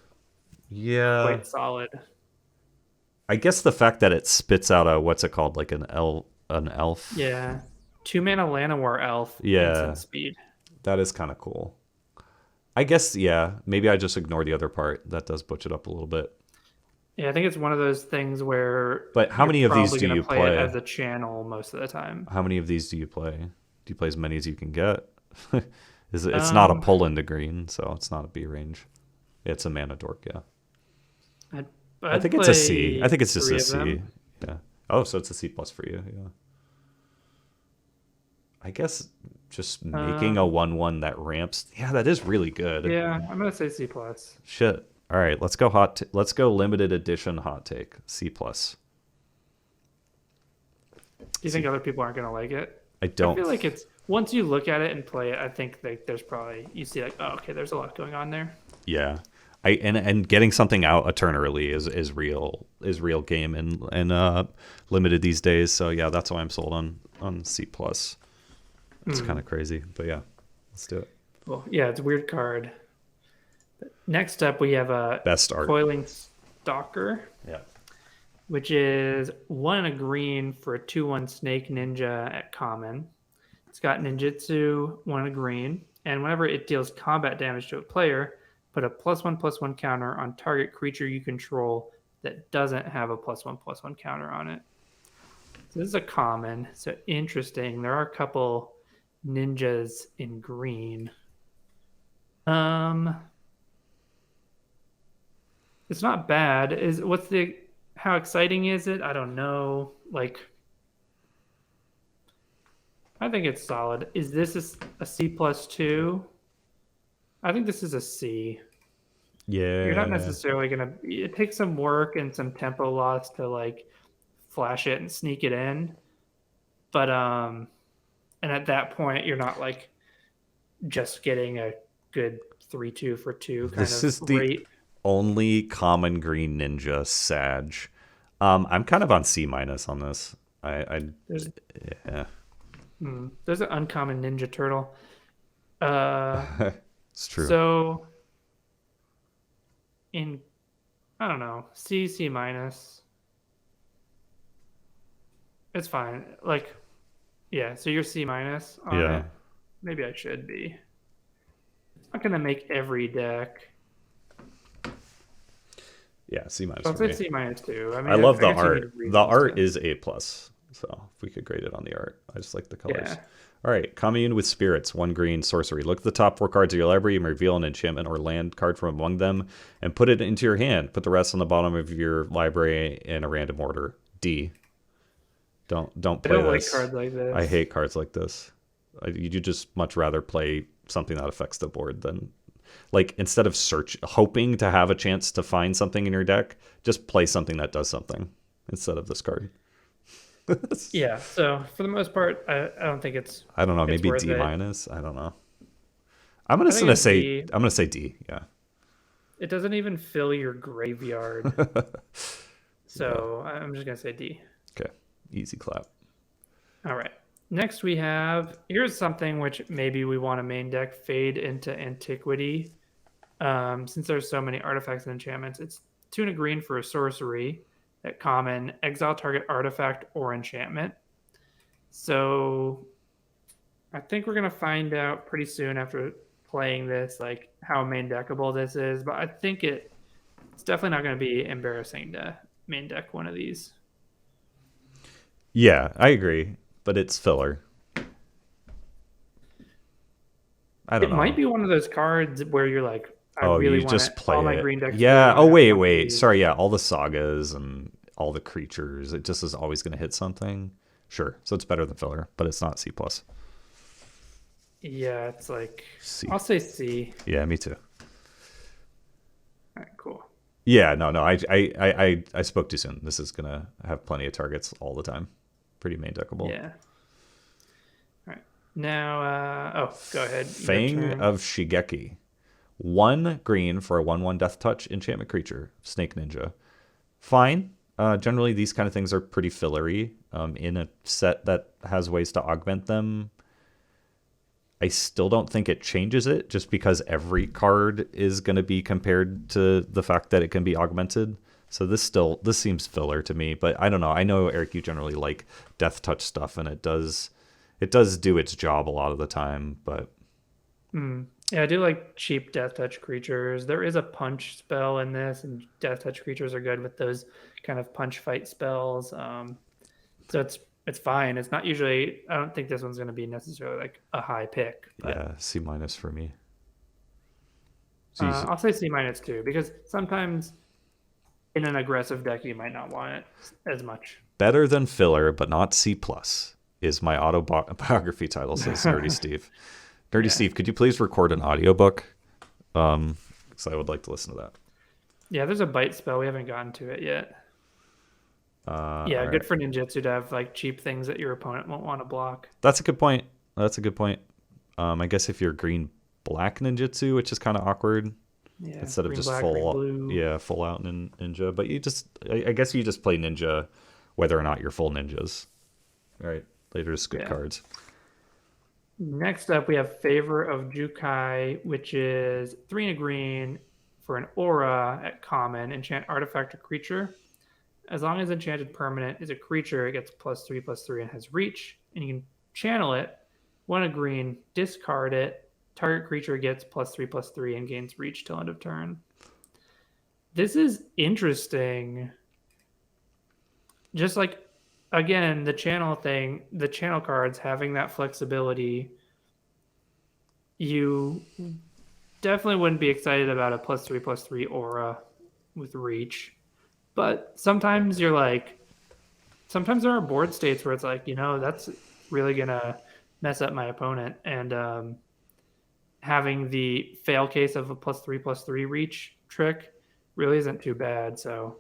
quite solid. I guess the fact that it spits out a, what's it called, like an elf. Yeah. 2 mana Llanowar elf. Yeah. Instant speed. That is kind of cool. I guess, yeah, maybe I just ignore the other part. That does butch it up a little bit. Yeah, I think it's one of those things where. But how many of these do you play play? it as a channel most of the time? How many of these do you play? Do you play as many as you can get? It's not a pull into green, so it's not a B range. It's a mana dork, yeah. I think it's a C. I think it's just a C. Yeah. Oh, so it's a C plus for you. Yeah. I guess Just making a 1/1 that ramps. Yeah, that is really good. Yeah, I'm gonna say C plus. Shit. All right, let's go let's go limited edition hot take. C plus. Do you think other people aren't gonna like it? I I don't. feel like it's once you look at it and play it, I think that there's probably you see like, oh, okay, there's a lot going on there. Yeah. And getting something out a turn early is real game and limited these days. So yeah, that's why I'm sold on C plus. It's kind of crazy, but yeah, let's do it. Well, yeah, it's a weird card. Next up, we have a Best art. Coiling Stalker, Yeah. which is 1 and a green for a 2/1 Snake Ninja at common. It's got ninjutsu, 1 and a green, and whenever it deals combat damage to a player, put a +1/+1 counter on target creature you control that doesn't have a +1/+1 counter on it. So this is a common. So interesting. There are a couple ninjas in green. It's not bad. How exciting is it? I don't know. Like, I think it's solid. Is this a C plus two? I think this is a C. Yeah. You're not necessarily gonna. It takes some work and some tempo loss to like flash it and sneak it in, but and at that point you're not like just getting a good 3/2 for 2 kind This of is the rate. only common green ninja Sag. I'm kind of on C minus on this. There's Yeah. there's an uncommon ninja turtle. It's true. So I don't know, C minus. It's fine. Like, yeah. So you're C minus on Yeah. it. Maybe I should be. It's not gonna make every deck. Yeah, C minus. So I'll For say me. C minus too. I mean, I love the guess you need art. reasons The art to- is A plus. So if we could grade it on the art, I just like the colors. Yeah. All right, commune with spirits, 1 green sorcery. Look at the top 4 cards of your library and reveal an enchantment or land card from among them, and put it into your hand. Put the rest on the bottom of your library in a random order. D. Don't I play don't like this. cards like this. I hate cards like this. You just much rather play something that affects the board than, like, instead of hoping to have a chance to find something in your deck, just play something that does something instead of this card. Yeah. So for the most part, I don't think it's. I don't know, It's maybe worth D it. minus. I don't know. I think it's Say D. I'm gonna say D. Yeah. It doesn't even fill your graveyard. So I'm just gonna say D. Okay. Easy clap. All right. Next we have here's something which maybe we want to main deck Fade into Antiquity. Since there's so many artifacts and enchantments, it's 2 and a green for a sorcery. At common, exile target artifact or enchantment. So I think we're gonna find out pretty soon after playing this, like how main deckable this is. But I think it's definitely not gonna be embarrassing to main deck one of these. Yeah, I agree, but it's filler. I don't It know. might be one of those cards where you're like, I Oh, really you want just play all my it. green decks. Yeah. really Oh, wanna wait, have wait. these. Sorry. Yeah, all the sagas and all the creatures. It just is always going to hit something. Sure. So it's better than filler, but it's not C plus. Yeah, it's like C. I'll say C. Yeah, me too. All right, cool. Yeah. No. I spoke too soon. This is gonna have plenty of targets all the time. Pretty main deckable. Yeah. All right. Now, go ahead. Your Fang turn. of Shigeki. 1 green for a 1/1 death touch enchantment creature. Snake Ninja. Fine. Generally, these kind of things are pretty fillery. In a set that has ways to augment them, I still don't think it changes it just because every card is going to be compared to the fact that it can be augmented. So this seems filler to me, but I don't know. I know, Eric, you generally like death touch stuff, and it does do its job a lot of the time, but Yeah, I do like cheap death touch creatures. There is a punch spell in this, and death touch creatures are good with those kind of punch fight spells. So it's fine. It's not usually. I don't think this one's going to be necessarily like a high pick. But, yeah, C minus for me. I'll say C minus too because sometimes in an aggressive deck you might not want it as much. Better than filler, but not C plus. is my autobiography title, says Nerdy Steve. Nerdy Yeah. Steve, could you please record an audiobook? Because I would like to listen to that. Yeah, there's a bite spell. We haven't gotten to it yet. Yeah, All right. good for ninjutsu to have like cheap things that your opponent won't want to block. That's a good point. That's a good point. I guess if you're green black ninjutsu, which is kind of awkward, Yeah, instead of green, just black, green, full, blue. yeah, full out ninja. But I guess you just play ninja, whether or not you're full ninjas. All right, later just good Yeah. cards. Next up, we have Favor of Jukai, which is 3 and a green for an aura at common. Enchant artifact or creature. As long as enchanted permanent is a creature, it gets +3/+3 and has reach. And you can channel it. 1 a green, discard it. Target creature gets +3/+3 and gains reach till end of turn. This is interesting. Just like, again, the channel thing, the channel cards having that flexibility, you definitely wouldn't be excited about a +3/+3 aura with reach. But sometimes you're like, sometimes there are board states where it's like, that's really going to mess up my opponent. And having the fail case of a +3/+3 reach trick really isn't too bad. So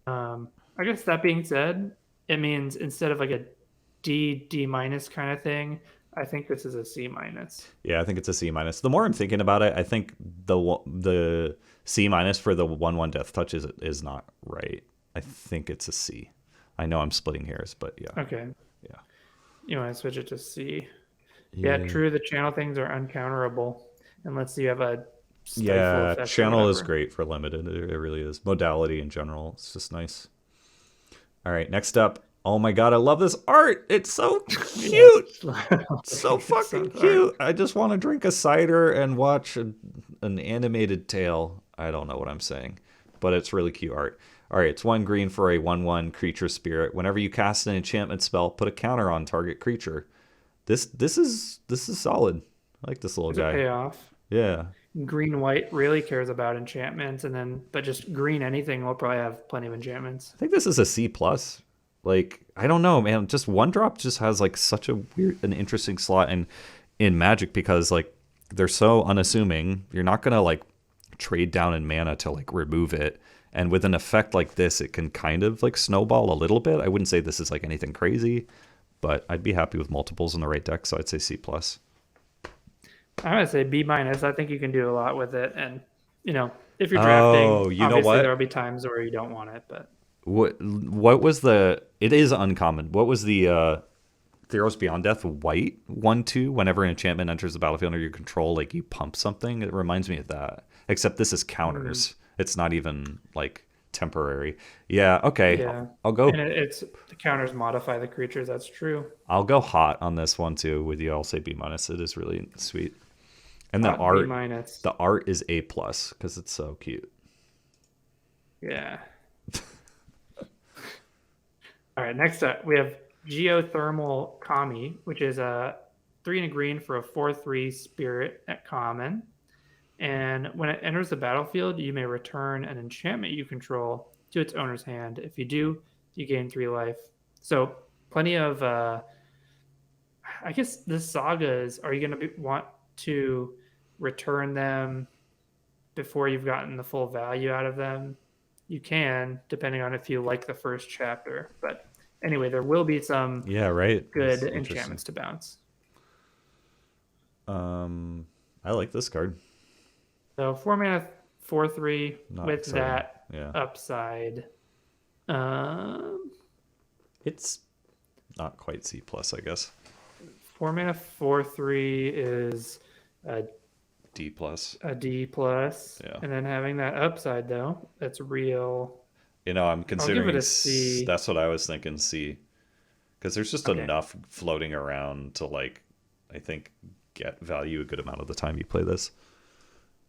I guess that being said, it means instead of like a D minus kind of thing, I think this is a C minus. Yeah, I think it's a C minus. The more I'm thinking about it, I think the C minus for the 1/1 death touch is not right. I think it's a C. I know I'm splitting hairs, but yeah. Okay. Yeah. You want to switch it to C? Yeah, true. The channel things are uncounterable unless you have a Yeah, effect or channel is whatever. great for limited. It really is. Modality in general, it's just nice. All right, next up. Oh my god, I love this art. It's so cute. So fucking cute. I just want to drink a cider and watch an animated tale. I don't know what I'm saying, but it's really cute art. All right, it's 1 green for a 1/1 creature spirit. Whenever you cast an enchantment spell, put a counter on target creature. This is solid. I like this little There's guy. a payoff. Yeah. Green white really cares about enchantments, but just green anything will probably have plenty of enchantments. I think this is a C plus. Like, I don't know, man. Just 1-drop just has like such an interesting slot in Magic because like they're so unassuming. You're not gonna like trade down in mana to like remove it. And with an effect like this, it can kind of like snowball a little bit. I wouldn't say this is like anything crazy, but I'd be happy with multiples in the right deck, so I'd say C plus. I'm gonna say B minus. I think you can do a lot with it, and if you're drafting, obviously there'll be times where you don't want it, but. What was the? It is uncommon. What was the Theros Beyond Death white 1/2? Whenever an enchantment enters the battlefield under your control, like you pump something. It reminds me of that. Except this is counters. It's not even like temporary. Yeah. Okay. Yeah. I'll go. And it's the counters modify the creatures. That's true. I'll go hot on this one too with you. I'll say B minus. It is really sweet. And the B minus. The art is A plus because it's so cute. Yeah. All right, next up, we have Geothermal Kami, which is a 3 and a green for a 4/3 spirit at common. And when it enters the battlefield, you may return an enchantment you control to its owner's hand. If you do, you gain 3 life. So plenty of, I guess the sagas, are you going to want to return them before you've gotten the full value out of them? You can, depending on if you like the first chapter. But anyway, there will be some good enchantments to bounce. I like this card. So 4 mana, 4/3 with that upside. It's not quite C plus, I guess. 4 mana, 4/3 is a D plus. A D plus. Yeah. And then having that upside though, that's real. I'm considering. I'll give it a C. That's what I was thinking, C, because there's just enough floating around to like, I think, get value a good amount of the time you play this.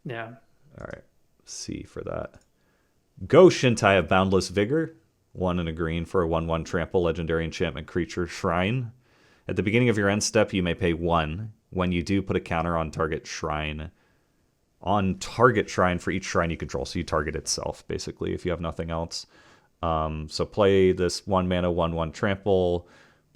Yeah. All right, C for that. Go Shintai of Boundless Vigor, 1 and a green for a 1/1 trample legendary enchantment creature shrine. At the beginning of your end step, you may pay 1. When you do, put a counter on target shrine. On target shrine for each shrine you control, so you target itself basically if you have nothing else. So play this 1 mana 1/1 trample.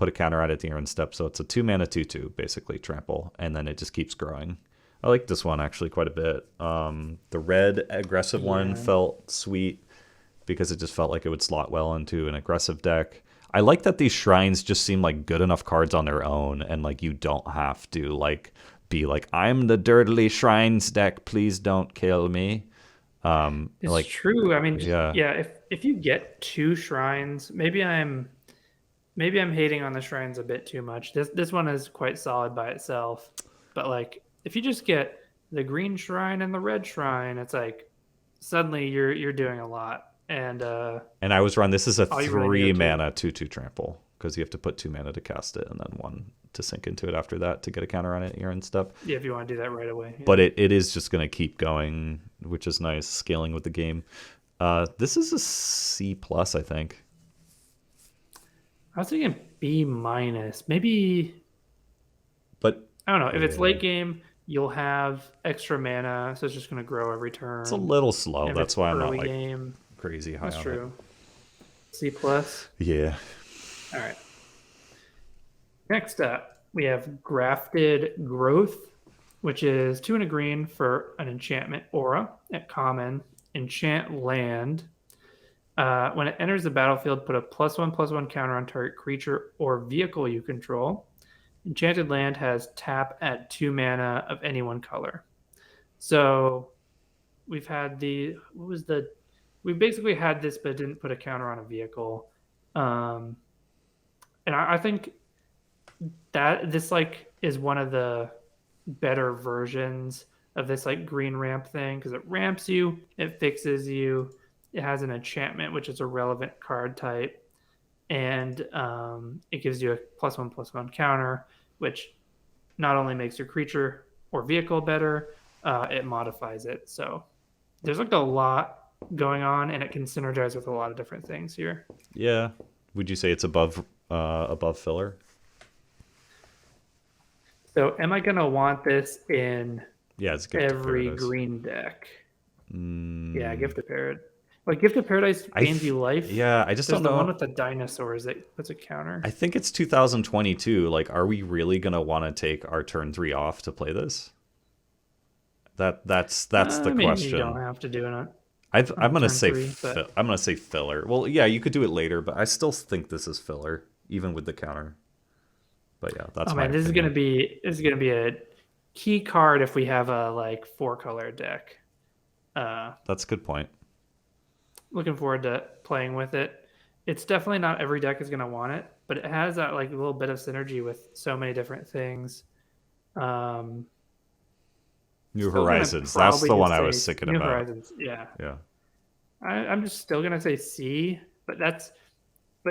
put a counter on it at the end step. So it's a 2-mana 2/2 basically trample, and then it just keeps growing. I like this one actually quite a bit. The red aggressive one Yeah. felt sweet because it just felt like it would slot well into an aggressive deck. I like that these shrines just seem like good enough cards on their own, and like you don't have to like be like, I'm the dirtily shrines deck, please don't kill me. It's Like true. I mean, yeah, yeah, if you get two shrines, maybe I'm hating on the shrines a bit too much. This one is quite solid by itself. But like if you just get the green shrine and the red shrine, it's like suddenly you're doing a lot. And and I was wrong. This is a all you really need are 3 two. mana 2/2 trample because you have to put 2 mana to cast it and then 1 to sink into it after that to get a counter on it here and stuff. Yeah, if you want to do that right away. Yeah. But it is just going to keep going, which is nice, scaling with the game. This is a C plus, I think. I was thinking B minus. Maybe But I don't know. If it's yeah, late game, you'll have extra mana, so it's just gonna grow every it's a turn. little slow. If That's it's why I'm not early like game, crazy high that's on true. C plus. it. Yeah. All right. Next up, we have Grafted Growth, which is 2 and a green for an enchantment aura at common. Enchant land. When it enters the battlefield, put a +1/+1 counter on target creature or vehicle you control. Enchanted land has tap at 2 mana of any one color. So we've had we basically had this but didn't put a counter on a vehicle. And I think that this like is one of the better versions of this like green ramp thing because it ramps you, it fixes you, it has an enchantment which is a relevant card type, and it gives you a +1/+1 counter, which not only makes your creature or vehicle better, it modifies it. So there's like a lot going on, and it can synergize with a lot of different things here. Yeah. Would you say it's above filler? So am I gonna want this in Yeah, it's a gift of every paradise. green deck? Yeah, Mm, Gift of Paradise. Like Gift of Paradise gains you life. yeah, I just There's don't the one know. with the dinosaurs that puts a counter. I think it's 2022. Like, are we really gonna want to take our turn 3 off to play this? That's the I mean, you don't question. have to do it I'm on gonna turn say three, but I'm gonna say filler. Well, yeah, you could do it later, but I still think this is filler, even with the counter. But yeah, that's oh my man, this is gonna opinion. be this is gonna be a key card if we have a like 4-color deck. Uh, That's a good point. Looking forward to playing with it. It's definitely not every deck is gonna want it, but it has that like little bit of synergy with so many different things. Um, New Still gonna Horizons. That's probably the one just I say was thinking New about. Horizons. Yeah, Yeah. I'm just still gonna say C, but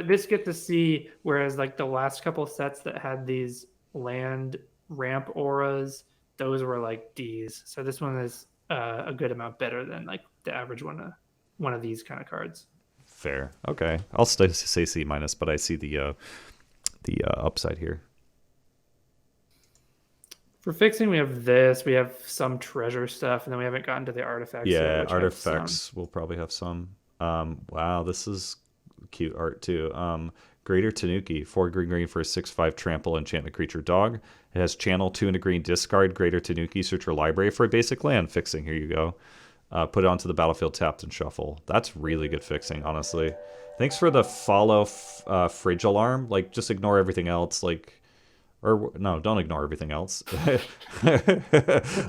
this gets to C. Whereas like the last couple sets that had these land ramp auras, those were like D's. So this one is a good amount better than like the average one of these kind of cards. Fair. Okay. I'll say C minus, but I see the upside here. For fixing, we have this. We have some treasure stuff, and then we haven't gotten to the artifacts yet, Yeah, which have some. artifacts will probably have some. Wow, this is cute art too. Greater Tanuki, 4 green green for a 6/5 trample enchantment creature dog. It has channel 2 and a green discard Greater Tanuki, search your library for a basic land. Fixing, here you go. Put it onto the battlefield tapped and shuffle. That's really good fixing, honestly. Thanks for the follow fridge alarm. Like, just ignore everything else. Like, or no, don't ignore everything else.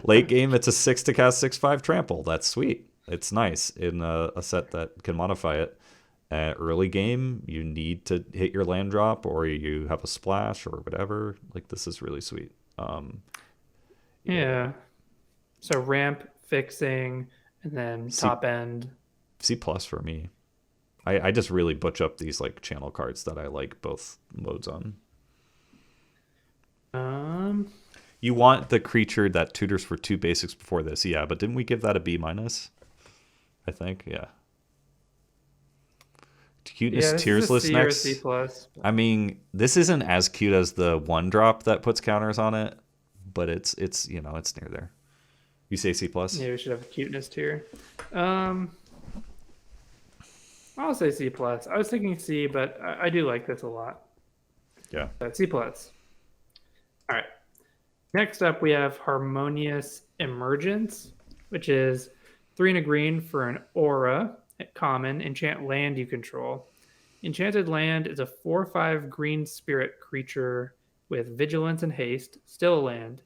Late game, it's a 6 to cast 6/5 trample. That's sweet. It's nice in a set that can modify it. Early game, you need to hit your land drop or you have a splash or whatever. Like, this is really sweet. Yeah. Yeah. So ramp fixing, and then C top end. C plus for me. I just really butch up these like channel cards that I like both modes on. Um, You want the creature that tutors for 2 basics before this, yeah, but didn't we give that a B minus? I think, yeah. yeah, Cuteness this tiers is a list C or a C next. plus. I mean, this isn't as cute as the 1 drop that puts counters on it, but it's it's near there. You say C plus? Yeah, we should have a cuteness tier. Um, I'll say C plus. I was thinking C, but I do like this a lot. Yeah. C plus. All right. Next up, we have Harmonious Emergence, which is 3 and a green for an aura at common. Enchant land you control. Enchanted land is a 4/5 green spirit creature with vigilance and haste, still a land.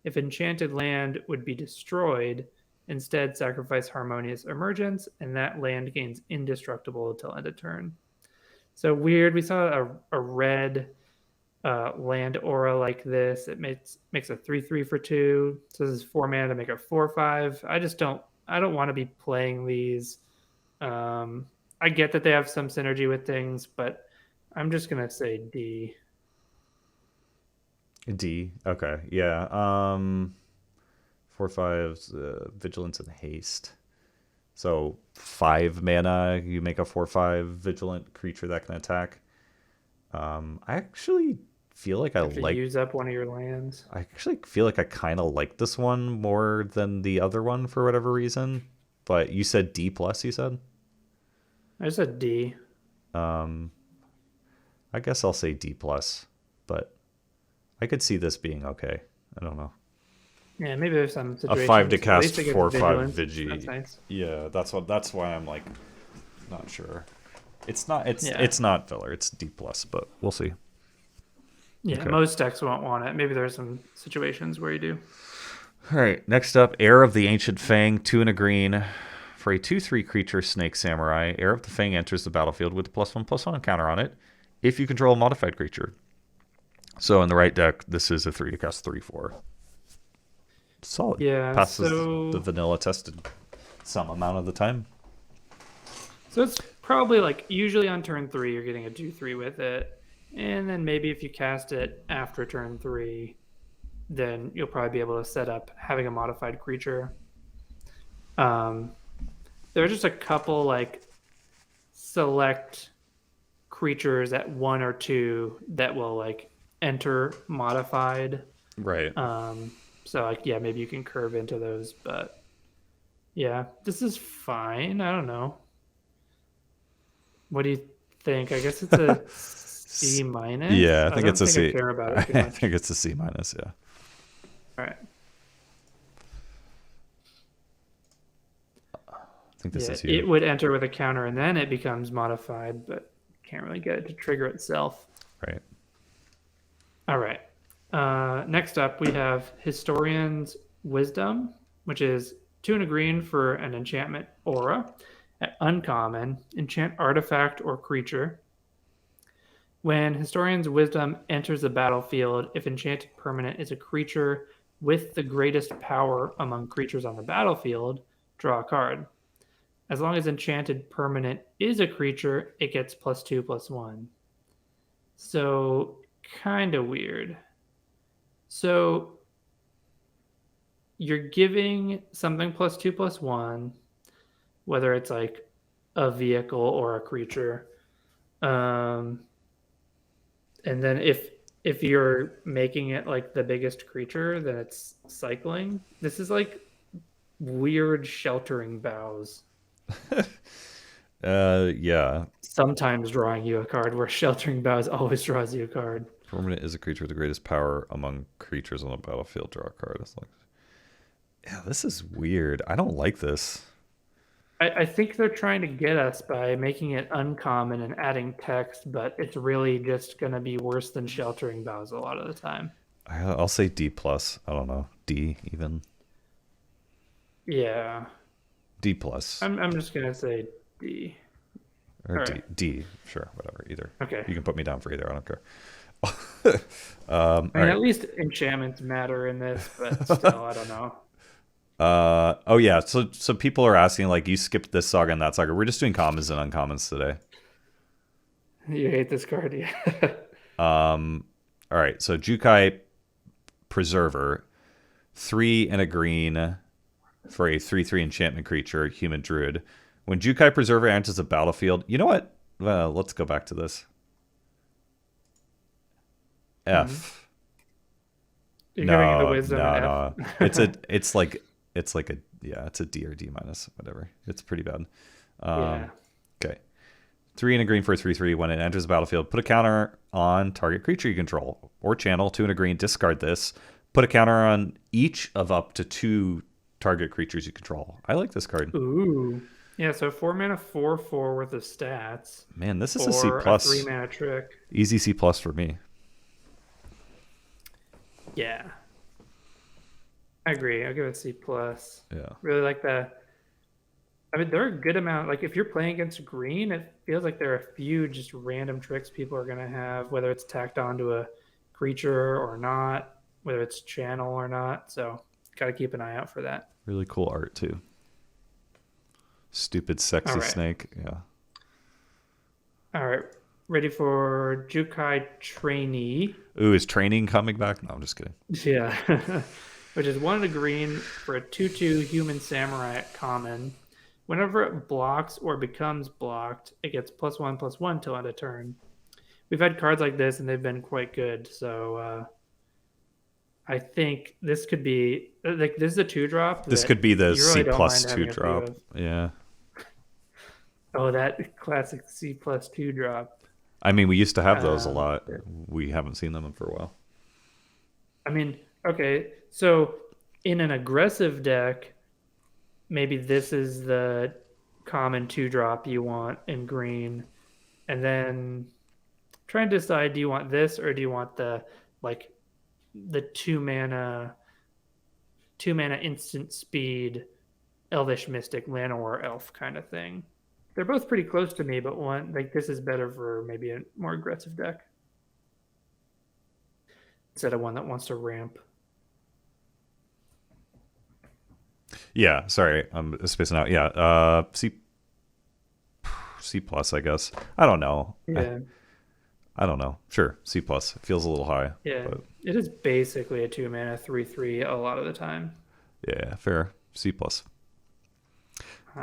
If enchanted land would be destroyed, instead sacrifice Harmonious Emergence, and that land gains indestructible until end of turn. So weird. We saw a red land aura like this. It makes a 3/3 for 2. So this is 4 mana to make a 4/5. I don't want to be playing these. I get that they have some synergy with things, but I'm just gonna say D. D. Okay. Yeah. 4/5's vigilance and haste. So 5 mana, you make a 4/5 vigilant creature that can attack. I actually feel like use up one of your lands. I actually feel like I kind of like this one more than the other one for whatever reason. But you said D plus. You said. I said D. I guess I'll say D plus, but I could see this being okay. I don't know. Yeah, maybe there's some situations. A 5 to at cast least it gets 4/5 vigilance. Vigi. That's nice. Yeah, that's why I'm like not sure. It's not Yeah. it's not filler. It's D plus, but we'll see. Yeah, Okay. most decks won't want it. Maybe there's some situations where you do. All right, next up, Heir of the Ancient Fang, 2 and a green. For a 2/3 creature snake samurai, Heir of the Fang enters the battlefield with a +1/+1 counter on it if you control a modified creature. So in the right deck, this is a 3 to cast 3/4. Solid. Yeah, Passes so the vanilla tested some amount of the time. So it's probably like usually on turn 3 you're getting a 2/3 with it, and then maybe if you cast it after turn 3, then you'll probably be able to set up having a modified creature. There are just a couple like select creatures at 1 or 2 that will like enter modified. Right. So like yeah, maybe you can curve into those, but yeah, this is fine. I don't know. What do you think? I guess it's a C minus. Yeah, I think it's a C. I care about it too I much. think it's a C minus. Yeah. All right. I think this is It huge. would enter with a counter and then it becomes modified, but can't really get it to trigger itself. Right. All right. Next up, we have Historian's Wisdom, which is 2 and a green for an enchantment aura. At uncommon, enchant artifact or creature. When Historian's Wisdom enters the battlefield, if enchanted permanent is a creature with the greatest power among creatures on the battlefield, draw a card. As long as enchanted permanent is a creature, it gets +2/+1. So, kind of weird. So, you're giving something +2/+1, whether it's like a vehicle or a creature. And then if you're making it like the biggest creature, then it's cycling. This is like weird sheltering bows. Yeah. Sometimes drawing you a card, where sheltering bows always draws you a card. Permanent is a creature with the greatest power among creatures on the battlefield. Draw a card. It's like, yeah, this is weird. I don't like this. I think they're trying to get us by making it uncommon and adding text, but it's really just going to be worse than sheltering bows a lot of the time. I'll say D plus. I don't know. D even. Yeah. D plus. I'm just going to say D. Or all D. right. D. Sure. Whatever. Either. Okay. You can put me down for either. I don't care. I mean, right. at least enchantments matter in this, but still, I don't know. Oh yeah. So people are asking like, you skipped this saga and that saga. We're just doing commons and uncommons today. You hate this card, yeah. All right. So Jukai Preserver, 3 and a green for a 3/3 enchantment creature, human druid. When Jukai Preserver enters the battlefield, you know what? Let's go back to this. F. You're giving it the wisdom and no. F. It's like a D or D minus, whatever. It's pretty bad. Yeah. Okay. 3 and a green for a 3/3. When it enters the battlefield, put a counter on target creature you control or channel. 2 and a green, discard this. Put a counter on each of up to 2 target creatures you control. I like this card. Ooh. Yeah, so 4 mana, 4/4 worth of stats. Man, this is a C+. Or a 3 mana trick. Easy C+ for me. Yeah. I agree. I'll give it C+. Yeah. Really like the... I mean, there are a good amount. Like, if you're playing against green, it feels like there are a few just random tricks people are going to have, whether it's tacked onto a creature or not, whether it's channel or not. So, got to keep an eye out for that. Really cool art, too. Stupid, sexy snake. Yeah. All right. Ready for Jukai Trainee. Ooh, is training coming back? No, I'm just kidding. Yeah. Which is 1 and a green for a 2/2 human samurai at common. Whenever it blocks or becomes blocked, it gets +1/+1 till end of turn. We've had cards like this, and they've been quite good. So I think this could be like this is a 2-drop. This could be the really C+ plus 2-drop. Yeah. Oh, that classic C+ 2-drop. I mean, we used to have those a lot. We haven't seen them for a while. I mean, okay, so in an aggressive deck, maybe this is the common 2-drop you want in green, and then try and decide: do you want this or do you want the 2 mana instant speed Elvish Mystic Llanowar Elf kind of thing? They're both pretty close to me, but one this is better for maybe a more aggressive deck instead of one that wants to ramp. Yeah, sorry, I'm spacing out. Yeah, C+, I guess. I don't know. Yeah. I don't know. Sure, C+. It feels a little high. Yeah, but it is basically a 2 mana 3/3 a lot of the time. yeah, fair. C+. All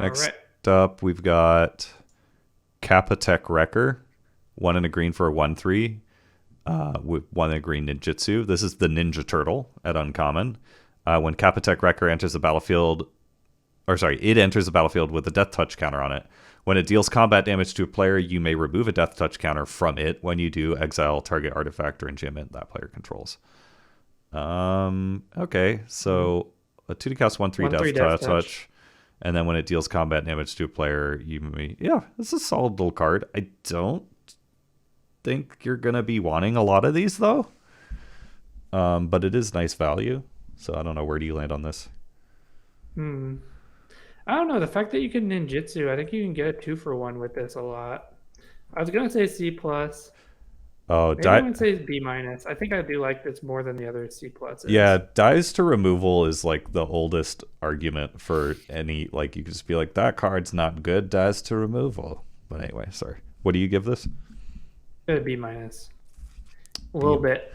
Next right. up, we've got Kappatek Wrecker, 1 and a green for a 1/3. With 1 and a green ninjutsu. This is the Ninja Turtle at uncommon. When Kappatek Wrecker enters the battlefield, it enters the battlefield with a death touch counter on it. When it deals combat damage to a player, you may remove a death touch counter from it. When you do, exile target artifact or enchantment that player controls. Okay, so a 2 to cast 1/3 death touch. And then when it deals combat damage to a player, you may... Yeah, this is a solid little card. I don't think you're going to be wanting a lot of these, though. But it is nice value. So I don't know. Where do you land on this? I don't know. The fact that you can ninjutsu, I think you can get a 2-for-1 with this a lot. I was going to say C+. Oh, Maybe I would say B-. I think I do like this more than the other C+. Yeah, dies to removal is like the oldest argument for any, like, you could just be like, that card's not good, dies to removal. But anyway, sorry. What do you give this? A B-. A little bit.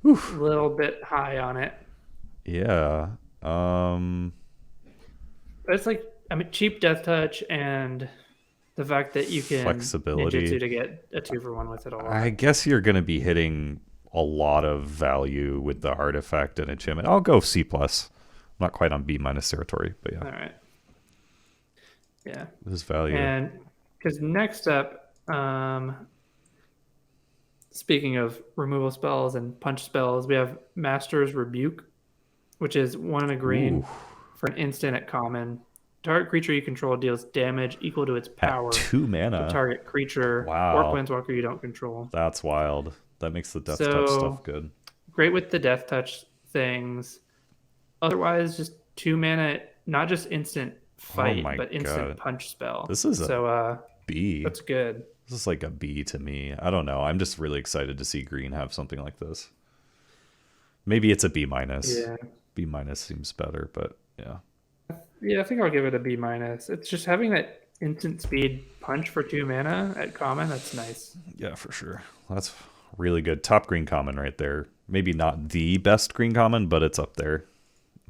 A little bit high on it. Yeah. It's like, I mean, cheap death touch and the fact that you can flexibility ninjutsu to get a 2-for-1 with it all. I guess you're going to be hitting a lot of value with the artifact and enchantment. I'll go C+. I'm not quite on B- territory, but yeah. All right. Yeah. This is value. And because next up, speaking of removal spells and punch spells, we have Master's Rebuke, which is 1 and a green for an instant at common. Target creature you control deals damage equal to its power. At 2 mana. To target creature or planeswalker you don't control. That's wild. That makes the death touch stuff good. Great with the death touch things. Otherwise, just 2 mana, not just instant fight, but instant punch spell. This is a B. That's good. This is like a B to me. I don't know. I'm just really excited to see green have something like this. Maybe it's a B-. Yeah. B- seems better, but yeah. Yeah, I think I'll give it a B-. It's just having that instant speed punch for 2 mana at common. That's nice. Yeah, for sure. That's really good. Top green common right there. Maybe not the best green common, but it's up there.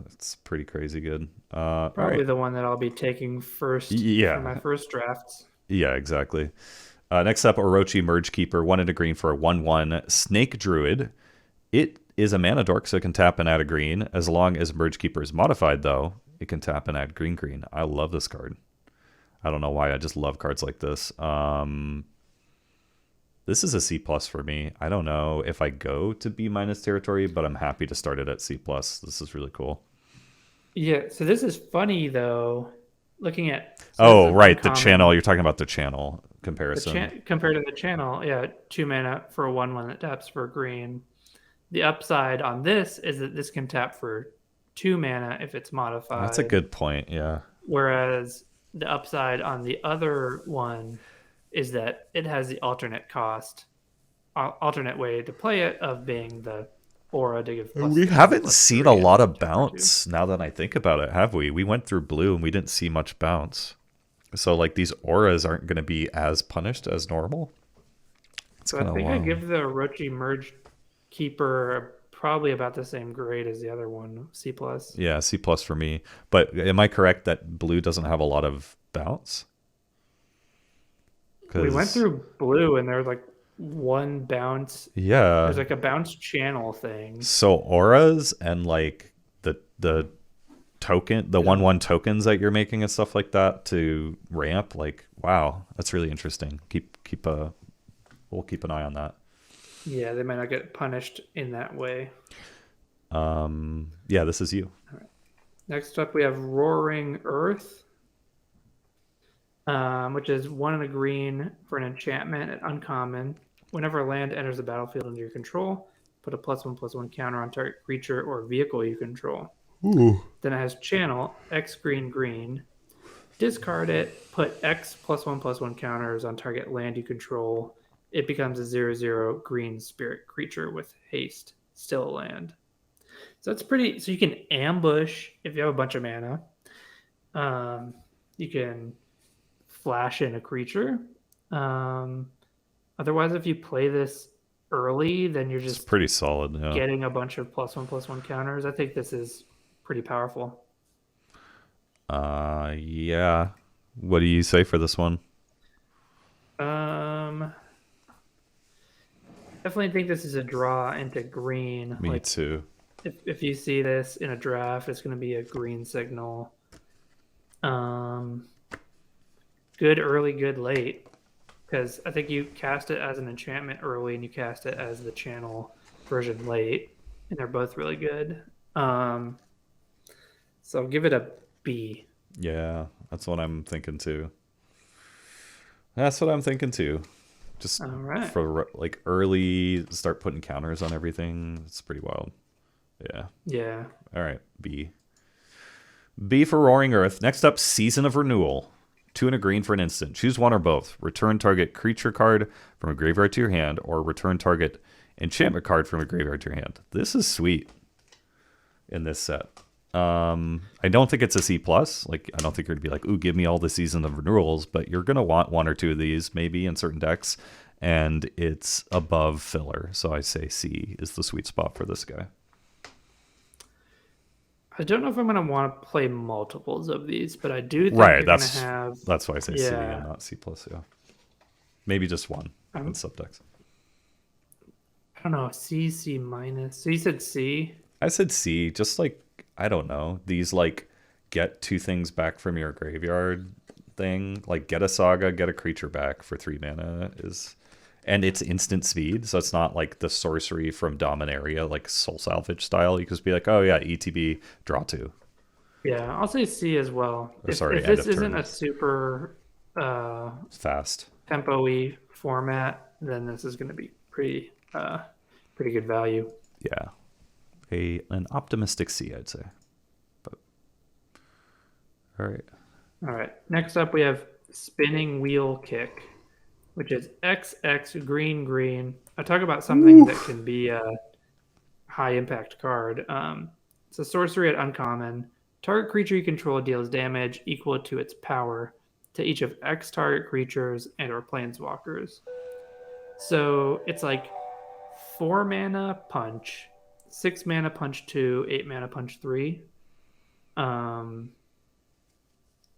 It's pretty crazy good. Probably the one that I'll be taking first for my first drafts. Yeah, exactly. Next up, Orochi Merge Keeper, 1 and a green for a 1/1 Snake Druid. It is a mana dork, so it can tap and add a green. As long as Merge Keeper is modified, though, it can tap and add green. I love this card. I don't know why. I just love cards like this. This is a C plus for me. I don't know if I go to B minus territory, but I'm happy to start it at C plus. This is really cool. Yeah, so this is funny though. Looking at so this is Oh, an right. The uncommon. channel. You're talking about the channel The comparison. compared to the channel, yeah, 2 mana for a 1/1 that taps for green. The upside on this is that this can tap for 2 mana if it's That's a modified, good point. Yeah. whereas the upside on the other one is that it has the alternate cost, alternate way to play it of being the aura to give We haven't seen a +1/+3 lot and of 2/2. bounce now that I think about it, have we? We went through blue and we didn't see much bounce. So, like, these auras aren't going to be as punished as normal. It's So I kind of think I wild. give the Orochi Merge Keeper probably about the same grade as the other one, C plus. Yeah, C plus for me. But am I correct that blue doesn't have a lot of bounce? We went Because, through blue and there was like one bounce. yeah. There's like a bounce channel thing. So auras and like the token, the Yeah. 1/1 tokens that you're making and stuff like that to ramp, like, wow, that's really interesting. We'll keep an eye on that. Yeah, they might not get punished in that way. Yeah, this is you. All right. Next up, we have Roaring Earth, which is 1 and a green for an enchantment at uncommon. Whenever a land enters the battlefield under your control, put a +1/+1 counter on target creature or vehicle you control. Ooh. Then it has channel X green green. Discard it. Put X +1/+1 counters on target land you control. It becomes a 0/0 green spirit creature with haste. Still a land. So that's pretty. So you can ambush if you have a bunch of mana. You can flash in a creature. Um, Otherwise, if you play this early, then you're It's just pretty solid, yeah. getting a bunch of +1/+1 counters. I think this is pretty powerful. Yeah. What do you say for this one? Um, Definitely think this is a draw into green. Me Like too. if you see this in a draft, it's going to be a green signal. Um, Good early, good late. Because I think you cast it as an enchantment early and you cast it as the channel version late, and they're both really good. Um, so I'll give it a B. Yeah, that's what I'm thinking too. That's what I'm thinking too. Just All right. for like early start putting counters on everything. It's pretty wild. Yeah. Yeah. All right. B. B for Roaring Earth. Next up, Season of Renewal. 2 and a green for an instant. Choose one or both. Return target creature card from a graveyard to your hand, or return target enchantment card from a graveyard to your hand. This is sweet in this set. I don't think it's a C plus. Like, I don't think you're gonna be like, "Ooh, give me all the Season of Renewals," but you're gonna want one or two of these maybe in certain decks, and it's above filler. So I say C is the sweet spot for this guy. I don't know if I'm going to want to play multiples of these, but I do think Right. you're going to have. That's why I say C and Yeah. not C plus. Yeah, maybe just one in I'm, subdecks. I don't know. C, C minus. So you said C? I said C, just like, I don't know, these like get 2 things back from your graveyard thing, like get a saga, get a creature back for 3 mana is, and it's instant speed, so it's not like the sorcery from Dominaria, like Soul Salvage style. You can just be like, oh yeah, ETB, draw 2, Yeah, I'll say C as well. or sorry, If end this of isn't a turn, super fast. tempo-y format, then this is going to be pretty good value. Yeah, an optimistic C, I'd say. But all right, All right. Next up, we have Spinning Wheel Kick, which is XX green green. I talk about something that can be a high impact card. It's a sorcery at uncommon. Target creature you control deals damage equal to its power to each of X target creatures and or planeswalkers. So it's like 4 mana punch, 6 mana punch 2, 8 mana punch 3. Um,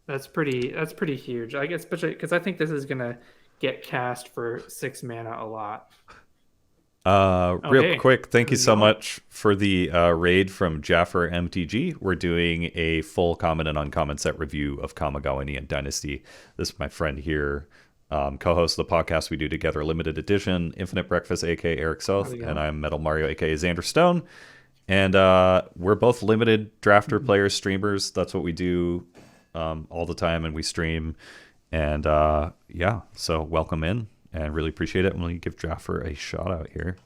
that's pretty huge. I guess especially because I think this is gonna get cast for 6 mana a lot. Real Okay, quick, thank you who's so going? much for the raid from Jaffer MTG. We're doing a full common and uncommon set review of Kamigawa and Dynasty. This is my friend here, co-host of the podcast we do together, Limited Edition, Infinite Breakfast, aka Eric How's Soth, it and going? I'm Metal Mario, aka Zander Stone. And we're both limited drafter players, streamers. That's what we do all the time, and we stream. And yeah, so welcome in, and really appreciate it. I'm going to give Jaffer a shout out here.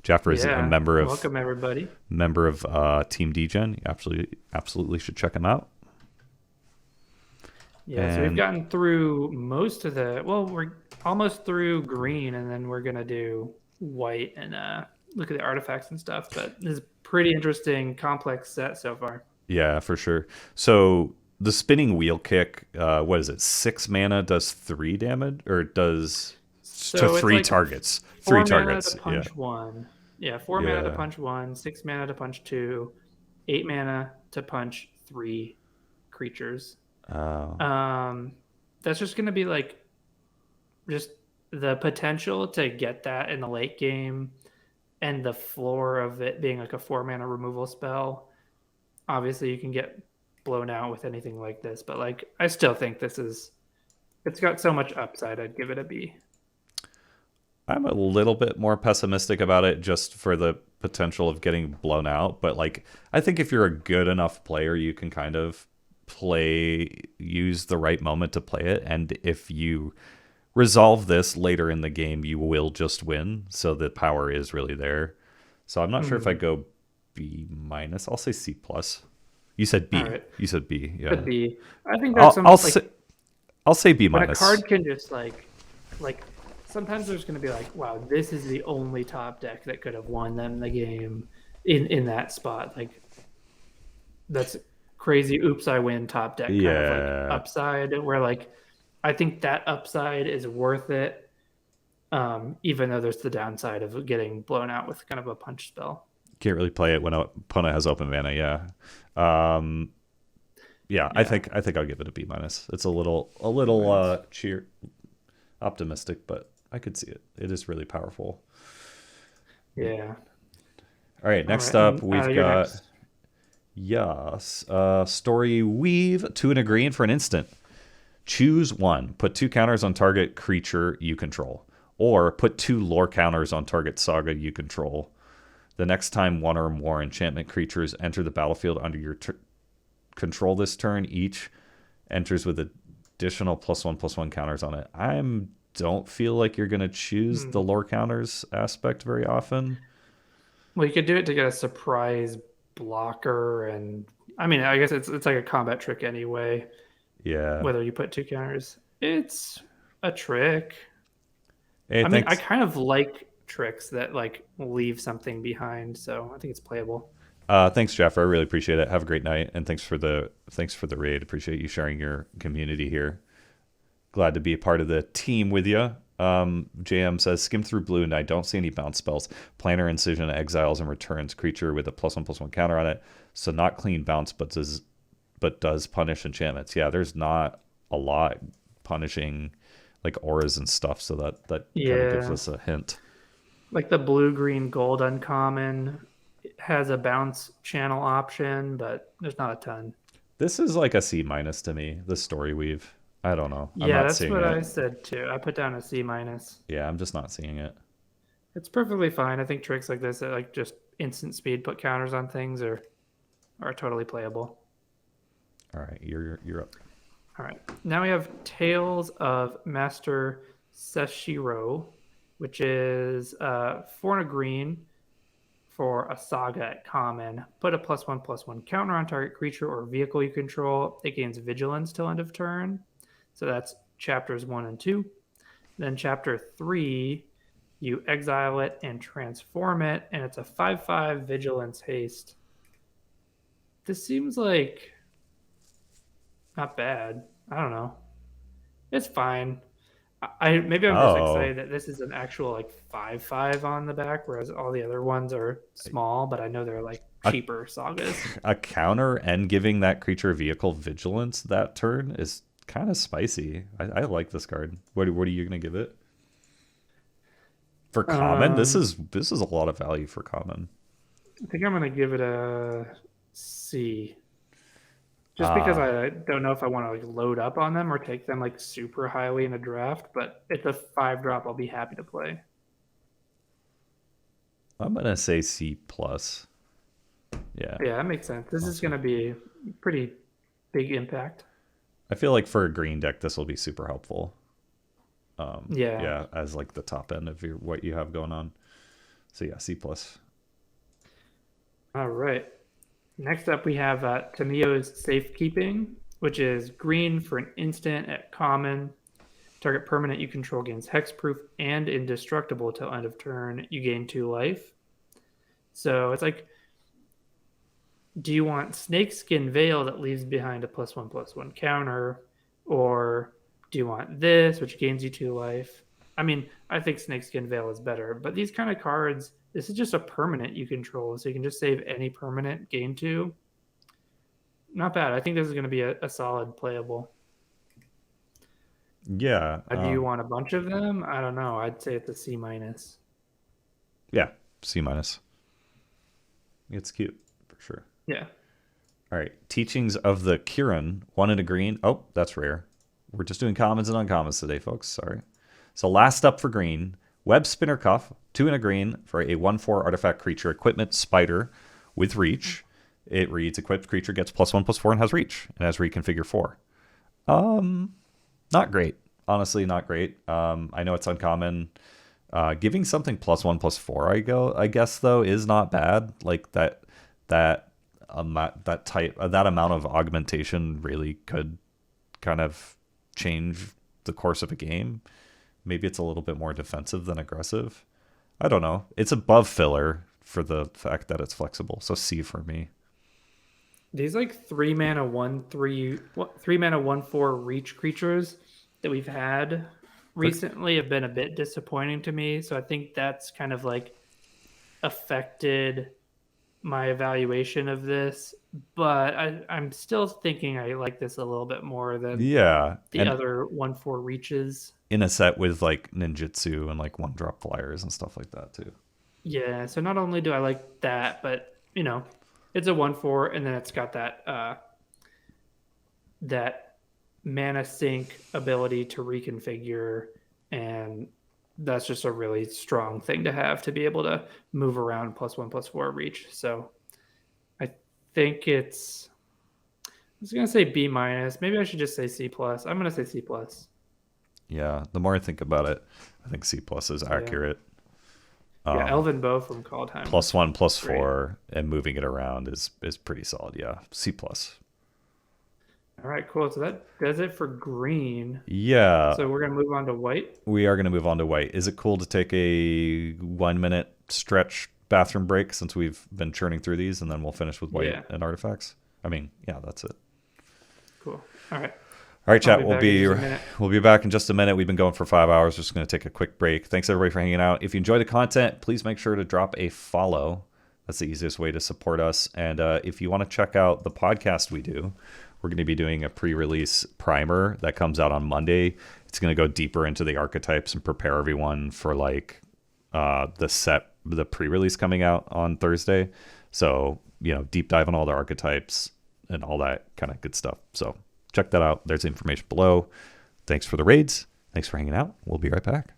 Jaffer is a Yeah, member of welcome everybody. Team DGen. You absolutely should check him out. Yeah, so we've And gotten through most of the. Well, we're almost through green, and then we're gonna do white and look at the artifacts and stuff. But this is a pretty interesting, complex set so far. yeah, for sure. So the spinning wheel kick, what is it? 6 mana does 3 damage, or does to So it's three like targets? four Three mana to targets. Yeah, punch one. Yeah, 4 mana to yeah. punch one, 6 mana to punch two, 8 mana to punch three creatures. Uh, Um, that's just gonna be like just the potential to get that in the late game and the floor of it being like a 4 mana removal spell. Obviously, you can get blown out with anything like this, but like I still think it's got so much upside. I'd give it a B. I'm a little bit more pessimistic about it just for the potential of getting blown out. But like, I think if you're a good enough player, you can kind of use the right moment to play it. And if you resolve this later in the game, you will just win. So the power is really there. So I'm not sure if I go B minus. I'll say C plus. You said All B. right, You said B. could Yeah. be. I think there's some I'll like say B when a minus. card can just like sometimes there's going to be like, wow, this is the only top deck that could have won them the game in that spot. Like that's crazy. Oops, I win top deck kind of like Yeah. upside where like I think that upside is worth it. Even though there's the downside of getting blown out with kind of a punch spell. Can't really play it when an opponent has open mana. Yeah. Um, yeah, I Yeah. think I'll give it a B minus. It's a little cheer optimistic, but I could see it. It is really powerful. Yeah. All right, All next right. up And, we've you're got next. Story Weave, 2 and a green for an instant. Choose one. Put 2 counters on target creature you control, or put 2 lore counters on target saga you control. The next time one or more enchantment creatures enter the battlefield under your control this turn, each enters with additional +1/+1 counters on it. Don't feel like you're going to choose the lore counters aspect very often. Well, you could do it to get a surprise blocker, and I mean, I guess it's like a combat trick anyway. Yeah. Whether you put 2 counters, it's a trick. Hey, I mean, I thanks. kind of like tricks that like leave something behind, so I think it's playable. Thanks, Jeff. I really appreciate it. Have a great night, and thanks for the raid. Appreciate you sharing your community here. Glad to be a part of the team with you. JM says, skim through blue, and I don't see any bounce spells. Planner Incision exiles and returns creature with a +1/+1 counter on it. So not clean bounce, but does punish enchantments. Yeah, there's not a lot punishing like auras and stuff, so that kind of gives Yeah, us a hint. like the blue, green, gold uncommon has a bounce channel option, but there's not a ton. This is like a C minus to me, the story weave. I don't know. I'm Yeah, not that's seeing what it. I said too. I put down a C minus. Yeah, I'm just not seeing it. It's perfectly fine. I think tricks like this that like just instant speed put counters on things are totally playable. All right, you're up. All right. Now we have Tales of Master Seshiro, which is 4 and a green for a saga at common. Put a +1/+1 counter on target creature or vehicle you control. It gains vigilance till end of turn. So that's chapters 1 and 2. Then chapter 3, you exile it and transform it, and it's a 5/5 vigilance haste. This seems like not bad. I don't know. It's fine. Maybe I'm just Oh, excited that this is an actual like 5/5 on the back, whereas all the other ones are small, but I know they're like a, cheaper sagas. a counter and giving that creature vehicle vigilance that turn is kind of spicy. I like this card. What are you gonna give it? For common, Um, this is a lot of value for common. I think I'm gonna give it a C. Just because Ah, I don't know if I want to like load up on them or take them like super highly in a draft, but it's a 5 drop. I'll be happy to play. I'm gonna say C plus. Yeah, Yeah, that makes sense. This is honestly. gonna be pretty big impact. I feel like for a green deck, this will be super helpful. Yeah. Yeah, as like the top end of your what you have going on. So yeah, C plus. All right. Next up, we have Tamio's Safekeeping, which is green for an instant at common. Target permanent you control gains hexproof and indestructible till end of turn. You gain 2 life. So it's like, do you want Snakeskin Veil that leaves behind a +1/+1 counter, or do you want this, which gains you 2 life? I mean, I think Snakeskin Veil is better, but these kind of cards, this is just a permanent you control, so you can just save any permanent, gain 2. Not bad. I think this is going to be a solid playable. Yeah, Do you want a bunch of them? I don't know. I'd say it's a C minus. yeah, C minus. It's cute for sure. Yeah. All right, Teachings of the Kirin, one in a green. Oh, that's rare. We're just doing commons and uncommons today, folks. Sorry. So last up for green, Web Spinner Cuff, two in a green for a 1/4 artifact creature equipment spider with reach. It reads equipped creature gets +1/+4 and has reach and has reconfigure 4. Not great. Honestly, not great. I know it's uncommon. Giving something +1/+4, I guess though, is not bad. Like that that amount of augmentation really could kind of change the course of a game. Maybe it's a little bit more defensive than aggressive. I don't know. It's above filler for the fact that it's flexible. So C for me. These like 3 mana 1/3 3 mana 1/4 reach creatures that we've had They're, recently have been a bit disappointing to me. So I think that's kind of like affected my evaluation of this. But I'm still thinking I like this a little bit more than yeah, the and other 1/4 reaches. in a set with like ninjutsu and like one drop flyers and stuff like that too. Yeah, so not only do I like that, but it's a 1/4, and then it's got that mana sink ability to reconfigure, and that's just a really strong thing to have to be able to move around +1/+4 reach. So I think I was gonna say B minus. Maybe I should just say C plus. I'm gonna say C plus. Yeah, the more I think about it, I think C plus is Yeah. accurate. Yeah, Elven Bow from Kaldheim was +1, plus great. 4, and moving it around is pretty solid. Yeah, C plus. All right, cool. So that does it for green. Yeah, So we're gonna move on to white. we are going to move on to white. Is it cool to take a 1 minute stretch bathroom break since we've been churning through these, and then we'll finish with white Yeah, and artifacts? I mean, yeah, that's it. cool. All right. All right, I'll chat. be back in just a minute. We'll be back in just a minute. We've been going for 5 hours. Just going to take a quick break. Thanks everybody for hanging out. If you enjoy the content, please make sure to drop a follow. That's the easiest way to support us. And if you want to check out the podcast we do, we're going to be doing a pre-release primer that comes out on Monday. It's going to go deeper into the archetypes and prepare everyone for like the pre-release coming out on Thursday. So deep dive on all the archetypes and all that kind of good stuff. So check that out. There's information below. Thanks for the raids. Thanks for hanging out. We'll be right back.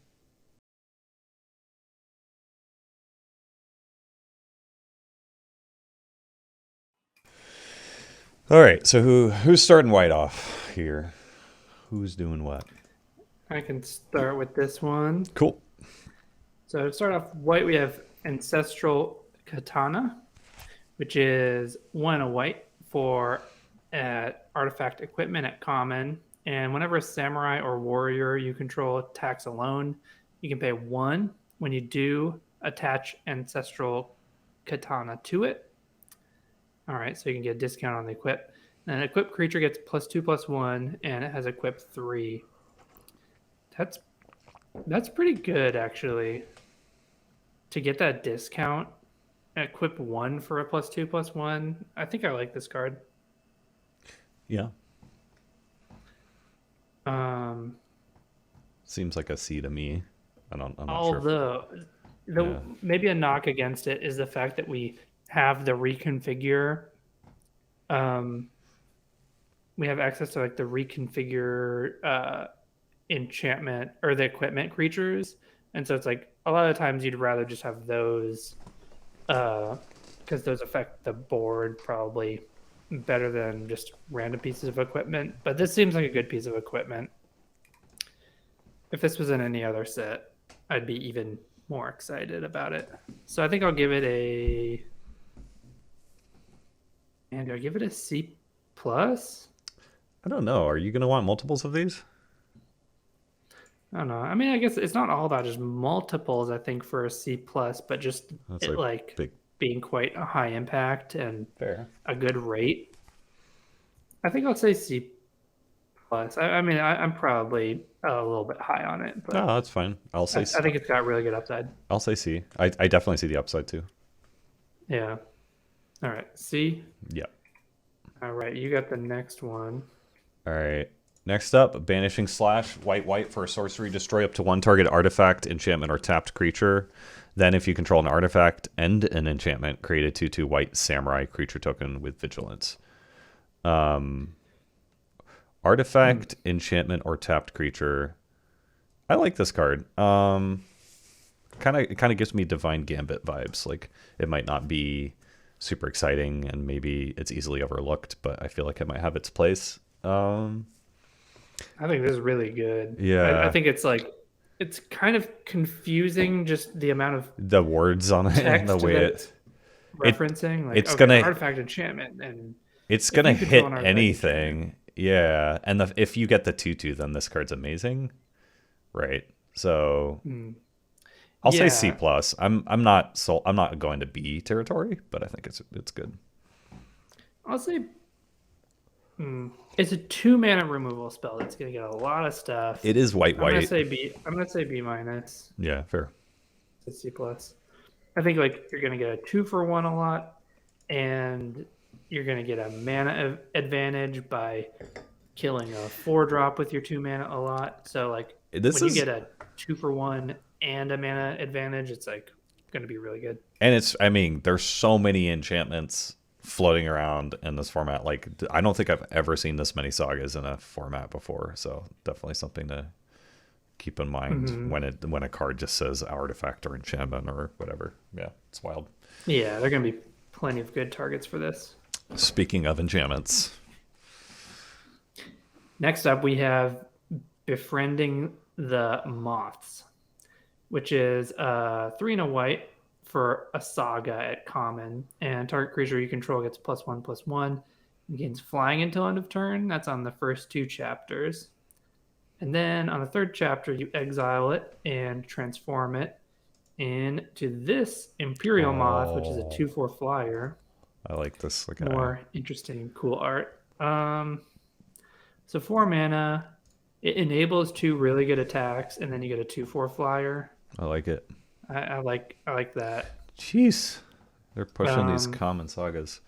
All right. So who's starting white off here? Who's doing what? I can start with this one. Cool. So to start off white, we have Ancestral Katana, which is 1 white for artifact equipment at common. And whenever a samurai or warrior you control attacks alone, you can pay 1. When you do, attach Ancestral Katana to it. All right, so you can get a discount on the equip. And an equipped creature gets +2/+1, and it has equip 3. That's pretty good, actually. To get that discount, equip 1 for a +2/+1. I think I like this card. Yeah. Um, Seems like a C to me. I'm not sure. Although, Yeah. maybe a knock against it is the fact that we have the reconfigure. Um, we have access to like the reconfigure enchantment or the equipment creatures, and so it's like a lot of times you'd rather just have those because those affect the board probably better than just random pieces of equipment. But this seems like a good piece of equipment. If this was in any other set, I'd be even more excited about it. So I think I'll give it a. And do I give it a C plus? I don't know. Are you going to want multiples of these? I don't know. I mean, I guess it's not all about just multiples. I think for a C plus, but just That's it like like big. being quite a high impact and Fair. a good rate. I think I'll say C plus. I mean, I'm probably a little bit high on it, but No, that's fine. I'll say I think it's got really good upside. I'll say C. I definitely see the upside too. Yeah. All right. C. Yeah. All right. You got the next one. All right. Next up, Banishing Slash, white for a sorcery, destroy up to one target artifact, enchantment, or tapped creature. Then, if you control an artifact and an enchantment, create a 2/2 white samurai creature token with vigilance. Artifact, enchantment, or tapped creature. I like this card. It kind of gives me Divine Gambit vibes. Like it might not be super exciting, and maybe it's easily overlooked, but I feel like it might have its place. I think this is really good. Yeah. I think it's like it's kind of confusing just the amount of The words on it and the text way that it referencing. Like it's okay, gonna artifact enchantment, and it's if gonna you hit control an artifact enchantment, anything. Yeah, and if you get the 2/2, then this card's amazing, right? So I'll say C yeah, plus. I'm not going to B territory, but I think it's good. I'll say it's a 2 mana removal spell that's gonna get a lot of stuff. It is white. I'm gonna say B. I'm gonna say B minus. Yeah, fair. C plus. I think like you're gonna get a 2-for-1 a lot, and you're gonna get a mana advantage by killing a 4-drop with your 2 mana a lot. So like This when is you get a 2-for-1 and a mana advantage, it's like gonna be really good. and I mean, there's so many enchantments floating around in this format. Like I don't think I've ever seen this many sagas in a format before. So definitely something to keep in mind when a card just says artifact or enchantment or whatever. Yeah, it's wild. Yeah, there are gonna be plenty of good targets for this. Speaking of enchantments, Next up, we have Befriending the Moths, which is 3 and a white for a saga at common, and target creature you control gets +1/+1 and gains flying until end of turn. That's on the first 2 chapters. And then on the 3rd chapter, you exile it and transform it into this Imperial Moth, which is a 2/4 flyer. I like this. Like More interesting, cool art. So 4 mana, it enables 2 really good attacks, and then you get a 2/4 flyer. I like it. I like that. Jeez, they're pushing these common sagas.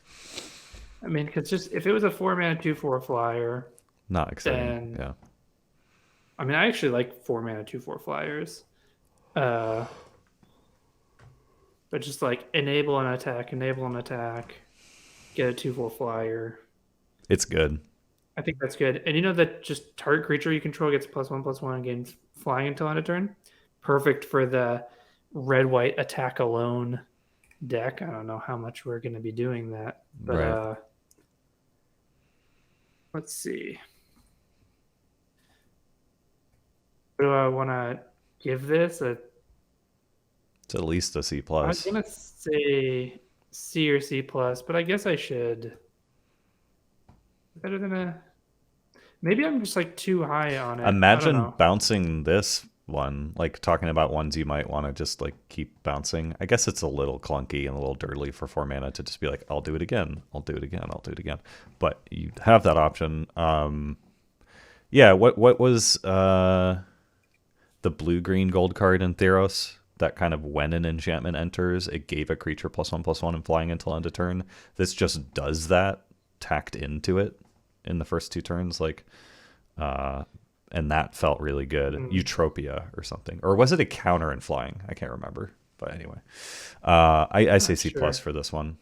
I mean, because just if it was a 4 mana 2/4 flyer, Not exciting. then Yeah. I mean, I actually like 4 mana 2/4 flyers. But just like enable an attack, get a 2/4 flyer. It's good. I think that's good. And you know that just target creature you control gets +1/+1 and gains flying until end of turn. Perfect for the red-white attack alone deck. I don't know how much we're going to be doing that, but Right. Let's see. What do I want to give this? It's at least a C I was plus. going to say C or C plus, but I guess I should. Better than a. Maybe I'm just like too high on it. Imagine bouncing this one, like talking about ones you might want to just like keep bouncing. I guess it's a little clunky and a little dirty for 4 mana to just be like, I'll do it again. I'll do it again. I'll do it again. But you have that option. Yeah. What was the blue green gold card in Theros? That kind of when an enchantment enters, it gave a creature +1/+1 and flying until end of turn. This just does that tacked into it in the first 2 turns. Like, and that felt really good. Mm, Eutropia or something, or was it a counter in flying? I can't remember. But anyway, I say not C plus sure. for this one.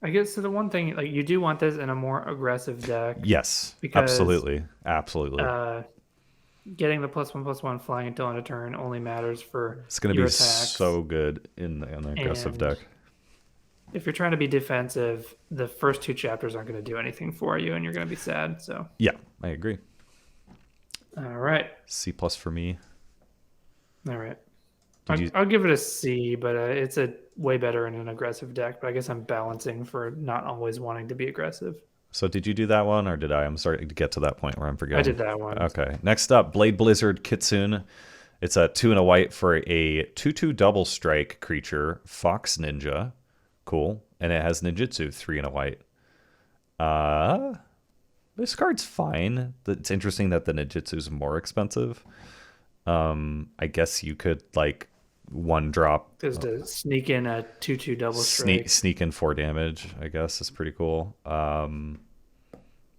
I guess so. The one thing, like, you do want this in a more aggressive deck Yes, because absolutely, absolutely. uh, getting the +1/+1 flying until end of turn only matters for It's going to your be attacks. so good in the aggressive And deck. if you're trying to be defensive, the first two chapters aren't going to do anything for you, and you're going to be sad. So, Yeah, I agree. all right, C plus for me. all right. Did you? I'll give it a C, but it's a way better in an aggressive deck. But I guess I'm balancing for not always wanting to be aggressive. So did you do that one, or did I? I'm starting to get to that point where I'm I forgetting. did that one. Okay. Next up, Blade Blizzard Kitsune. It's a 2 and a white for a 2/2 double strike creature, Fox Ninja. Cool. And it has ninjutsu, 3 and a white. This card's fine. It's interesting that the ninjutsu is more expensive. I guess you could like one drop Just to sneak in a 2/2 double strike. sneak in 4 damage. I guess is pretty cool.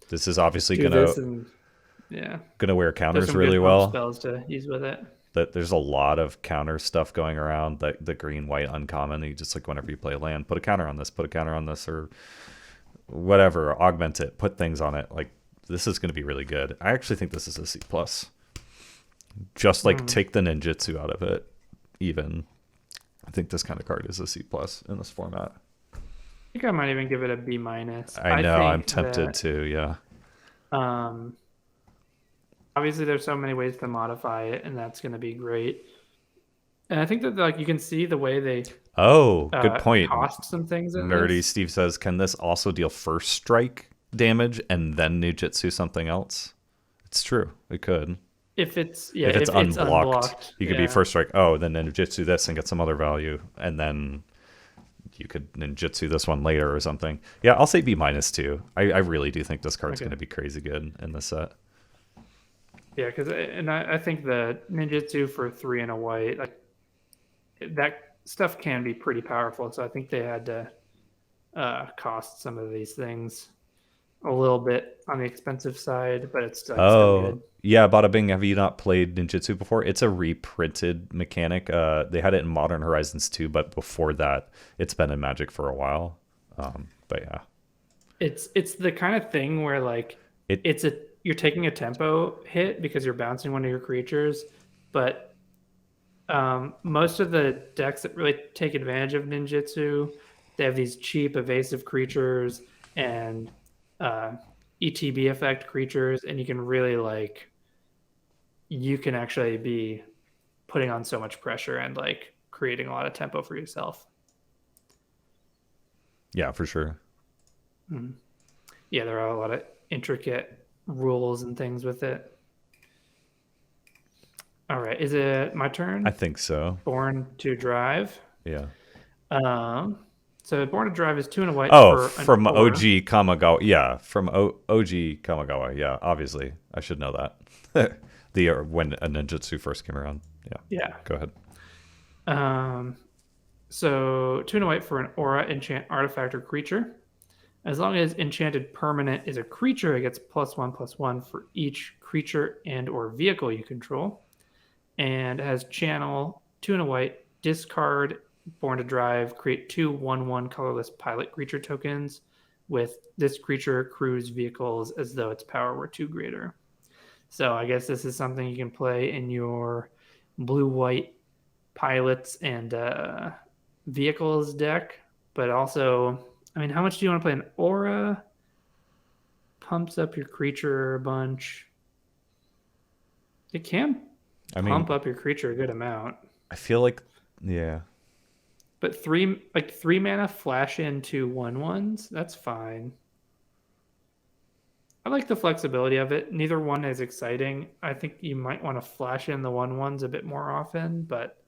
This is obviously Do gonna this and yeah. wear There's counters some really good pump well. spells to use with it. That there's a lot of counter stuff going around. The green white uncommon. You just like whenever you play a land, put a counter on this, or whatever, augment it, put things on it. Like this is going to be really good. I actually think this is a C plus. Just like take the ninjutsu out of it. Even I think this kind of card is a C plus in this format. I think I might even give it a B minus. I know, I'm think tempted that, to. Yeah. Um, obviously, there's so many ways to modify it, and that's going to be great. And I think that like you can see the way they Oh, good point. cost some things in Nerdy this. Steve says, can this also deal first strike damage and then ninjutsu something else? It's true. It could. If it's If it's unblocked, you could be yeah. first strike. Oh, then ninjutsu this and get some other value, and then you could ninjutsu this one later or something. Yeah, I'll say B minus too. I really do think this card's going to be crazy good in this set. Yeah, because I think the ninjutsu for 3 and a white, like that stuff can be pretty powerful. So I think they had to cost some of these things a little bit on the expensive side, but it's still good. Yeah, Bada Bing, have you not played ninjutsu before? It's a reprinted mechanic. They had it in Modern Horizons 2, but before that, it's been in Magic for a while. But yeah, it's the kind of thing where like you're taking a tempo hit because you're bouncing one of your creatures, but most of the decks that really take advantage of ninjutsu, they have these cheap evasive creatures and ETB effect creatures, and you can really you can actually be putting on so much pressure and like creating a lot of tempo for yourself. Yeah, for sure. Mm. Yeah, there are a lot of intricate rules and things with it. All right, is it my turn? I think so. Born to Drive. Yeah. So Born to Drive is 2 and a white. Oh, for from an OG Kamigawa. Yeah, from OG Kamigawa. Yeah, obviously. I should know that. When a ninjutsu first came around. Yeah. Yeah. Go ahead. So 2 and a white for an aura, enchant, artifact, or creature. As long as enchanted permanent is a creature, it gets +1/+1 for each creature and or vehicle you control. And it has channel, 2 and a white, discard, Born to Drive, create 2 1/1 colorless pilot creature tokens with this creature crews vehicles as though its power were 2 greater. So I guess this is something you can play in your blue-white pilots and vehicles deck. But also, I mean, how much do you want to play an aura? Pumps up your creature a bunch. It can pump up your creature a good amount. I feel like, yeah. But 3 mana flash into 1/1s, that's fine. I like the flexibility of it. Neither one is exciting. I think you might want to flash in the 1/1s a bit more often, but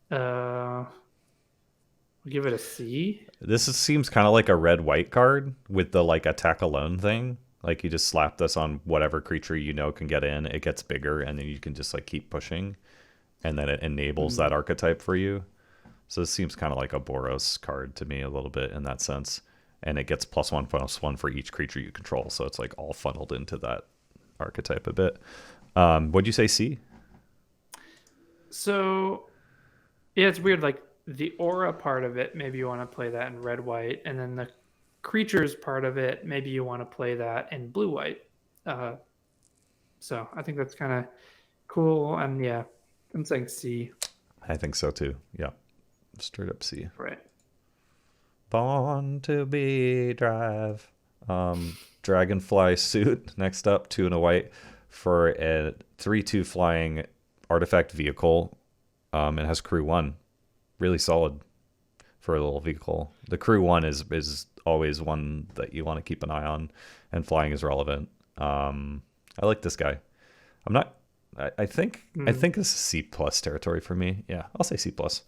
we'll give it a C. This seems kind of like a red-white card with the like attack alone thing. Like you just slap this on whatever creature you know can get in. It gets bigger, and then you can just like keep pushing, and then it enables that archetype for you. So this seems kind of like a Boros card to me a little bit in that sense. And it gets +1/+1 for each creature you control. So it's like all funneled into that archetype a bit. What'd you say, C? So yeah, it's weird. Like the aura part of it, maybe you want to play that in red white, and then the creatures part of it, maybe you want to play that in blue white. Uh, so I think that's kind of cool. And yeah, I'm saying C. I think so too. Yeah, straight up C. Right. Born to be drive. Dragonfly suit next up, 2 and a white for a 3/2 flying artifact vehicle. It has crew 1. Really solid for a little vehicle. The crew 1 is always one that you want to keep an eye on, and flying is relevant. I like this guy. I'm not. I think this is C plus territory for me. Yeah, I'll say C plus.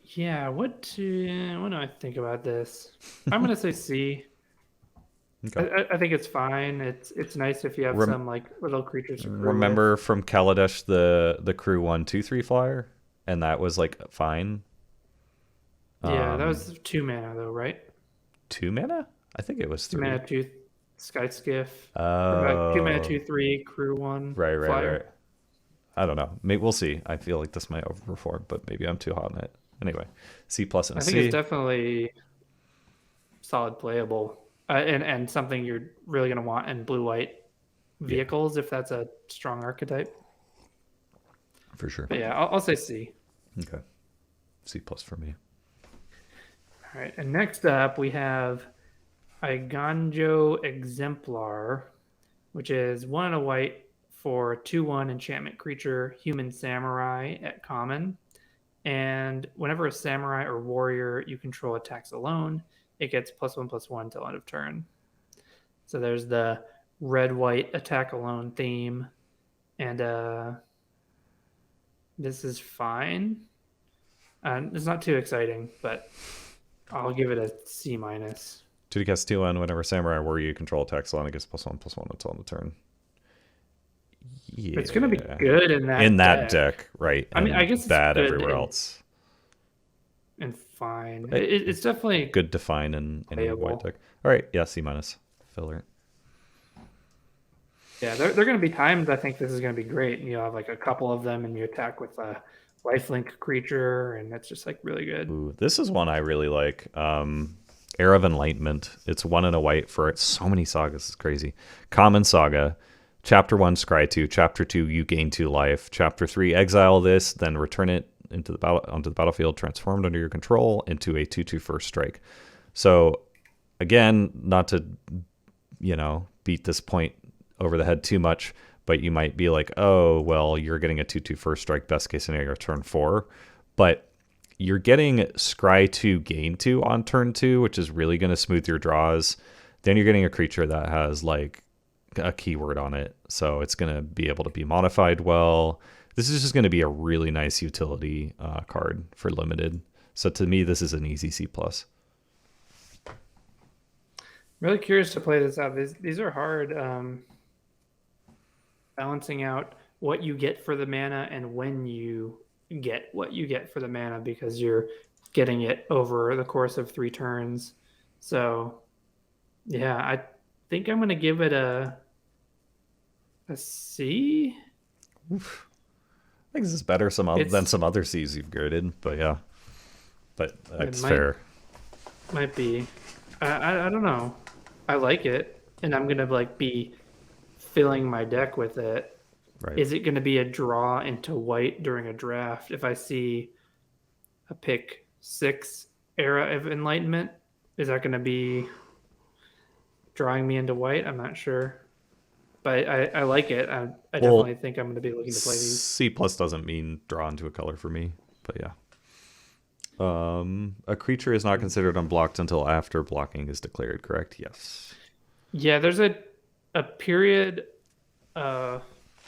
Yeah, what do I think about this? I'm gonna say C. Okay. I think it's fine. It's nice if you have some like little creatures to crew Remember with. from Kaladesh the crew 1/2/3 flyer, and that was like fine. Yeah, that was 2 mana though, right? 2 mana? I think it was 2 3. mana, 2 Sky Skiff. Or like 2 mana, Oh, 2/3 crew one right. flyer. I don't know. Maybe we'll see. I feel like this might overperform, but maybe I'm too hot on it. Anyway, C plus and a I think it's C. definitely solid playable, and something you're really gonna want in blue white Yeah, vehicles if that's a strong archetype. for sure. But yeah, I'll say C. Okay, C plus for me. All right, and next up we have Iganjo Exemplar, which is 1 and a white for 2/1 enchantment creature, human samurai at common. And whenever a samurai or warrior you control attacks alone, it gets +1/+1 till end of turn. So there's the red white attack alone theme. And this is fine. It's not too exciting, but I'll give it a C minus. 2 to cast 2/1 whenever samurai warrior you control attacks on, it gets +1/+1 until end of turn. Yeah, It's going to be good in that deck. deck, right? I mean, I guess it's bad good everywhere else. and fine. It's definitely Good to find in a white playable. deck. All right, yeah, C minus filler. Yeah, they're going to be timed. I think this is going to be great. And you'll have like a couple of them, and you attack with a lifelink creature, and it's just like really good. Ooh, this is one I really like. Era of Enlightenment. It's 1 and a white for it. So many sagas. It's crazy. Common Saga. Chapter 1, Scry 2. Chapter 2, you gain 2 life. Chapter 3, exile this, then return it into the onto the battlefield, transformed under your control into a 2/2 first strike. So, again, not to, beat this point over the head too much, but you might be like, oh, well, you're getting a 2/2 first strike, best case scenario, turn 4. But you're getting Scry 2, gain 2 on turn 2, which is really going to smooth your draws. Then you're getting a creature that has like a keyword on it, so it's going to be able to be modified well. This is just going to be a really nice utility card for limited. So to me, this is an easy C plus. Really curious to play this out. These are hard. Balancing out what you get for the mana and when you get what you get for the mana, because you're getting it over the course of 3 turns. So yeah, I think I'm gonna give it a C. Oof. I think this is better than some other C's you've graded, but yeah, but that's fair. Might be. I don't know. I like it, and I'm gonna like be filling my deck with it. Right. Is it going to be a draw into white during a draft if I see a pick 6 Era of Enlightenment? Is that going to be drawing me into white? I'm not sure. But I like it. I definitely think I'm going to be looking to play these. C plus doesn't mean draw into a color for me, but yeah. A creature is not considered unblocked until after blocking is declared, correct? Yes. Yeah, there's a period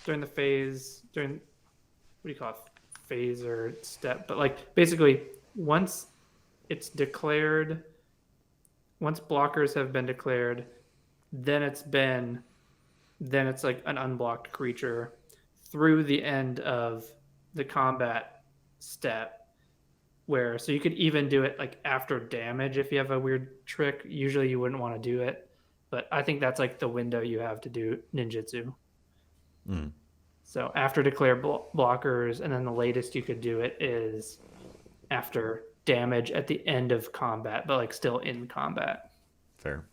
during the phase, what do you call it, phase or step, but like basically once it's declared, once blockers have been declared, then it's like an unblocked creature through the end of the combat step, where so you could even do it like after damage if you have a weird trick. Usually you wouldn't want to do it, but I think that's like the window you have to do ninjutsu. Mm, So after declare blockers, and then the latest you could do it is after damage at the end of combat, but like still in combat. fair.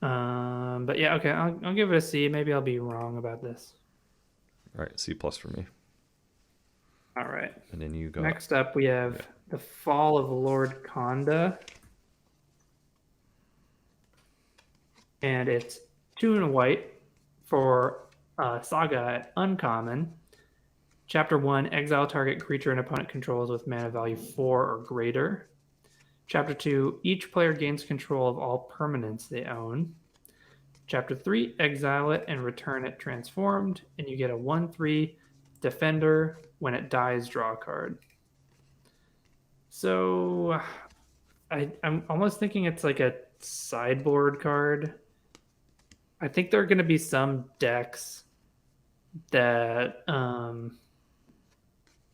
But yeah, okay, I'll give it a C. Maybe I'll be wrong about this. All right, C plus for me. All right. And then you go. Next up, we have the Fall of Lord Konda, and it's 2 and a white for Saga at uncommon. Chapter 1, exile target creature an opponent controls with mana value 4 or greater. Chapter 2, each player gains control of all permanents they own. Chapter 3, exile it and return it transformed, and you get a 1/3 defender. When it dies, draw a card. So I'm almost thinking it's like a sideboard card. I think there are going to be some decks that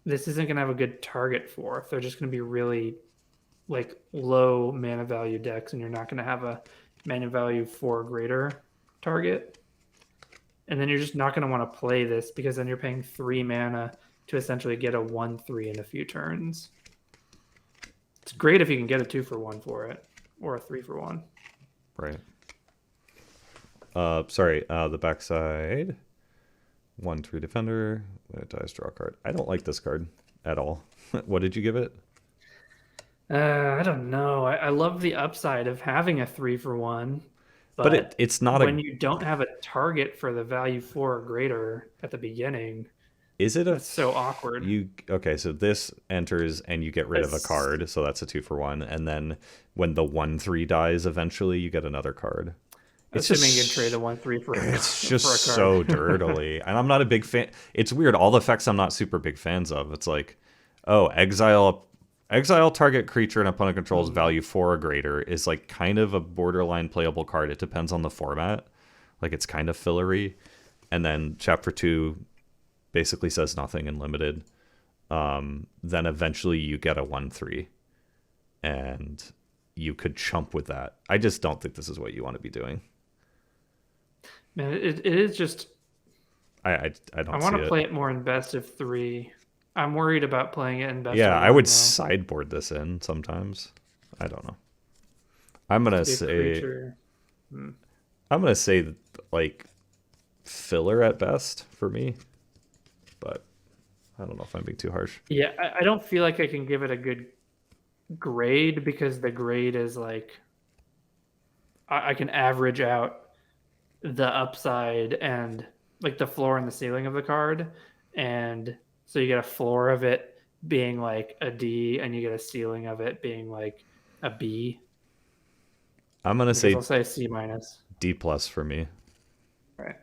this isn't going to have a good target for. If they're just going to be really like low mana value decks, and you're not going to have a mana value 4 or greater target. And then you're just not going to want to play this because then you're paying 3 mana to essentially get a 1/3 in a few turns. It's great if you can get a 2-for-1 for it, or a 3-for-1. Right. Sorry, the backside. 1/3 defender. When it dies, draw a card. I don't like this card at all. What did you give it? I don't know. I love the upside of having a 3-for-1, But it's not when you don't have a target for the value 4 or greater at the beginning, Is it that's so awkward. Okay, so this enters and you get rid of a card, so that's a 2-for-1, and then when the 1/3 dies, eventually you get another card. It's assuming you can trade a 1/3 for it's just for a so dirtily, and I'm not a big fan. It's weird. All the effects I'm not super big fans of. It's like, oh, exile target creature and opponent controls value 4 or greater is like kind of a borderline playable card. It depends on the format. Like it's kind of fillery, and then chapter 2 basically says nothing in limited. Then eventually you get a 1/3, and you could chump with that. I just don't think this is what you want to be doing. Man, it is just. I don't. I want to play it more in best of 3. I'm worried about playing it in best. Yeah, of I would though. sideboard this in sometimes. I don't know. I'm gonna say. I'm gonna say like filler at best for me, but I don't know if I'm being too harsh. Yeah, I don't feel like I can give it a good grade because the grade is like I can average out the upside and like the floor and the ceiling of the card, and so you get a floor of it being like a D, and you get a ceiling of it being like a B. I'm gonna say I'll say C minus. D plus for me. Right.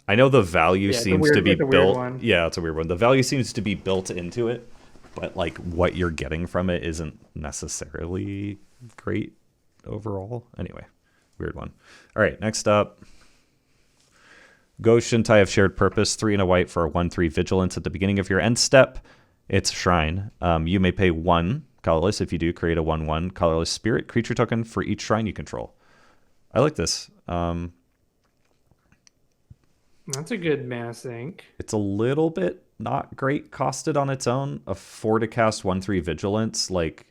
I know the value seems to be built. One. Yeah, it's a weird one. The value seems to be built into it, but like what you're getting from it isn't necessarily great overall. Anyway, weird one. All right, next up. Ghost Shintai of Shared Purpose, 3 and a white for a 1/3 vigilance at the beginning of your end step. It's Shrine. You may pay 1 colorless. If you do, create a 1/1 colorless spirit creature token for each shrine you control. I like this. That's a good mana sink. It's a little bit not great costed on its own. A 4 to cast 1/3 vigilance. Like,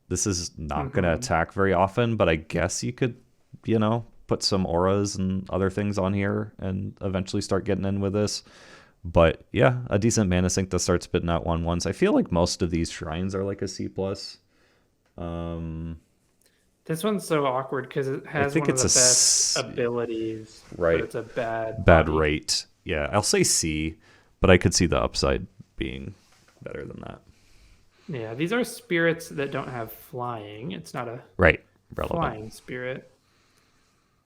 this is not going to attack very often, but I guess you could, put some auras and other things on here and eventually start getting in with this. But yeah, a decent mana sink that starts spitting out 1/1s. I feel like most of these shrines are like a C+. This one's so awkward because it has one of the best abilities, right? But it's a bad body. Rate. Yeah, I'll say C, but I could see the upside being better than that. Yeah, these are spirits that don't have flying. It's not a relevant flying spirit.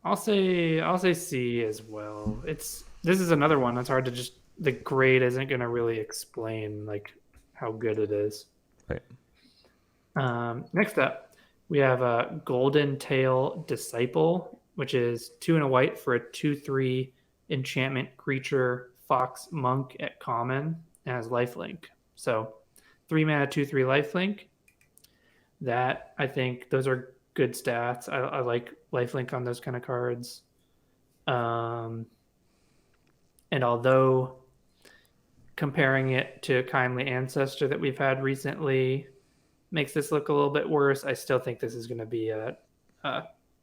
I'll say C as well. This is another one that's hard to just, the grade isn't going to really explain like how good it is. Right. Next up, we have a Golden Tail Disciple, which is 2 and a white for a 2/3 enchantment creature fox monk at common, and has lifelink. So 3 mana 2/3 lifelink. That, I think those are good stats. I like lifelink on those kind of cards. Um, and although comparing it to Kindly Ancestor that we've had recently makes this look a little bit worse, I still think this is going to be a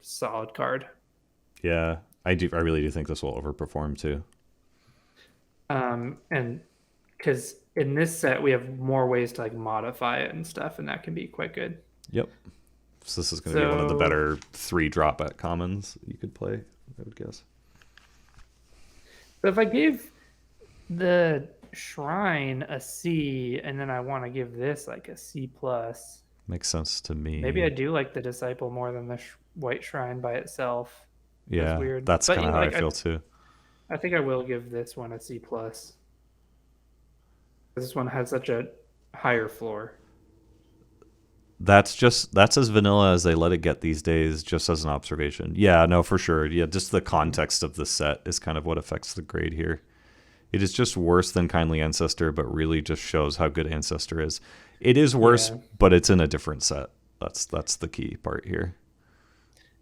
solid card. Yeah, I do. I really do think this will overperform too. And because in this set we have more ways to like modify it and stuff, and that can be quite good. Yep. So this is going to be one of the So, better 3-drop at commons you could play, I would guess. so if I gave the Shrine a C, and then I want to give this like a C plus, Makes sense to maybe I me. do like the Disciple more than the White Shrine by itself. That's Yeah, weird, that's but kind you of know, how I like feel too. I think I will give this one a C plus. This one has such a higher floor. That's as vanilla as they let it get these days, just as an observation. Yeah, no, for sure. Yeah, just the Mhm. context of the set is kind of what affects the grade here. It is just worse than Kindly Ancestor, but really just shows how good Ancestor is. It is worse, Yeah, but it's in a different set. That's the key part here.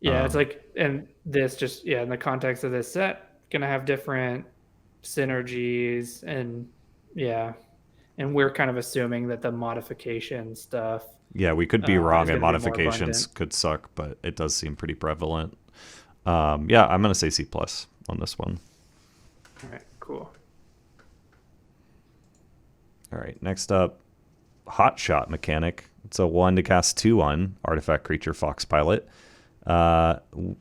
yeah, it's like, and this just, yeah, in the context of this set, gonna have different synergies, and yeah, and we're kind of assuming that the modification stuff Yeah, we could be wrong is and going to be more modifications abundant. could suck, but it does seem pretty prevalent. Yeah, I'm gonna say C plus on this one. All right, cool. All right, next up, Hot Shot Mechanic. It's a 1 to cast 2/1 artifact creature Fox Pilot. Uh,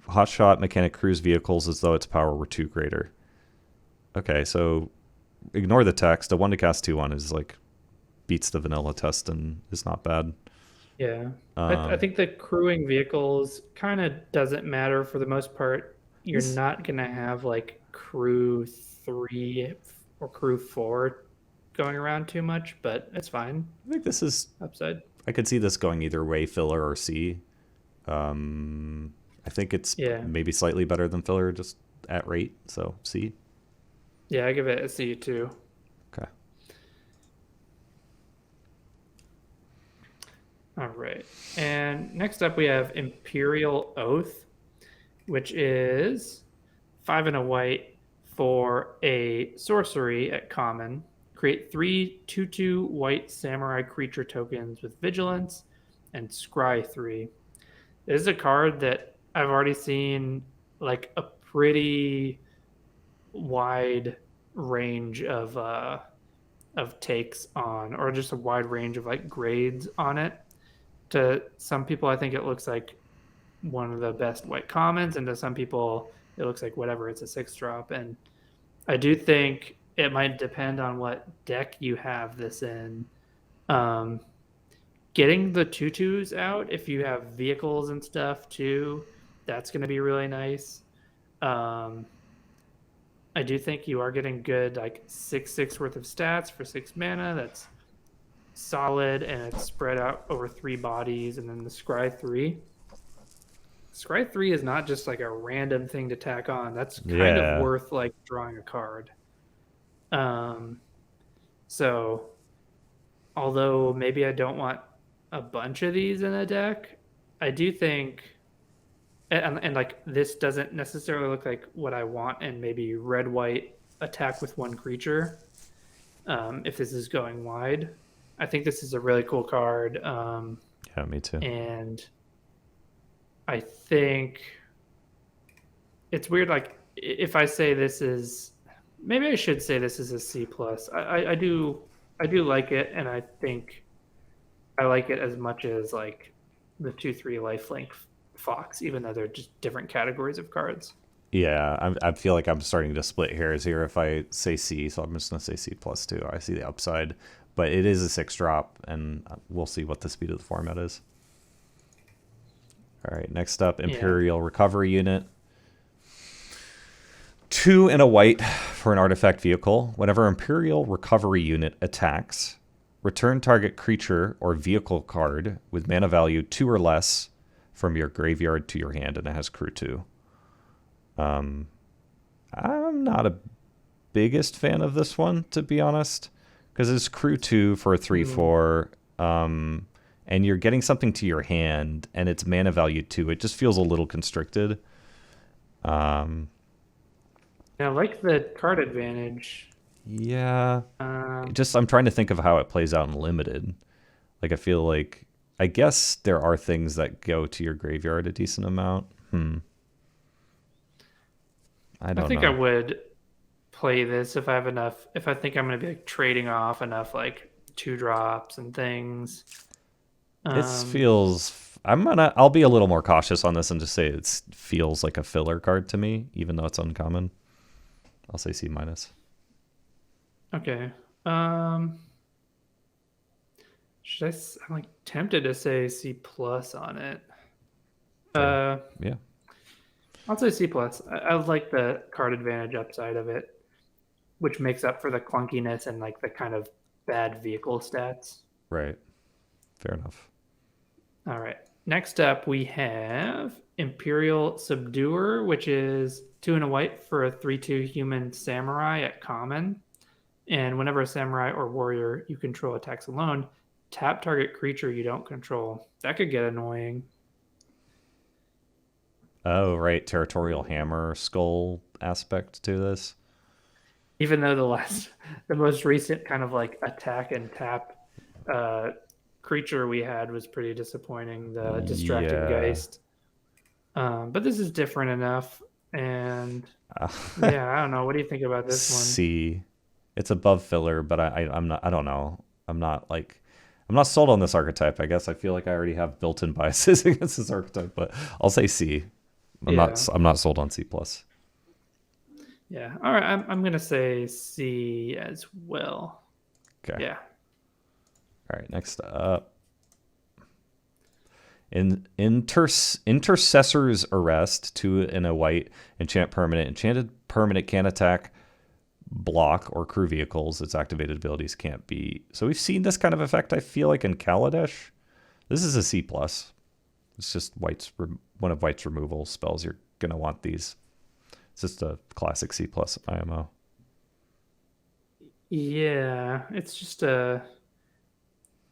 Hot Shot Mechanic crews vehicles as though its power were 2 greater. Okay, so ignore the text. A 1 to cast 2/1 is like beats the vanilla test and is not bad. Yeah, I Um, think the crewing vehicles kind of doesn't matter for the most part. You're this not going to have like crew three or crew four going around too much, but it's fine. I think this is. Upside. I could see this going either way, filler or C. I think it's Yeah. maybe slightly better than filler just at rate, so C. Yeah, I give it a C too. Okay. All right. And next up, we have Imperial Oath, which is 5 and a white for a sorcery at common. Create 3 2/2 white samurai creature tokens with vigilance and scry 3. This is a card that I've already seen like a pretty wide range of takes on, or just a wide range of like grades on it. To some people, I think it looks like one of the best white commons, and to some people, it looks like whatever. It's a 6-drop, and I do think it might depend on what deck you have this in. Um, Getting the tutus out, if you have vehicles and stuff too, that's going to be really nice. Um, I do think you are getting good like 6/6 worth of stats for 6 mana. That's solid, and it's spread out over 3 bodies, and then the scry 3. Scry 3 is not just like a random thing to tack on. That's kind of Yeah. worth like drawing a card. Um, so although maybe I don't want a bunch of these in a deck, I do think, and like this doesn't necessarily look like what I want, and maybe red white attack with 1 creature. If this is going wide, I think this is a really cool card. Yeah, me too. And I think it's weird. Like if I say this is, maybe I should say this is a C plus. I do like it, and I think I like it as much as like the 2/3 lifelink Fox, even though they're just different categories of cards. Yeah, I feel like I'm starting to split hairs here if I say C, so I'm just going to say C plus too. I see the upside, but it is a 6-drop, and we'll see what the speed of the format is. All right, next up, Yeah. Imperial Recovery Unit. 2 and a white for an artifact vehicle. Whenever Imperial Recovery Unit attacks, return target creature or vehicle card with mana value 2 or less from your graveyard to your hand, and it has crew 2. I'm not a biggest fan of this one, to be honest, because it's crew 2 for a 3/4. and you're getting something to your hand, and it's mana value too. It just feels a little constricted. I like the card advantage. Yeah. Um, I'm trying to think of how it plays out in limited. Like, I feel like, I guess there are things that go to your graveyard a decent amount. I I don't think I know. would play this if I have enough. If I think I'm going to be like trading off enough like 2 drops and things. It Um, feels. I'll be a little more cautious on this and just say it feels like a filler card to me, even though it's uncommon. I'll say C minus. okay. Um, I'm like tempted to say C plus on it. Fair. Uh, Yeah. I'll say C plus. I like the card advantage upside of it, which makes up for the clunkiness and like the kind of bad vehicle stats. Right. Fair enough. All right. Next up, we have Imperial Subduer, which is 2 and a white for a 3/2 human samurai at common. And whenever a samurai or warrior you control attacks alone, tap target creature you don't control. That could get annoying. Oh, right. Territorial hammer skull aspect to this. Even though the most recent kind of like attack and tap uh, creature we had was pretty disappointing. The Distracted Yeah. Geist. But this is different enough. And Uh, yeah, I don't know. What do you think about this one? C. It's above filler, but I'm not. I don't know. I'm not sold on this archetype. I guess I feel like I already have built-in biases against this archetype, but I'll say C. Yeah. I'm not sold on C plus. Yeah. All right. I'm gonna say C as well. Okay. Yeah. All right. Next up, Intercessor's Arrest, 2 and a white, enchant permanent. Enchanted permanent can attack, block, or crew vehicles. Its activated abilities can't be. So we've seen this kind of effect, I feel like, in Kaladesh. This is a C plus. It's just one of White's removal spells. You're gonna want these. It's just a classic C plus IMO. Yeah. It's just a.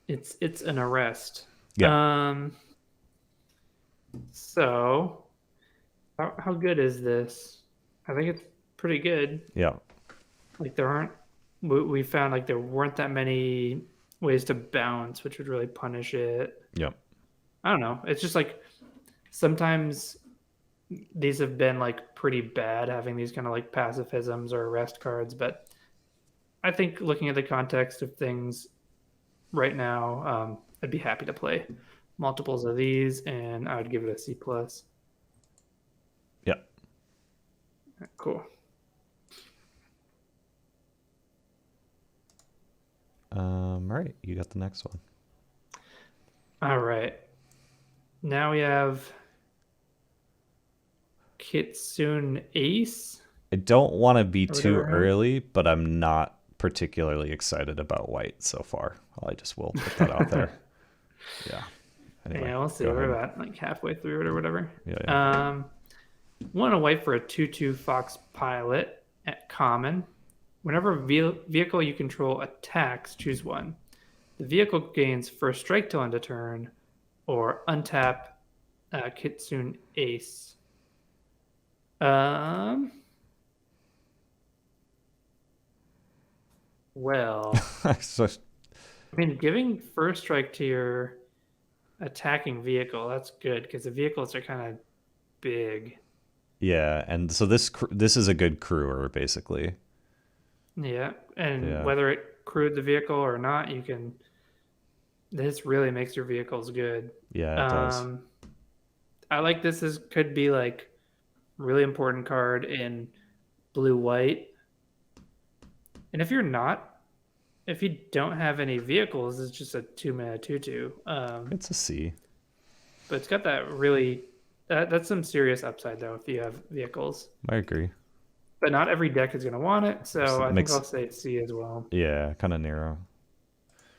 It's an arrest. Yeah. So how good is this? I think it's pretty good. Yeah. Like there aren't. We found like there weren't that many ways to bounce, which would really punish it. Yeah. I don't know. It's just like sometimes these have been like pretty bad having these kind of like pacifisms or arrest cards, but I think looking at the context of things right now, I'd be happy to play multiples of these, and I would give it a C plus. Yeah. Cool. All right. You got the next one. All right. Now we have Kitsune Ace. I don't want to be or too whatever. early, but I'm not particularly excited about White so far. I just will put that out there. Yeah. Anyway, Yeah, we'll see. go We're ahead. about like halfway through it or whatever. Yeah. 1 and a white for a 2/2 Fox Pilot at common. Whenever vehicle you control attacks, choose one. The vehicle gains first strike till end of turn, or untap Kitsune Ace. Well, So, I mean, giving first strike to your attacking vehicle, that's good because the vehicles are kind of big. yeah, and so this is a good crewer basically. Yeah, and Yeah. whether it crewed the vehicle or not, you can. This really makes your vehicles good. Yeah, it does. Um, I like this as could be like really important card in blue white. And if you don't have any vehicles, it's just a 2 mana 2/2. It's a C. But it's got that really that's some serious upside though if you have vehicles. I agree. But not every deck is going to want it, so I think Mix. I'll say C as well. Yeah, kind of narrow.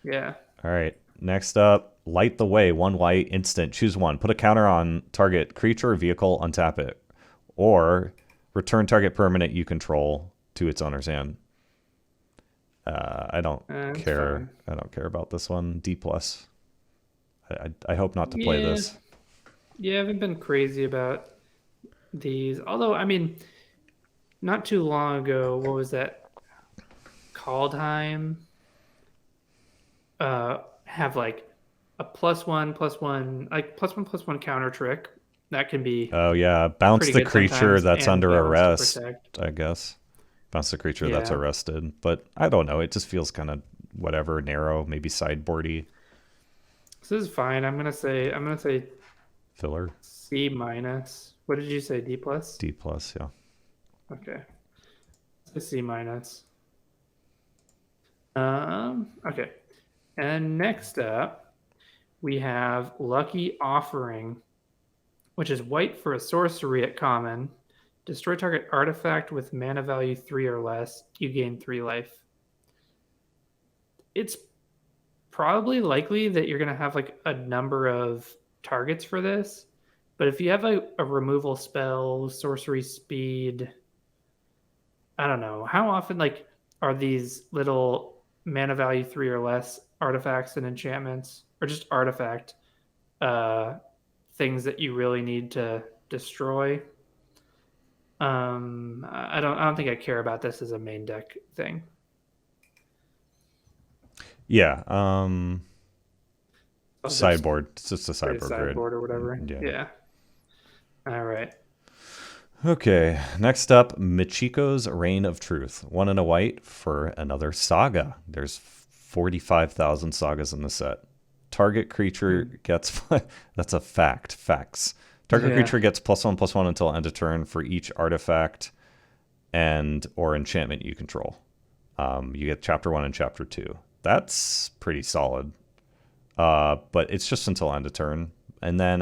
Yeah. All right. Next up, Light the Way, 1 white, instant. Choose one. Put a counter on target creature or vehicle, untap it. Or return target permanent you control to its owner's hand. I don't care. Fine. I don't care about this one. D plus. I hope not to play Yeah, this. yeah, I haven't been crazy about these. Although, I mean, not too long ago, what was that? Kaldheim have like a +1/+1, like +1/+1 counter trick that can be Oh yeah, bounce pretty the good creature sometimes, that's and under bounce to arrest, protect. I guess. Bounce the creature that's Yeah, arrested. But I don't know. It just feels kind of whatever, narrow, maybe sideboardy so this is fine. I'm gonna say filler. C minus. What did you say? D plus? D plus, yeah. Okay, so C minus. Okay, and next up we have Lucky Offering, which is white for a sorcery at common. Destroy target artifact with mana value 3 or less. You gain 3 life. It's probably likely that you're going to have like a number of targets for this. But if you have a removal spell, sorcery speed, I don't know. How often like are these little mana value 3 or less artifacts and enchantments or just artifact uh things that you really need to destroy? I don't think I care about this as a main deck thing. Yeah, I'll just sideboard. It's just a create a sideboard grid. sideboard or whatever. Yeah. Yeah. All right. Okay, next up, Michiko's Reign of Truth. 1 and a white for another saga. There's 45,000 sagas in the set. Target creature gets... That's a fact. Facts. Target Yeah. creature gets +1/+1 until end of turn for each artifact and or enchantment you control. You get Chapter 1 and Chapter 2. That's pretty solid. But it's just until end of turn. And then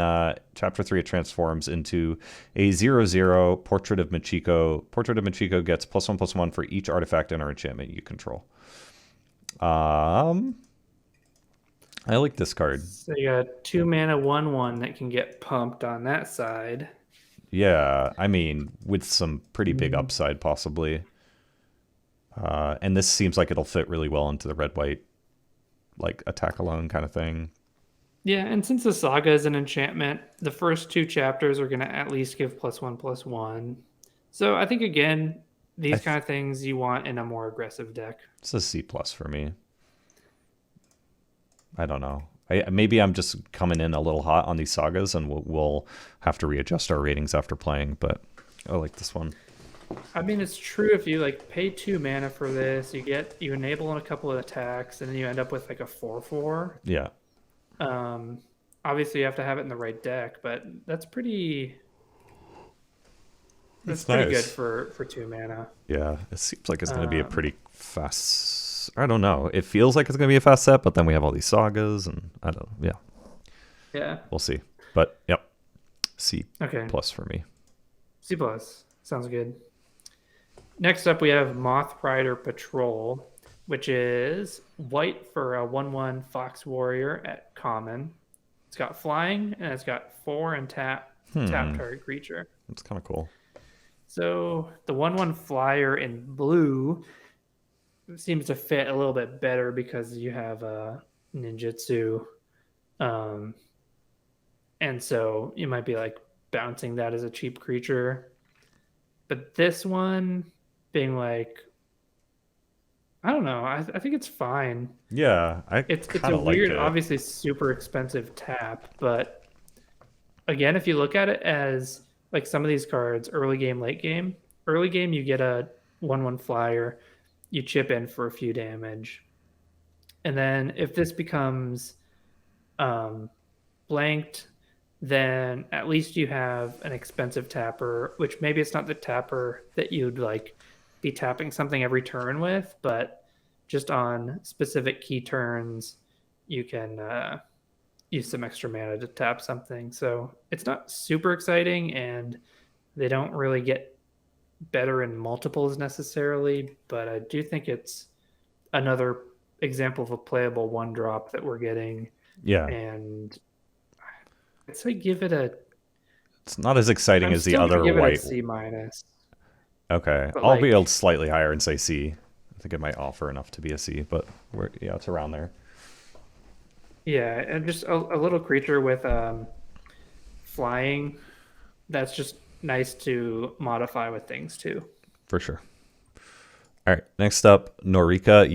Chapter 3, it transforms into a 0/0 Portrait of Michiko. Portrait of Michiko gets +1/+1 for each artifact and or enchantment you control. I like this card. So you got 2 mana 1/1 that can get pumped on that side. Yeah, I mean, with some pretty big upside possibly. And this seems like it'll fit really well into the red-white, like, attack alone kind of thing. Yeah, and since the saga is an enchantment, the first 2 chapters are going to at least give +1/+1. So I think, again, these kind of things you want in a more aggressive deck. It's a C plus for me. I don't know. Maybe I'm just coming in a little hot on these sagas, and we'll have to readjust our ratings after playing. But I like this one. I mean, it's true if you like pay 2 mana for this, you enable on a couple of attacks, and then you end up with like a 4/4. Yeah, Obviously, you have to have it in the right deck, but that's pretty. That's it's pretty nice. good for 2 mana. Yeah, it seems like it's going to be a pretty fast. I don't know. It feels like it's going to be a fast set, but then we have all these sagas, and I don't. Yeah, Yeah. we'll see. But yep, C Okay. plus for me. C plus sounds good. Next up, we have Moth Rider Patrol, which is white for a 1/1 Fox Warrior at common. It's got flying and it's got 4 and tap target creature. It's kind of cool. So the 1/1 flyer in blue seems to fit a little bit better because you have a ninjutsu, and so you might be like bouncing that as a cheap creature. But this one being like, I don't know. I think it's fine. Yeah, I It's kind a of like weird, it. obviously super expensive tap, but again, if you look at it as like some of these cards, early game, late game. Early game, you get a 1/1 flyer, you chip in for a few damage, and then if this becomes blanked, then at least you have an expensive tapper, which maybe it's not the tapper that you'd like be tapping something every turn with, but just on specific key turns, you can use some extra mana to tap something. So it's not super exciting, and they don't really get better in multiples necessarily, but I do think it's another example of a playable 1-drop that we're getting. Yeah, And I'd say give it a. it's not as exciting I'm as the still gonna other give it a white. C minus. Okay, But I'll be like, slightly higher and say C. I think it might offer enough to be a C, but yeah, it's around there. Yeah, and just a little creature with flying. That's just nice to modify with things too. For sure. All right. Next up, Norika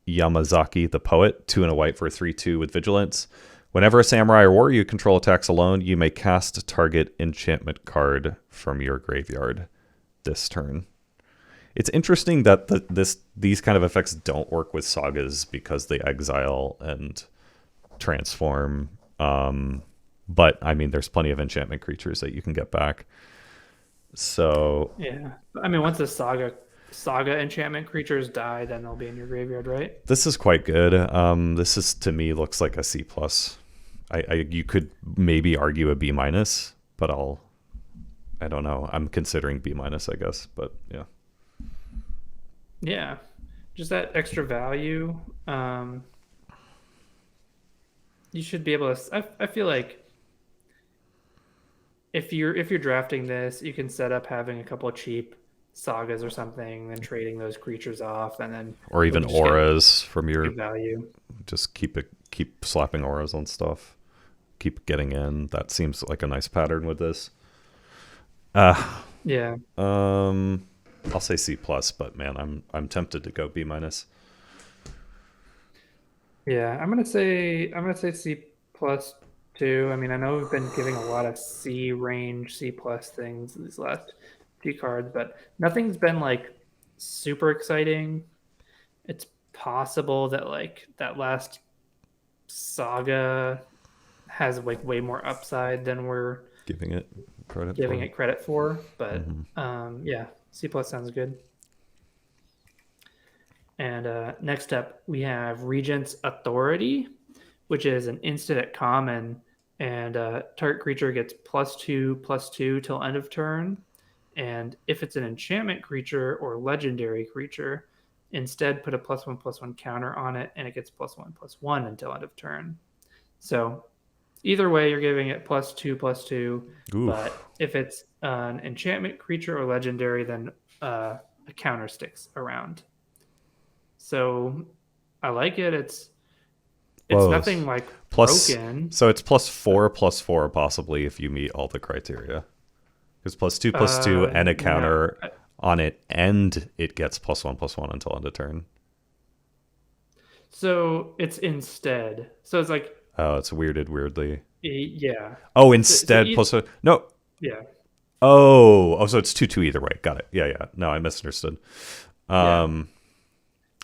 Yamazaki, the poet, 2 and a white for a 3/2 with vigilance. Whenever a samurai or warrior you control attacks alone, you may cast a target enchantment card from your graveyard this turn. It's interesting that these kind of effects don't work with sagas because they exile and transform. But I mean, there's plenty of enchantment creatures that you can get back. So Yeah, I mean, once the saga enchantment creatures die, then they'll be in your graveyard, right? this is quite good. This is to me looks like a C plus. You could maybe argue a B minus, but I don't know. I'm considering B minus, I guess. But yeah, Yeah, just that extra value. You should be able to. I feel like if you're drafting this, you can set up having a couple of cheap sagas or something, then trading those creatures off, and then or you'll even just get auras from your good value. just keep slapping auras on stuff. Keep getting in. That seems like a nice pattern with this. Yeah, I'll say C plus, but man, I'm tempted to go B minus. yeah. I'm gonna say C plus too. I mean, I know we've been giving a lot of C range, C plus things these last few cards, but nothing's been like super exciting. It's possible that like that last saga has like way more upside than we're Giving it credit giving for. it credit for. But Mm-hmm. yeah, C plus sounds good. And next up, we have Regent's Authority, which is an instant at common, and target creature gets +2/+2 till end of turn. And if it's an enchantment creature or legendary creature, instead put a +1/+1 counter on it, and it gets +1/+1 until end of turn. So either way, you're giving it +2/+2. But Oof. if it's an enchantment creature or legendary, then a counter sticks around. So I like it. It's Close. nothing like Plus, broken. so it's +4/+4 possibly if you meet all the criteria. Because +2/+2 and a No. counter on it, and it gets +1/+1 until end of turn. So it's instead. So it's like Oh, it's weirded weirdly. yeah. Oh, So instead plus a, no. yeah, Oh, so it's 2/2 either way. Got it. Yeah, yeah. No, I misunderstood. yeah. Um,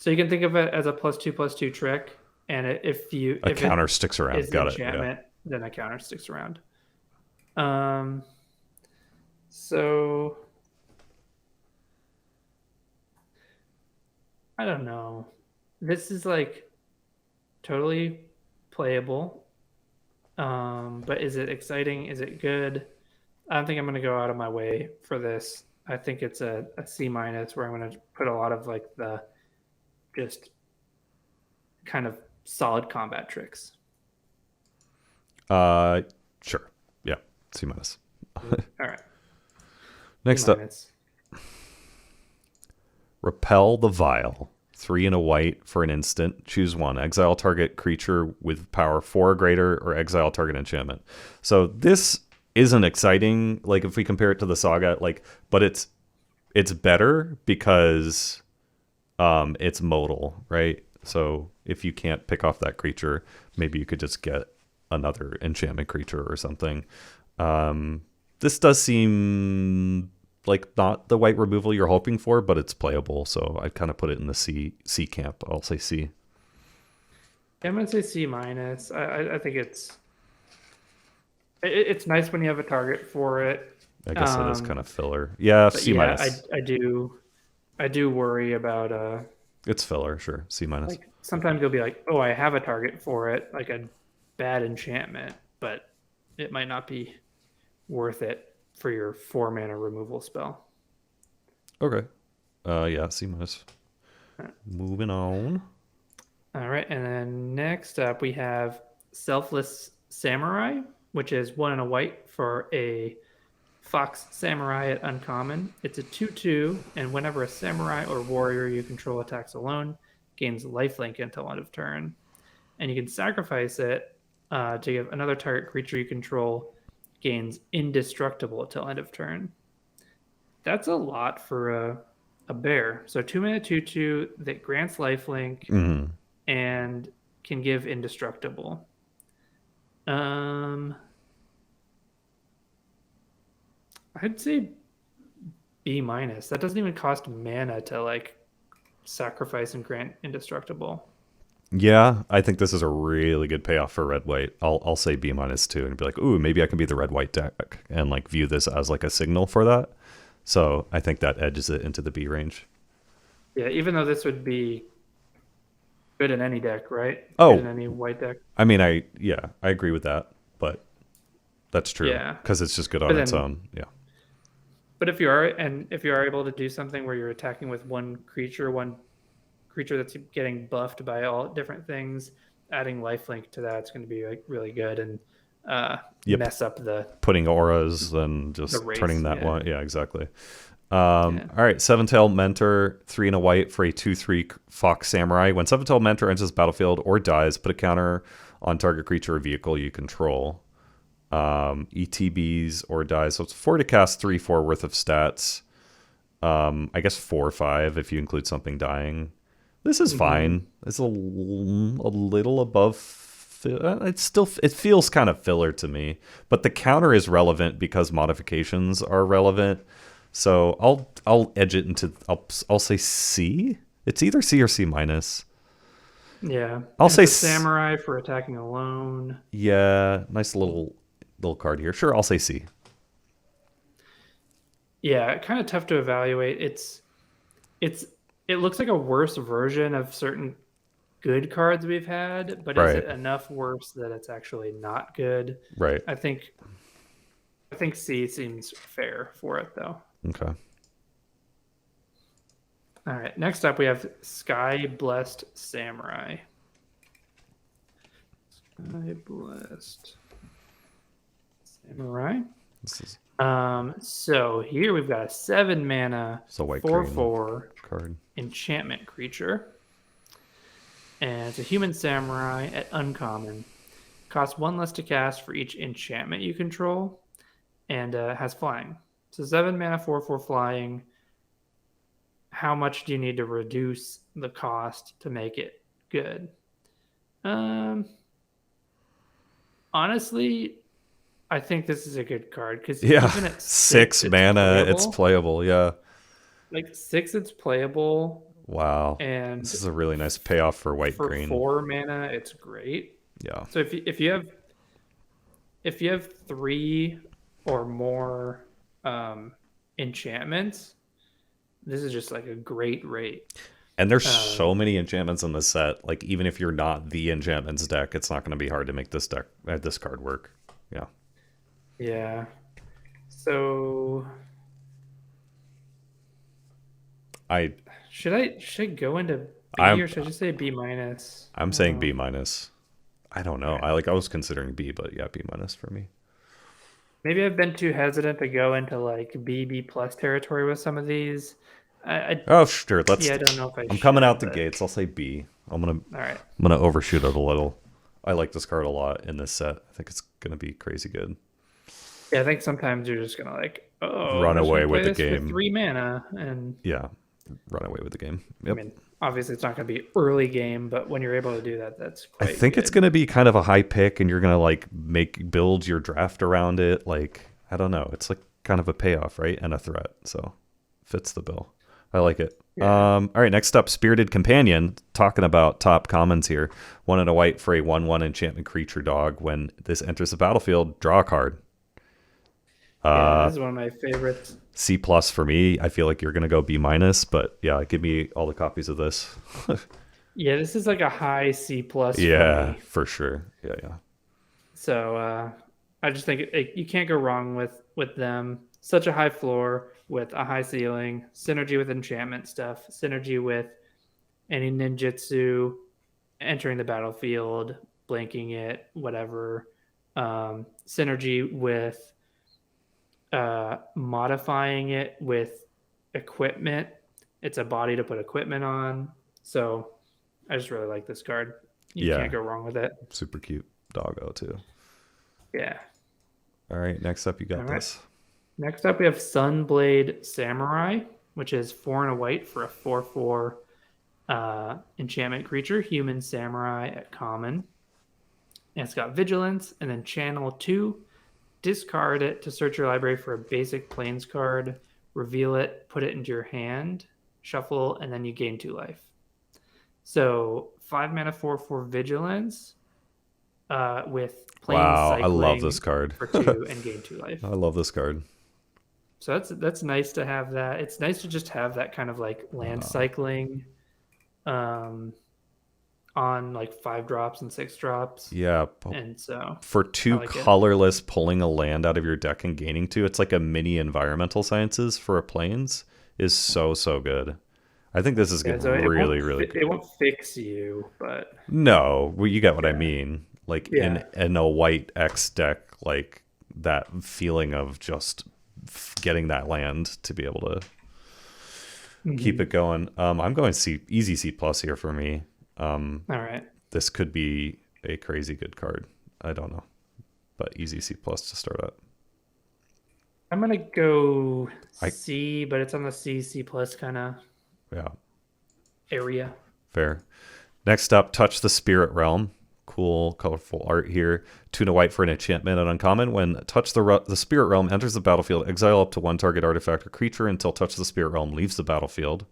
So you can think of it as a +2/+2 trick, and a if it counter sticks around. is Got it. Yeah. enchantment, then a counter sticks around. Um. So I don't know. This is like totally playable. But is it exciting? Is it good? I don't think I'm going to go out of my way for this. I think it's a C minus where I'm going to put a lot of like the just kind of solid combat tricks. Uh, sure. Yeah. C minus. All right, C Next up, minus. Repel the Vile. 3 and a white for an instant. Choose one. Exile target creature with power 4 or greater, or exile target enchantment. So this isn't exciting, like if we compare it to the saga, like, but it's better because it's modal, right? So if you can't pick off that creature, maybe you could just get another enchantment creature or something. This does seem like not the white removal you're hoping for, but it's playable. So I kind of put it in the C camp. I'll say C. Yeah, I'm going to say C minus. I think it's nice when you have a target for it. I guess it is kind of filler. Yeah, But C yeah, minus. I do worry about It's filler, sure. C minus. like sometimes you'll be like, oh, I have a target for it, like a bad enchantment, but it might not be worth it for your 4 mana removal spell. Okay. Yeah, C minus. Moving on. All right, and then next up we have Selfless Samurai, which is 1 and a white for a Fox Samurai at uncommon. It's a 2/2, and whenever a samurai or warrior you control attacks alone, gains lifelink until end of turn. and you can sacrifice it to give another target creature you control gains indestructible till end of turn. That's a lot for a bear. So 2 mana 2/2 that grants lifelink Mm-hmm. and can give indestructible. Um, I'd say B minus. That doesn't even cost mana to like sacrifice and grant indestructible. Yeah, I think this is a really good payoff for red white. I'll say B minus two and be like, ooh, maybe I can be the red white deck and like view this as like a signal for that. So I think that edges it into the B range. Yeah, even though this would be good in any deck, right? Good in Oh, any white deck. I mean, I agree with that, but that's true Yeah, because it's just good on but its then, own. Yeah, if you are able to do something where you're attacking with one creature that's getting buffed by all different things, adding lifelink to that's going to be like really good and yep. mess up Putting auras and the just turning race. that Yeah, one. Yeah, exactly. yeah. All right, Seven Tail Mentor, 3 and a white for a 2/3 Fox Samurai. When Seven Tail Mentor enters the battlefield or dies, put a counter on target creature or vehicle you control. ETBs or dies. So it's 4 to cast, 3/4 worth of stats. I guess 4 or 5 if you include something dying. This is fine. It's a little above. It's still, it feels kind of filler to me, but the counter is relevant because modifications are relevant. So I'll edge it into, I'll say C. It's either C or C minus. Yeah, I'll and say it's a samurai for attacking alone. Yeah, nice little card here. Sure, I'll say C. Yeah, kind of tough to evaluate. It's it looks like a worse version of certain good cards we've had, but is Right, it enough worse that it's actually not good? right. I think I think C seems fair for it though. Okay. All right, next up we have Sky Blessed Samurai. Sky Blessed Samurai. This is So here we've got a 7 mana a white 4/4 card. enchantment creature. And it's a human samurai at uncommon. Costs 1 less to cast for each enchantment you control, and has flying. So 7 mana 4/4 flying. How much do you need to reduce the cost to make it good? Honestly, I think this is a good card because Yeah, even at 6 it's mana, it's playable. playable. Yeah. Like 6, it's playable, Wow. This and is a really nice payoff for white for green. 4 mana, it's great. Yeah. So if you have 3 or more enchantments, this is just like a great rate. And there's so many enchantments in this set. Like even if you're not the enchantments deck, it's not going to be hard to make this card work. Yeah. Yeah. So I should I go into B I'm or should I just say B minus? I'm saying B minus. I don't know. Right. I was considering B, but yeah, B minus for me. Maybe I've been too hesitant to go into like B plus territory with some of these. I Oh, sure. Yeah, I don't know if I I'm coming should, out the but gates. I'll say B. all right. I'm gonna overshoot it a little. I like this card a lot in this set. I think it's gonna be crazy good. Yeah, I think sometimes you're just gonna like, oh, Run I'm just away gonna play with the this for game. 3 mana, and Yeah, run away with the game. I Yep. mean, obviously it's not gonna be early game, but when you're able to do that, that's I quite think good. it's gonna be kind of a high pick, and you're gonna like build your draft around it. Like I don't know. It's like kind of a payoff, right? And a threat. So fits the bill. I like it. Yeah. All right, next up, Spirited Companion. Talking about top commons here. 1 and a white for a 1/1 enchantment creature dog. When this enters the battlefield, draw a card. Yeah, this is one of my favorites. C plus for me. I feel like you're gonna go B minus, but yeah, give me all the copies of this. Yeah, this is like a high C plus for Yeah, me. for sure. Yeah, yeah. So I just think you can't go wrong with them. Such a high floor with a high ceiling, synergy with enchantment stuff, synergy with any ninjutsu, entering the battlefield, blanking it, whatever. Synergy with modifying it with equipment. It's a body to put equipment on. So I just really like this card. You Yeah, can't go wrong with it. super cute doggo too. Yeah. All right, next up, you All got right. this. Next up, we have Sunblade Samurai, which is 4 and a white for a 4/4 enchantment creature, human samurai at common. And it's got vigilance, and then channel 2. Discard it to search your library for a basic plains card, reveal it, put it into your hand, shuffle, and then you gain 2 life. So 5 mana 4/4 vigilance with plains Wow, I love this cycling card. for 2 and gain 2 life. I love this card. So that's nice to have that. It's nice to just have that kind of like land cycling on like 5 drops and 6 drops. Yeah, And so for I 2 like it. colorless, pulling a land out of your deck and gaining 2, it's like a mini environmental sciences for a plains is so good. I think this is Yeah, good, so really good. it won't fix you, but No, well, you get what I mean. Like Yeah. in a white X deck, like that feeling of just getting that land to be able to keep it going. I'm going easy C plus here for me. All right. This could be a crazy good card. I don't know, but easy C plus to start at. I'm gonna go C, but it's on the C plus kind of Yeah, area. fair. Next up, Touch the Spirit Realm. Cool, colorful art here. 2 and a white for an enchantment and uncommon. When Touch the Spirit Realm enters the battlefield, exile up to 1 target artifact or creature until Touch the Spirit Realm leaves the battlefield.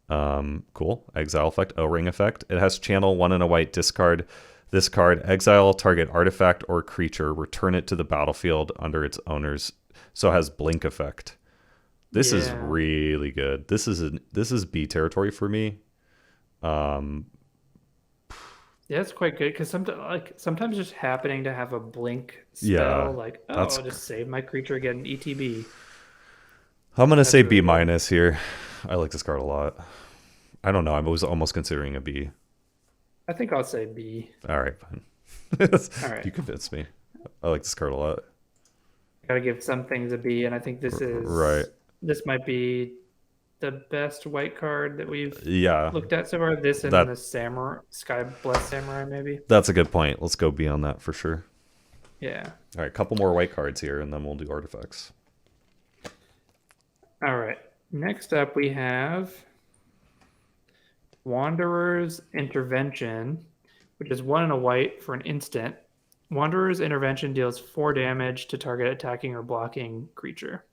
Cool. Exile effect, O-ring effect. It has channel 1 and a white, discard this card, exile target artifact or creature, return it to the battlefield under its owner's. So it has blink effect. This is really good. This is B territory for me. Yeah, it's quite good because sometimes just happening to have a blink spell, I'll just save my creature, get an ETB. I'm gonna say really B minus here. I like this card a lot. I don't know. I was almost considering a B. I think I'll say B. All right, fine. All right. You convinced me. I like this card a lot. Gotta give some things a B, and I think this is right. This might be the best white card that we've looked at so far. This and the Samurai, Sky Blessed Samurai, maybe. That's a good point. Let's go B on that for sure. Yeah. All right, couple more white cards here, and then we'll do artifacts. All right. Next up, we have Wanderer's Intervention, which is 1 and a white for an instant. Wanderer's Intervention deals 4 damage to target attacking or blocking creature.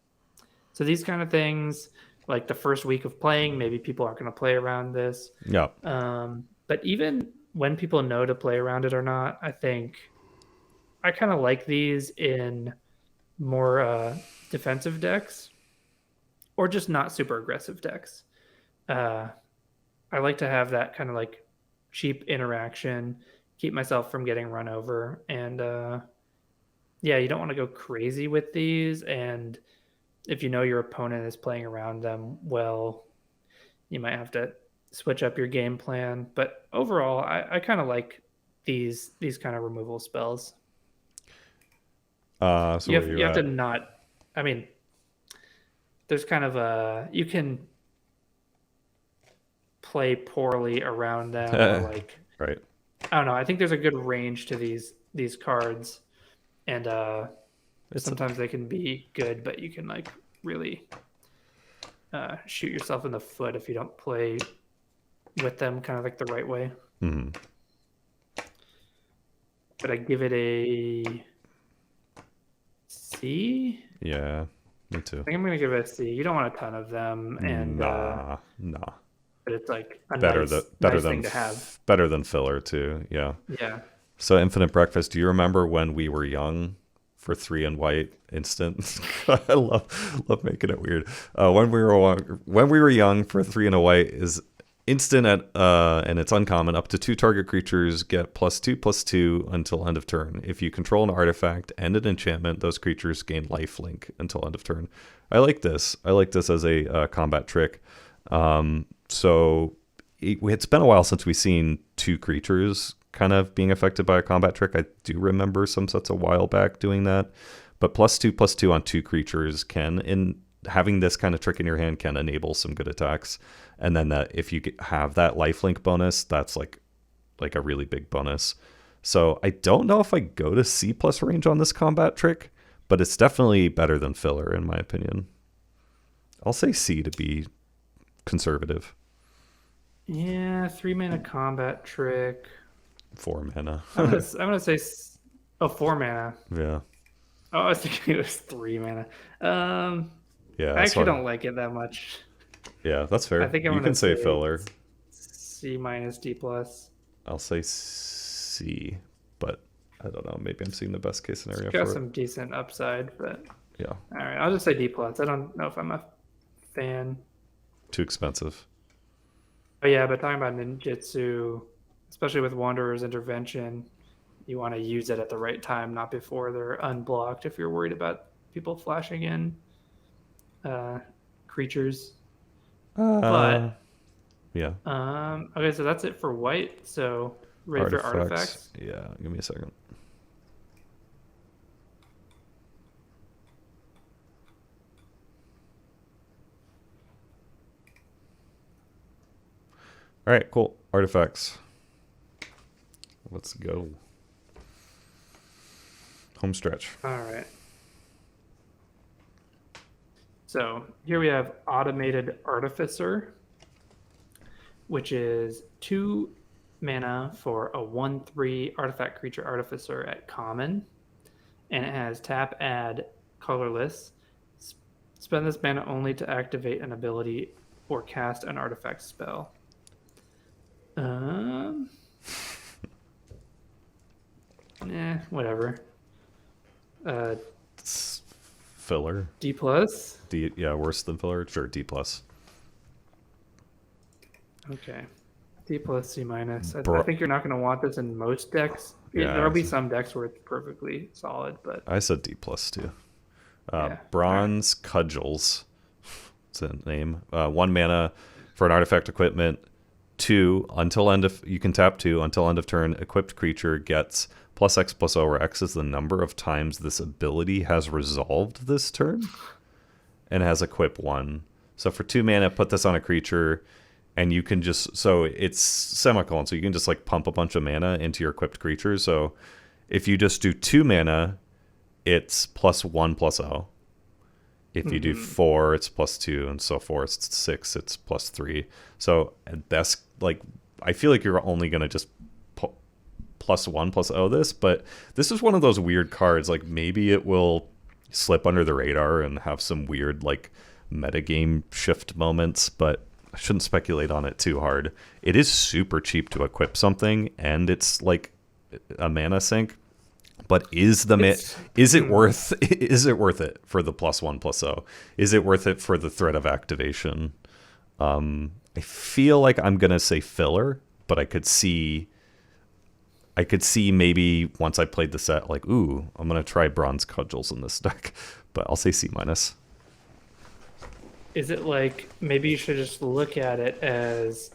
So these kind of things, like the first week of playing, maybe people aren't going to play around this. Yeah. But even when people know to play around it or not, I think I kind of like these in more defensive decks or just not super aggressive decks. I like to have that kind of like cheap interaction, keep myself from getting run over. And you don't want to go crazy with these. And if you know your opponent is playing around them, well, you might have to switch up your game plan. But overall, I kind of like these kind of removal spells. So you have to not. I mean, there's kind of you can play poorly around them, or like right. I don't know. I think there's a good range to these cards, and sometimes they can be good, but you can like really shoot yourself in the foot if you don't play with them kind of like the right way. Mm-hmm. But I give it a C. Yeah, me too. I think I'm gonna give it a C. You don't want a ton of them, and nah. But it's like a better nice than thing to have. Better than filler too. Yeah. Yeah. So Infinite Breakfast. Do you remember when we were young? For 3 and white instant. I love making it weird. When we were young, for 3 and a white is instant and it's uncommon. Up to 2 target creatures get +2/+2 until end of turn. If you control an artifact and an enchantment, those creatures gain lifelink until end of turn. I like this. I like this as a combat trick. So it's been a while since we've seen 2 creatures kind of being affected by a combat trick. I do remember some sets a while back doing that, but +2/+2 on 2 creatures in having this kind of trick in your hand can enable some good attacks. And then that if you have that lifelink bonus, that's like like a really big bonus. So I don't know if I go to C plus range on this combat trick, but it's definitely better than filler in my opinion. I'll say C to be conservative. Yeah, 3 mana combat trick. 4 mana. I'm gonna say 4 mana. Yeah. Oh, I was thinking it was 3 mana. Yeah. I actually don't like it that much. Yeah, that's I fair. think I'm You gonna can say say filler. C minus D plus. I'll say C, but I don't know. Maybe I'm seeing the best case scenario It's got for some it. decent upside, but Yeah. all right, I'll just say D plus. I don't know if I'm a fan. Too expensive. Oh yeah, but talking about ninjutsu, especially with Wanderer's Intervention, you want to use it at the right time, not before they're unblocked. If you're worried about people flashing in creatures, Uh, but yeah. okay, so that's it for white. So ready for artifacts? Yeah, give me a second. All right, cool. Artifacts. Let's go. Home stretch. All right. So here we have Automated Artificer, which is 2 mana for a 1/3 artifact creature artificer at common, and it has tap, add, colorless. Spend this mana only to activate an ability or cast an artifact spell. Whatever. It's filler. D plus. D, yeah, worse than filler. Sure, D plus. Okay. D plus, C minus. I Bro- think you're not going to want this in most decks. Yeah. There'll be some decks where it's perfectly solid, but I said D plus too. Yeah. Bronze Cudgels. It's a name. 1 mana for an artifact equipment. 2 until end of, you can tap 2 until end of turn. Equipped creature gets plus X plus O, where X is the number of times this ability has resolved this turn, and has equip 1. So for 2 mana, put this on a creature, and you can just, so it's semicolon, so you can just like pump a bunch of mana into your equipped creature. So if you just do 2 mana, it's plus 1 plus O. If you do 4, it's plus 2, and so forth. It's 6, it's plus 3. So at best, like, I feel like you're only going to just plus 1 plus O this, but this is one of those weird cards. Like, maybe it will slip under the radar and have some weird, like, metagame shift moments, but I shouldn't speculate on it too hard. It is super cheap to equip something, and it's like a mana sink. But is it worth it for the plus 1 plus O? Is it worth it for the threat of activation? I feel like I'm gonna say filler, but I could see maybe once I played the set, like, ooh, I'm gonna try Bronze Cudgels in this deck. But I'll say C minus. is it like maybe you should just look at it as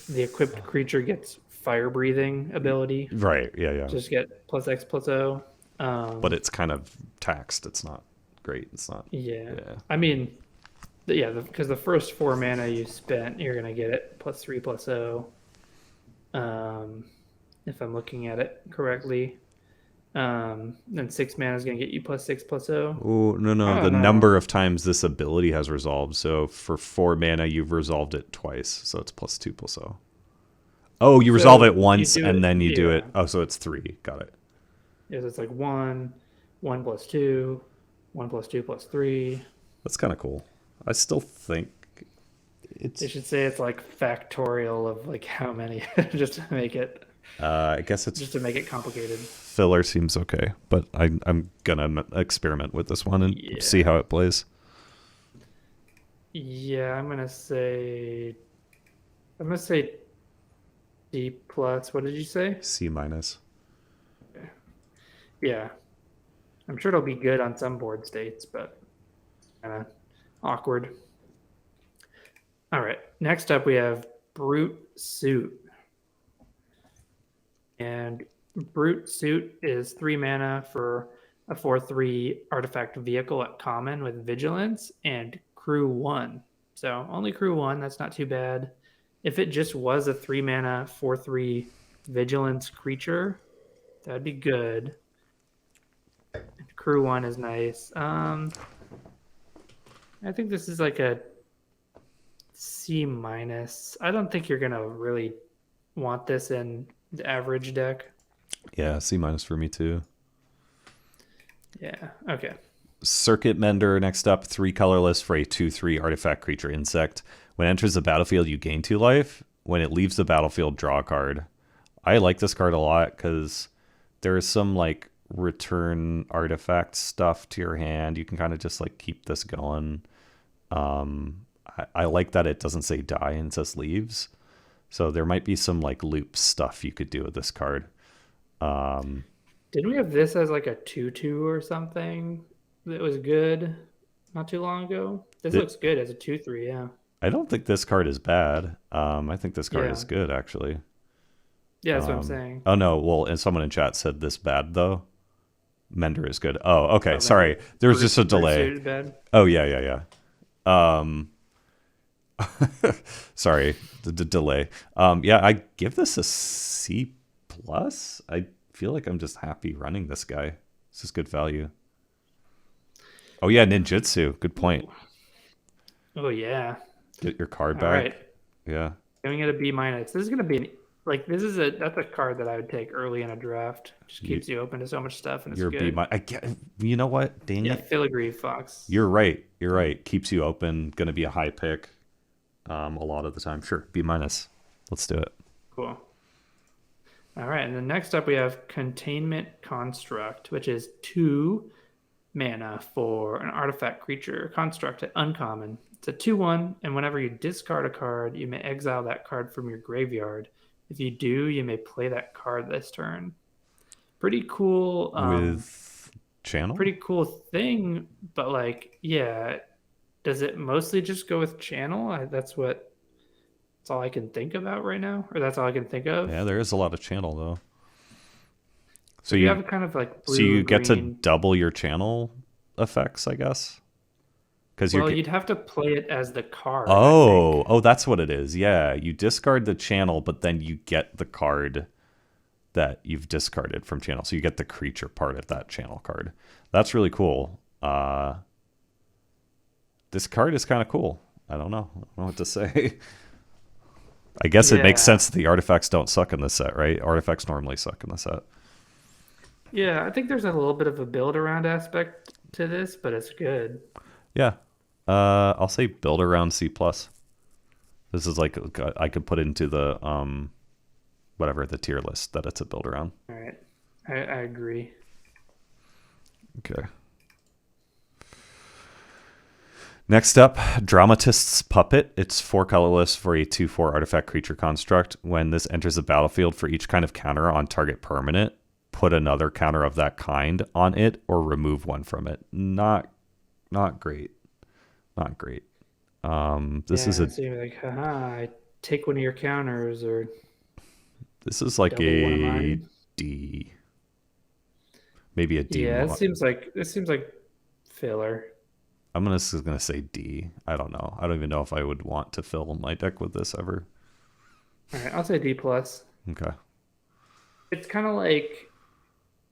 the equipped creature gets fire breathing ability? Right? Yeah. Just get plus X plus O. But it's kind of taxed. It's not great. It's not. Yeah. Yeah. I mean, because the first 4 mana you spent, you're gonna get it plus 3 plus O. If I'm looking at it correctly. Then 6 mana is gonna get you plus 6 plus O. Oh no! The number of times this ability has resolved. So for 4 mana, you've resolved it twice. So it's plus 2 plus O. Oh, you resolve it once and then you do it. Oh, so it's 3. Got it. Yeah, so it's like 1 plus 2, 1 plus 2 plus 3. That's kind of cool. I still think They should say it's like factorial of like how many, just to make it. I guess it's just to make it complicated. Filler seems okay, but I'm gonna experiment with this one and see how it plays. Yeah, I'm gonna say D plus. What did you say? C minus. Okay. Yeah, I'm sure it'll be good on some board states, but kind of awkward. All right, next up we have Brute Suit. And Brute Suit is 3 mana for a 4/3 artifact vehicle at common with vigilance and crew 1. So only crew 1, that's not too bad. If it just was a 3 mana 4/3 Vigilance creature. That'd be good. Crew one is nice. I think this is like a C minus. I don't think you're gonna really want this in the average deck. Yeah, C minus for me too. Yeah. Okay. Circuit Mender next up, 3 colorless for a 2/3 artifact creature insect. When it enters the battlefield, you gain 2 life. When it leaves the battlefield, draw a card. I like this card a lot because there is some like return artifact stuff to your hand. You can kind of just like keep this going. I like that it doesn't say die and it says leaves. So there might be some like loop stuff you could do with this card. Didn't we have this as like a 2/2 or something that was good not too long ago? This looks good as a 2/3, yeah. I don't think this card is bad. I think this card Yeah. is good actually. Yeah, that's what I'm saying. Oh no, well, and someone in chat said this bad though. Mender is good. Oh, okay. Oh, Sorry. There was just a delay. Suited bad. Oh yeah. Sorry, the delay. Yeah, I give this a C plus. I feel like I'm just happy running this guy. This is good value. Oh yeah, ninjutsu. Good point. Oh yeah. Get your card All back. right. Yeah. Giving it a B minus. This is gonna be that's a card that I would take early in a draft. Just keeps you open to so much stuff, and it's You're good. B minus. I get. You know what, Danny? Yeah, filigree fox. You're right. You're right. Keeps you open. Going to be a high pick. A lot of the time. Sure. B minus. Let's do it. Cool. All right, and then next up we have Containment Construct, which is 2 mana for an artifact creature construct at uncommon. It's a 2/1, and whenever you discard a card, you may exile that card from your graveyard. If you do, you may play that card this turn. Pretty cool. With channel? Pretty cool thing, but like, yeah, does it mostly just go with channel? That's all I can think about right now, or that's all I can think of. Yeah, there is a lot of channel though. So you have kind of like blue, so you get to green. double your channel effects, I guess. Because You'd have to play it as the card. Oh, that's what it is. Yeah, you discard the channel, but then you get the card that you've discarded from channel. So you get the creature part of that channel card. That's really cool. This card is kind of cool. I don't know what to say. I guess it makes sense that the artifacts don't suck in this set, right? Artifacts normally suck in the set. Yeah, I think there's a little bit of a build around aspect to this, but it's good. Yeah. I'll say build around C plus. This is like I could put into the whatever the tier list that it's a build around. All right. I agree. Okay. Next up, Dramatist's Puppet. It's 4 colorless for a 2/4 artifact creature construct. When this enters the battlefield, for each kind of counter on target permanent, put another counter of that kind on it or remove one from it. Not great. Not great. This is so you're like, haha, I take one of your counters, or this is like a D. Maybe a D. Yeah, this seems like filler. I'm just gonna say D. I don't know. I don't even know if I would want to fill my deck with this ever. All right, I'll say D plus. Okay. It's kind of like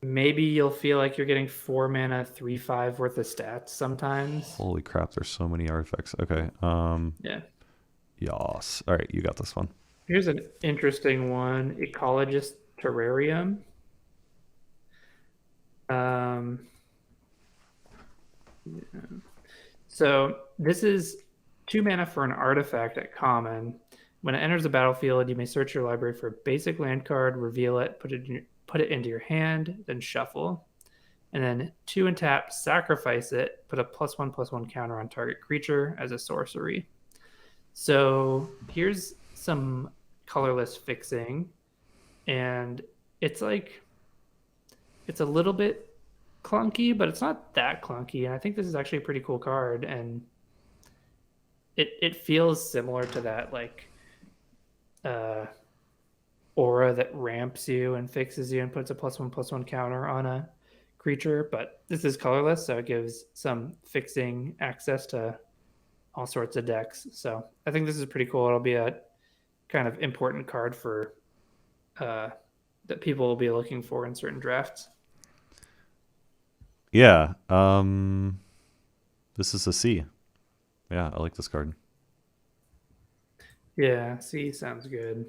maybe you'll feel like you're getting 4 mana, 3/5 worth of stats sometimes. Holy crap! There's so many artifacts. Okay. Yeah. Yas. All right, you got this one. Here's an interesting one: Ecologist Terrarium. Yeah. So this is 2 mana for an artifact at common. When it enters the battlefield, you may search your library for a basic land card, reveal it, put it into your hand, then shuffle. And then 2 and tap, sacrifice it, put a +1/+1 counter on target creature as a sorcery. So here's some colorless fixing. And it's like, it's a little bit clunky, but it's not that clunky. And I think this is actually a pretty cool card. And it feels similar to that, like, aura that ramps you and fixes you and puts a +1/+1 counter on a creature, but this is colorless, so it gives some fixing access to all sorts of decks. So I think this is pretty cool. It'll be a kind of important card for uh, that people will be looking for in certain drafts. Yeah. This is a C. Yeah, I like this card. Yeah, C sounds good.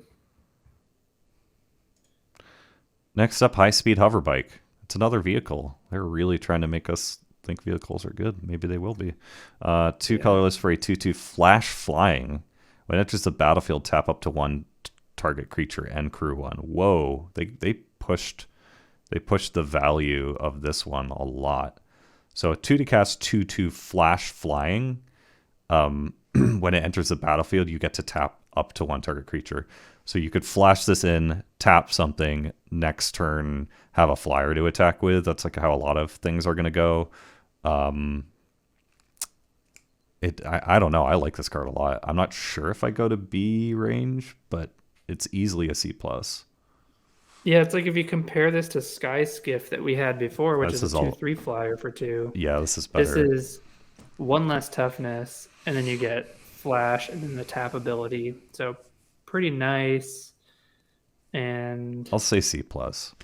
Next up, high speed hover bike. It's another vehicle. They're really trying to make us think vehicles are good. Maybe they will be. Two Yeah. colorless for a 2/2 flash flying. When it enters the battlefield, tap up to one target creature and crew one. Whoa, they pushed the value of this one a lot. So a 2 to cast 2/2 flash flying. When it enters the battlefield, you get to tap up to one target creature. So you could flash this in, tap something, next turn have a flyer to attack with. That's like how a lot of things are going to go. I don't know. I like this card a lot. I'm not sure if I go to B range, but it's easily a C plus. Yeah, it's like if you compare this to Sky Skiff that we had before, which This is a is all. 2/3 flyer for 2. Yeah, this is This better. is one less toughness, and then you get flash and then the tap ability. So pretty nice. And I'll say C plus.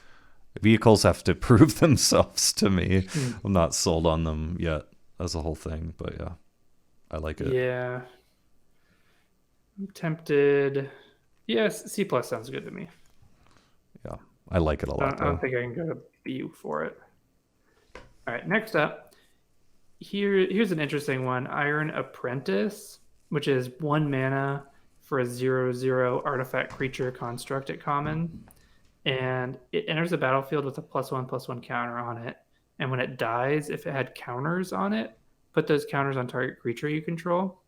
Vehicles have to prove themselves to me. I'm not sold on them yet as a whole thing, but yeah, I like it. yeah, I'm tempted. Yes, C plus sounds good to me. Yeah, I like it a lot I don't though. think I can go to B for it. All right, next up, here's an interesting one: Iron Apprentice, which is 1 mana for a 0/0 artifact creature construct at common, and it enters the battlefield with a +1/+1 counter on it. And when it dies, if it had counters on it, put those counters on target creature you control.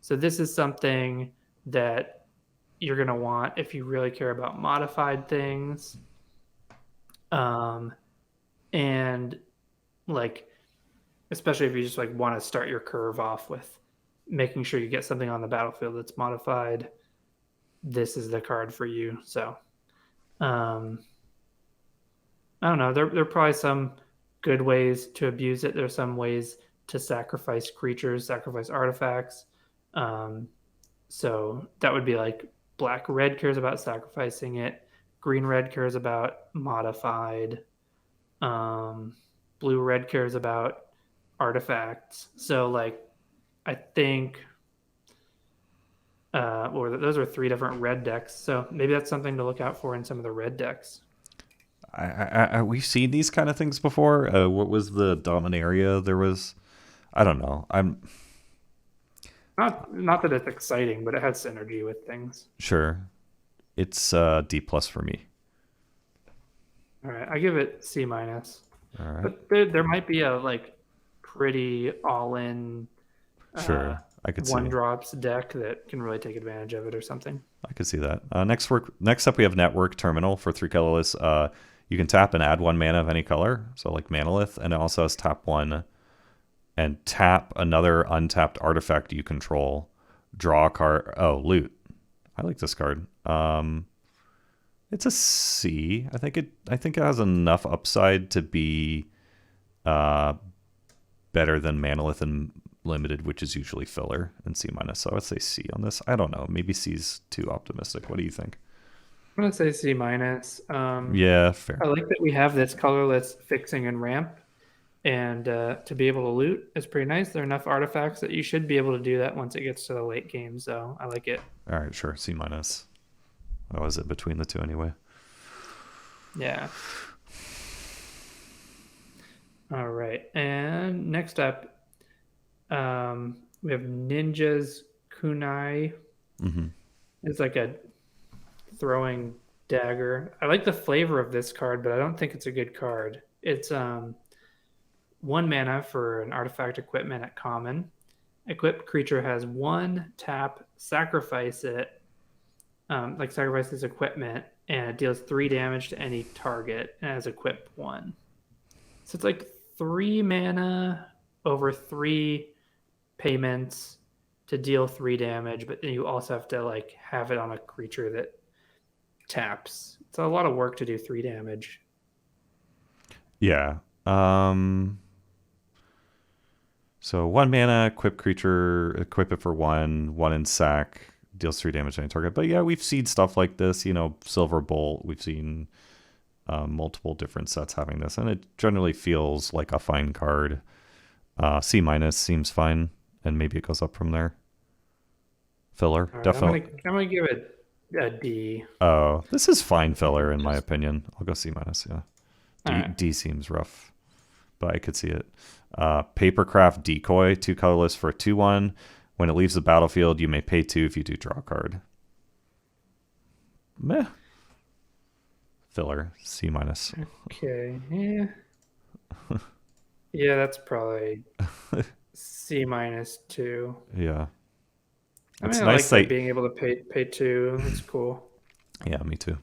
So this is something that you're going to want if you really care about modified things. And like, especially if you just like want to start your curve off with making sure you get something on the battlefield that's modified, this is the card for you. So um, I don't know. There are probably some good ways to abuse it. There's some ways to sacrifice creatures, sacrifice artifacts. Um, so that would be like black red cares about sacrificing it. Green red cares about modified. Um, Blue red cares about artifacts. So like I think or those are 3 different red decks. So maybe that's something to look out for in some of the red decks. We've seen these kind of things before. What was the Dominaria? There was, I don't know. I'm Not that it's exciting, but it has synergy with things. sure it's D plus for me. All right, I give it C minus. All right, But there might be a like pretty all in sure. I could one see. drops deck that can really take advantage of it or something. I could see that. Next up, we have Network Terminal for 3 colorless. You can tap and add 1 mana of any color, so like Manalith, and it also has tap 1 and tap another untapped artifact you control. Draw a card. Oh, loot. I like this card. It's a C. I think it has enough upside to be better than Manalith and Limited, which is usually filler, and C minus. So I would say C on this. I don't know. Maybe C's too optimistic. What do you think? I'm gonna say C minus. Yeah, I fair. like that we have this colorless fixing and ramp, and to be able to loot is pretty nice. There are enough artifacts that you should be able to do that once it gets to the late game. So I like it. All right, sure. C minus. What was it between the two anyway? Yeah. All right. And next up, we have Ninja's Kunai. Mm-hmm. It's like a throwing dagger. I like the flavor of this card, but I don't think it's a good card. It's 1 mana for an artifact equipment at common. Equipped creature has 1 tap, sacrifice it, like sacrifice this equipment, and it deals 3 damage to any target and has equip 1. So it's like 3 mana over 3 payments to deal 3 damage, but then you also have to like have it on a creature that taps. It's a lot of work to do 3 damage. Yeah. So 1 mana, equip creature, equip it for 1, 1 in sack, deals 3 damage to any target. But yeah, we've seen stuff like this. Silver Bolt. We've seen multiple different sets having this, and it generally feels like a fine card. C minus seems fine, and maybe it goes up from there. Filler, All right, definitely. I'm gonna give it a D. Oh, this is fine filler in my opinion. I'll go C minus. Yeah, All right. D seems rough, but I could see it. Papercraft Decoy, 2 colorless for a 2/1. When it leaves the battlefield, you may pay 2 if you do draw a card. Meh. Filler, C minus. Okay. Yeah. Yeah, that's probably C minus 2. Yeah. I nice like being able to pay 2. That's cool. Yeah, me too.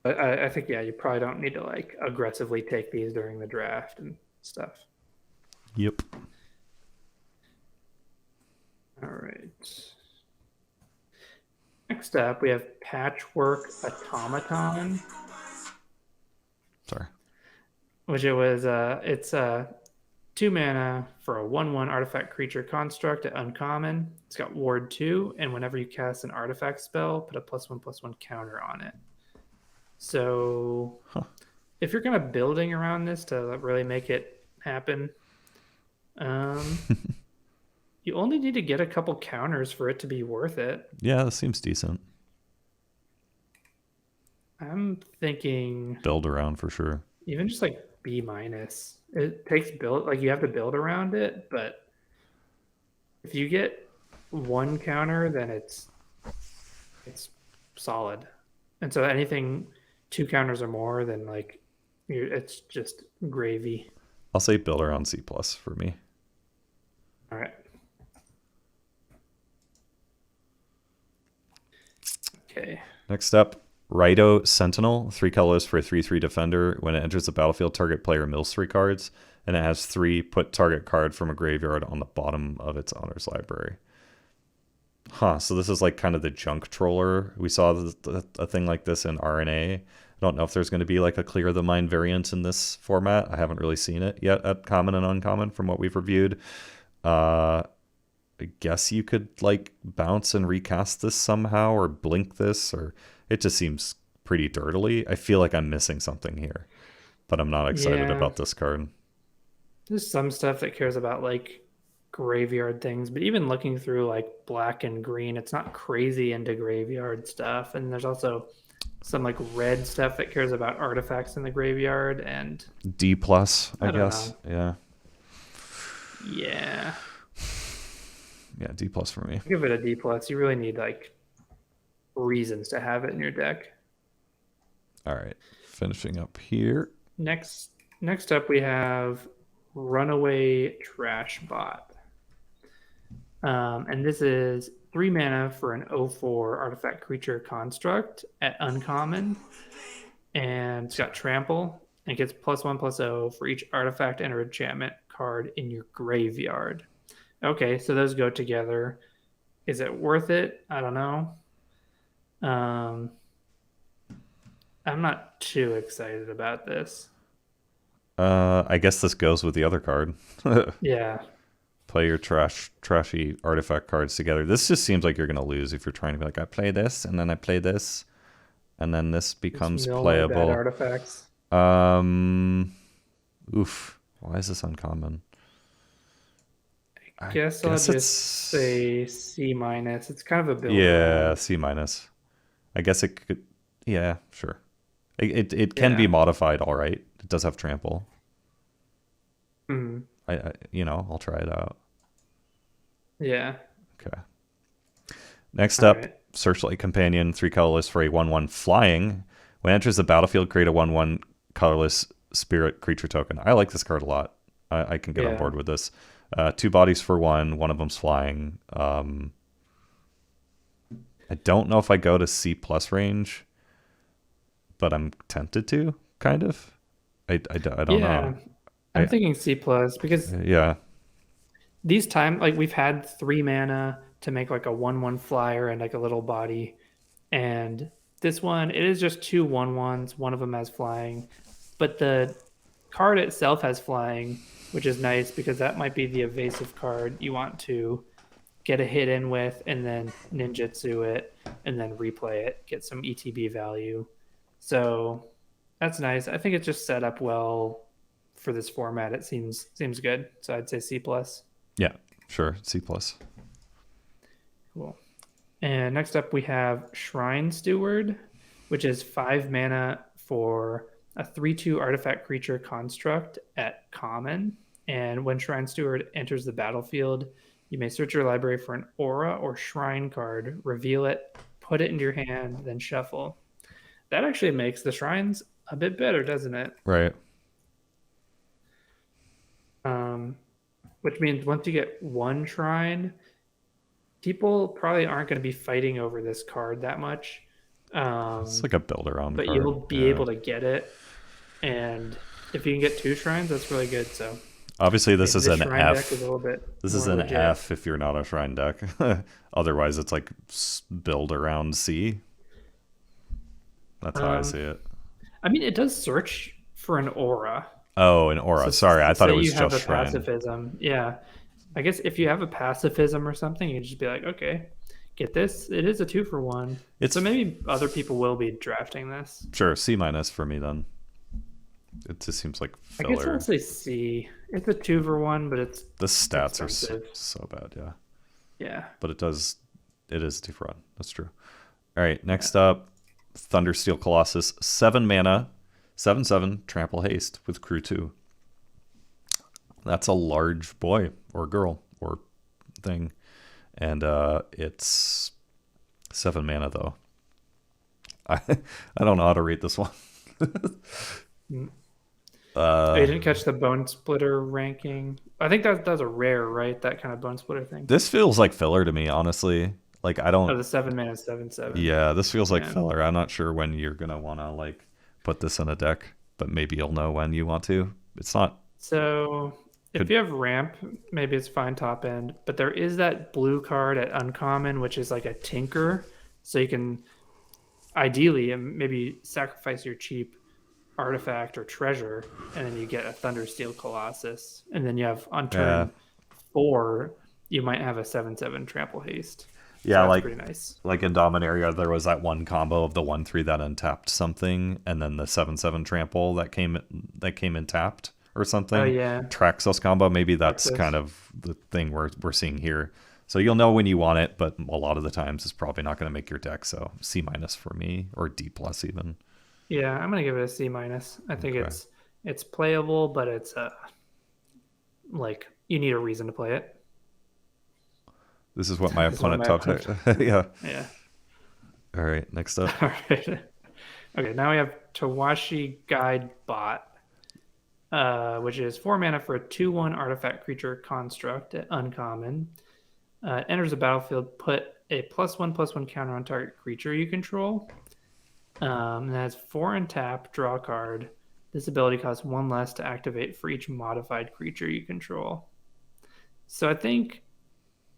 But I think you probably don't need to like aggressively take these during the draft and stuff. Yep. All right. Next up, we have Patchwork Automaton, Sorry. which it's 2 mana for a 1/1 artifact creature construct at uncommon. It's got Ward 2, and whenever you cast an artifact spell, put a +1/+1 counter on it. So, if you're kind of building around this to really make it happen, you only need to get a couple counters for it to be worth it. Yeah, that seems decent. I'm thinking Build around for sure. even just like B minus. It takes build, like you have to build around it, but if you get 1 counter, then it's solid. And so anything 2 counters or more, then like it's just gravy. I'll say build around C plus for me. All right. Okay. Next up, Rhino Sentinel, 3 colors for a 3/3 defender. When it enters the battlefield, target player mills 3 cards, and it has 3. Put target card from a graveyard on the bottom of its owner's library. So this is like kind of the junk troller. We saw a thing like this in RNA. I don't know if there's going to be like a Clear the Mind variant in this format. I haven't really seen it yet at common and uncommon from what we've reviewed. I guess you could like bounce and recast this somehow, or blink this, or it just seems pretty dirtily. I feel like I'm missing something here, but I'm not excited about this card. There's some stuff that cares about like graveyard things, but even looking through like black and green, it's not crazy into graveyard stuff. And there's also some like red stuff that cares about artifacts in the graveyard. And D plus, I guess. Yeah. Yeah, D plus for me. Give it a D plus. You really need like reasons to have it in your deck. All right, finishing up here. Next up, we have Runaway Trash Bot. And this is 3 mana for an 0/4 artifact creature construct at uncommon. And it's got trample. And it gets +1/+0 for each artifact and enchantment card in your graveyard. Okay, so those go together. Is it worth it? I don't know. I'm not too excited about this. I guess this goes with the other card. Yeah. Play your trashy artifact cards together. This just seems like you're going to lose if you're trying to be like, I play this, and then I play this, and then this becomes playable. Bad artifacts. Oof. Why is this uncommon? I guess I'll just say C minus. It's kind of a build. Yeah, C minus. I guess it could. Yeah, sure. It can be modified. All right. It does have trample. I'll try it out. Yeah. Okay. Next up, Searchlight Companion, 3 colorless for a 1/1 flying. When it enters the battlefield, create a 1/1 colorless spirit creature token. I like this card a lot. I can get on board with this. 2 bodies for 1. One of them's flying. I don't know if I go to C plus range, but I'm tempted to, kind of. I don't know. I'm thinking C plus because these time, like we've had 3 mana to make like a 1/1 flyer and like a little body, and this one it is just 2 1/1s. One of them has flying, but the card itself has flying, which is nice because that might be the evasive card you want to get a hit in with, and then ninjutsu it, and then replay it, get some ETB value. So that's nice. I think it's just set up well for this format. It seems good. So I'd say C plus. Yeah, sure. C plus. Cool. And next up we have Shrine Steward, which is 5 mana for a 3/2 artifact creature construct at common. And when Shrine Steward enters the battlefield, you may search your library for an aura or shrine card, reveal it, put it into your hand, then shuffle. That actually makes the shrines a bit better, doesn't it? Right. Which means once you get one shrine, people probably aren't going to be fighting over this card that much. It's like a build around but card. you'll be able to get it. And if you can get 2 shrines, that's really good. So obviously this is an shrine F. deck is a little bit This is more an legit. F if you're not a shrine deck. Otherwise, it's like build around C. That's how I see it. I mean, it does search for an aura. Oh, an aura. So Sorry, I thought it was you have just a shrine. pacifism. Yeah. I guess if you have a pacifism or something, you just be like, okay, get this. It is a 2-for-1. So maybe other people will be drafting this. Sure, C minus for me then. It just seems like filler. I guess I'll say C. It's a 2-for-1, but it's the stats expensive. are so bad, yeah. Yeah. But it is a 2-for-1. That's true. All right, next up, Thundersteel Colossus, 7 mana, 7/7 trample haste with crew 2. That's a large boy or girl or thing, and it's 7 mana though. I don't know how to rate this one. You didn't catch the Bone Splitter ranking. I think that's a rare, right? That kind of Bone Splitter thing. This feels like filler to me, honestly. Like I don't. Oh, the 7 mana 7/7. Yeah, this feels like filler. I'm not sure when you're gonna want to like put this in a deck, but maybe you'll know when you want to. It's not. So if you have ramp, maybe it's fine top end. But there is that blue card at uncommon, which is like a tinker. So you can ideally maybe sacrifice your cheap artifact or treasure, and then you get a Thundersteel Colossus. And then you have on turn 4, you might have a 7/7 trample haste. Yeah, so like pretty nice. Like in Dominaria, there was that one combo of the 1/3 that untapped something, and then the 7/7 trample that came in tapped or something. Oh yeah, Traxos combo. Maybe that's kind of the thing we're seeing here. So you'll know when you want it, but a lot of the times it's probably not going to make your deck. So C minus for me, or D plus even. Yeah, I'm gonna give it a C minus. I think it's playable, but it's like you need a reason to play it. This is what my opponent top deck. Yeah. Yeah. All right, next up. All right. Okay, now we have Tawashi Guide Bot, which is 4 mana for a 2/1 artifact creature construct at uncommon. Enters the battlefield, put a +1/+1 counter on target creature you control. It has 4 and tap, draw a card. This ability costs 1 less to activate for each modified creature you control. So I think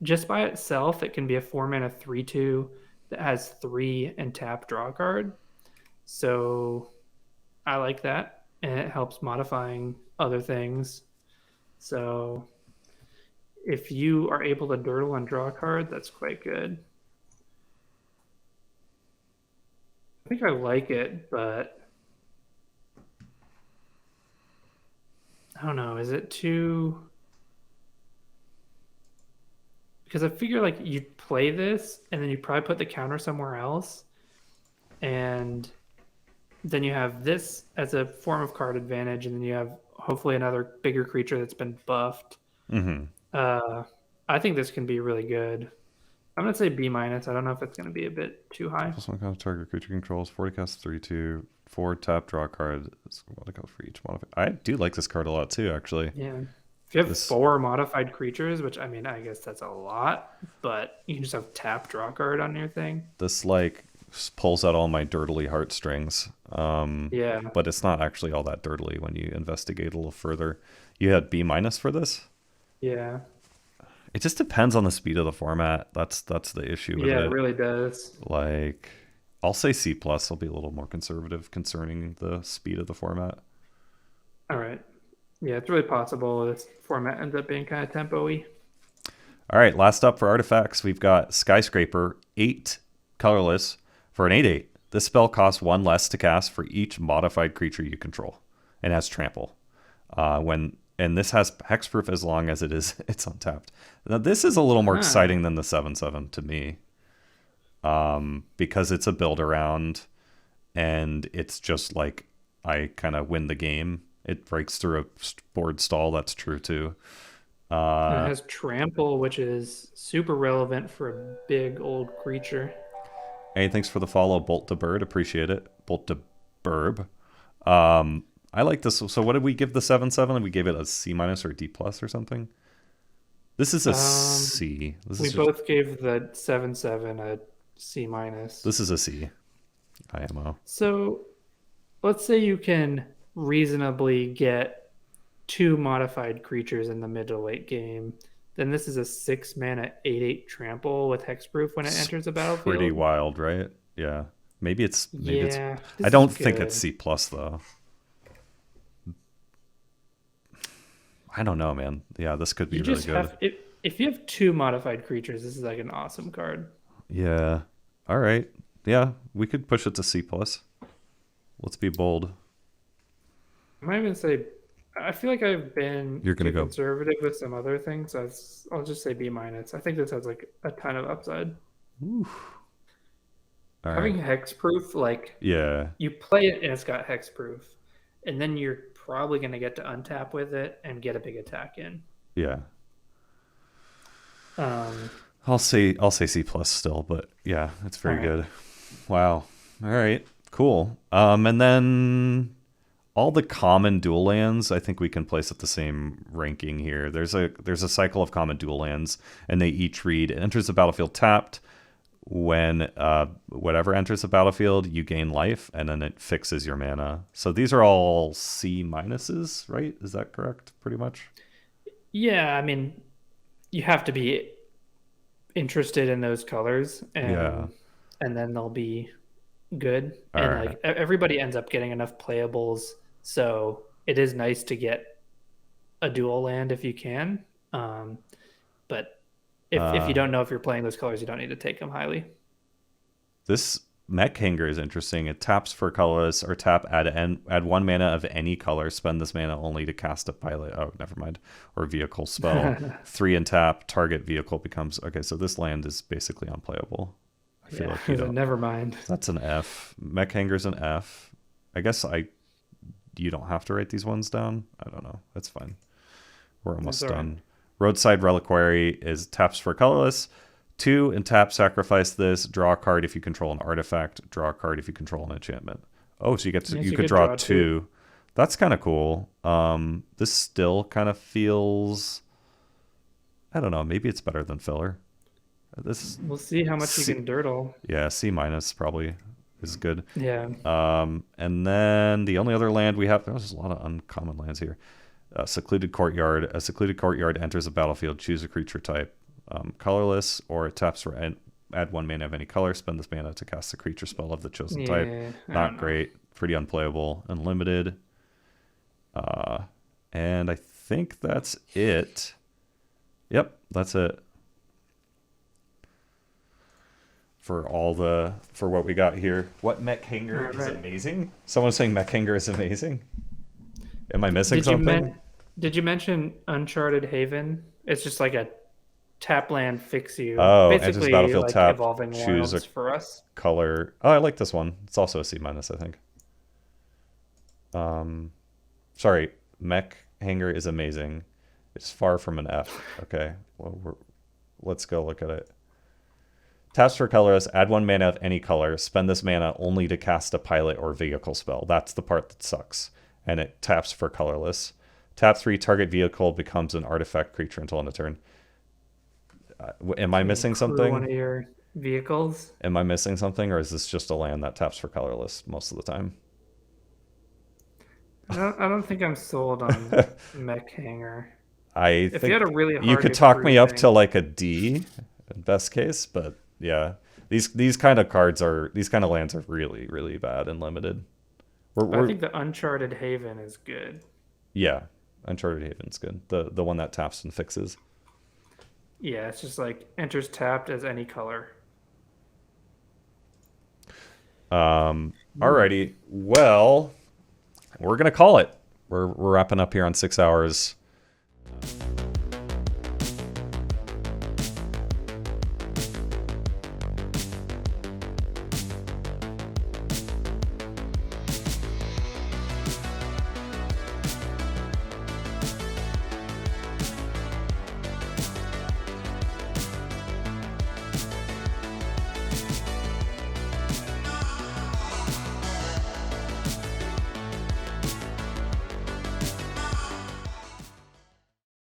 just by itself, it can be a 4 mana 3/2 that has 3 and tap, draw a card. So I like that, and it helps modifying other things. So if you are able to dirtle and draw a card, that's quite good. I think I like it, but I don't know. Is it too... Because I figure like you'd play this and then you probably put the counter somewhere else, and then you have this as a form of card advantage, and then you have hopefully another bigger creature that's been buffed. Mm-hmm. I think this can be really good. I'm gonna say B minus. I don't know if it's gonna be a bit too high. +1 counter target creature controls 40 cast 3/2 4 tap draw card. It's what I call for each modifier. I do like this card a lot too, actually. Yeah. If you have 4 modified creatures, which I mean, I guess that's a lot, but you can just have tap draw card on your thing. This like pulls out all my dirtily heartstrings. Yeah. But it's not actually all that dirtily when you investigate a little further. You had B minus for this? Yeah. It just depends on the speed of the format. That's the issue with it. Yeah, it really does. Like, I'll say C plus. I'll be a little more conservative concerning the speed of the format. All right. Yeah, it's really possible this format ends up being kind of tempo-y. All right, last up for artifacts, we've got Skyscraper, 8 colorless for an 8/8. This spell costs 1 less to cast for each modified creature you control, and has trample. And this has hexproof as long as it's untapped. Now this is a little more Huh. exciting than the 7/7 to me, because it's a build around, and it's just like I kind of win the game. It breaks through a board stall. That's true too. And it Uh, has trample, which is super relevant for a big old creature. Hey, thanks for the follow, Bolt to Bird. Appreciate it. Bolt to Burb. I like this. So, what did we give the 7/7? We gave it a C minus or a D plus or something. This is a Um, C. This we is just, both gave the 7/7 a C minus. this is a C. IMO. So let's say you can reasonably get two modified creatures in the mid to late game. Then this is a 6 mana 8/8 trample with hexproof when it It's enters the pretty battlefield. wild, right? Yeah. Maybe it's. Yeah, I this is don't think it's good. C plus though. I don't know, man. Yeah, this could be You really just good. have if you have two modified creatures, this is like an awesome card. Yeah. All right. Yeah, we could push it to C plus. Let's be bold. I might even say I feel like I've been You're gonna too go. conservative with some other things. So I'll just say B minus. I think this has like a ton of upside. Ooh. All right. Having hexproof, like Yeah. you play it and it's got hexproof, and then you're probably going to get to untap with it and get a big attack in. Yeah. Um, I'll say C plus still, but yeah, it's all very right. good. Wow. All right. Cool. And then all the common dual lands, I think we can place at the same ranking here. There's a cycle of common dual lands, and they each read: it enters the battlefield tapped. When whatever enters the battlefield, you gain life, and then it fixes your mana. So these are all C minuses, right? Is that correct? Pretty much. Yeah, I mean, you have to be interested in those colors, Yeah. and then they'll be good. All And right. like everybody ends up getting enough playables, so it is nice to get a dual land if you can. But if you Uh, don't know if you're playing those colors, you don't need to take them highly. This Mech Hanger is interesting. It taps for colorless or tap add 1 mana of any color. Spend this mana only to cast a pilot. Oh, never mind. Or vehicle spell. 3 and tap. Target vehicle becomes okay. So this land is basically unplayable. I feel Yeah, like you don't. never mind. That's an F. Mech Hanger's an F. I guess you don't have to write these ones down. I don't know. That's fine. We're That's almost all right. done. Roadside Reliquary is taps for colorless. 2 and tap, sacrifice this. Draw a card if you control an artifact. Draw a card if you control an enchantment. Oh, so Yes, you you could could draw draw two. 2. That's kind of cool. This still kind of feels. I don't know. Maybe it's better than filler. This, We'll see how much you C, can dirtle. yeah, C minus probably is good. Yeah. And then the only other land we have. There's a lot of uncommon lands here. Secluded Courtyard. A secluded courtyard enters a battlefield. Choose a creature type. Colorless, or it taps for add 1 mana of any color. Spend this mana to cast a creature spell of the chosen type. Yeah. I Not don't know. great. Pretty unplayable. Unlimited. And I think that's it. Yep, that's it for what we got here. What Mech Hanger All is right. amazing? Someone's saying Mech Hanger is amazing. Am I missing Did you something? did you mention Uncharted Haven? It's just like a tap land fix you. Oh, enters Basically battlefield like tapped. evolving Choose a wilds for us. color. Oh, I like this one. It's also a C minus, I think. Sorry, Mech Hanger is amazing. It's far from an F. Okay, well, let's go look at it. Taps for colorless. Add 1 mana of any color. Spend this mana only to cast a pilot or vehicle spell. That's the part that sucks. And it taps for colorless. Tap 3. Target vehicle becomes an artifact creature until end of turn. Am I Can you missing crew one something? of your vehicles? Am I missing something, or is this just a land that taps for colorless most of the time? I don't think I'm sold on Mech Hanger. I If you had think a really you hard could to talk crew me up to thing, like a D, in best case, but yeah, these kind of these kind of lands are really really bad and limited. I We're think the Uncharted Haven is good. yeah, Uncharted Haven's good. The one that taps and fixes. Yeah, it's just like enters tapped as any color. Alrighty. Well, we're gonna call it. We're wrapping up here on 6 hours.